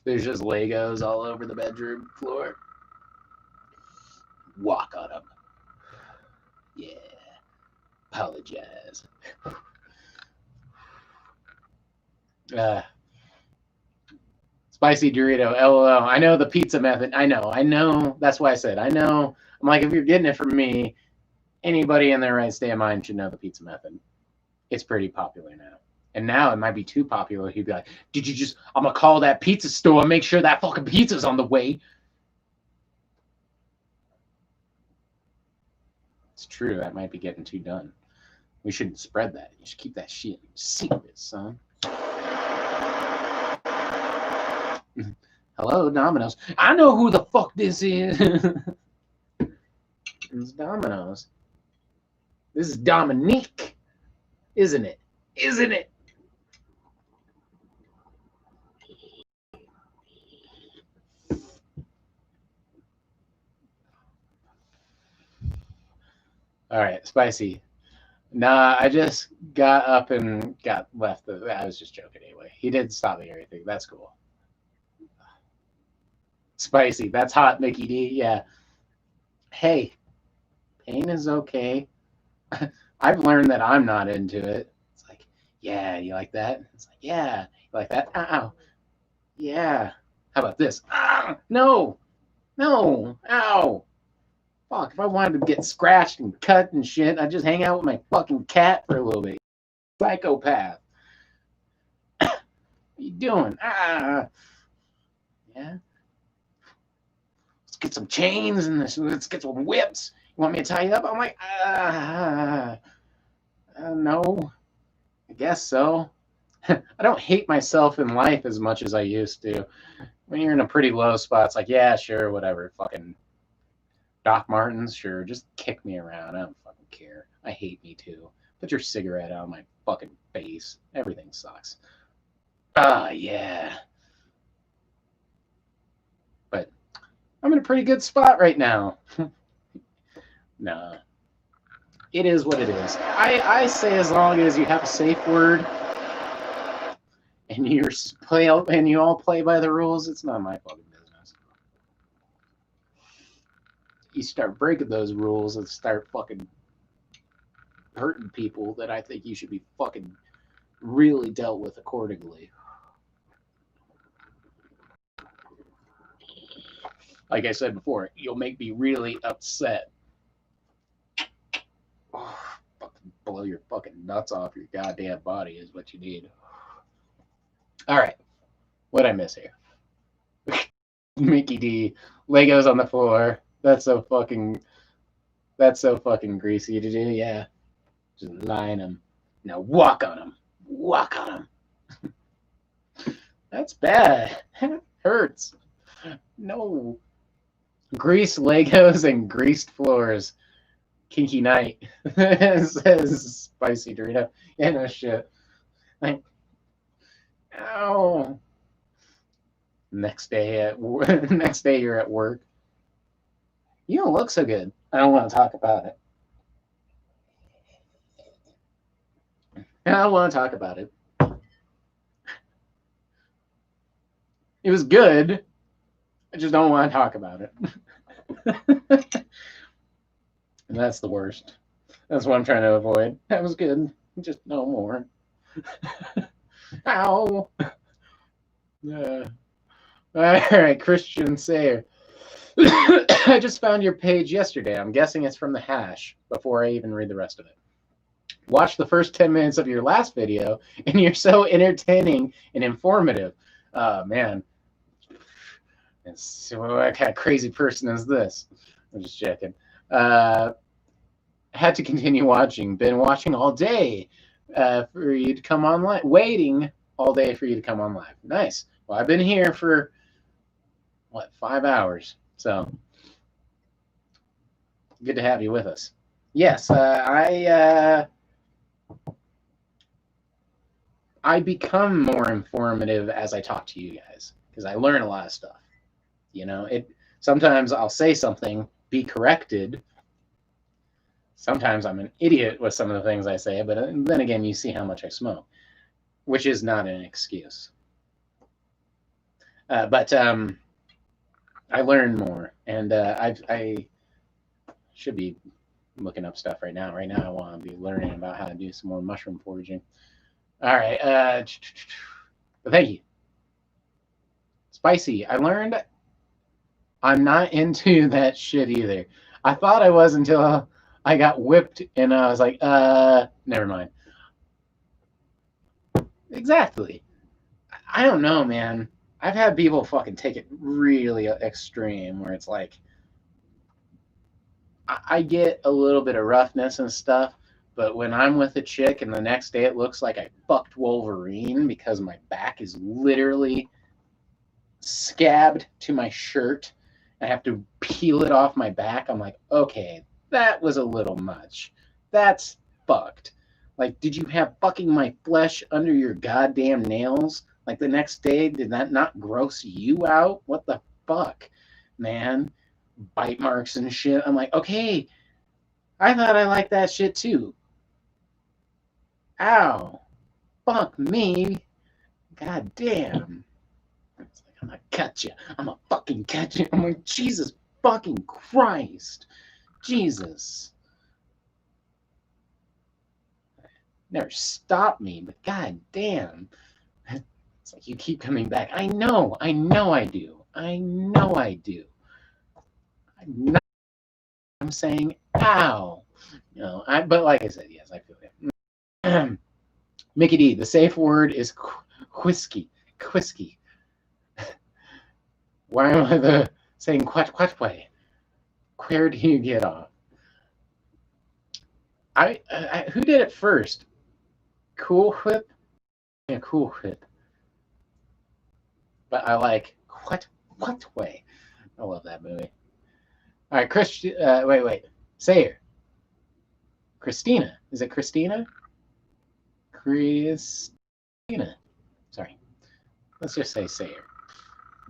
There's just Legos all over the bedroom floor. Walk on them. Yeah. Apologize. Spicy Dorito, LOL. I know the pizza method. I know. That's why I said, I know. I'm like, if you're getting it from me, anybody in their right state of mind should know the pizza method. It's pretty popular now. And now it might be too popular. He'd be like, did you just, I'm going to call that pizza store and make sure that fucking pizza's on the way. It's true. That might be getting too done. We shouldn't spread that. You should keep that shit secret, son. Hello, Domino's. I know who the fuck this is. It's Domino's. This is Dominique. Isn't it? Isn't it? All right, Spicy. Nah, I just got up and got left. I was just joking anyway. He did stop me or anything. That's cool. Spicy. That's hot, Mickey D. Yeah. Hey, pain is okay. I've learned that I'm not into it. It's like, yeah, you like that? It's like, yeah, you like that? Ow. Yeah. How about this? Ah, no. No. Ow. Fuck, if I wanted to get scratched and cut and shit, I'd just hang out with my fucking cat for a little bit. Psychopath. What are you doing? Ah. Yeah. Let's get some chains and let's get some whips. You want me to tie you up? I'm like, no. I guess so. I don't hate myself in life as much as I used to. When you're in a pretty low spot, it's like, yeah, sure, whatever. Fucking Doc Martens, sure, just kick me around. I don't fucking care. I hate me too. Put your cigarette out of my fucking face. Everything sucks. Yeah. But I'm in a pretty good spot right now. Nah. It is what it is. I say as long as you have a safe word and you all play by the rules, it's not my fucking business. You start breaking those rules and start fucking hurting people that I think you should be fucking really dealt with accordingly. Like I said before, you'll make me really upset. Oh, fucking blow your fucking nuts off your goddamn body is what you need. All right. What'd I miss here? Mickey D. Legos on the floor. That's so fucking greasy to do. Yeah. Just line them. Now walk on them. Walk on them. That's bad. That hurts. No. Greased Legos and greased floors. Kinky night. Says Spicy Dorito. Yeah, no shit. Like, ow. Next day you're at work. You don't look so good. I don't want to talk about it. I don't want to talk about it. It was good. I just don't want to talk about it. And that's the worst. That's what I'm trying to avoid. That was good. Just no more. Ow. All right, Christian Sayer. I just found your page yesterday. I'm guessing it's from the hash before I even read the rest of it. Watch the first 10 minutes of your last video, and you're so entertaining and informative. Man, so what kind of crazy person is this? I'm just checking. Had to continue watching. Been watching all day for you to come on live. Waiting all day for you to come on live. Nice. Well, I've been here for, 5 hours. So good to have you with us. Yes, I become more informative as I talk to you guys because I learn a lot of stuff. Sometimes I'll say something, be corrected. Sometimes I'm an idiot with some of the things I say, but then again, you see how much I smoke, which is not an excuse. But I learn more, and I should be looking up stuff right now. Right now, I want to be learning about how to do some more mushroom foraging. All right. But thank you. Spicy. I learned I'm not into that shit either. I thought I was until I got whipped, and I was like, never mind. Exactly. I don't know, man. I've had people fucking take it really extreme where it's like, I get a little bit of roughness and stuff, but when I'm with a chick and the next day it looks like I fucked Wolverine because my back is literally scabbed to my shirt, I have to peel it off my back. I'm like, okay, that was a little much. That's fucked. Like, did you have fucking my flesh under your goddamn nails? Like the next day, did that not gross you out? What the fuck, man? Bite marks and shit. I'm like, okay, I thought I liked that shit too. Ow. Fuck me. God damn. It's like, I'm gonna cut you. I'm gonna fucking cut you. I'm like, Jesus fucking Christ. Jesus. Never stop me, but god damn. It's like you keep coming back. I know I do. I know I do. I'm saying, ow. But like I said, yes, I feel it. Mickey D, the safe word is whiskey. Whiskey. Why am I saying quat way? Where do you get off? Who did it first? Cool Whip? Yeah, Cool Whip. But I like what way? I love that movie. All right, wait. Say Christina. Is it Christina? Christina. Sorry. Let's just say Sayer.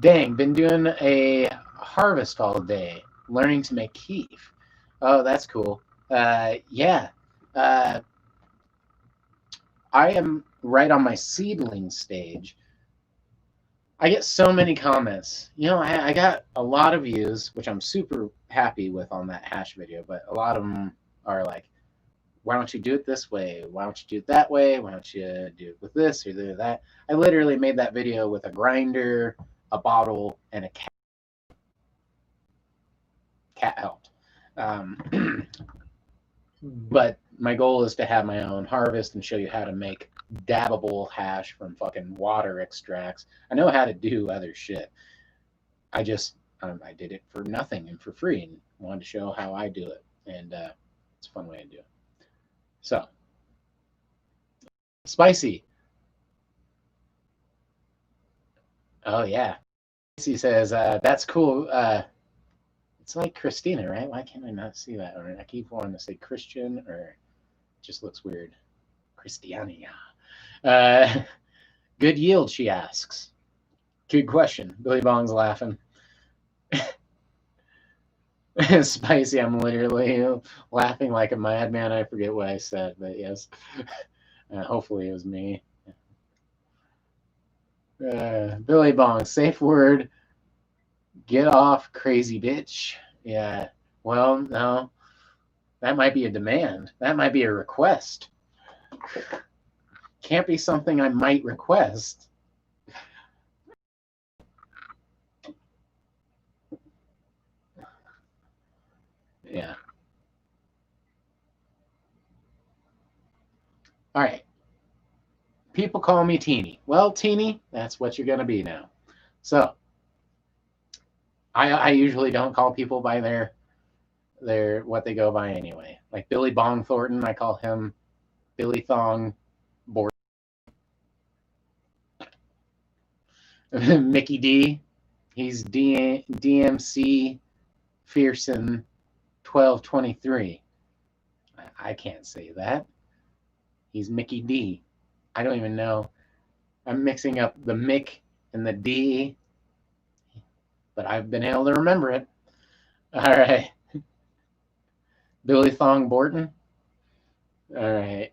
Dang, been doing a harvest all day, learning to make keef. Oh, that's cool. Yeah. I am right on my seedling stage. I get so many comments. I got a lot of views, which I'm super happy with on that hash video, but a lot of them are like, why don't you do it this way? Why don't you do it that way? Why don't you do it with this or that? I literally made that video with a grinder, a bottle, and a cat. Cat helped. But my goal is to have my own harvest and show you how to make dabbable hash from fucking water extracts. I know how to do other shit. I did it for nothing and for free and wanted to show how I do it. And it's a fun way to do it. So, Spicy. Oh, yeah. Spicy says, that's cool. It's like Christina, right? Why can't I not see that? Or I keep wanting to say Christian, or it just looks weird. Christiania. Good yield, she asks. Good question. Billy Bong's laughing. Spicy, I'm literally laughing like a madman. I forget what I said, but yes. Hopefully it was me. Billy Bong, safe word. Get off, crazy bitch. Yeah. Well, no. That might be a demand. That might be a request. Can't be something I might request. All right. People call me Teeny. Well, Teeny, that's what you're going to be now. So I usually don't call people by their what they go by anyway. Like Billy Bong Thornton, I call him Billy Thong Board. Mickey D, he's DMC Fearson 1223. I can't say that. He's Mickey D. I don't even know. I'm mixing up the Mick and the D, but I've been able to remember it. All right. Billy Thong Borton. All right.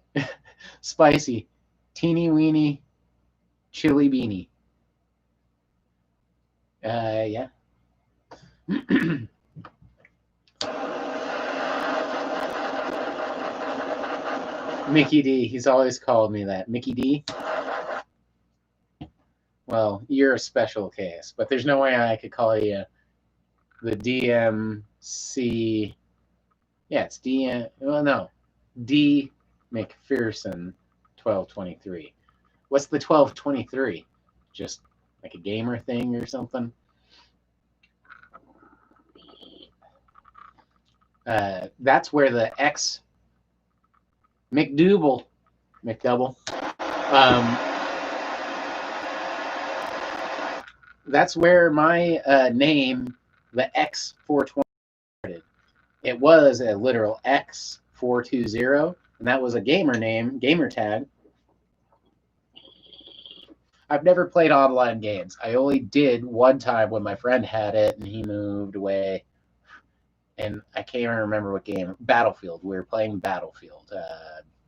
Spicy. Teeny weeny chili beanie. Yeah. Mickey D. He's always called me that. Mickey D. Well, you're a special case, but there's no way I could call you the DMC. Yeah, it's DM. Well, no. D McPherson 1223. What's the 1223? Just like a gamer thing or something? That's where the X McDouble, um, that's where my name, the X420, started. It was a literal X420, and that was a gamer name, gamer tag. I've never played online games. I only did one time when my friend had it and he moved away. And I can't even remember what game. Battlefield. We were playing Battlefield.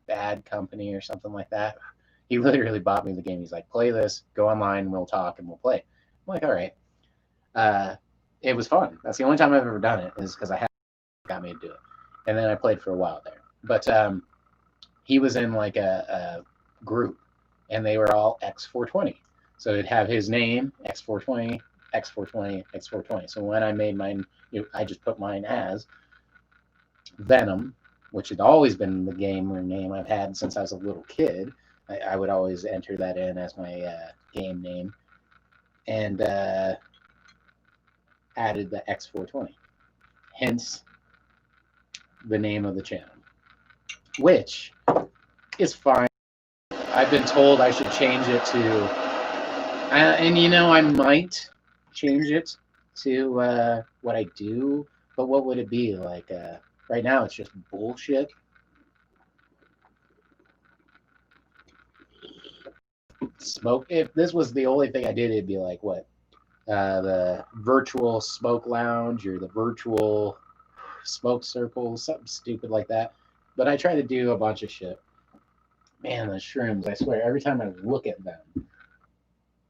Bad Company or something like that. He literally bought me the game. He's like, play this, go online, we'll talk, and we'll play. I'm like, all right. It was fun. That's the only time I've ever done it, is because I had got me to do it. And then I played for a while there. But he was in like a group, and they were all X420. So it'd have his name, X420, X420, X420. So when I made mine, I just put mine as Venom, which had always been the gamer name I've had since I was a little kid. I would always enter that in as my game name, and added the X420. Hence the name of the channel, which is fine. I've been told I should change it to, and I might change it to what I do, but what would it be? Like, right now it's just bullshit. Smoke. If this was the only thing I did, it'd be like what? The virtual smoke lounge or the virtual smoke circle, something stupid like that. But I try to do a bunch of shit. Man, the shrooms, I swear, every time I look at them,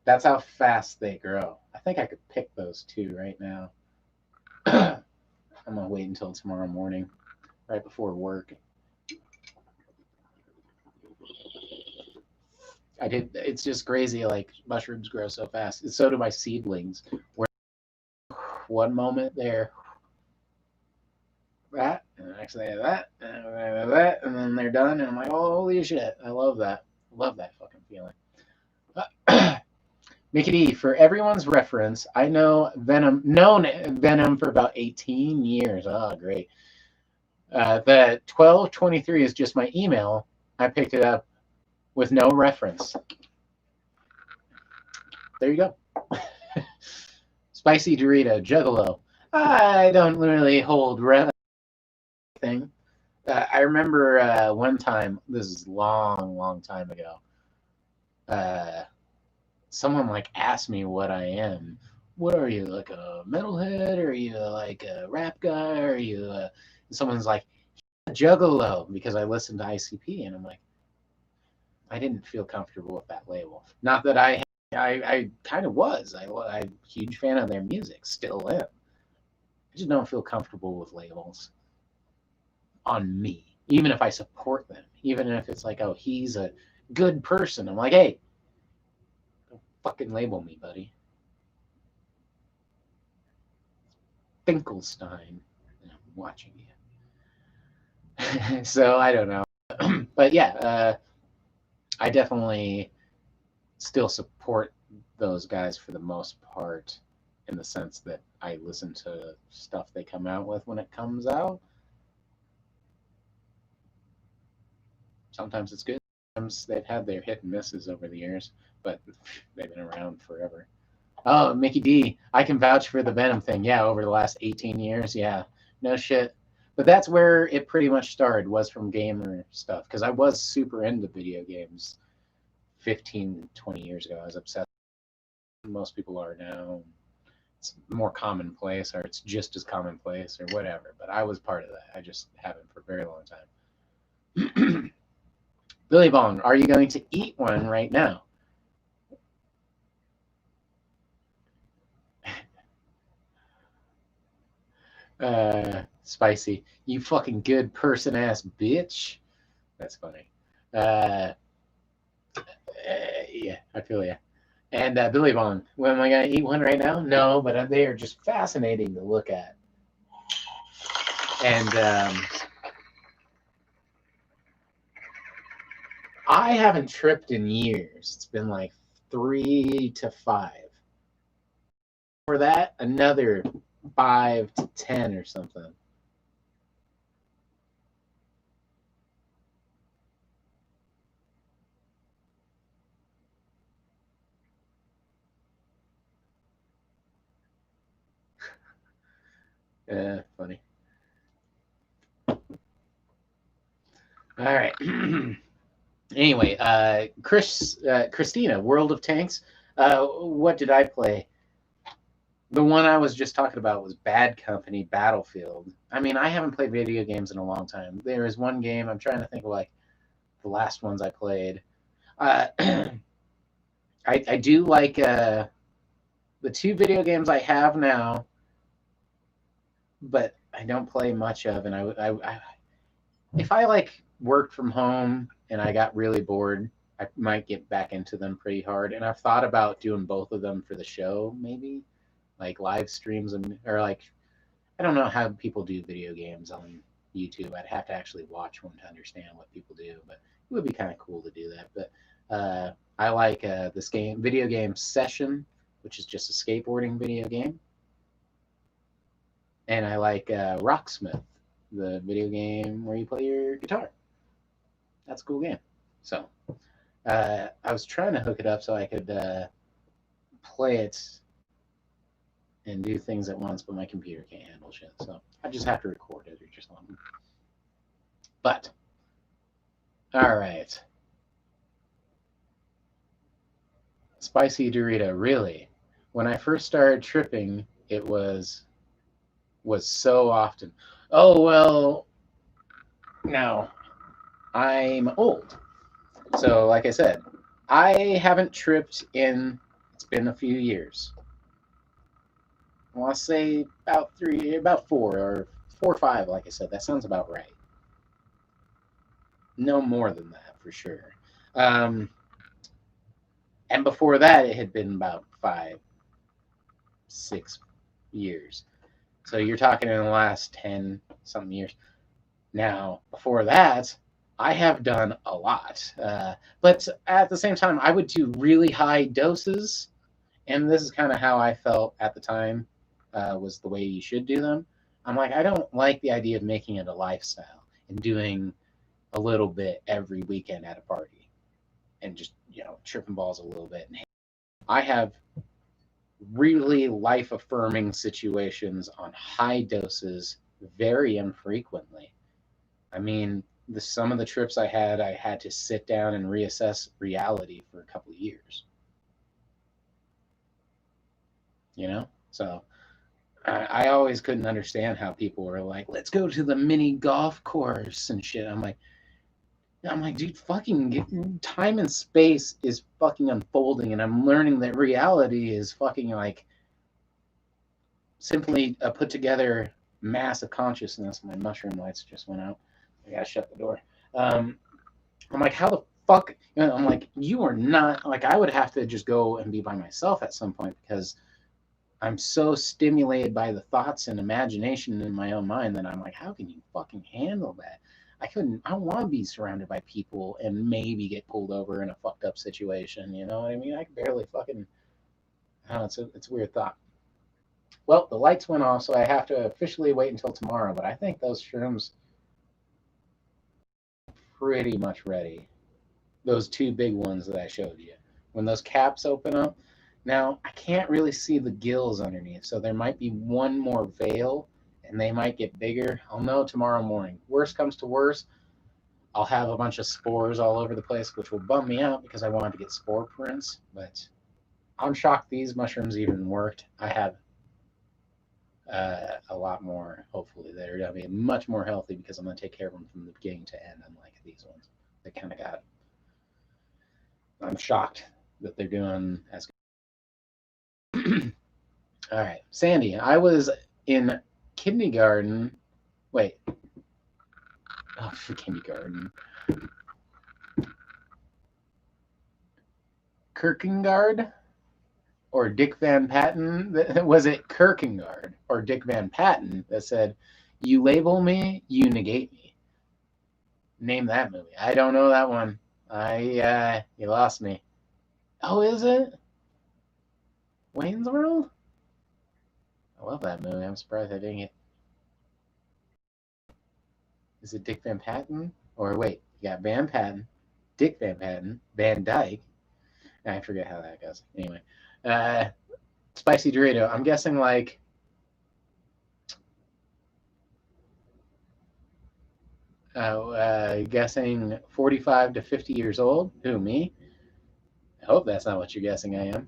that's how fast they grow. I think I could pick those two right now. I'm going to wait until tomorrow morning, right before work. It's just crazy, like, mushrooms grow so fast. And so do my seedlings. Where one moment they're that, and the next day that, and then they're done, and I'm like, oh, holy shit. I love that. I love that fucking feeling. Mickey D, for everyone's reference, I known Venom for about 18 years. Oh, great. The 1223 is just my email. I picked it up with no reference. There you go. Spicy Dorito, Juggalo. I don't really hold thing. I remember one time, this is long time ago, someone like asked me what I am. What are you, like a metalhead? Or are you like a rap guy? Or are you someone's like, Juggalo, because I listened to ICP, and I'm like, I didn't feel comfortable with that label. Not that I kind of was. I'm a huge fan of their music, still am. I just don't feel comfortable with labels on me, even if I support them, even if it's like, oh, he's a good person. I'm like, hey, don't fucking label me, buddy. Finkelstein, I'm watching you. So I don't know, but yeah, I definitely still support those guys for the most part, in the sense that I listen to stuff they come out with when it comes out. Sometimes it's good. Sometimes they've had their hit and misses over the years, but they've been around forever. Oh, Mickey D, I can vouch for the Venom thing. Yeah, over the last 18 years. Yeah, no shit. But that's where it pretty much started, was from gamer stuff. Because I was super into video games 15, 20 years ago. I was obsessed. Most people are now. It's more commonplace, or it's just as commonplace, or whatever. But I was part of that. I just haven't for a very long time. Billy Bong, are you going to eat one right now? Spicy. You fucking good person ass bitch. That's funny. Uh, yeah, I feel you. And Billy Bong, well, am I going to eat one right now? No, but they are just fascinating to look at. And I haven't tripped in years. It's been like 3 to 5. For that, another 5 to 10 or something. Funny. All right. Anyway, Christina, World of Tanks. What did I play? The one I was just talking about was Bad Company Battlefield. I mean, I haven't played video games in a long time. There is one game I'm trying to think of, like the last ones I played. I do like the 2 video games I have now, but I don't play much of. And if I like worked from home and I got really bored, I might get back into them pretty hard. And I've thought about doing both of them for the show, maybe like live streams, and or like, I don't know how people do video games on YouTube. I'd have to actually watch one to understand what people do, but it would be kind of cool to do that. But I like this video game Session, which is just a skateboarding video game, and I like Rocksmith, the video game where you play your guitar. That's a cool game. So I was trying to hook it up so I could play it and do things at once, but my computer can't handle shit. So I just have to record it or just something. But all right, spicy Dorito. Really, when I first started tripping, it was so often. Oh well, now I'm old, so like I said, I haven't tripped in. It's been a few years. I want to say about 4 or 5. Like I said, that sounds about right. No more than that for sure. Um, and before that, it had been about 5, 6 years. So you're talking in the last 10 something years. Now, before that, I have done a lot. But at the same time, I would do really high doses. And this is kind of how I felt at the time, was the way you should do them. I'm like, I don't like the idea of making it a lifestyle and doing a little bit every weekend at a party and just, tripping balls a little bit. I have really life affirming situations on high doses very infrequently. I mean, some of the trips I had to sit down and reassess reality for a couple of years. So I always couldn't understand how people were like, "Let's go to the mini golf course and shit." I'm like, dude, fucking time and space is fucking unfolding, and I'm learning that reality is fucking like simply a put together mass of consciousness. My mushroom lights just went out. I gotta shut the door. I'm like, how the fuck? I'm like, you are not like. I would have to just go and be by myself at some point, because I'm so stimulated by the thoughts and imagination in my own mind that I'm like, how can you fucking handle that? I don't want to be surrounded by people and maybe get pulled over in a fucked up situation. You know what I mean? I can barely fucking. I don't know, it's a weird thought. Well, the lights went off, so I have to officially wait until tomorrow. But I think those shrooms pretty much ready. Those two big ones that I showed you. When those caps open up, now I can't really see the gills underneath, so there might be one more veil, and they might get bigger. I'll know tomorrow morning. Worst comes to worst, I'll have a bunch of spores all over the place, which will bum me out because I wanted to get spore prints. But I'm shocked these mushrooms even worked. I have a lot more, hopefully, that are going to be much more healthy because I'm going to take care of them from the beginning to end, unlike these ones. They kind of got. I'm shocked that they're doing as good. All right, Sandy, I was in kindergarten. Wait. Oh, for kindergarten. Kierkegaard or Dick Van Patten? Was it Kierkegaard or Dick Van Patten that said, "You label me, you negate me"? Name that movie. I don't know that one. You lost me. Oh, is it Wayne's World? I love that movie. I'm surprised I didn't get. Is it Dick Van Patten? Or wait, you got Van Patten, Dick Van Patten, Van Dyke. I forget how that goes. Anyway, spicy Dorito. I'm guessing like guessing 45 to 50 years old. Who, me? I hope that's not what you're guessing I am.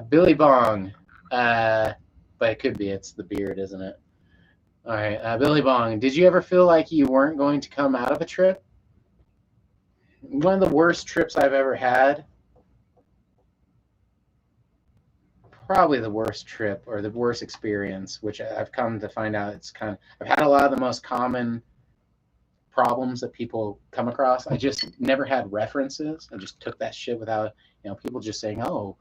Billy Bong. But it could be. It's the beard, isn't it? All right. Billy Bong. Did you ever feel like you weren't going to come out of a trip? One of the worst trips I've ever had. Probably the worst trip or the worst experience, which I've come to find out I've had a lot of the most common problems that people come across. I just never had references. I just took that shit without, people just saying, "Oh,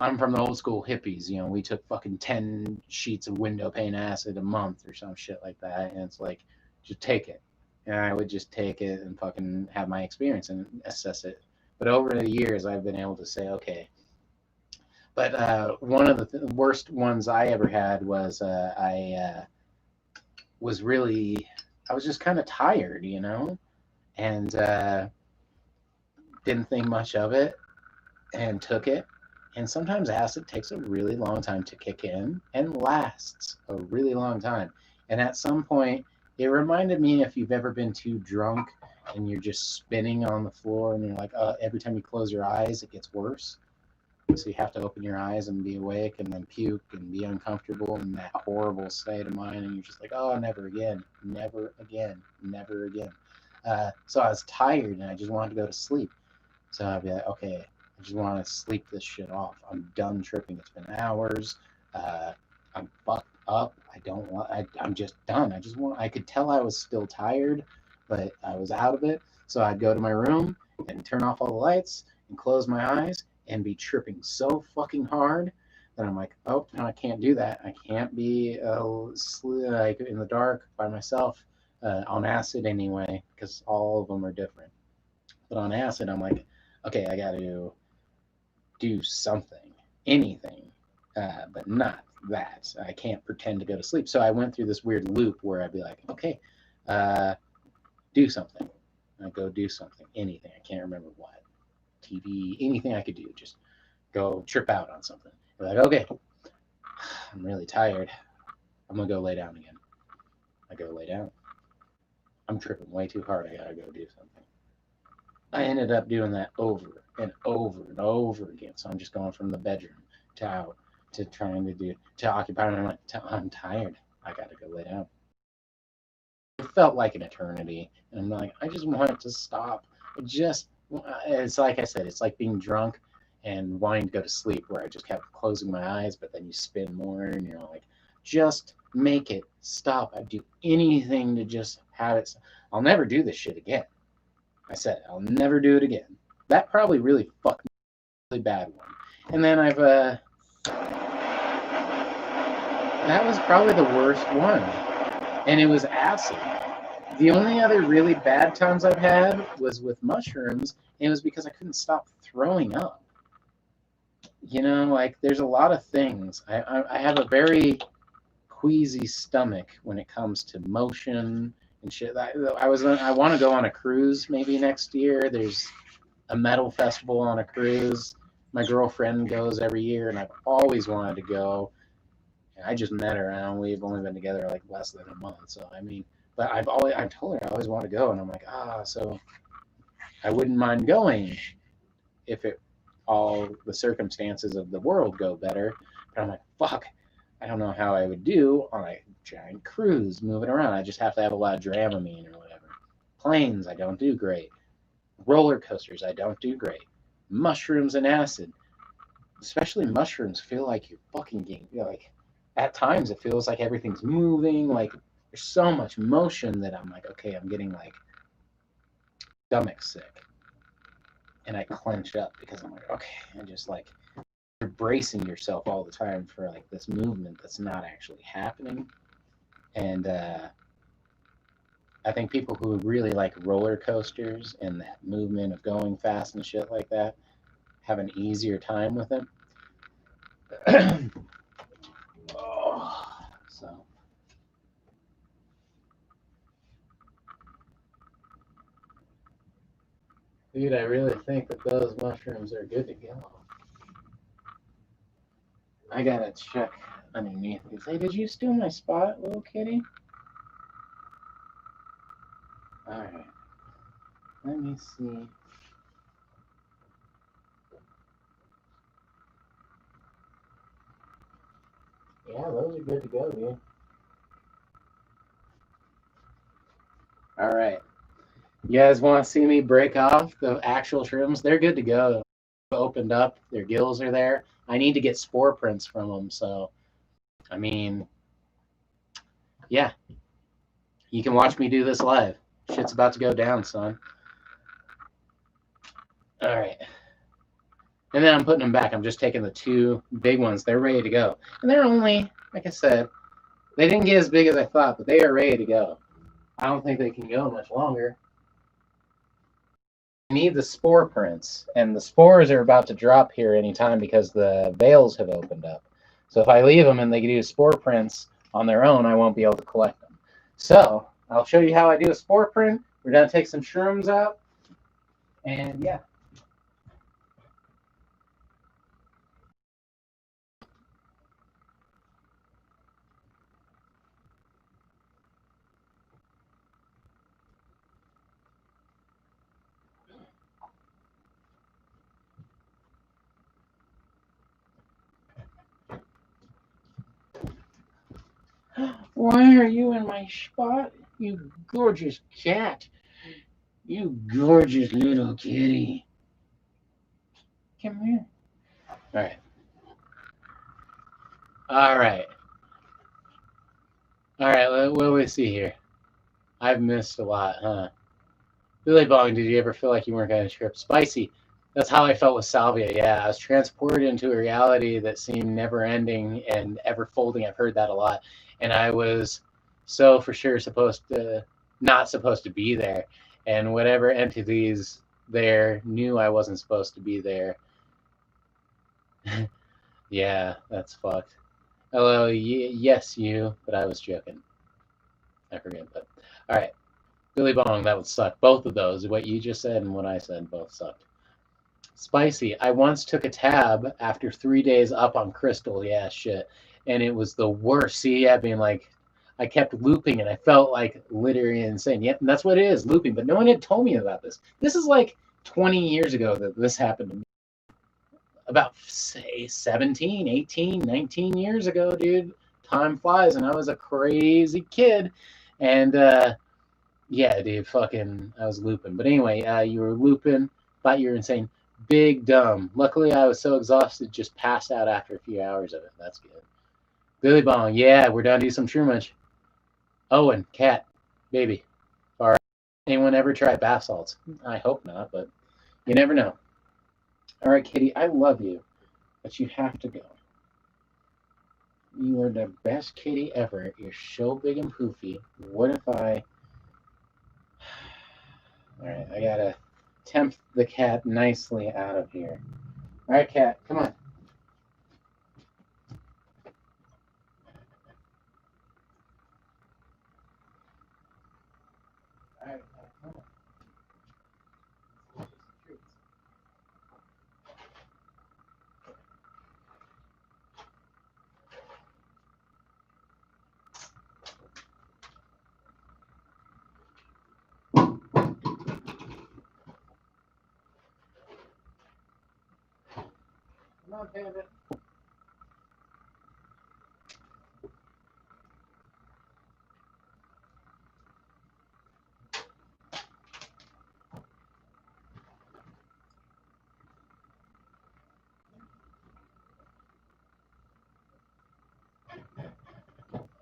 I'm from the old school hippies. We took fucking 10 sheets of window pane acid a month or some shit like that." And it's like, just take it. And I would just take it and fucking have my experience and assess it. But over the years, I've been able to say, okay. But one of the worst ones I ever had was I was just kind of tired, and didn't think much of it and took it. And sometimes acid takes a really long time to kick in and lasts a really long time. And at some point, it reminded me, if you've ever been too drunk and you're just spinning on the floor and you're like, every time you close your eyes, it gets worse. So you have to open your eyes and be awake and then puke and be uncomfortable in that horrible state of mind. And you're just like, oh, never again, never again, never again. So I was tired and I just wanted to go to sleep. So I'd be like, okay, I just want to sleep this shit off. I'm done tripping. It's been hours. I'm fucked up. I'm just done. I could tell I was still tired, but I was out of it. So I'd go to my room and turn off all the lights and close my eyes and be tripping so fucking hard that I'm like, oh, no, I can't do that. I can't be like in the dark by myself on acid anyway, because all of them are different. But on acid, I'm like, okay, I got to do something, anything, but not that. I can't pretend to go to sleep. So I went through this weird loop where I'd be like, okay, do something. I'd go do something, anything. I can't remember what. TV, anything I could do, just go trip out on something. We're like, okay, I'm really tired. I'm gonna go lay down again. I go lay down. I'm tripping way too hard. I gotta go do something. I ended up doing that over and over and over again. So I'm just going from the bedroom to out to trying to occupy. And I'm like, I'm tired. I gotta go lay down. It felt like an eternity, and I'm like, I just want it to stop. It's like I said, it's like being drunk and wanting to go to sleep, where I just kept closing my eyes, but then you spin more and you're like, just make it stop. I'd do anything to just have it. I'll never do this shit again. I said, I'll never do it again. That probably really fucked me, really bad one. And then that was probably the worst one. And it was acid. The only other really bad times I've had was with mushrooms, and it was because I couldn't stop throwing up. You know, like there's a lot of things. I have a very queasy stomach when it comes to motion and shit. I want to go on a cruise maybe next year. There's a metal festival on a cruise. My girlfriend goes every year, and I've always wanted to go. And I just met her, and we've only been together like less than a month. So I mean, but I've told her I always want to go, and I'm like, so I wouldn't mind going if it all the circumstances of the world go better. But I'm like, fuck, I don't know how I would do on a giant cruise moving around. I just have to have a lot of Dramamine or whatever. Planes, I don't do great. Roller coasters, I don't do great. Mushrooms and acid, especially mushrooms, feel like you're fucking getting, like, at times it feels like everything's moving. Like, there's so much motion that I'm like, okay, I'm getting like stomach sick. And I clench up because I'm like, okay, and just like you're bracing yourself all the time for like this movement that's not actually happening. And I think people who really like roller coasters and that movement of going fast and shit like that have an easier time with it. Oh, so, dude, I really think that those mushrooms are good to go. I gotta check underneath these. Hey, did you steal my spot, little kitty? All right. Let me see. Yeah, those are good to go, dude. All right. You guys want to see me break off the actual shrooms? They're good to go. Opened up, their gills are there. I need to get spore prints from them. So, I mean, yeah, you can watch me do this live. Shit's about to go down, son. All right. And then I'm putting them back. I'm just taking the two big ones. They're ready to go. And they're only, like I said, they didn't get as big as I thought, but they are ready to go. I don't think they can go much longer. I need the spore prints, and the spores are about to drop here anytime because the veils have opened up. So if I leave them and they do spore prints on their own, I won't be able to collect them. So I'll show you how I do a spore print. We're going to take some shrooms out, and yeah. Why are you in my spot? You gorgeous cat. You gorgeous little kitty. Come here. All right. All right. All right. What do we see here? I've missed a lot, huh? Billy Bong, did you ever feel like you weren't going to trip? Spicy. That's how I felt with Salvia. Yeah, I was transported into a reality that seemed never ending and ever folding. I've heard that a lot. And I was so for sure not supposed to be there. And whatever entities there knew I wasn't supposed to be there. Yeah, that's fucked. Hello, yes, you, but I was joking. I forget, but all right. Billy Bong, that would suck. Both of those, what you just said and what I said, both sucked. Spicy. I once took a tab after 3 days up on Crystal. Yeah, shit. And it was the worst. See, I mean, like, I kept looping and I felt like literally insane. Yeah, and that's what it is, looping. But no one had told me about this. This is like 20 years ago that this happened to me. About, say, 17, 18, 19 years ago, dude. Time flies. And I was a crazy kid. And, yeah, dude, fucking, I was looping. But anyway, you were looping, thought you were insane. Big dumb. Luckily, I was so exhausted, just passed out after a few hours of it. That's good. Billy Bong, yeah, we're down to do some true much. Owen, cat, baby. All right. Anyone ever try bath salts? I hope not, but you never know. All right, Kitty, I love you, but you have to go. You are the best kitty ever. You're so big and poofy. What if I All right, I gotta tempt the cat nicely out of here. All right, cat, come on. All right, come on. Come on, Panda.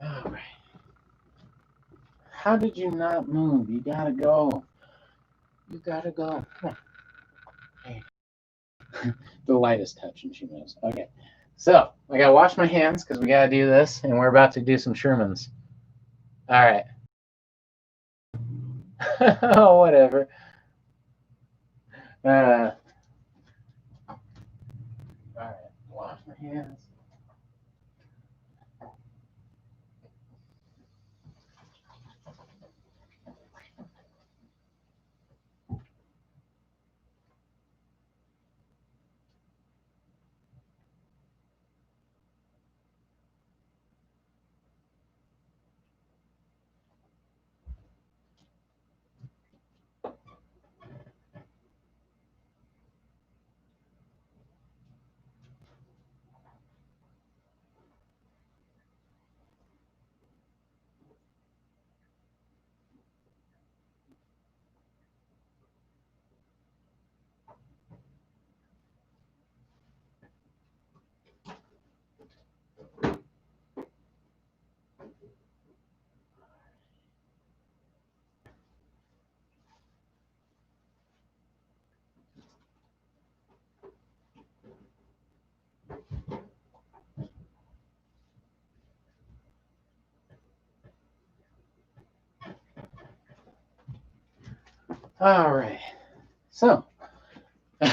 All right. How did you not move? You gotta go. You gotta go. Come on. Hey. The lightest touch and she moves. Okay. So I gotta wash my hands because we gotta do this, and we're about to do some Shermans. All right. Oh, whatever. All right. Wash my hands. All right. So, all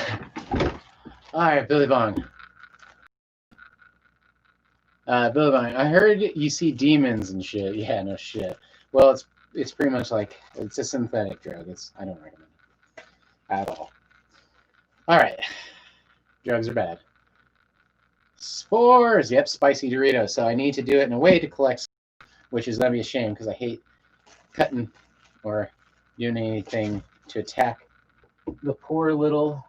right, Billy Bong. Billy Bong, I heard you see demons and shit. Yeah, no shit. Well, it's pretty much like it's a synthetic drug. I don't recommend it at all. All right, drugs are bad. Spores. Yep, spicy Doritos. So I need to do it in a way to collect, which is gonna be a shame because I hate cutting or doing anything to attack the poor little.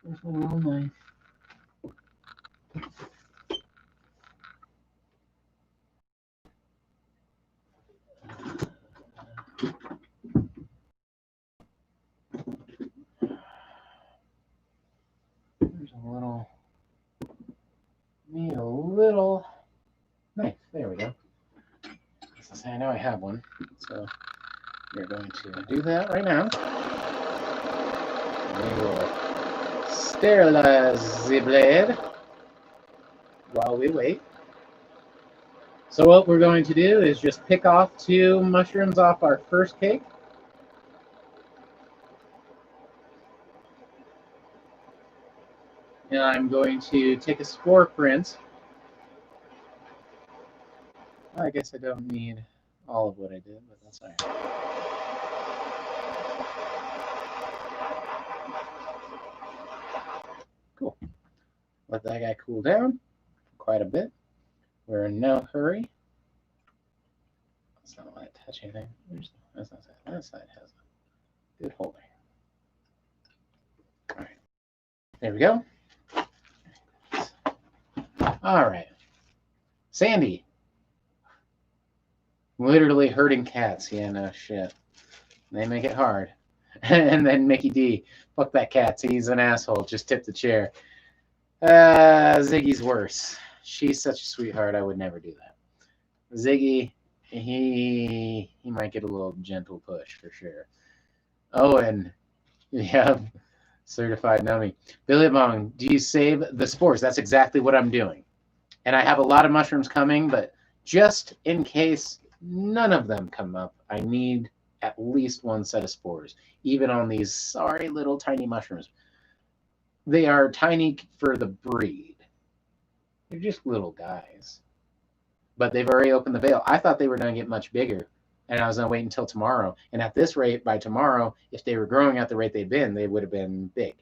There's my little knife. There's a little. Need a little knife. There we go. I know I have one, so we're going to do that right now. We will sterilize the blade while we wait. So what we're going to do is just pick off 2 mushrooms off our first cake. And I'm going to take a spore print. I guess I don't need all of what I did, but that's all right. Cool. Let that guy cool down quite a bit. We're in no hurry. Let's not let it touch anything. That's not that. That side has a good holder. All right. There we go. All right. Sandy. Literally hurting cats. Yeah, no shit. They make it hard. And then Mickey D. Fuck that cat. He's an asshole. Just tip the chair. Ziggy's worse. She's such a sweetheart. I would never do that. Ziggy, he might get a little gentle push for sure. Oh, and yeah, certified nummy. Billy Bong, do you save the spores? That's exactly what I'm doing. And I have a lot of mushrooms coming, but just in case none of them come up, I need at least one set of spores, even on these sorry little tiny mushrooms. They are tiny for the breed. They're just little guys. But they've already opened the veil. I thought they were going to get much bigger, and I was going to wait until tomorrow. And at this rate, by tomorrow, if they were growing at the rate they've been, they would have been big.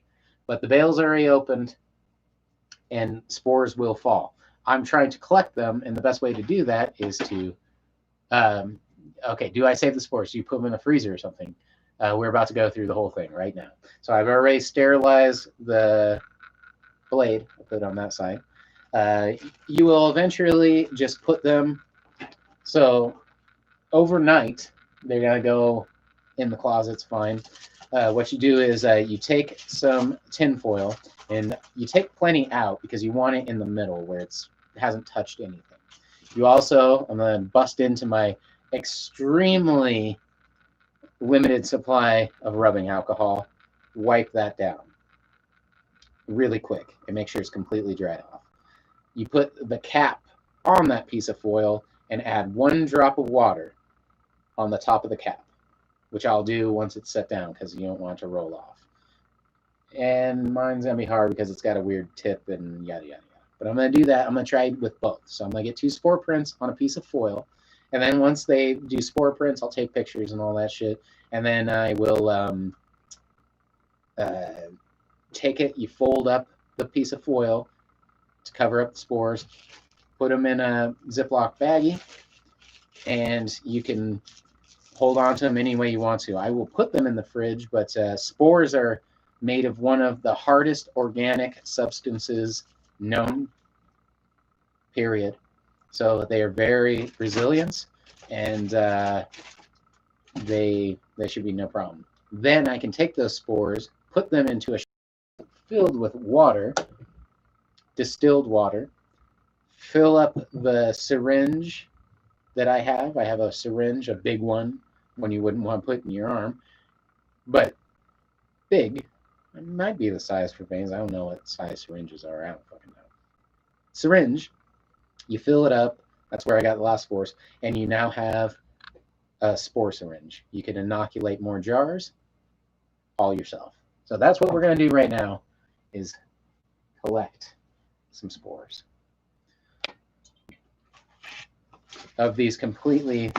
But the veil's already opened, and spores will fall. I'm trying to collect them, and the best way to do that is to, okay, do I save the spores? Do you put them in the freezer or something? We're about to go through the whole thing right now. So I've already sterilized the blade. I'll put it on that side. You will eventually just put them, so overnight, they're going to go in the closets fine. What you do is you take some tin foil, and you take plenty out because you want it in the middle where it hasn't touched anything. You also, I'm going to bust into my extremely limited supply of rubbing alcohol, wipe that down really quick and make sure it's completely dried off. You put the cap on that piece of foil and add 1 drop of water on the top of the cap, which I'll do once it's set down because you don't want it to roll off. And mine's going to be hard because it's got a weird tip and yada, yada, yada. But I'm going to do that. I'm going to try with both. So I'm going to get 2 spore prints on a piece of foil. And then once they do spore prints, I'll take pictures and all that shit. And then I will take it, you fold up the piece of foil to cover up the spores, put them in a Ziploc baggie, and you can hold on to them any way you want to. I will put them in the fridge, but spores are made of one of the hardest organic substances known, period. So they are very resilient, and they should be no problem. Then I can take those spores, put them into a filled with water, distilled water, fill up the syringe that I have. I have a syringe, a big one you wouldn't want to put in your arm, but big. It might be the size for veins. I don't know what size syringes are. I don't fucking know. Syringe, you fill it up. That's where I got the last spores. And you now have a spore syringe. You can inoculate more jars all yourself. So that's what we're going to do right now, is collect some spores of these completely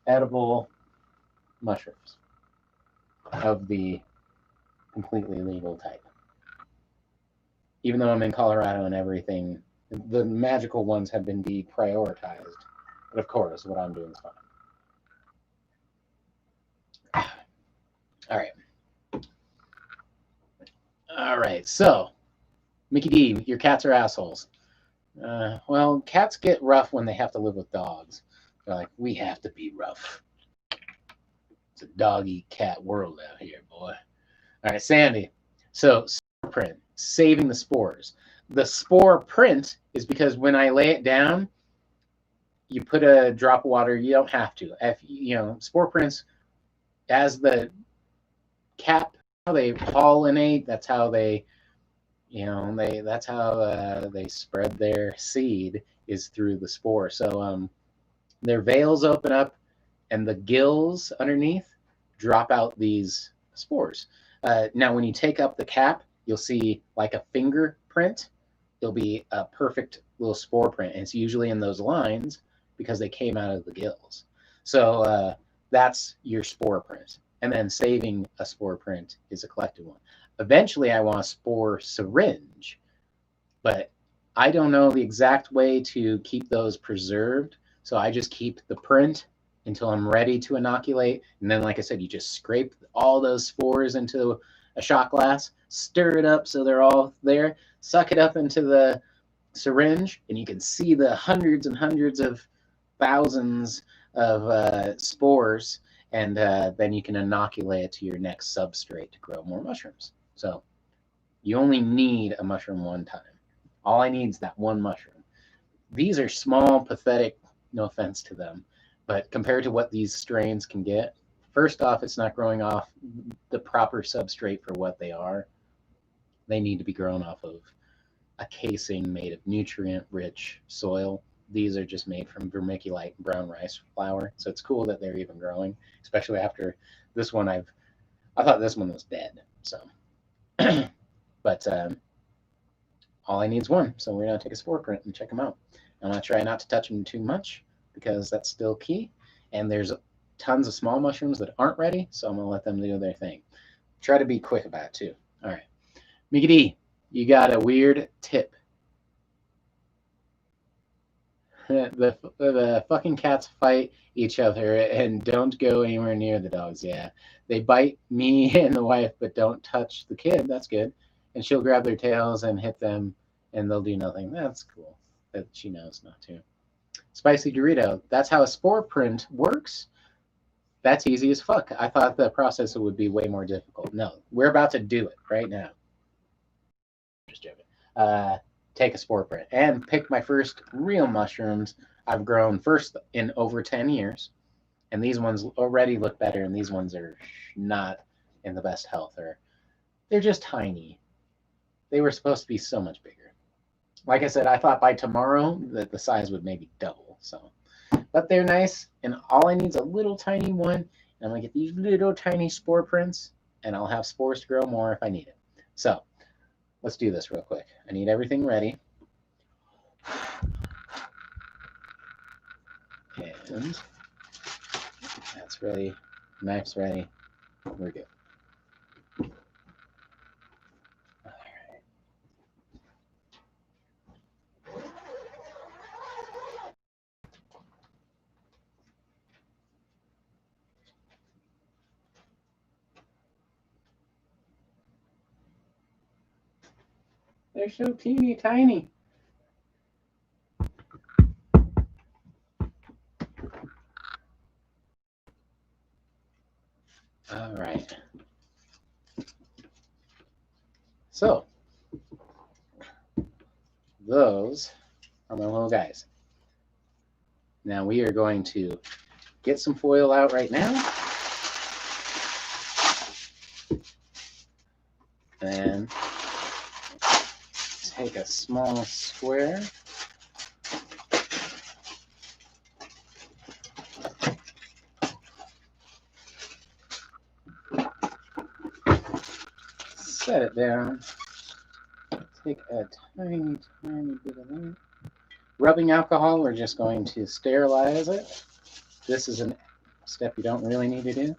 edible mushrooms of the completely legal type. Even though I'm in Colorado and everything, the magical ones have been deprioritized. But of course, what I'm doing is fine. All right. All right. So, Mickey D, your cats are assholes. Well, cats get rough when they have to live with dogs. They're like, we have to be rough. It's a dog-eat-cat world out here, boy. All right, Sandy. So, spore print, saving the spores. The spore print is because when I lay it down, you put a drop of water. You don't have to. If spore prints, as the cap, how they pollinate. That's how they, that's how they spread their seed, is through the spore. So their veils open up, and the gills underneath drop out these spores. Now, when you take up the cap, you'll see like a fingerprint. It'll be a perfect little spore print, and it's usually in those lines because they came out of the gills. So that's your spore print. And then saving a spore print is a collected one. Eventually, I want a spore syringe, but I don't know the exact way to keep those preserved. So I just keep the print until I'm ready to inoculate. And then, like I said, you just scrape all those spores into a shot glass, stir it up so they're all there, suck it up into the syringe, and you can see the hundreds and hundreds of thousands of spores, and then you can inoculate it to your next substrate to grow more mushrooms. So you only need a mushroom one time. All I need is that one mushroom. These are small, pathetic, no offense to them, but compared to what these strains can get, first off, it's not growing off the proper substrate for what they are. They need to be grown off of a casing made of nutrient-rich soil. these are just made from vermiculite brown rice flour. So it's cool that they're even growing, especially after this one. I thought this one was dead. So, but all I need is one. So we're gonna take a spore print and check them out. I'm gonna try not to touch them too much because that's still key. And there's tons of small mushrooms that aren't ready, so I'm gonna let them do their thing. Try to be quick about it too. All right, Mickey D, you got a weird tip. The fucking cats fight each other and don't go anywhere near the dogs. Yeah, they bite me and the wife, but don't touch the kid. That's good. And she'll grab their tails and hit them, and they'll do nothing. That's cool that she knows not to. Spicy Dorito. That's how a spore print works. That's easy as fuck. I thought the process would be way more difficult. No, we're about to do it right now. Just joking. Take a spore print and pick my first real mushrooms I've grown first in over 10 years. And these ones already look better, and these ones are not in the best health, or they're just tiny. They were supposed to be so much bigger. Like I said, I thought by tomorrow that the size would maybe double. So, but they're nice, and all I need is a little tiny one. And I'm gonna get these little tiny spore prints, and I'll have spores to grow more if I need it. So let's do this real quick. I need everything ready. And that's ready. Knife's ready. We're good. All right. They're so teeny tiny. All right. So those are my little guys. Now we are going to get some foil out right now. And take a small square. Set it down. Take a tiny, tiny bit of that. Rubbing alcohol, we're just going to sterilize it. This is a step you don't really need to do.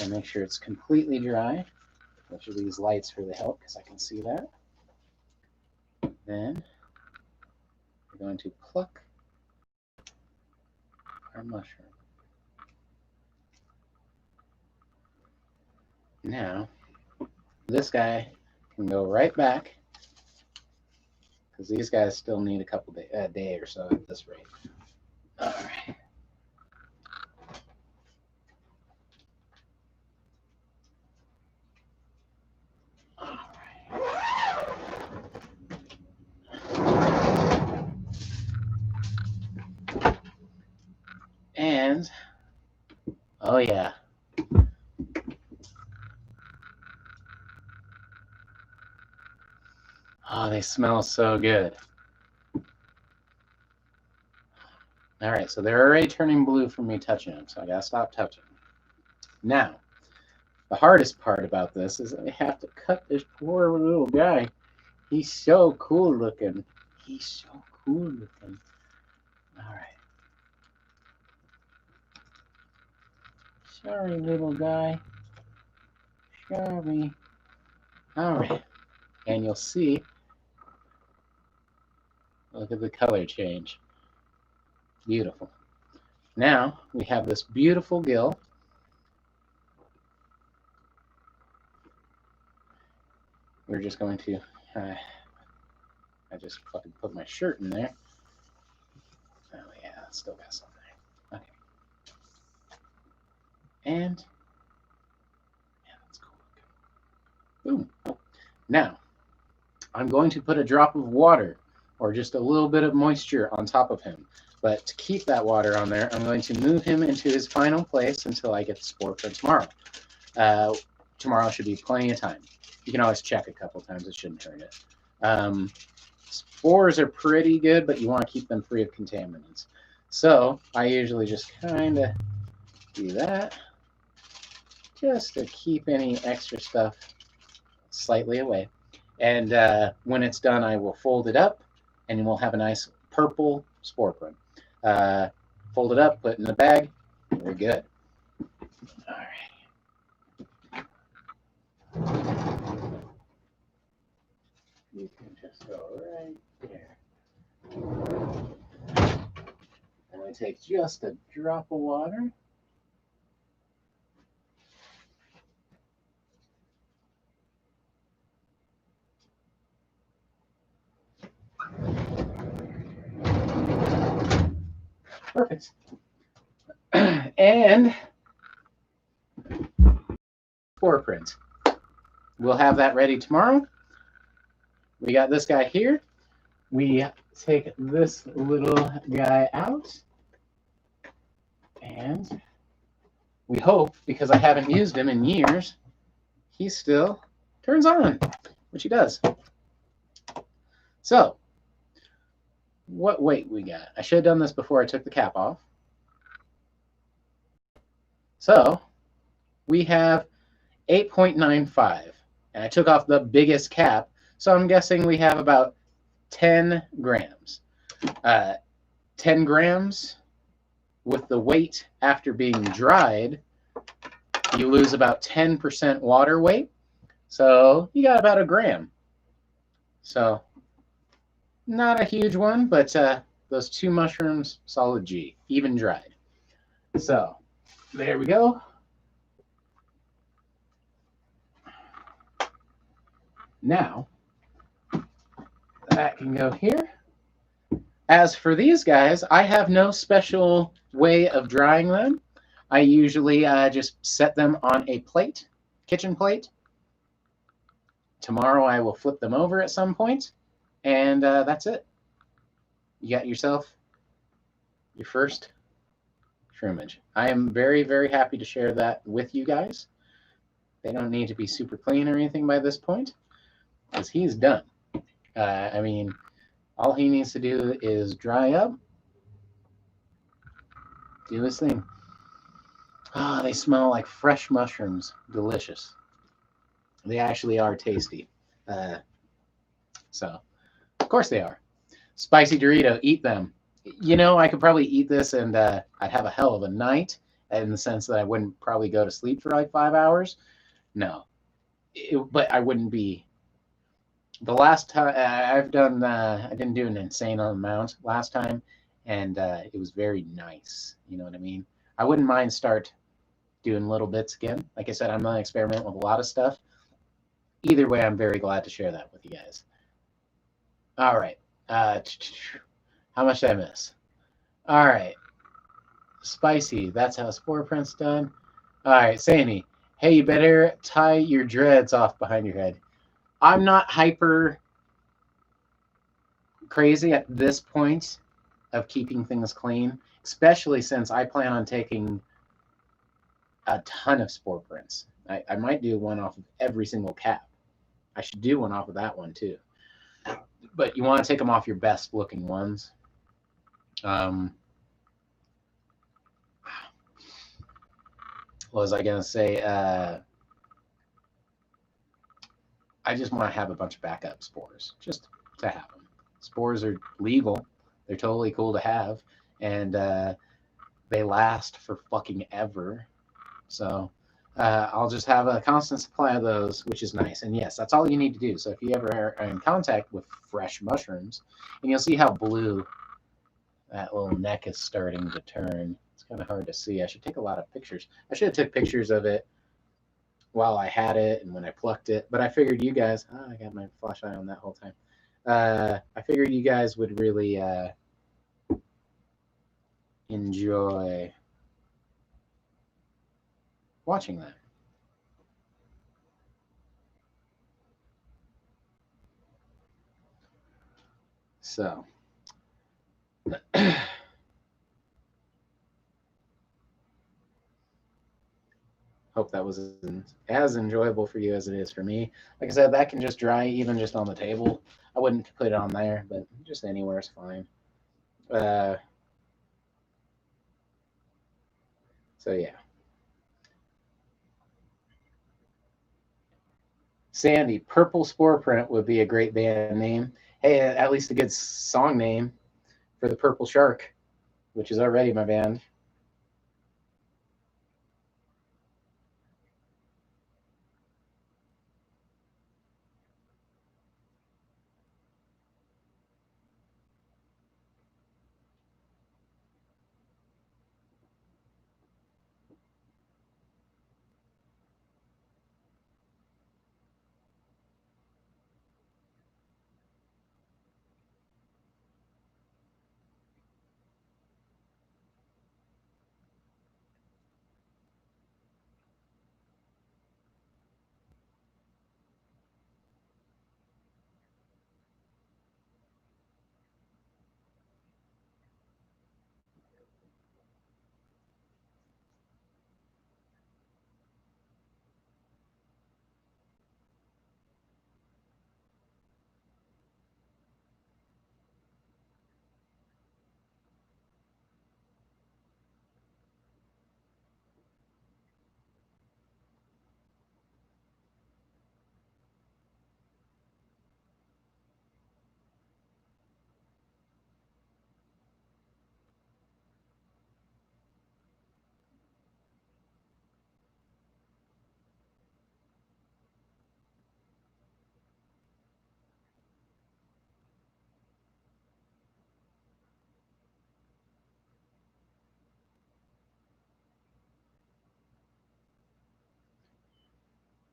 And make sure it's completely dry. Which of these lights really help because I can see that. Then we're going to pluck our mushroom. Now, this guy can go right back because these guys still need a couple day or so at this rate. All right. And oh yeah. Oh, they smell so good. All right, so they're already turning blue from me touching them, so I gotta stop touching them. Now, the hardest part about this is I have to cut this poor little guy. He's so cool looking. He's so cool looking. All right. Sorry, little guy. Sorry. All right. And you'll see, look at the color change. Beautiful. Now we have this beautiful gill. We're just going to, I just fucking put my shirt in there. Oh yeah, still got something there. Okay. And, yeah, that's cool. Boom. Now, I'm going to put a drop of water or just a little bit of moisture on top of him. But to keep that water on there, I'm going to move him into his final place until I get the spore for tomorrow. Tomorrow should be plenty of time. You can always check a couple times. It shouldn't hurt it. Spores are pretty good, but you want to keep them free of contaminants. So I usually just kind of do that just to keep any extra stuff slightly away. And when it's done, I will fold it up, and we'll have a nice purple spore print. Fold it up, put it in a bag. We're good. All right. You can just go right there. Only takes just a drop of water. Perfect. And spore print. We'll have that ready tomorrow. We got this guy here. We take this little guy out. And we hope, because I haven't used him in years, he still turns on, which he does. So, what weight we got? I should have done this before I took the cap off. So, we have 8.95, and I took off the biggest cap, so I'm guessing we have about 10 grams. 10 grams with the weight after being dried, you lose about 10% water weight, so you got about a gram. So, not a huge one, but those 2 mushrooms, solid G, even dried. So, there we go. Now, that can go here. As for these guys, I have no special way of drying them. I usually just set them on a plate, kitchen plate. Tomorrow I will flip them over at some point, and that's it. You got yourself your first shroomage. I am very, very happy to share that with you guys. They don't need to be super clean or anything by this point, because he's done. I mean, all he needs to do is dry up, do his thing. Ah, they smell like fresh mushrooms. Delicious. They actually are tasty. So, of course they are. Spicy Dorito, eat them. You know, I could probably eat this and I'd have a hell of a night, in the sense that I wouldn't probably go to sleep for like 5 hours. No. But I wouldn't be. The last time I've done, I didn't do an insane amount last time, and it was very nice. You know what I mean? I wouldn't mind start doing little bits again. Like I said, I'm going to experiment with a lot of stuff. Either way, I'm very glad to share that with you guys. All right. How much did I miss? All right. Spicy. That's how spore print's done. All right. Sammy. Hey, you better tie your dreads off behind your head. I'm not hyper crazy at this point of keeping things clean, especially since I plan on taking a ton of spore prints. I might do one off of every single cap. I should do one off of that one too. But you want to take them off your best looking ones. What was I going to say? I just want to have a bunch of backup spores, just to have them. Spores are legal. They're totally cool to have. And they last for fucking ever. So I'll just have a constant supply of those, which is nice. And yes, that's all you need to do. So if you ever are in contact with fresh mushrooms, and you'll see how blue that little neck is starting to turn. It's kind of hard to see. I should take a lot of pictures. I should have took pictures of it while I had it and when I plucked it. But I figured you guys, I got my flashlight on that whole time. I figured you guys would really enjoy watching that. So, Hope that was as enjoyable for you as it is for me. Like I said, that can just dry even just on the table. I wouldn't put it on there, but just anywhere is fine. Uh, so yeah. Sandy, Purple Spore Print would be a great band name. Hey, at least a good song name for the Purple Shark, which is already my band.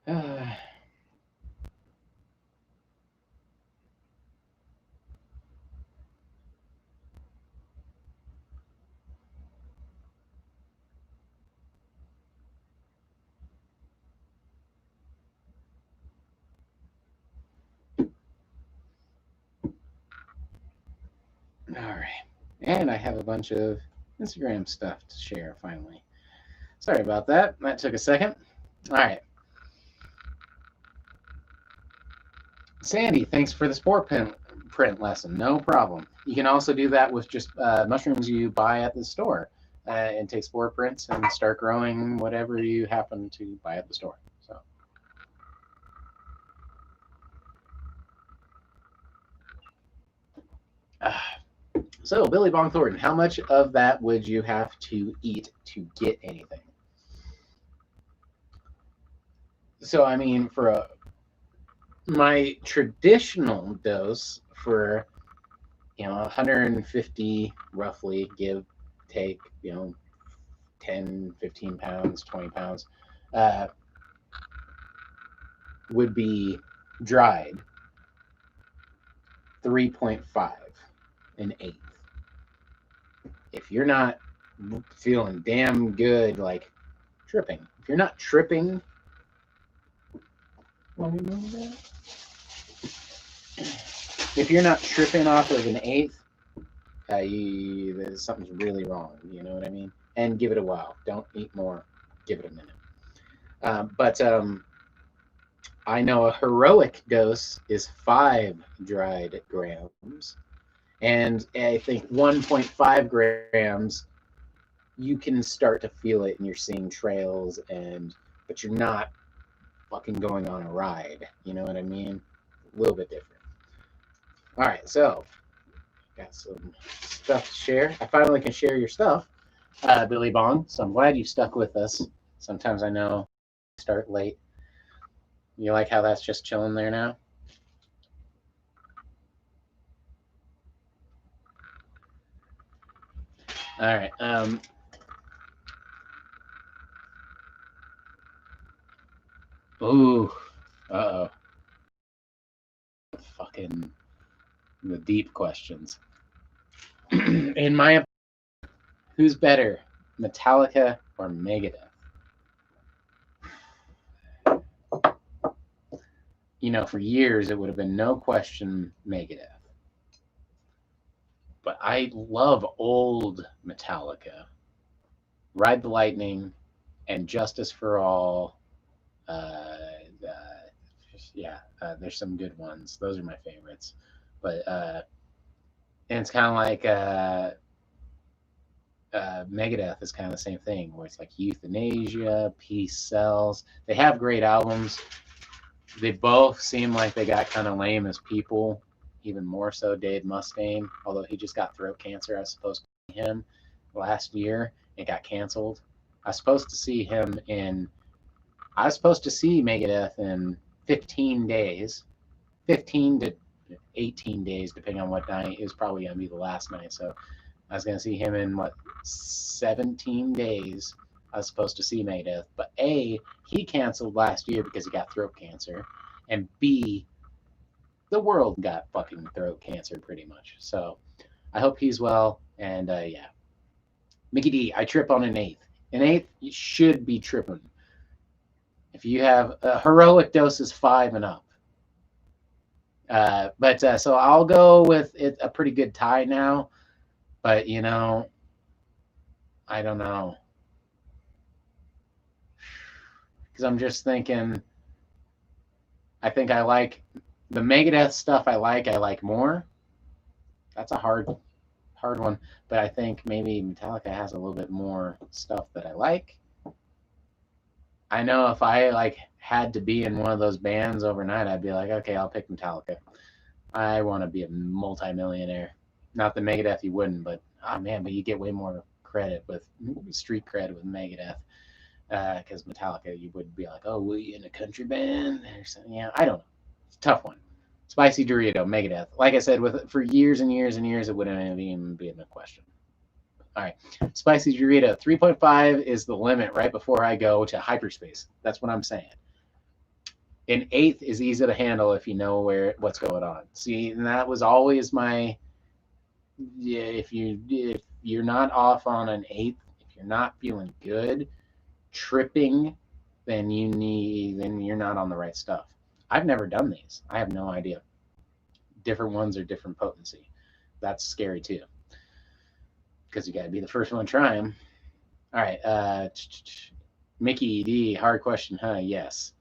All right. And I have a bunch of Instagram stuff to share finally. Sorry about that. That took a second. All right. Sandy, thanks for the print lesson. No problem. You can also do that with just mushrooms you buy at the store and take spore prints and start growing whatever you happen to buy at the store. So, uh, so Billy Bong Thornton, how much of that would you have to eat to get anything? So, I mean, for my traditional dose for 150 roughly, give take 10, 15 pounds, 20 pounds, uh, would be dried 3.5 an eighth. If you're not feeling damn good, like tripping, if you're not tripping, let me move that. If you're not tripping off of an eighth, something's really wrong. You know what I mean? And give it a while. Don't eat more. Give it a minute. But I know a heroic dose is 5 dried grams, and I think 1.5 grams you can start to feel it, and you're seeing trails, but you're not fucking going on a ride. You know what I mean? A little bit different. All right, so got some stuff to share. I finally can share your stuff, Billy Bong. So I'm glad you stuck with us. Sometimes I know I start late. You like how that's just chilling there now? All right. Ooh. Uh oh. Fucking the deep questions. In my, who's better, Metallica or Megadeth? For years it would have been no question Megadeth. But I love old Metallica, Ride the Lightning, and Justice for All. Yeah, there's some good ones. Those are my favorites. But and it's kind of like Megadeth is kind of the same thing, where it's like Euthanasia, Peace Sells. They have great albums. They both seem like they got kind of lame as people, even more so Dave Mustaine, although he just got throat cancer. I was supposed to see him last year. It got canceled. I was supposed to see him in. I was supposed to see Megadeth in 15 days, 15 to 18 days, depending on what night. It was probably going to be the last night. So I was going to see him in, 17 days. I was supposed to see Megadeth. But A, he canceled last year because he got throat cancer. And B, the world got fucking throat cancer pretty much. So I hope he's well. And yeah. Mickey D, I trip on an eighth. An eighth, you should be tripping. If you have a heroic dose is 5 and up. But so I'll go with it, a pretty good tie now. But, I don't know. Because I'm just thinking, I think I like the Megadeth stuff I like more. That's a hard one. But I think maybe Metallica has a little bit more stuff that I like. I know if I had to be in one of those bands overnight, I'd be like, okay, I'll pick Metallica. I want to be a multimillionaire. Not the Megadeth you wouldn't, but but you get way more credit with street cred with Megadeth. Because Metallica, you would be like, oh, were you in a country band? Yeah, I don't know. It's a tough one. Spicy Dorito, Megadeth. Like I said, for years and years and years, it wouldn't even be a question. All right, Spicy Dorito, 3.5 is the limit right before I go to hyperspace. That's what I'm saying. An eighth is easy to handle if you know what's going on. See, and that was always my. Yeah, if you're not off on an eighth, if you're not feeling good, tripping, then you're not on the right stuff. I've never done these. I have no idea. Different ones are different potency. That's scary too, because you got to be the first one to try them. All right, Mickey D, hard question, huh? Yes.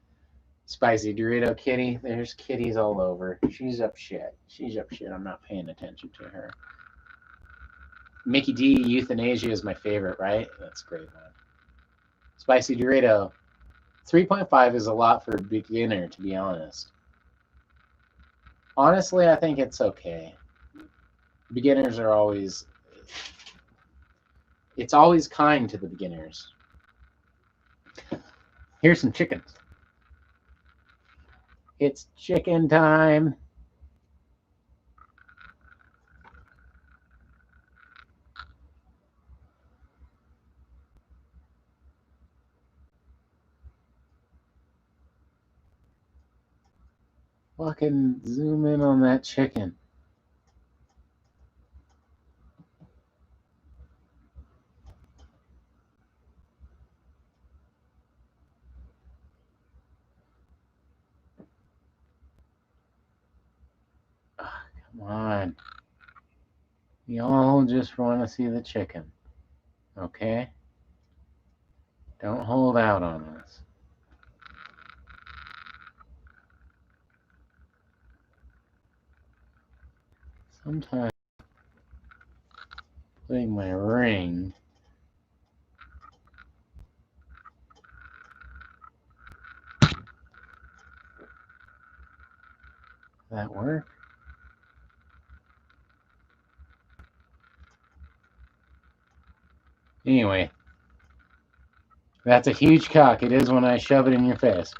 Spicy Dorito Kitty. There's kitties all over. She's up shit. I'm not paying attention to her. Mickey D, Euthanasia is my favorite, right? That's a great one. Spicy Dorito. 3.5 is a lot for a beginner, to be honest. Honestly, I think it's okay. Beginners are always. It's always kind to the beginners. Here's some chickens. It's chicken time. Fucking zoom in on that chicken. Oh, come on. Y'all just want to see the chicken. Okay? Don't hold out on us. Sometimes putting my ring. That work? Anyway, that's a huge cock. It is when I shove it in your face.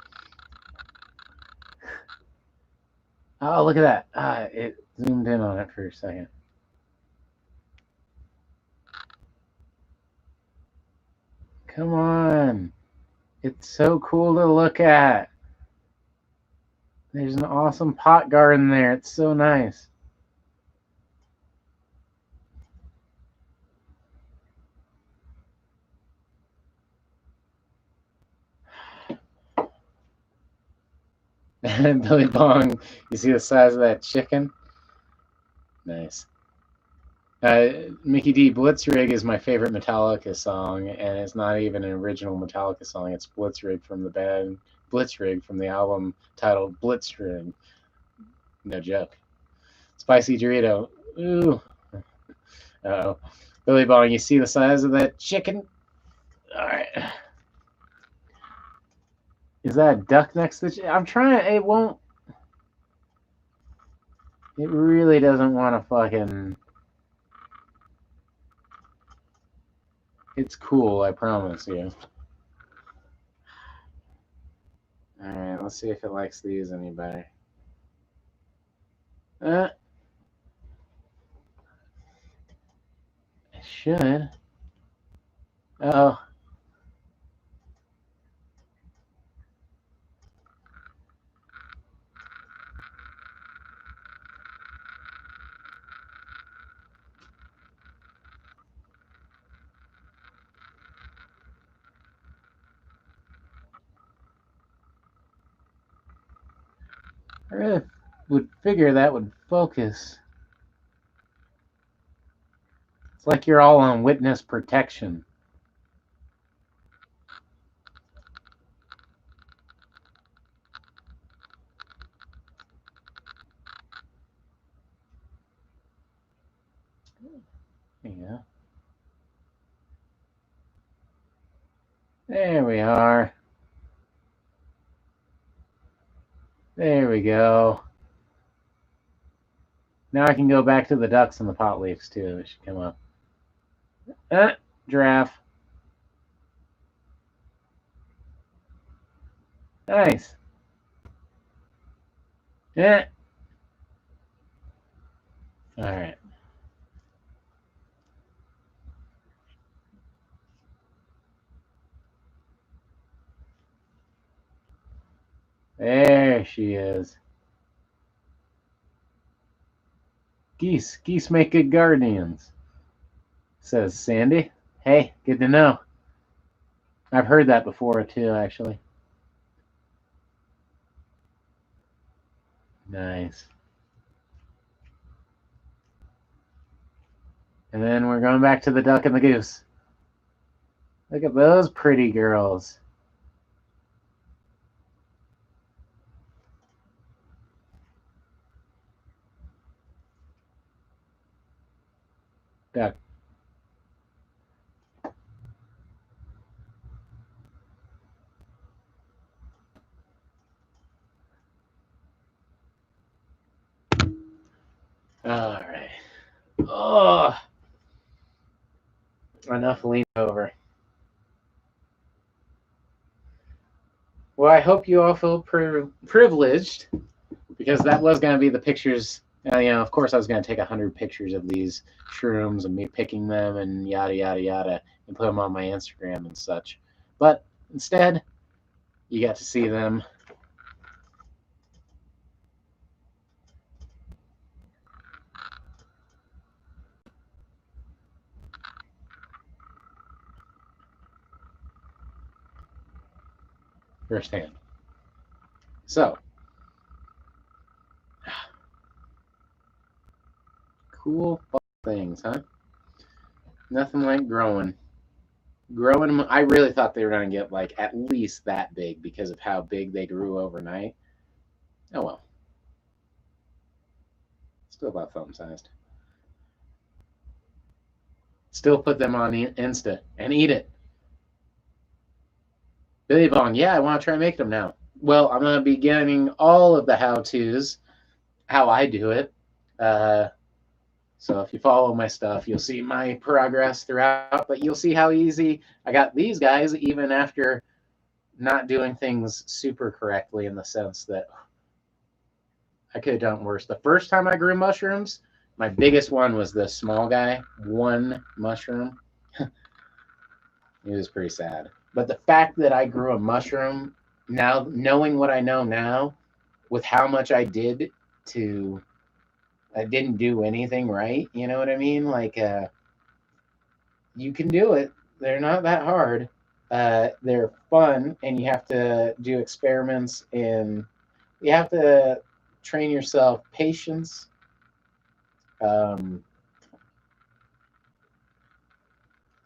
Oh, look at that. It zoomed in on it for a second. Come on. It's so cool to look at. There's an awesome pot garden there. It's so nice. Billy Bong, you see the size of that chicken? Nice. Mickey D. Blitzrig is my favorite Metallica song, and it's not even an original Metallica song. It's Blitzrig from the band Blitzrig from the album titled Blitzrig. No joke. Spicy Dorito. Ooh. Uh-oh. Billy Bong, you see the size of that chicken? All right. Is that a duck next to the I'm trying. It won't. It really doesn't want to fucking. It's cool, I promise you. Alright, let's see if it likes these any better. It should. Oh. I really would figure that would focus. It's like you're all on witness protection. Yeah. There we are. There we go. Now I can go back to the ducks and the pot leaves too. It should come up. Giraffe. Nice. Yeah. All right. There she is. Geese. Geese make good guardians, says Sandy. Hey, good to know. I've heard that before too, actually. Nice. And then we're going back to the duck and the goose. Look at those pretty girls. Duck. All right. Oh, enough lean over. Well, I hope you all feel privileged because that was going to be the pictures. Of course, I was going to take 100 pictures of these shrooms and me picking them and yada, yada, yada, and put them on my Instagram and such. But instead, you got to see them. Firsthand. So, cool things, huh? Nothing like growing. Growing them, I really thought they were going to get like at least that big because of how big they grew overnight. Oh well. Still about thumb sized. Still put them on Insta and eat it. Billy Bong, yeah, I want to try making them now. Well, I'm going to be getting all of the how to's, how I do it. So if you follow my stuff, you'll see my progress throughout, but you'll see how easy I got these guys even after not doing things super correctly in the sense that I could have done worse. The first time I grew mushrooms, my biggest one was this small guy, one mushroom. It was pretty sad. But the fact that I grew a mushroom now, knowing what I know now, with how much I did to, I didn't do anything right. You know what I mean? Like, you can do it. They're not that hard. They're fun, and you have to do experiments, and you have to train yourself patience, um,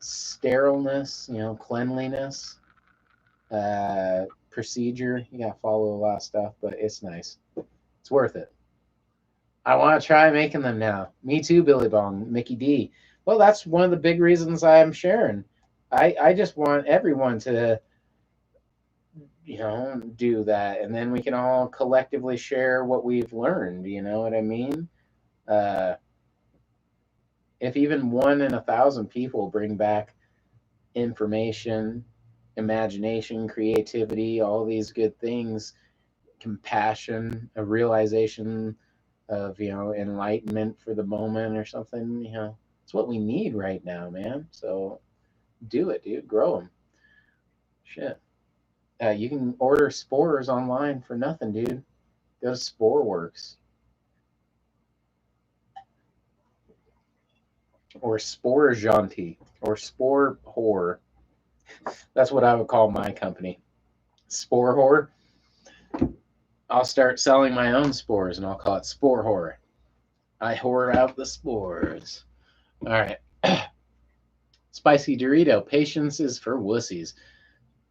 sterileness, cleanliness, procedure. You gotta follow a lot of stuff, but it's nice. It's worth it. I want to try making them now. Me too, Billy Bong, Mickey D. Well, that's one of the big reasons I'm sharing. I just want everyone to, do that, and then we can all collectively share what we've learned. You know what I mean? Uh, if even 1 in 1,000 people bring back information, imagination, creativity, all these good things, compassion, a realization of, enlightenment for the moment or something, it's what we need right now, man. So do it, dude. Grow them. Shit. You can order spores online for nothing, dude. Go to Sporeworks or Spore Gentil or Spore Whore. That's what I would call my company. Spore Whore. I'll start selling my own spores and I'll call it Spore Whore. I whore out the spores. All right. Spicy Dorito. Patience is for wussies.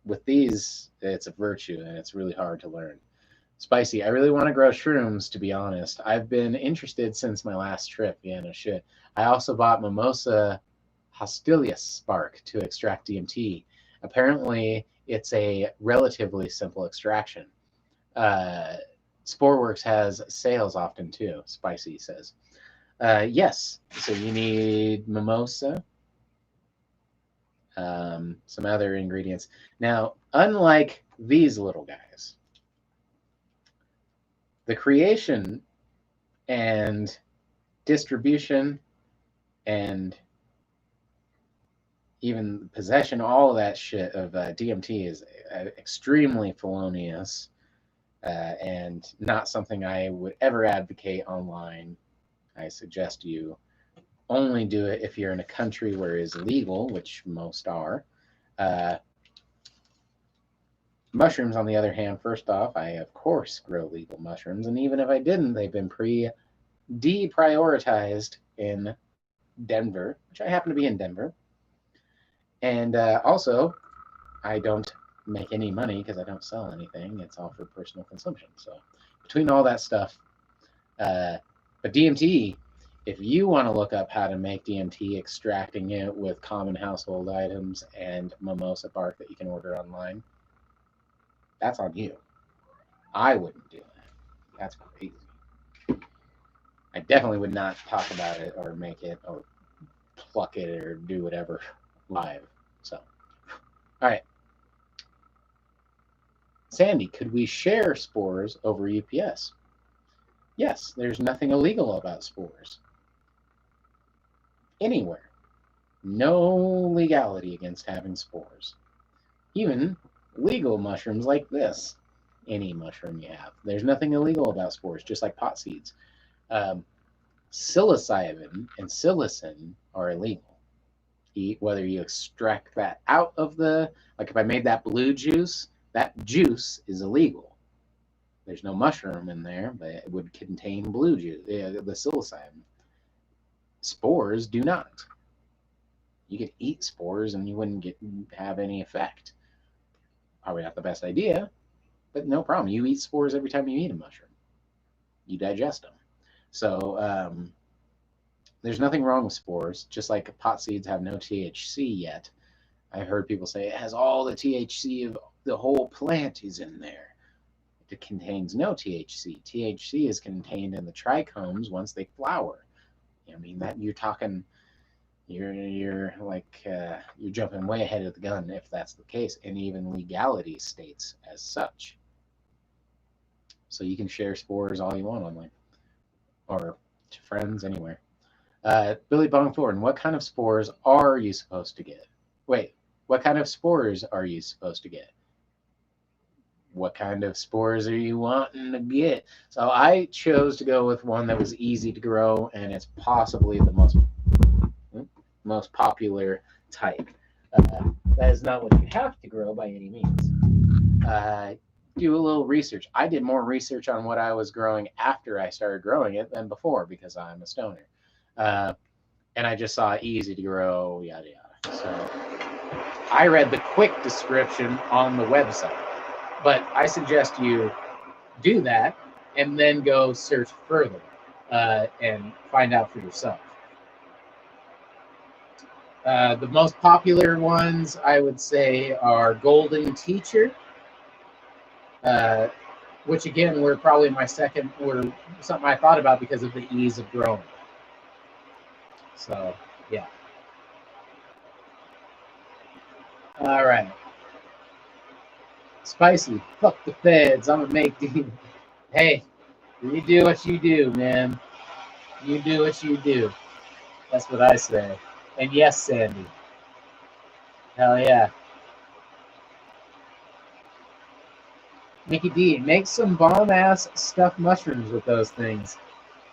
With these, it's a virtue and it's really hard to learn. Spicy. I really want to grow shrooms, to be honest. I've been interested since my last trip. Yeah, no shit. I also bought Mimosa Hostilius Spark to extract DMT. Apparently, it's a relatively simple extraction. Uh, Sporeworks has sales often too, Spicy says. Yes, so you need mimosa, some other ingredients. Now, unlike these little guys, the creation and distribution and even possession, all of that shit of DMT is extremely felonious and not something I would ever advocate online. I suggest you only do it if you're in a country where it is legal, which most are. Uh, Mushrooms, on the other hand, first off, I of course grow legal mushrooms, and even if I didn't, they've been deprioritized in Denver, which I happen to be in Denver. And also, I don't make any money because I don't sell anything. It's all for personal consumption. So between all that stuff, but DMT, if you want to look up how to make DMT, extracting it with common household items and mimosa bark that you can order online, that's on you. I wouldn't do that. That's crazy. I definitely would not talk about it or make it or pluck it or do whatever live. So, all right. Sandy, could we share spores over UPS? Yes, there's nothing illegal about spores. Anywhere. No legality against having spores. Even legal mushrooms like this. Any mushroom you have. There's nothing illegal about spores, just like pot seeds. Psilocybin and psilocin are illegal. Whether you extract that out of like if I made that blue juice, that juice is illegal. There's no mushroom in there, but it would contain blue juice, the psilocybin. Spores do not. You could eat spores and you wouldn't have any effect. Probably not the best idea, but no problem. You eat spores every time you eat a mushroom. You digest them. So there's nothing wrong with spores, just like pot seeds have no THC yet. I've heard people say it has all the THC of the whole plant is in there. It contains no THC. THC is contained in the trichomes once they flower. I mean, that you're talking, you're like you're jumping way ahead of the gun if that's the case, and even legality states as such. So you can share spores all you want online, or to friends anywhere. Billy Bong Thornton, what kind of spores are you supposed to get? Wait, what kind of spores are you supposed to get? What kind of spores are you wanting to get? So I chose to go with one that was easy to grow, and it's possibly the most popular type. That is not what you have to grow by any means. Do a little research. I did more research on what I was growing after I started growing it than before because I'm a stoner. And I just saw easy to grow, yada yada. So I read the quick description on the website, but I suggest you do that and then go search further and find out for yourself. The most popular ones I would say are Golden Teacher, which again were probably my second, were something I thought about because of the ease of growing. So yeah. All right. Spicy. Fuck the feds. I'm gonna make these. Hey, you do what you do, man. You do what you do. That's what I say. And yes, Sandy. Hell yeah. Mickey D, make some bomb ass stuffed mushrooms with those things.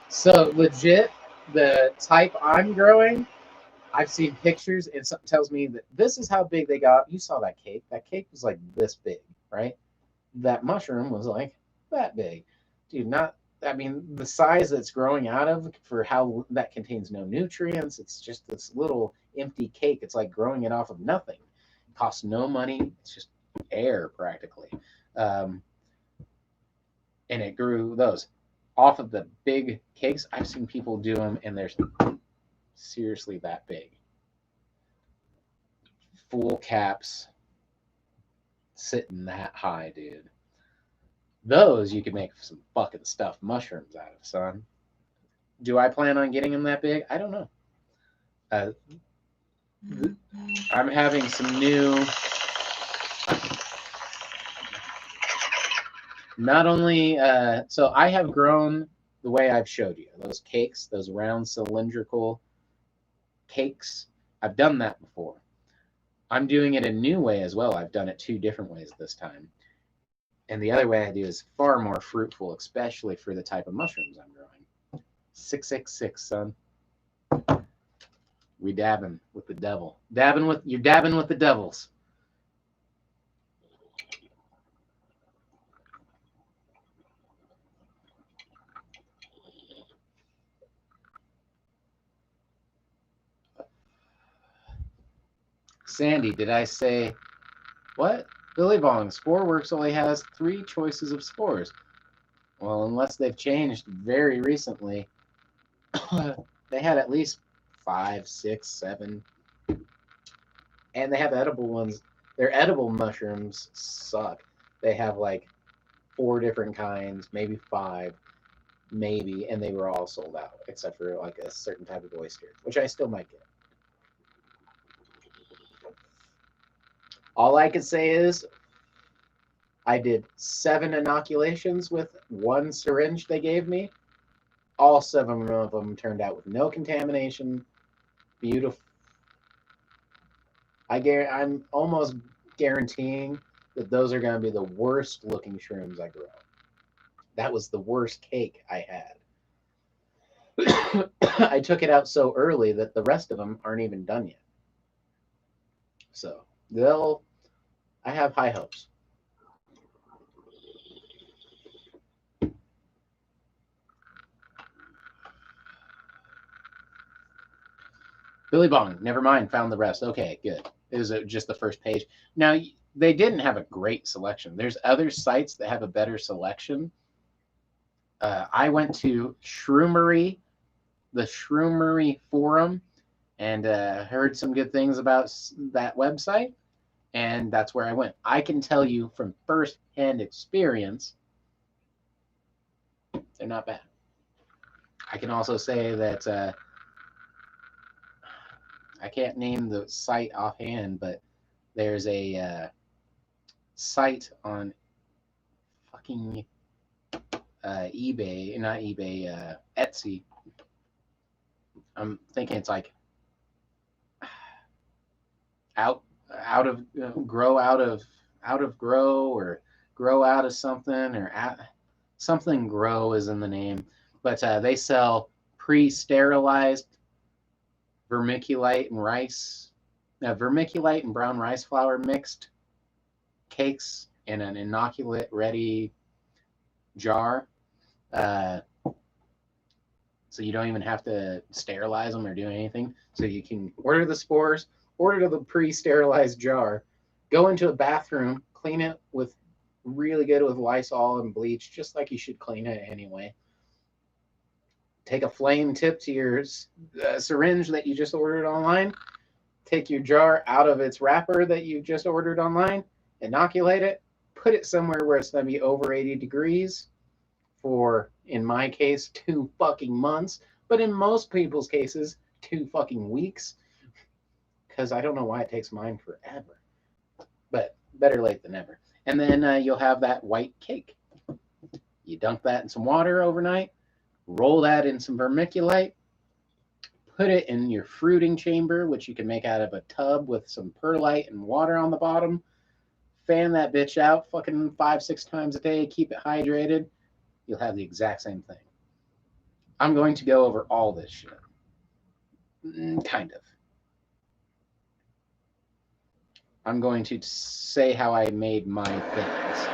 So legit, the type I'm growing, I've seen pictures and something tells me that this is how big they got. You saw that cake. That cake was like this big, right? That mushroom was like that big. Dude, not, I mean, the size that's growing out of for how that contains no nutrients, it's just this little empty cake. It's like growing it off of nothing. It costs no money. It's just air practically. Um, and it grew those off of the big cakes. I've seen people do them, and they're seriously that big. Full caps sitting that high, dude. Those you could make some fucking stuffed mushrooms out of, son. Do I plan on getting them that big? I don't know. Uh, I'm having some new. Not only, so I have grown the way I've showed you. Those cakes, those round cylindrical cakes, I've done that before. I'm doing it a new way as well. I've done it 2 different ways this time. And the other way I do is far more fruitful, especially for the type of mushrooms I'm growing. 666, son. We dabbing with the devil. You're dabbing with the devils. Sandy, did I say what? Billy Bong, Sporeworks only has 3 choices of spores. Well, unless they've changed very recently, they had at least 5, 6, 7. And they have edible ones. Their edible mushrooms suck. They have like 4 different kinds, maybe 5, maybe, and they were all sold out except for like a certain type of oyster, which I still might get. All I can say is I did 7 inoculations with 1 syringe they gave me. All 7 of them turned out with no contamination. Beautiful. I'm almost guaranteeing that those are going to be the worst looking shrooms I grow. That was the worst cake I had. I took it out so early that the rest of them aren't even done yet. So I have high hopes. Billy Bong, never mind, found the rest. Okay, good. It was just the first page. Now, they didn't have a great selection. There's other sites that have a better selection. I went to the Shroomery forum, and heard some good things about that website, and that's where I went. I can tell you from first-hand experience, they're not bad. I can also say that I can't name the site offhand, but there's a site on fucking eBay, not eBay, Etsy. I'm thinking it's like out of grow out of grow, or grow out of something, or something grow is in the name, but they sell pre-sterilized vermiculite and brown rice flour mixed cakes in an inoculate ready jar. So you don't even have to sterilize them or do anything. So you can order the spores, order the pre-sterilized jar, go into a bathroom, clean it with really good with Lysol and bleach, just like you should clean it anyway. Take a flame tip to your syringe that you just ordered online. Take your jar out of its wrapper that you just ordered online, inoculate it, put it somewhere where it's going to be over 80 degrees for, in my case, 2 fucking months, but in most people's cases, 2 fucking weeks, because I don't know why it takes mine forever, but better late than never. And then you'll have that white cake. You dunk that in some water overnight, roll that in some vermiculite, put it in your fruiting chamber, which you can make out of a tub with some perlite and water on the bottom. Fan that bitch out fucking 5-6 times a day, keep it hydrated. You'll have the exact same thing. I'm going to go over all this shit. Kind of. I'm going to say how I made my things.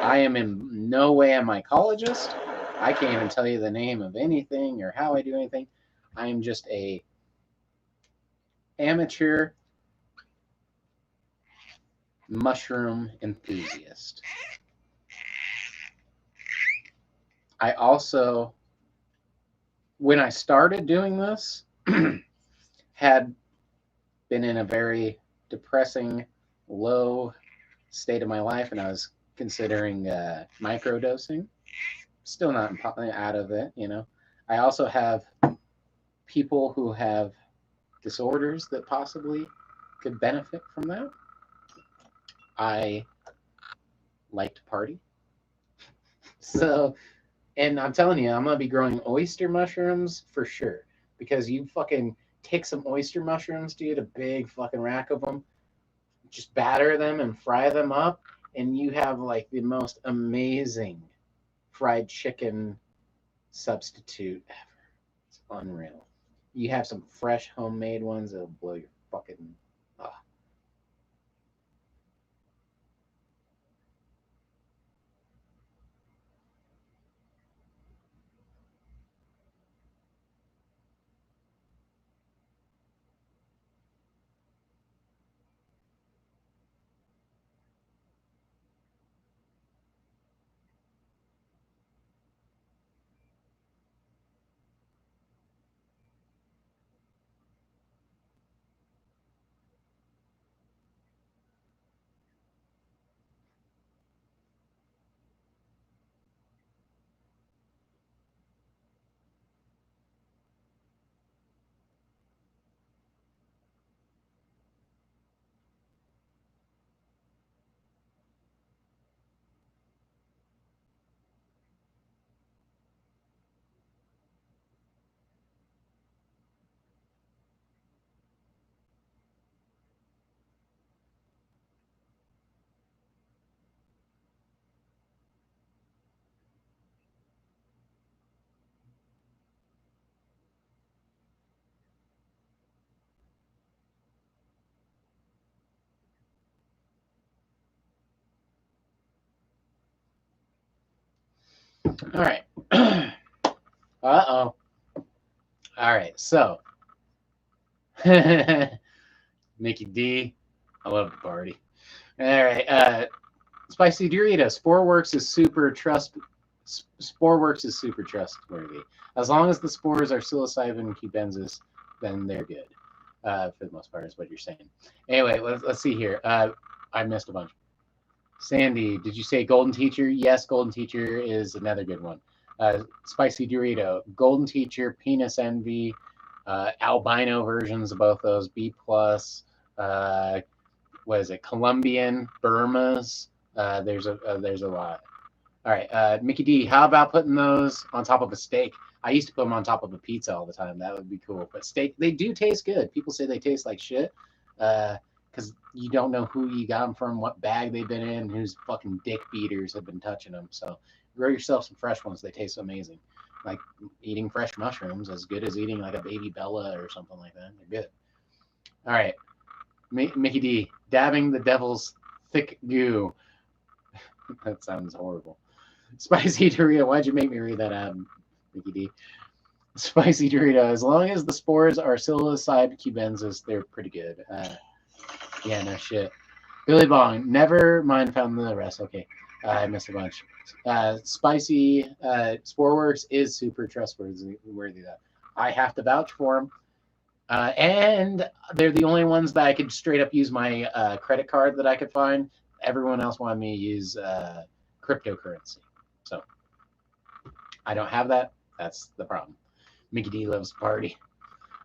I am in no way a mycologist. I can't even tell you the name of anything or how I do anything. I am just a amateur mushroom enthusiast. I also, when I started doing this, had been in a very depressing, low state of my life, and I was considering microdosing. Still not out of it, you know. I also have people who have disorders that possibly could benefit from that. I like to party. So, and I'm telling you, I'm going to be growing oyster mushrooms for sure. Because you fucking take some oyster mushrooms, dude, a big fucking rack of them, just batter them and fry them up, and you have like the most amazing fried chicken substitute ever. It's unreal. You have some fresh homemade ones that'll blow your fucking. Oh. All right. Uh-oh. All right, so Mickey D, I love the party. All right, Spicy Dorito. Sporeworks is super trustworthy. As long as the spores are psilocybin cubensis, then they're good. For the most part, is what you're saying. Anyway, let's see here. I missed a bunch. Sandy, did you say Golden Teacher? Yes, Golden Teacher is another good one. Spicy Dorito, Golden Teacher, Penis Envy, albino versions of both those, B plus. What is it? Colombian, Burma's. There's a lot. All right, Mickey D, how about putting those on top of a steak? I used to put them on top of a pizza all the time. That would be cool. But steak, they do taste good. People say they taste like shit because you don't know who you got them from, what bag they've been in, whose fucking dick beaters have been touching them. So grow yourself some fresh ones. They taste amazing. Like eating fresh mushrooms, as good as eating like a baby Bella or something like that. They're good. All right, Mickey D, dabbing the devil's thick goo. That sounds horrible. Spicy Dorito, why'd you make me read that out, Mickey D? Spicy Dorito. As long as the spores are psilocybe cubensis, they're pretty good. Yeah, no shit. Billy Bong. Never mind. Found the rest. Okay, I missed a bunch. Spicy Sporeworks is super trustworthy. Though I have to vouch for them. And they're the only ones that I could straight up use my credit card that I could find. Everyone else wanted me to use cryptocurrency. So I don't have that. That's the problem. Mickey D loves party.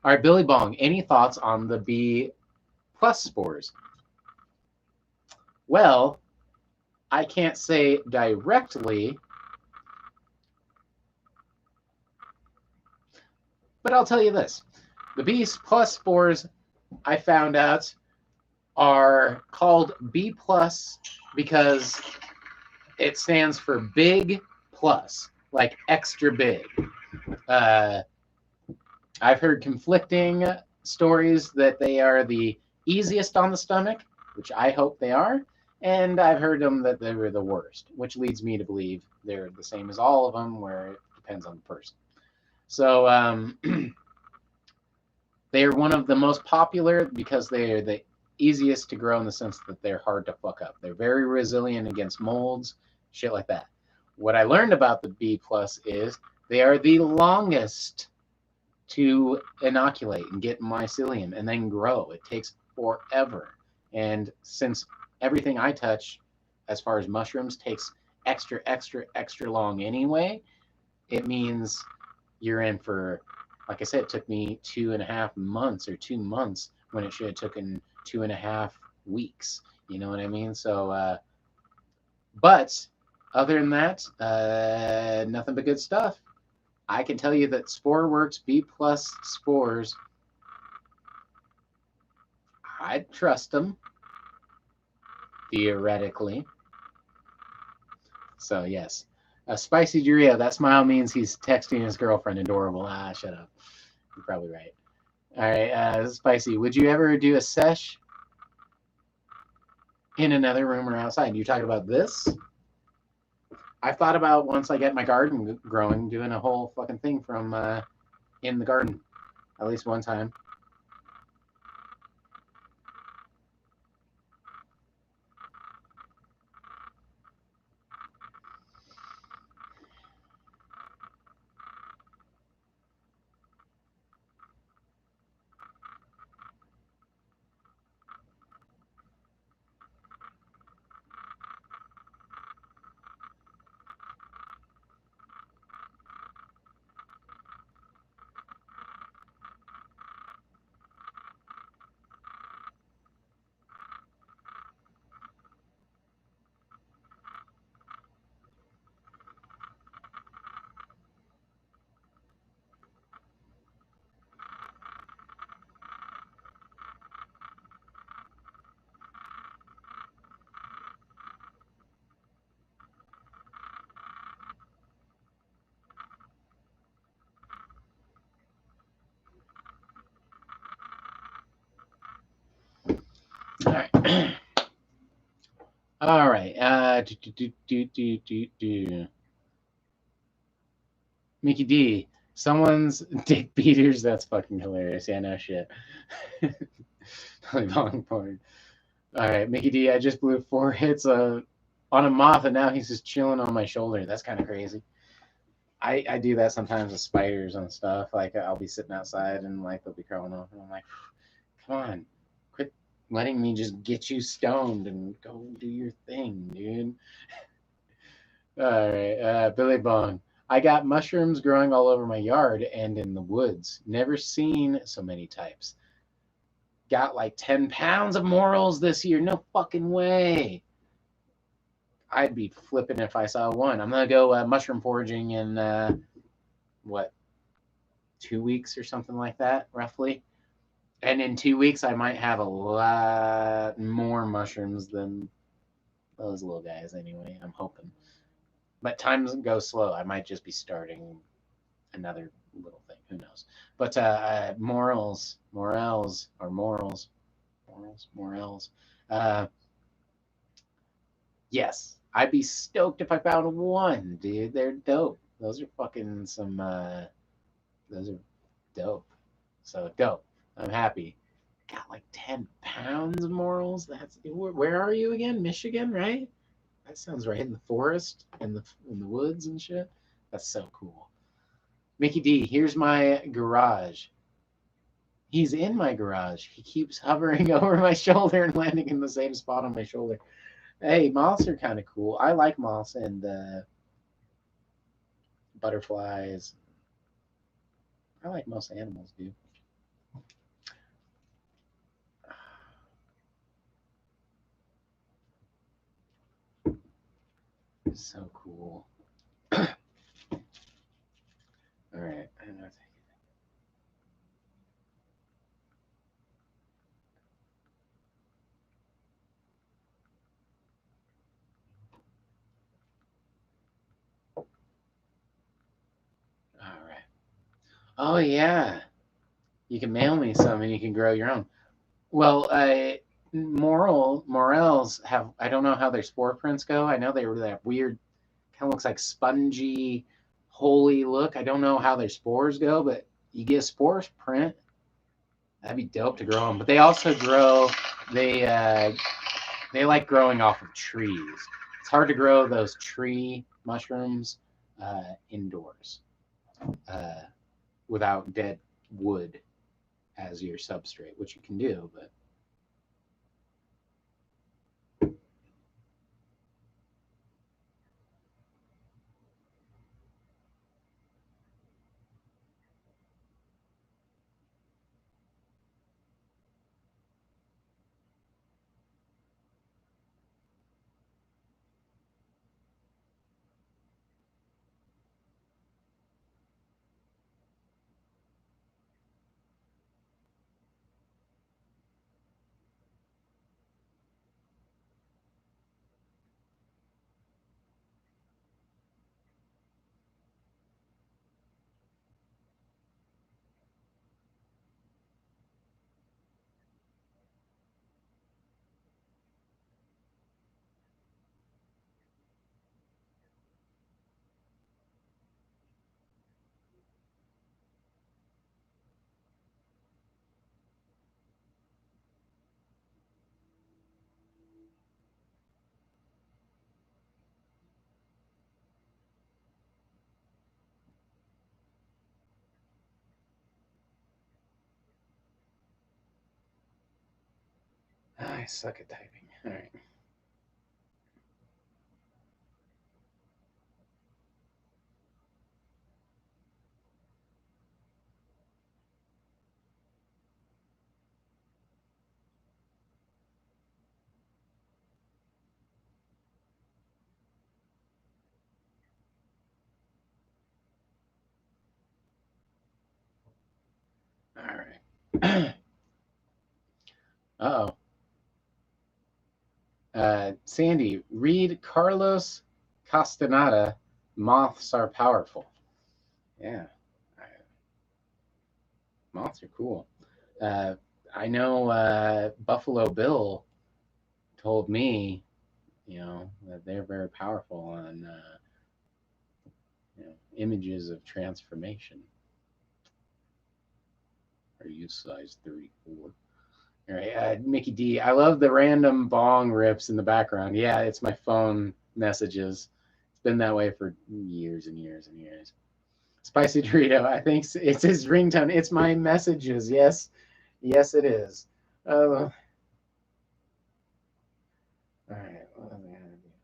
All right, Billy Bong, any thoughts on the B plus spores? Well, I can't say directly, but I'll tell you this. The B plus spores, I found out, are called B plus because it stands for big plus, like extra big. I've heard conflicting stories that they are the easiest on the stomach, which I hope they are, and I've heard them that they were the worst, which leads me to believe they're the same as all of them, where it depends on the person. So they are one of the most popular because they are the easiest to grow in the sense that they're hard to fuck up. They're very resilient against molds, shit like that. What I learned about the B plus is they are the longest to inoculate and get mycelium and then grow. It takes forever. And since everything I touch, as far as mushrooms, takes extra, extra, extra long anyway, it means you're in for, like I said, it took me 2.5 months or 2 months when it should have taken 2.5 weeks. You know what I mean? So, but other than that, nothing but good stuff. I can tell you that SporeWorks B plus spores, I'd trust them theoretically. So yes, Spicy Juria. That smile means he's texting his girlfriend. Adorable. Ah, shut up. You're probably right. All right, Spicy. Would you ever do a sesh in another room or outside? You talking about this? I've thought about once I get my garden growing, doing a whole fucking thing from in the garden, at least one time. All right. All right. Mickey D. Someone's dick beaters. That's fucking hilarious. Yeah, no shit. Long porn. All right, Mickey D. I just blew 4 hits on a moth, and now he's just chilling on my shoulder. That's kind of crazy. I do that sometimes with spiders and stuff. Like I'll be sitting outside and like they'll be crawling off, and I'm like, come on, quit letting me just get you stoned and go do your thing, dude. All right, Billy Bong. I got mushrooms growing all over my yard and in the woods. Never seen so many types. Got like 10 pounds of morels this year. No fucking way. I'd be flipping if I saw one. I'm going to go mushroom foraging in, what, 2 weeks or something like that, roughly. And in 2 weeks, I might have a lot more mushrooms than those little guys anyway. I'm hoping. But time doesn't go slow. I might just be starting another little thing. Who knows? But morels. Yes, I'd be stoked if I found one, dude. They're dope. Those are fucking some Those are dope. So dope. I'm happy. Got like 10 pounds of morals. That's where are you again? Michigan, right? That sounds right. In the forest and in the woods and shit. That's so cool. Mickey D, here's my garage. He's in my garage. He keeps hovering over my shoulder and landing in the same spot on my shoulder. Hey, moths are kind of cool. I like moths and butterflies. I like most animals, dude. So cool. All right. I know. All right. Oh yeah. You can mail me some and you can grow your own. Well, morels have. I don't know how their spore prints go. I know they were that weird, kind of looks like spongy, holy look. I don't know how their spores go, but you get a spores print. That'd be dope to grow them. But they also grow. They they like growing off of trees. It's hard to grow those tree mushrooms indoors uh, without dead wood as your substrate, which you can do, but I suck at typing. All right. All right. Uh-oh. Sandy, read Carlos Castaneda, Moths Are Powerful. Yeah, moths are cool. Uh, I know Buffalo Bill told me, that they're very powerful on images of transformation. Are you size 34? All right, Mickey D. I love the random bong rips in the background. Yeah, it's my phone messages. It's been that way for years and years and years. Spicy Dorito. I think it's his ringtone. It's my messages. Yes, yes, it is. All right. What am I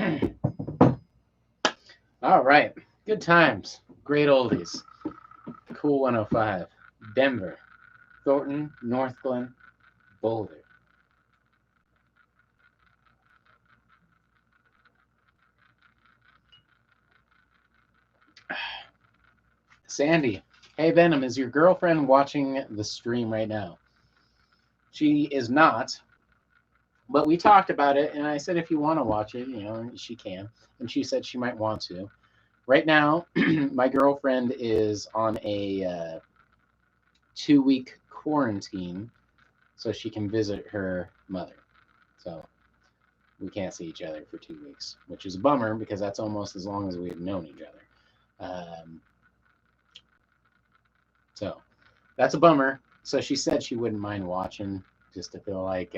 gonna do? All right. Good times. Great oldies. Cool 105. Denver. Thornton. North Glen. Boulder. Sandy. Hey, Venom, is your girlfriend watching the stream right now? She is not. But we talked about it, and I said if you want to watch it, she can. And she said she might want to. Right now, my girlfriend is on a 2-week quarantine so she can visit her mother. So we can't see each other for 2 weeks, which is a bummer because that's almost as long as we've known each other. So that's a bummer. So she said she wouldn't mind watching just to feel like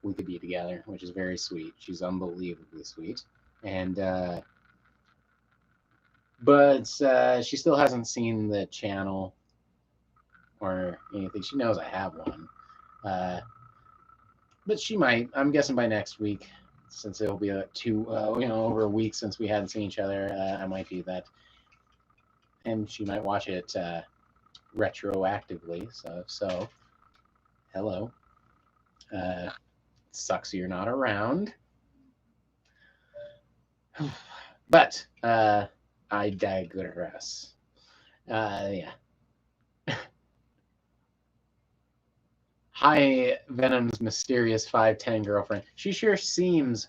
we could be together, which is very sweet. She's unbelievably sweet. And but she still hasn't seen the channel or anything. She knows I have one. But she might. I'm guessing by next week, since it'll be over a week since we hadn't seen each other, I might do that. And she might watch it retroactively. So hello. Sucks you're not around. But I digress. Yeah. Hi, Venom's mysterious 5'10" girlfriend. She sure seems.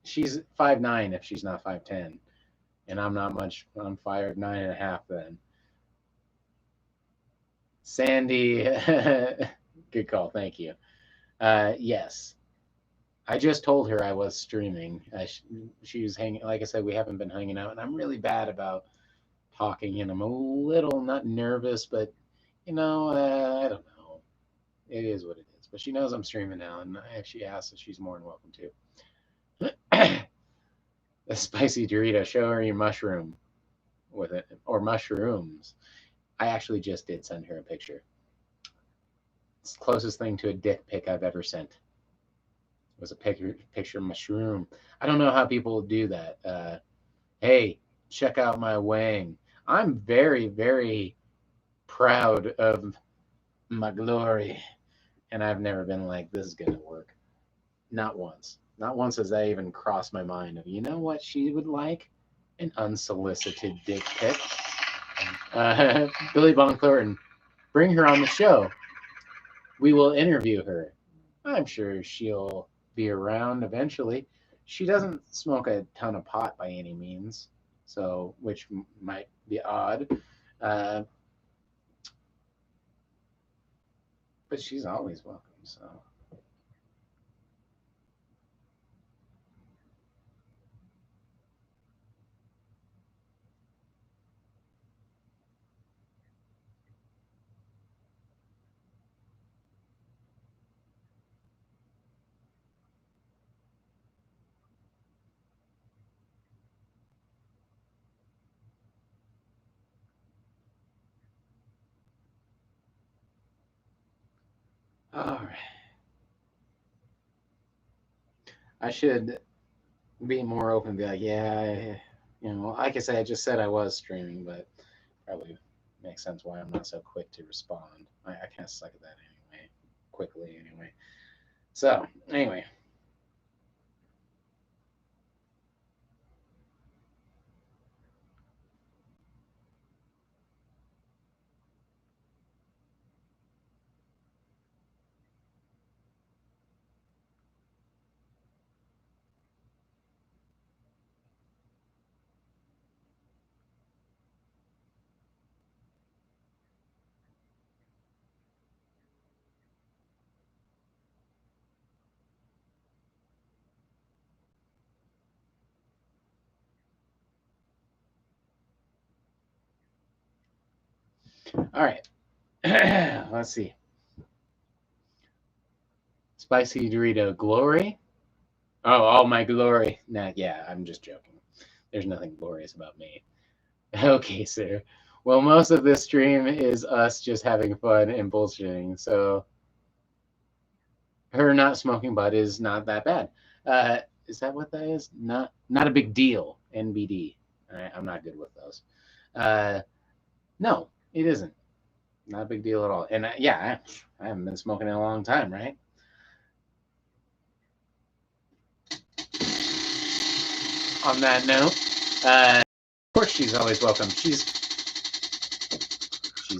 She's 5'9" if she's not 5'10", and I'm not much. I'm 5'9.5" then. Sandy, good call. Thank you. Yes, I just told her I was streaming. She was hanging. Like I said, we haven't been hanging out, and I'm really bad about talking, and I'm a little not nervous, but I don't know. It is what it is. But she knows I'm streaming now, and if she asks, she's more than welcome to. The spicy Dorito, show her your mushroom with it, or mushrooms. I actually just did send her a picture. It's the closest thing to a dick pic I've ever sent. It was a picture of mushroom. I don't know how people do that. Hey, check out my wang. I'm very, very proud of my glory. And I've never been like, this is going to work. Not once. Not once has that even crossed my mind of, you know what she would like? An unsolicited dick pic. Billy Von Thornton, bring her on the show. We will interview her. I'm sure she'll be around eventually. She doesn't smoke a ton of pot by any means, so which might be odd. But she's always welcome, so. All right. I should be more open and be like, yeah, like I said, I just said I was streaming, but probably makes sense why I'm not so quick to respond. I kind of suck at that anyway, quickly anyway. So, anyway. All right. Let's see. Spicy Dorito glory. Oh, all my glory. Nah, yeah, I'm just joking. There's nothing glorious about me. Okay, sir. Well, most of this stream is us just having fun and bullshitting. So her not smoking bud is not that bad. Is that what that is? Not a big deal. NBD. I'm not good with those. No, it isn't. Not a big deal at all. And yeah, I haven't been smoking in a long time, right? On that note, of course she's always welcome. She's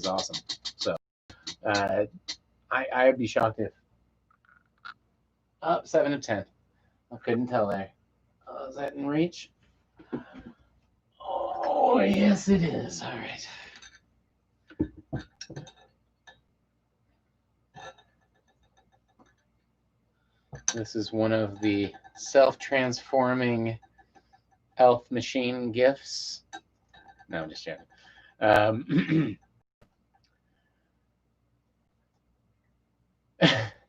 awesome. So I'd be shocked if. Oh, 7 of 10. I couldn't tell there. Is that in reach? Oh, yes, it is. All right. This is one of the self-transforming health machine gifts. No, I'm just joking.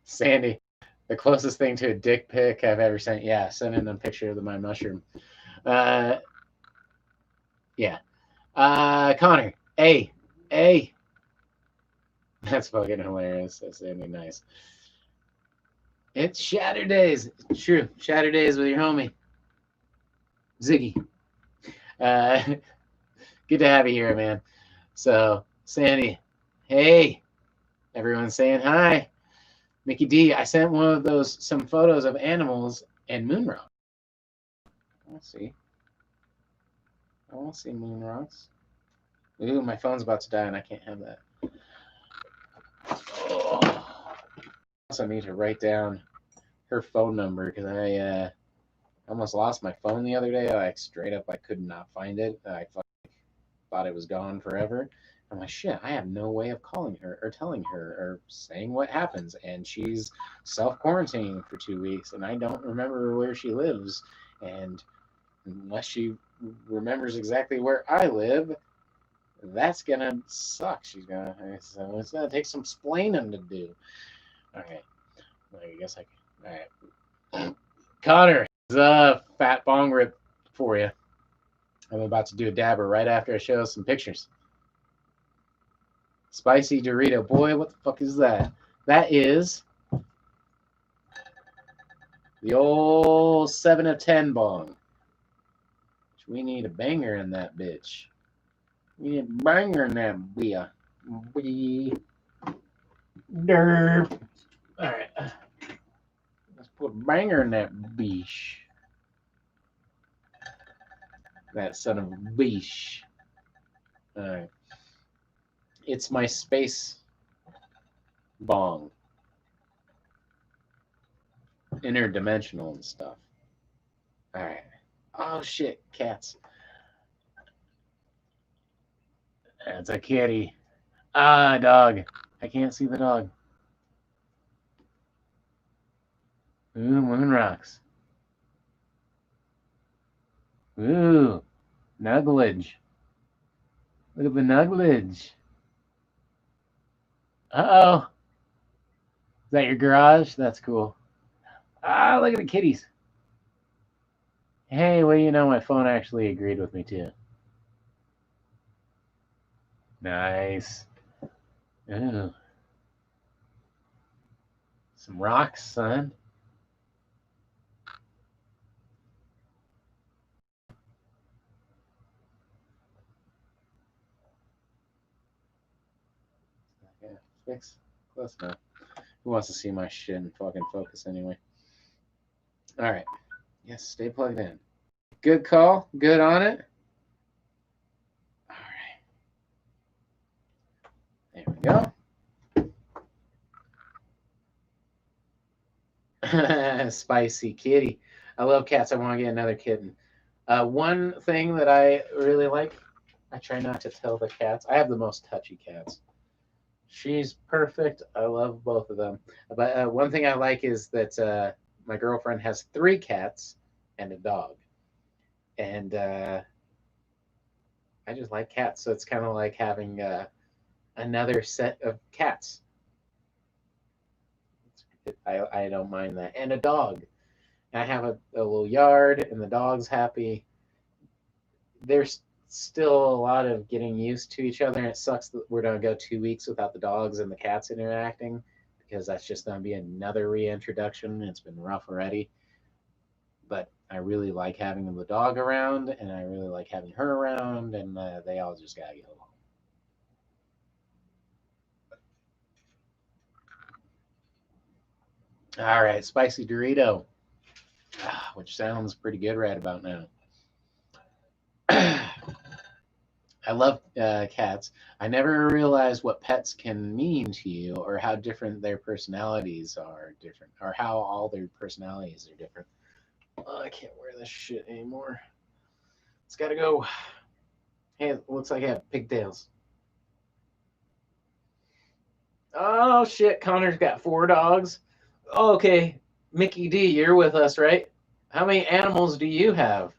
Sandy, the closest thing to a dick pic I've ever sent. Yeah, send in a picture of my mushroom. Yeah. Connor, A. That's fucking hilarious. That's Sandy, nice. It's Shatterdaze. It's true. Shatterdaze with your homie, Ziggy. Good to have you here, man. So, Sandy, hey, everyone's saying hi. Mickey D, I sent one of those, some photos of animals and moon rocks. Let's see. I want to see moon rocks. Ooh, my phone's about to die and I can't have that. Oh. I also need to write down her phone number because I almost lost my phone the other day. Like straight up, I could not find it. I thought it was gone forever. I'm like, shit, I have no way of calling her or telling her or saying what happens. And she's self-quarantining for 2 weeks, and I don't remember where she lives. And unless she remembers exactly where I live, that's gonna suck. So it's gonna take some splaining to do. Okay, well, I guess I can. All right, Connor, this is a fat bong rip for you. I'm about to do a dabber right after I show some pictures. Spicy Dorito. Boy, what the fuck is that? That is the old 7 of 10 bong. We need a banger in that bitch. We need a banger in that beer. Derp. Alright. Let's put a banger in that bitch. That son of a bitch. Alright. It's my space bong. Interdimensional and stuff. Alright. Oh shit, cats. That's a kitty. Ah, dog. I can't see the dog. Ooh, moon rocks. Ooh, nugglage. Look at the nugglage. Uh-oh. Is that your garage? That's cool. Ah, look at the kitties. Hey, well, you know, my phone actually agreed with me, too. Nice. Ooh. Some rocks, son. Yeah, fix. Close enough. Who wants to see my shit and fucking focus anyway? All right. Yes, stay plugged in. Good call. Good on it. All right. There we go. Spicy kitty. I love cats. I want to get another kitten. One thing that I really like, I try not to tell the cats. I have the most touchy cats. She's perfect. I love both of them. But one thing I like is that my girlfriend has 3 cats and a dog. And I just like cats. So it's kind of like having another set of cats. I don't mind that. And a dog. I have a little yard, and the dog's happy. There's still a lot of getting used to each other, and it sucks that we're going to go 2 weeks without the dogs and the cats interacting because that's just going to be another reintroduction. It's been rough already. But I really like having the dog around, and I really like having her around, and they all just got to get along. All right, spicy Dorito, which sounds pretty good right about now. I love cats. I never realized what pets can mean to you, or how different their personalities are different, or how all their personalities are different. Oh, I can't wear this shit anymore. It's gotta go. Hey, it looks like I have pigtails. Oh shit, Connor's got 4 dogs. Okay, Mickey D, you're with us, right? How many animals do you have?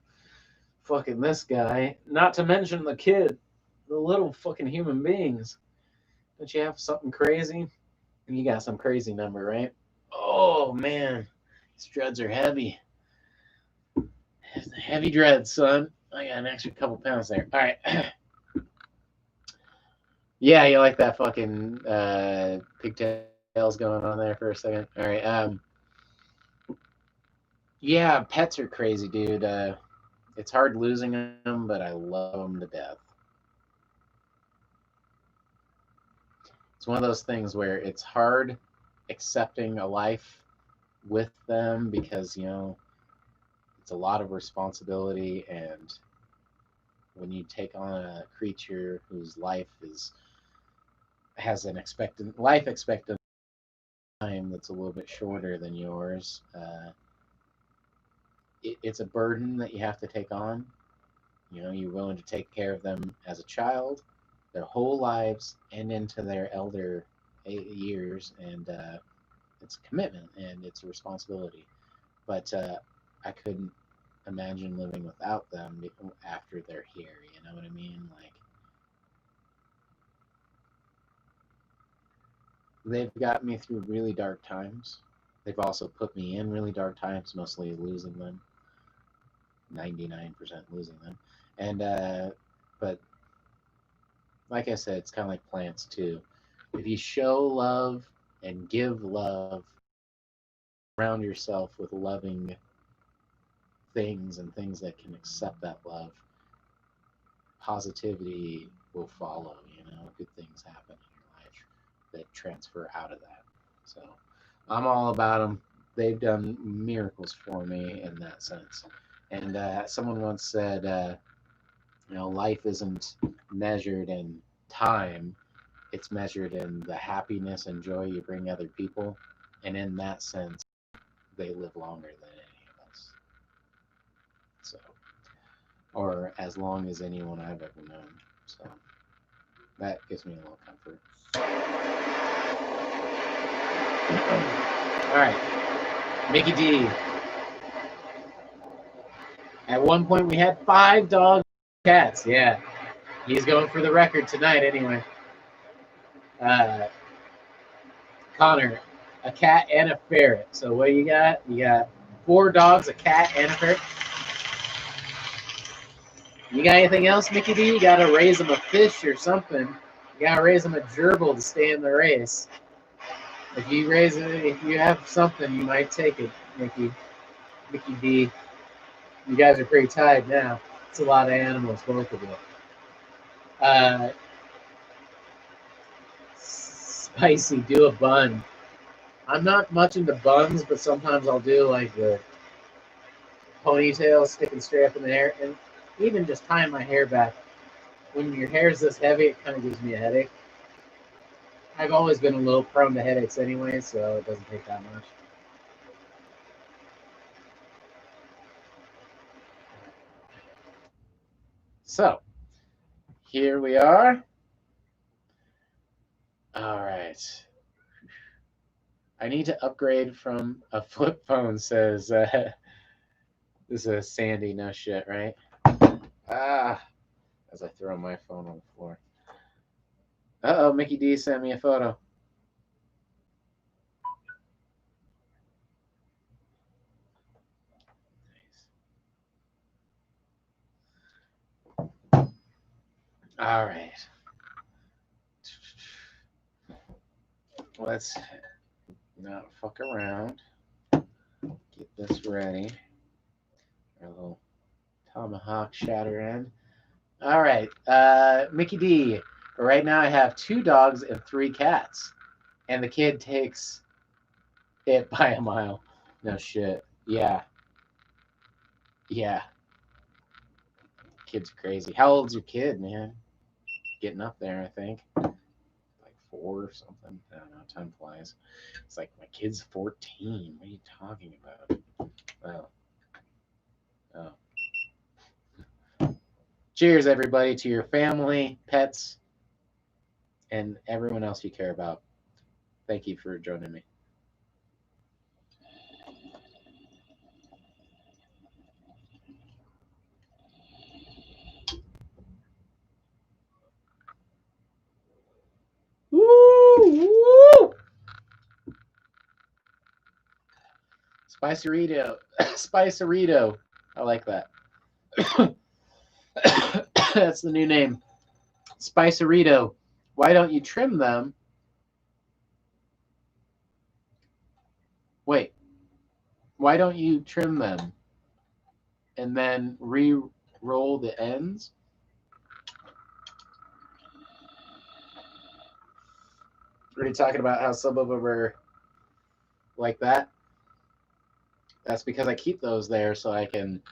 Fucking this guy. Not to mention the kid. The little fucking human beings. Don't you have something crazy? You got some crazy number, right? Oh man, these dreads are heavy. Heavy dreads, son. I got an extra couple pounds there. All right. Yeah, you like that fucking pigtails going on there for a second. All right. Yeah, pets are crazy, dude. It's hard losing them, but I love them to death. It's one of those things where it's hard accepting a life with them because, it's a lot of responsibility, and when you take on a creature whose life has an expectant life expectancy time that's a little bit shorter than yours, it's a burden that you have to take on. You're willing to take care of them as a child, their whole lives, and into their elder years, and it's a commitment and it's a responsibility. But I couldn't imagine living without them after they're here. You know what I mean? Like, they've got me through really dark times. They've also put me in really dark times, mostly losing them, 99% losing them. And but like I said, it's kind of like plants too. If you show love and give love, surround yourself with loving things and things that can accept that love, positivity will follow. Good things happen in your life that transfer out of that. So I'm all about them. They've done miracles for me in that sense. And someone once said, life isn't measured in time, it's measured in the happiness and joy you bring other people. And in that sense, they live longer than any of us. So, or as long as anyone I've ever known. So that gives me a little comfort. All right, Mickey D. At one point, we had 5 dogs, cats. Yeah, he's going for the record tonight, anyway. Connor, a cat and a ferret. So what you got? You got 4 dogs, a cat, and a ferret. You got anything else, Mickey D? You gotta raise them a fish or something. You gotta raise them a gerbil to stay in the race. If you have something, you might take it, Mickey D. You guys are pretty tied now. It's a lot of animals, both of you. Spicy, do a bun. I'm not much into buns, but sometimes I'll do like the ponytail sticking straight up in the hair, and even just tying my hair back. When your hair is this heavy, it kind of gives me a headache. I've always been a little prone to headaches anyway, so it doesn't take that much. So, here we are. All right. I need to upgrade from a flip phone, says this is a Sandy, no shit, right? As I throw my phone on the floor. Uh-oh, Mickey D sent me a photo. All right. Let's not fuck around. Get this ready. Our little tomahawk shatter end. All right. Mickey D. Right now I have 2 dogs and 3 cats. And the kid takes it by a mile. No shit. Yeah. Yeah. Kid's crazy. How old's your kid, man? getting up there, I think. Like 4 or something. I don't know. Time flies. It's like my kid's 14. What are you talking about? Oh. Oh. Cheers, everybody, to your family, pets, and everyone else you care about. Thank you for joining me. Woo! Spicerito. Spicerito. I like that. That's the new name. Spicerito. Why don't you trim them? Wait. Why don't you trim them and then re-roll the ends? Are you talking about how some of them are like that? That's because I keep those there so I can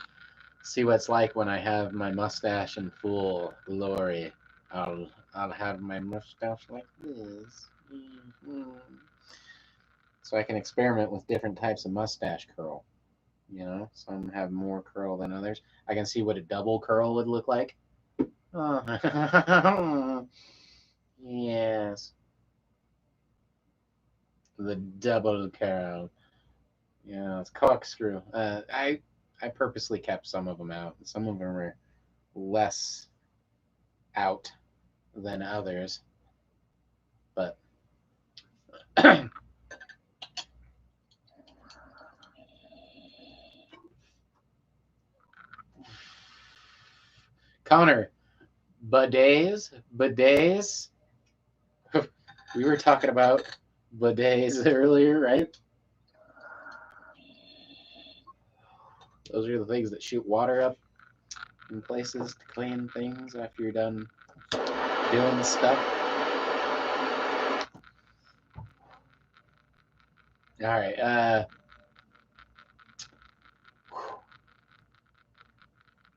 see what it's like when I have my mustache in full glory. I'll have my mustache like this. Mm-hmm. So I can experiment with different types of mustache curl. You know, some have more curl than others. I can see what a double curl would look like. Oh. Yes, the double curl. Yeah, it's corkscrew. I purposely kept some of them out. Some of them are less out than others, but Connor, bidets. We were talking about bidets earlier, right? Those are the things that shoot water up in places to clean things after you're done doing the stuff. All right.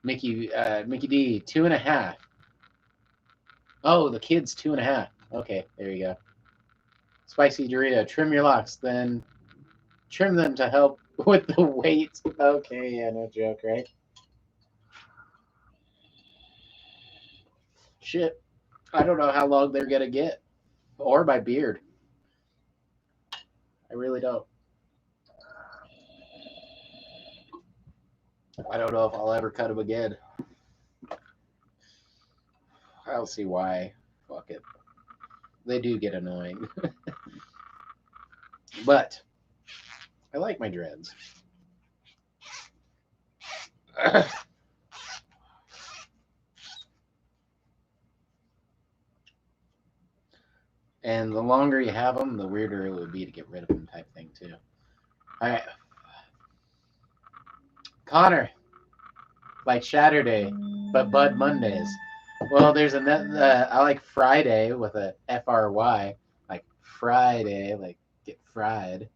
Mickey D, 2.5. Oh, the kid's 2.5. Okay, there you go. Spicy Dorito, trim your locks, then trim them to help with the weight. Okay, yeah, no joke, right? Shit, I don't know how long they're gonna get, or my beard. I really don't. I don't know if I'll ever cut them again. I don't see why. Fuck it. They do get annoying, but I like my dreads. And the longer you have them, the weirder it would be to get rid of them, type thing too. All right, Connor, like Shatterday, but Bud Mondays. Well, there's a I like Friday with a FRY, like Friday, like get fried.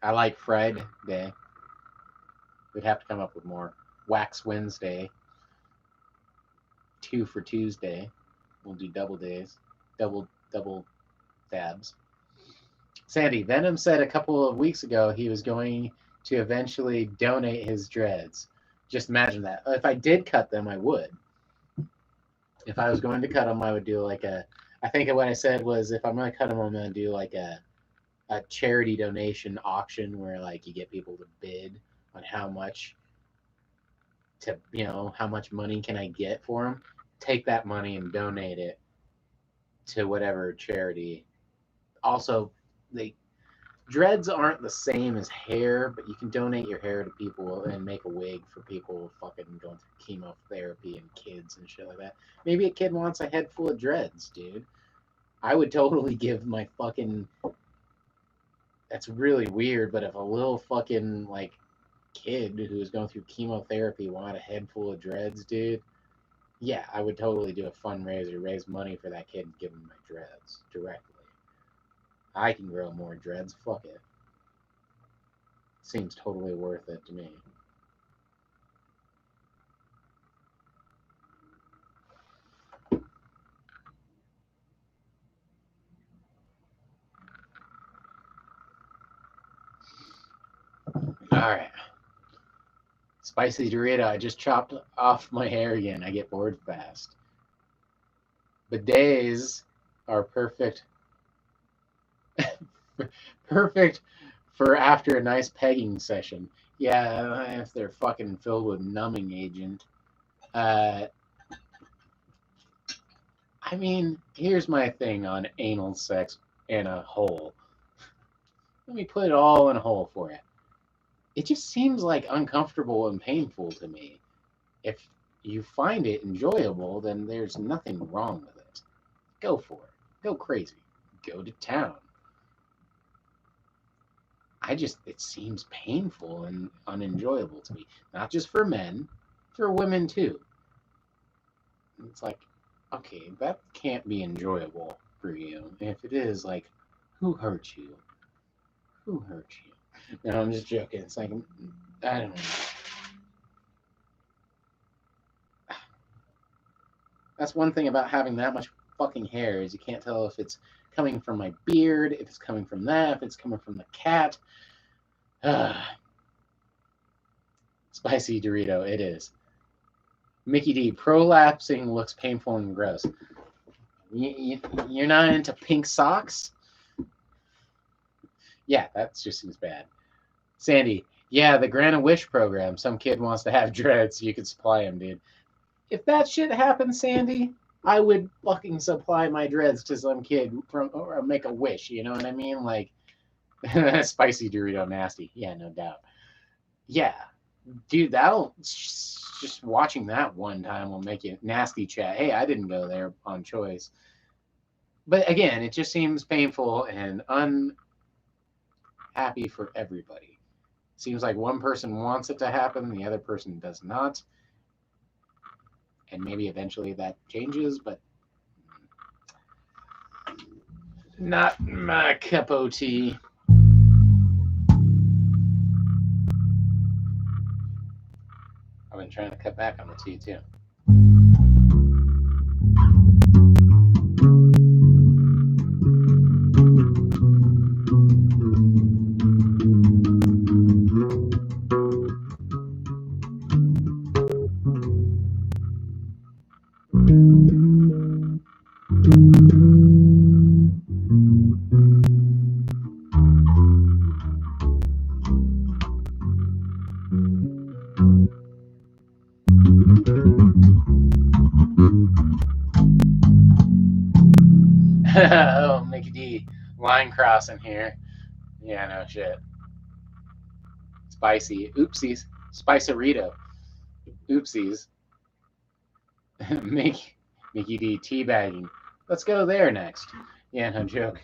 I like Friday. We'd have to come up with more. Wax Wednesday, 2 for Tuesday. We'll do double days, double dabs. Sandy, Venom said a couple of weeks ago he was going to eventually donate his dreads. Just imagine that. If I did cut them, I would. If I was going to cut them, I would do like a. I think what I said was if I'm going to cut them, I'm going to do like a charity donation auction where like you get people to bid on how much how much money can I get for them. Take that money and donate it to whatever charity. Also, they dreads aren't the same as hair, but you can donate your hair to people and make a wig for people fucking going through chemotherapy and kids and shit like that. Maybe a kid wants a head full of dreads, dude. I would totally give my fucking. That's really weird, but if a little fucking like kid who's going through chemotherapy wanted a head full of dreads, dude, yeah, I would totally do a fundraiser, raise money for that kid, and give him my dreads directly. I can grow more dreads. Fuck it. Seems totally worth it to me. right. Spicy Dorito. I just chopped off my hair again. I get bored fast. Bidets are perfect. Perfect for after a nice pegging session. Yeah, if they're fucking filled with numbing agent. I mean, here's my thing on anal sex and a hole. Let me put it all in a hole for you. It just seems like uncomfortable and painful to me. If you find it enjoyable, then there's nothing wrong with it. Go for it. Go crazy. Go to town. It seems painful and unenjoyable to me. Not just for men, for women too. It's like, okay, that can't be enjoyable for you. If it is, like, who hurt you? Who hurt you? No, I'm just joking. It's like, I don't know. That's one thing about having that much fucking hair is you can't tell if it's coming from my beard, if it's coming from that, if it's coming from the cat. Spicy Dorito, it is. Mickey D, prolapsing looks painful and gross. You're not into pink socks? Yeah, that just seems bad. Sandy, yeah, the Grant a Wish program. Some kid wants to have dreads, so you could supply him, dude. If that shit happened, Sandy, I would fucking supply my dreads to some kid or make a wish. You know what I mean? Like, Spicy Dorito nasty. Yeah, no doubt. Yeah, dude, that'll just watching that one time will make you nasty chat. Hey, I didn't go there on choice. But again, it just seems painful and unhappy for everybody. Seems like one person wants it to happen, the other person does not. And maybe eventually that changes, but not my cup of tea. I've been trying to cut back on the tea too. Oh, Mickey D, line crossing here. Yeah, no shit. Spicy. Oopsies. Spicerito. Oopsies. Mickey D, teabagging. Let's go there next. Yeah, no joke.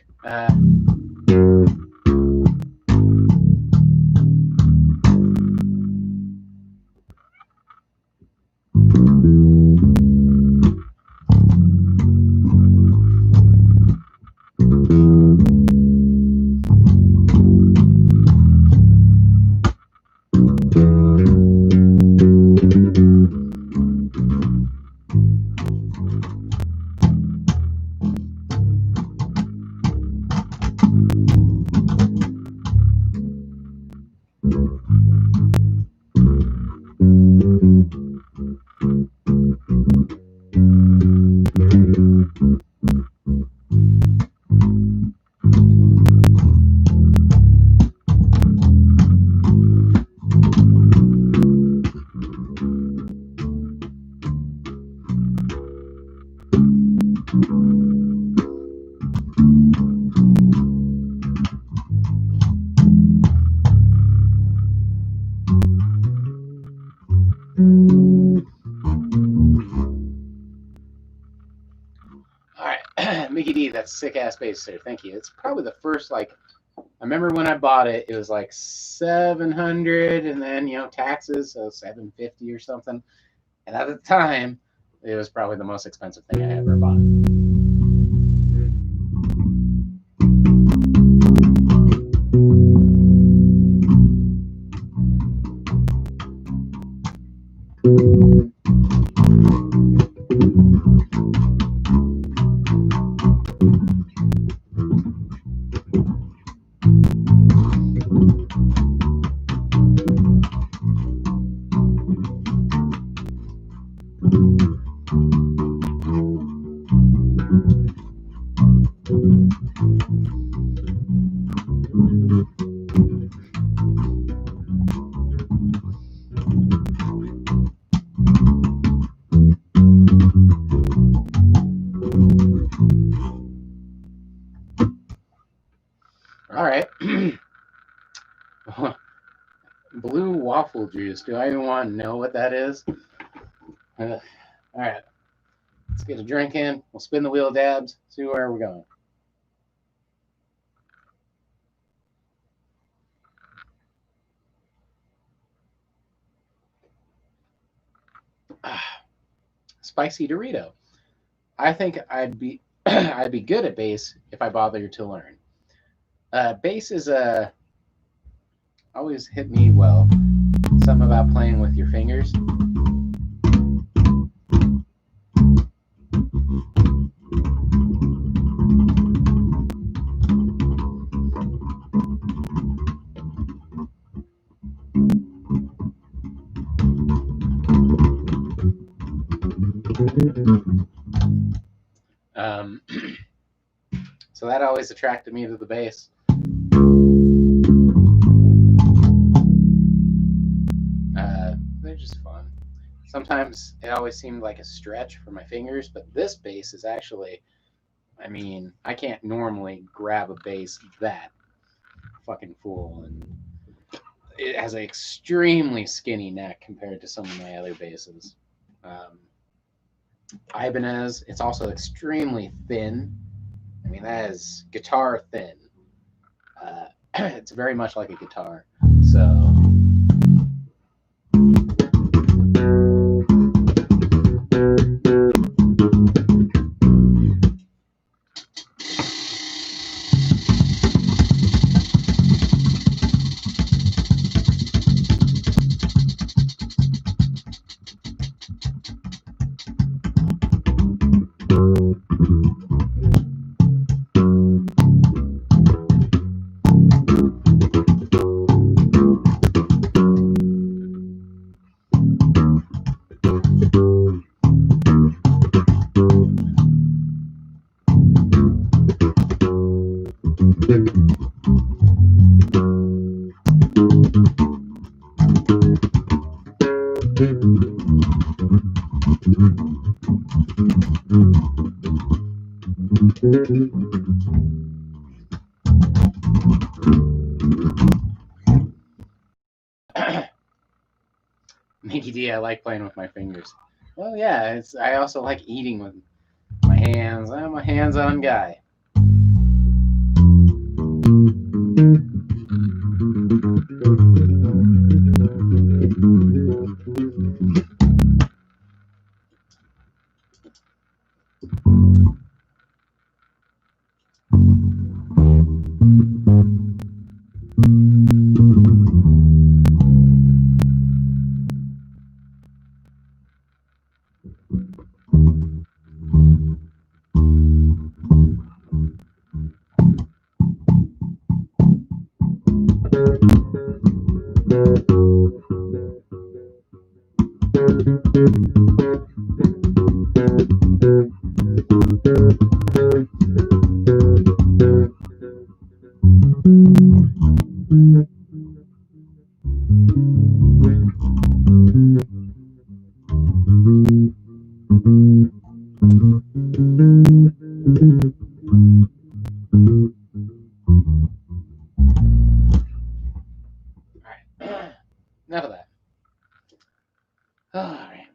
Mickey D, that's sick ass bass, sir. Thank you. It's probably the first, like, I remember when I bought it, it was like 700 and then, taxes, so 750 or something. And at the time, it was probably the most expensive thing I ever bought. Blue waffle juice. Do I even want to know what that is? All right. Let's get a drink in. We'll spin the wheel of dabs. See where we're going. Spicy Dorito. I think I'd be I'd be good at bass if I bothered to learn. Bass is always hit me well. Something about playing with your fingers. Um, so that always attracted me to the bass. They're just fun. Sometimes it always seemed like a stretch for my fingers, but this bass is actually, I mean, I can't normally grab a bass that fucking full, and it has an extremely skinny neck compared to some of my other basses. Um, Ibanez, it's also extremely thin. I mean, that is guitar thin. It's very much like a guitar. So Mickey D, I like playing with my fingers. Well, yeah, it's. I also like eating with my hands. I'm a hands-on guy. All right, enough of that. All right,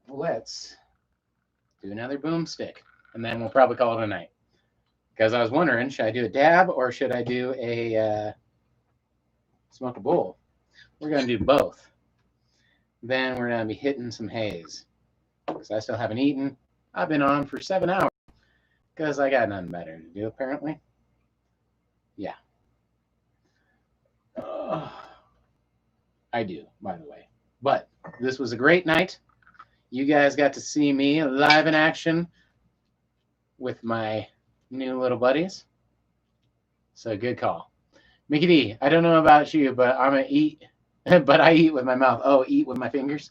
let's do another boomstick, and then we'll probably call it a night. Because I was wondering, should I do a dab or should I do a smoke a bowl? We're gonna do both. Then we're gonna be hitting some haze because I still haven't eaten. I've been on for 7 hours because I got nothing better to do apparently. Yeah. I do, by the way. But this was a great night. You guys got to see me live in action with my new little buddies. So good call. Mickey D, I don't know about you, but I'm going to eat, but I eat with my mouth. Oh, eat with my fingers?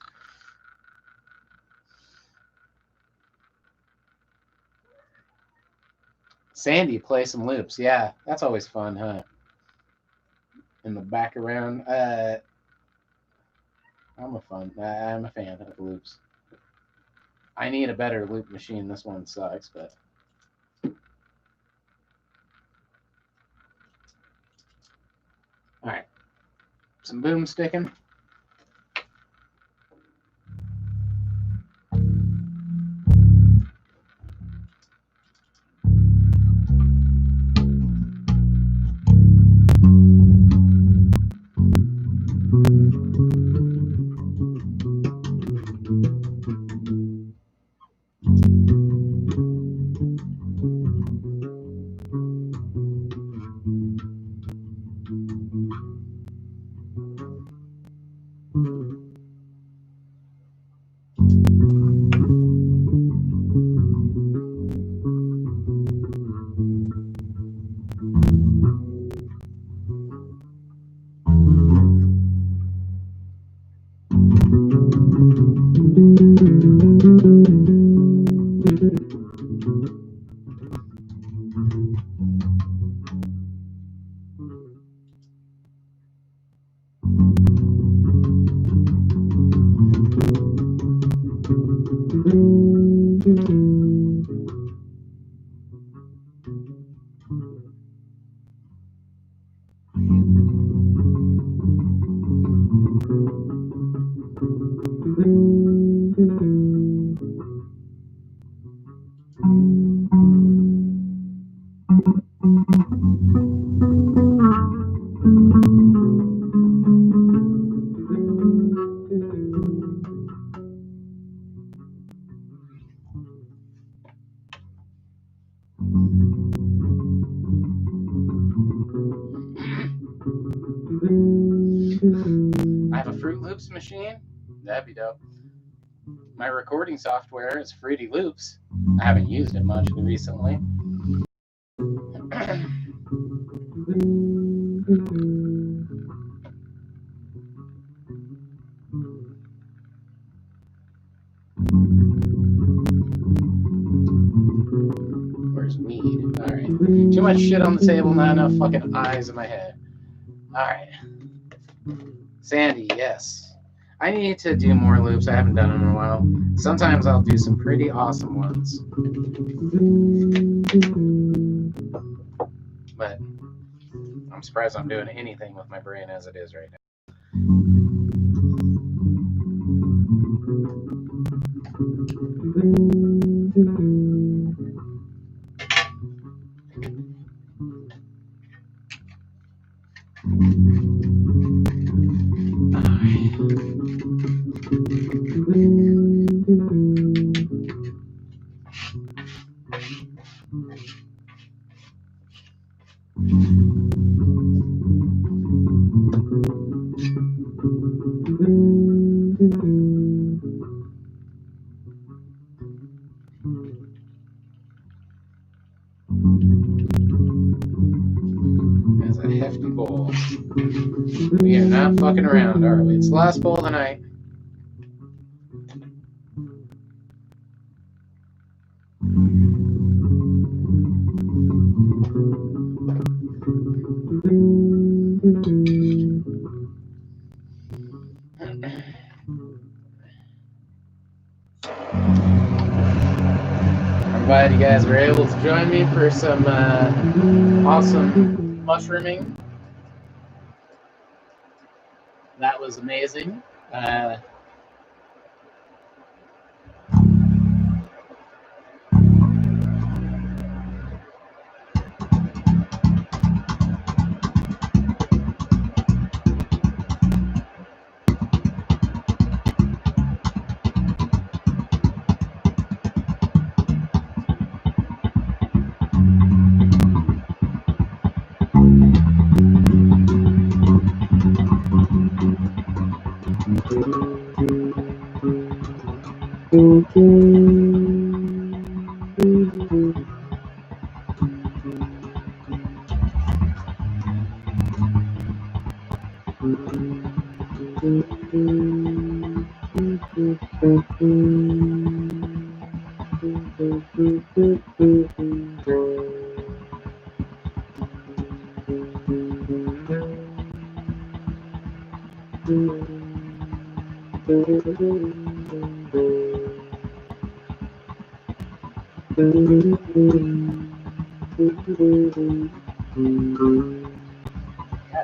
Sandy, play some loops. Yeah, that's always fun, huh? In the background. I'm a fan of loops. I need a better loop machine. This one sucks, but All right, some boomsticking. I have a Fruit Loops machine. That'd be dope. My recording software is Fruity Loops. I haven't used it much recently. Where's weed? Alright. Too much shit on the table, not enough fucking eyes in my head. Alright. Sandy, yes. I need to do more loops. I haven't done them in a while. Sometimes I'll do some pretty awesome ones. But I'm surprised I'm doing anything with my brain as it is right now. That's a hefty bowl. We are not fucking around, are we? It's the last bowl of the night. I'm glad you guys were able to join me for some awesome mushrooming. That was amazing. God,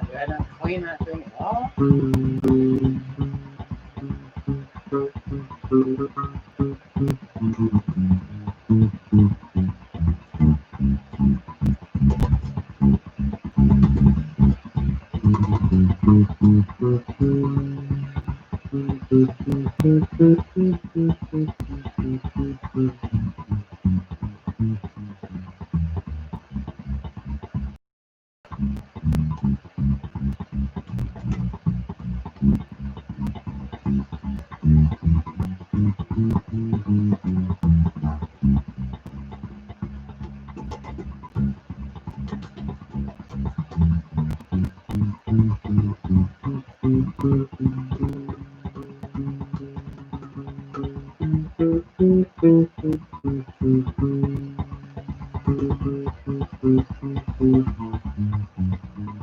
did I not clean that thing off.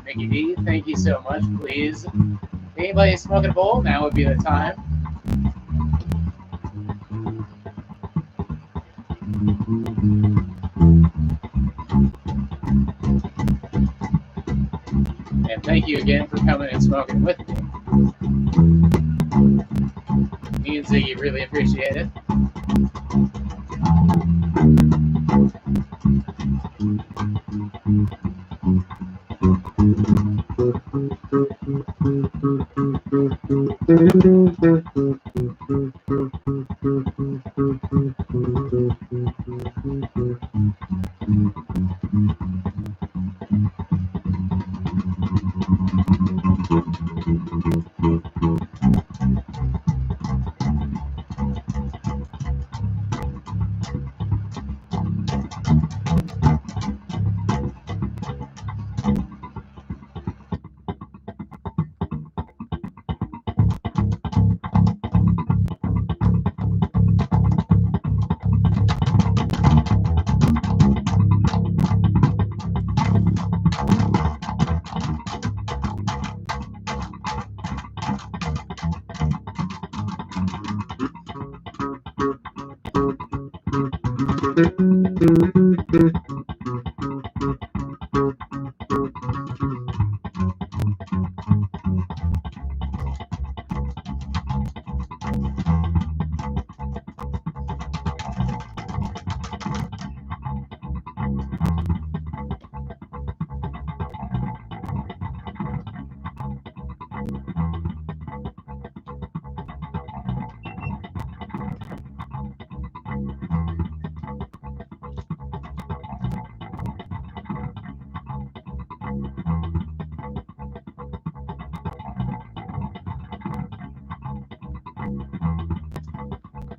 Mickey D, thank you so much. Please, anybody smoking a bowl, now would be the time. And thank you again for coming and smoking with me. Me and Ziggy really appreciate it.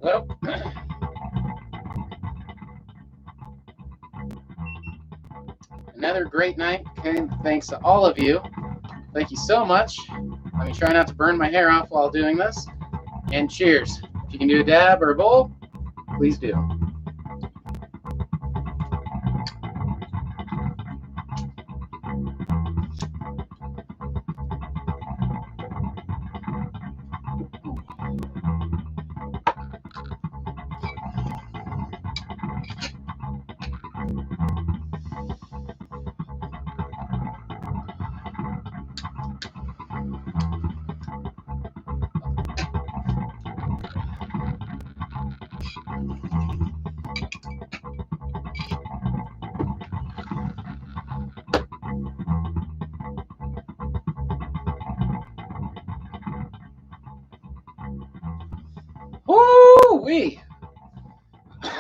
Well, another great night. Okay, thanks to all of you. Thank you so much. Let me try not to burn my hair off while doing this. And cheers. If you can do a dab or a bowl, please do. Woo-wee!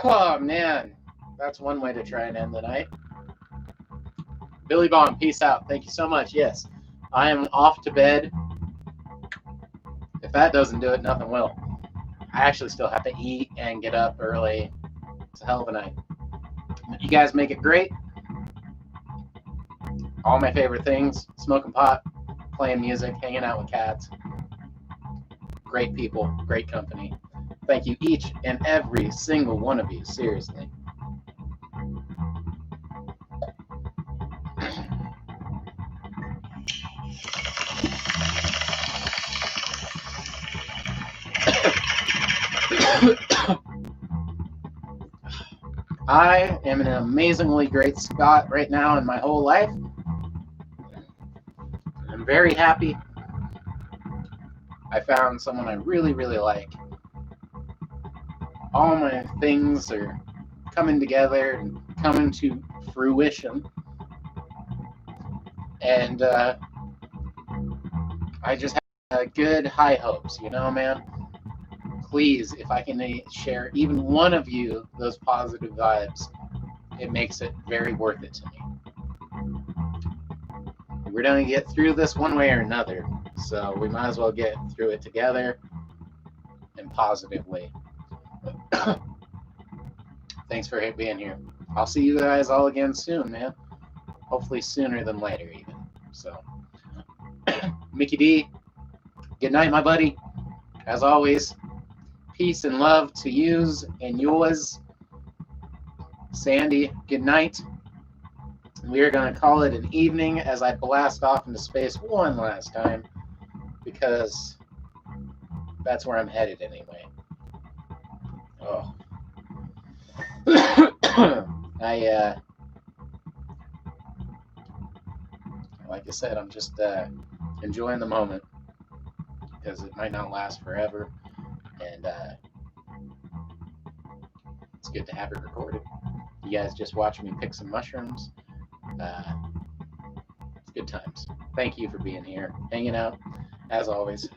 Oh, man. That's one way to try and end the night. Billy Bond, peace out. Thank you so much. Yes, I am off to bed. If that doesn't do it, nothing will. I actually still have to eat and get up early. It's a hell of a night. You guys make it great. All my favorite things: smoking pot, playing music, hanging out with cats. Great people, great company. Thank you each and every single one of you, seriously. I am in an amazingly great spot right now in my whole life. I'm very happy. I found someone I really, really like. All my things are coming together and coming to fruition. And I just have good high hopes, you know, man? Please, if I can share even one of you those positive vibes, it makes it very worth it to me. We're going to get through this one way or another, so we might as well get through it together and positively. Thanks for being here. I'll see you guys all again soon, man. Hopefully sooner than later, even. So, Mickey D, good night, my buddy. As always, peace and love to yous and yours. Sandy, good night. We are going to call it an evening as I blast off into space one last time, because that's where I'm headed anyway. Oh. Like I said, I'm just enjoying the moment, because it might not last forever, and it's good to have it recorded. You guys just watch me pick some mushrooms. It's good times. Thank you for being here, hanging out, as always.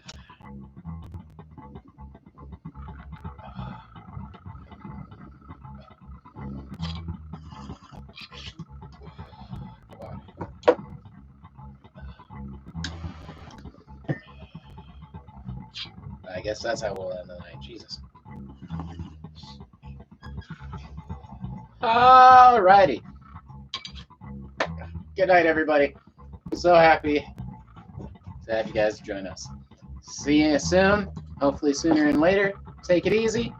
I guess that's how we'll end the night. Jesus. Alrighty. Good night, everybody. So happy to have you guys join us. See you soon. Hopefully sooner and later. Take it easy.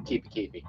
Keep it keepy.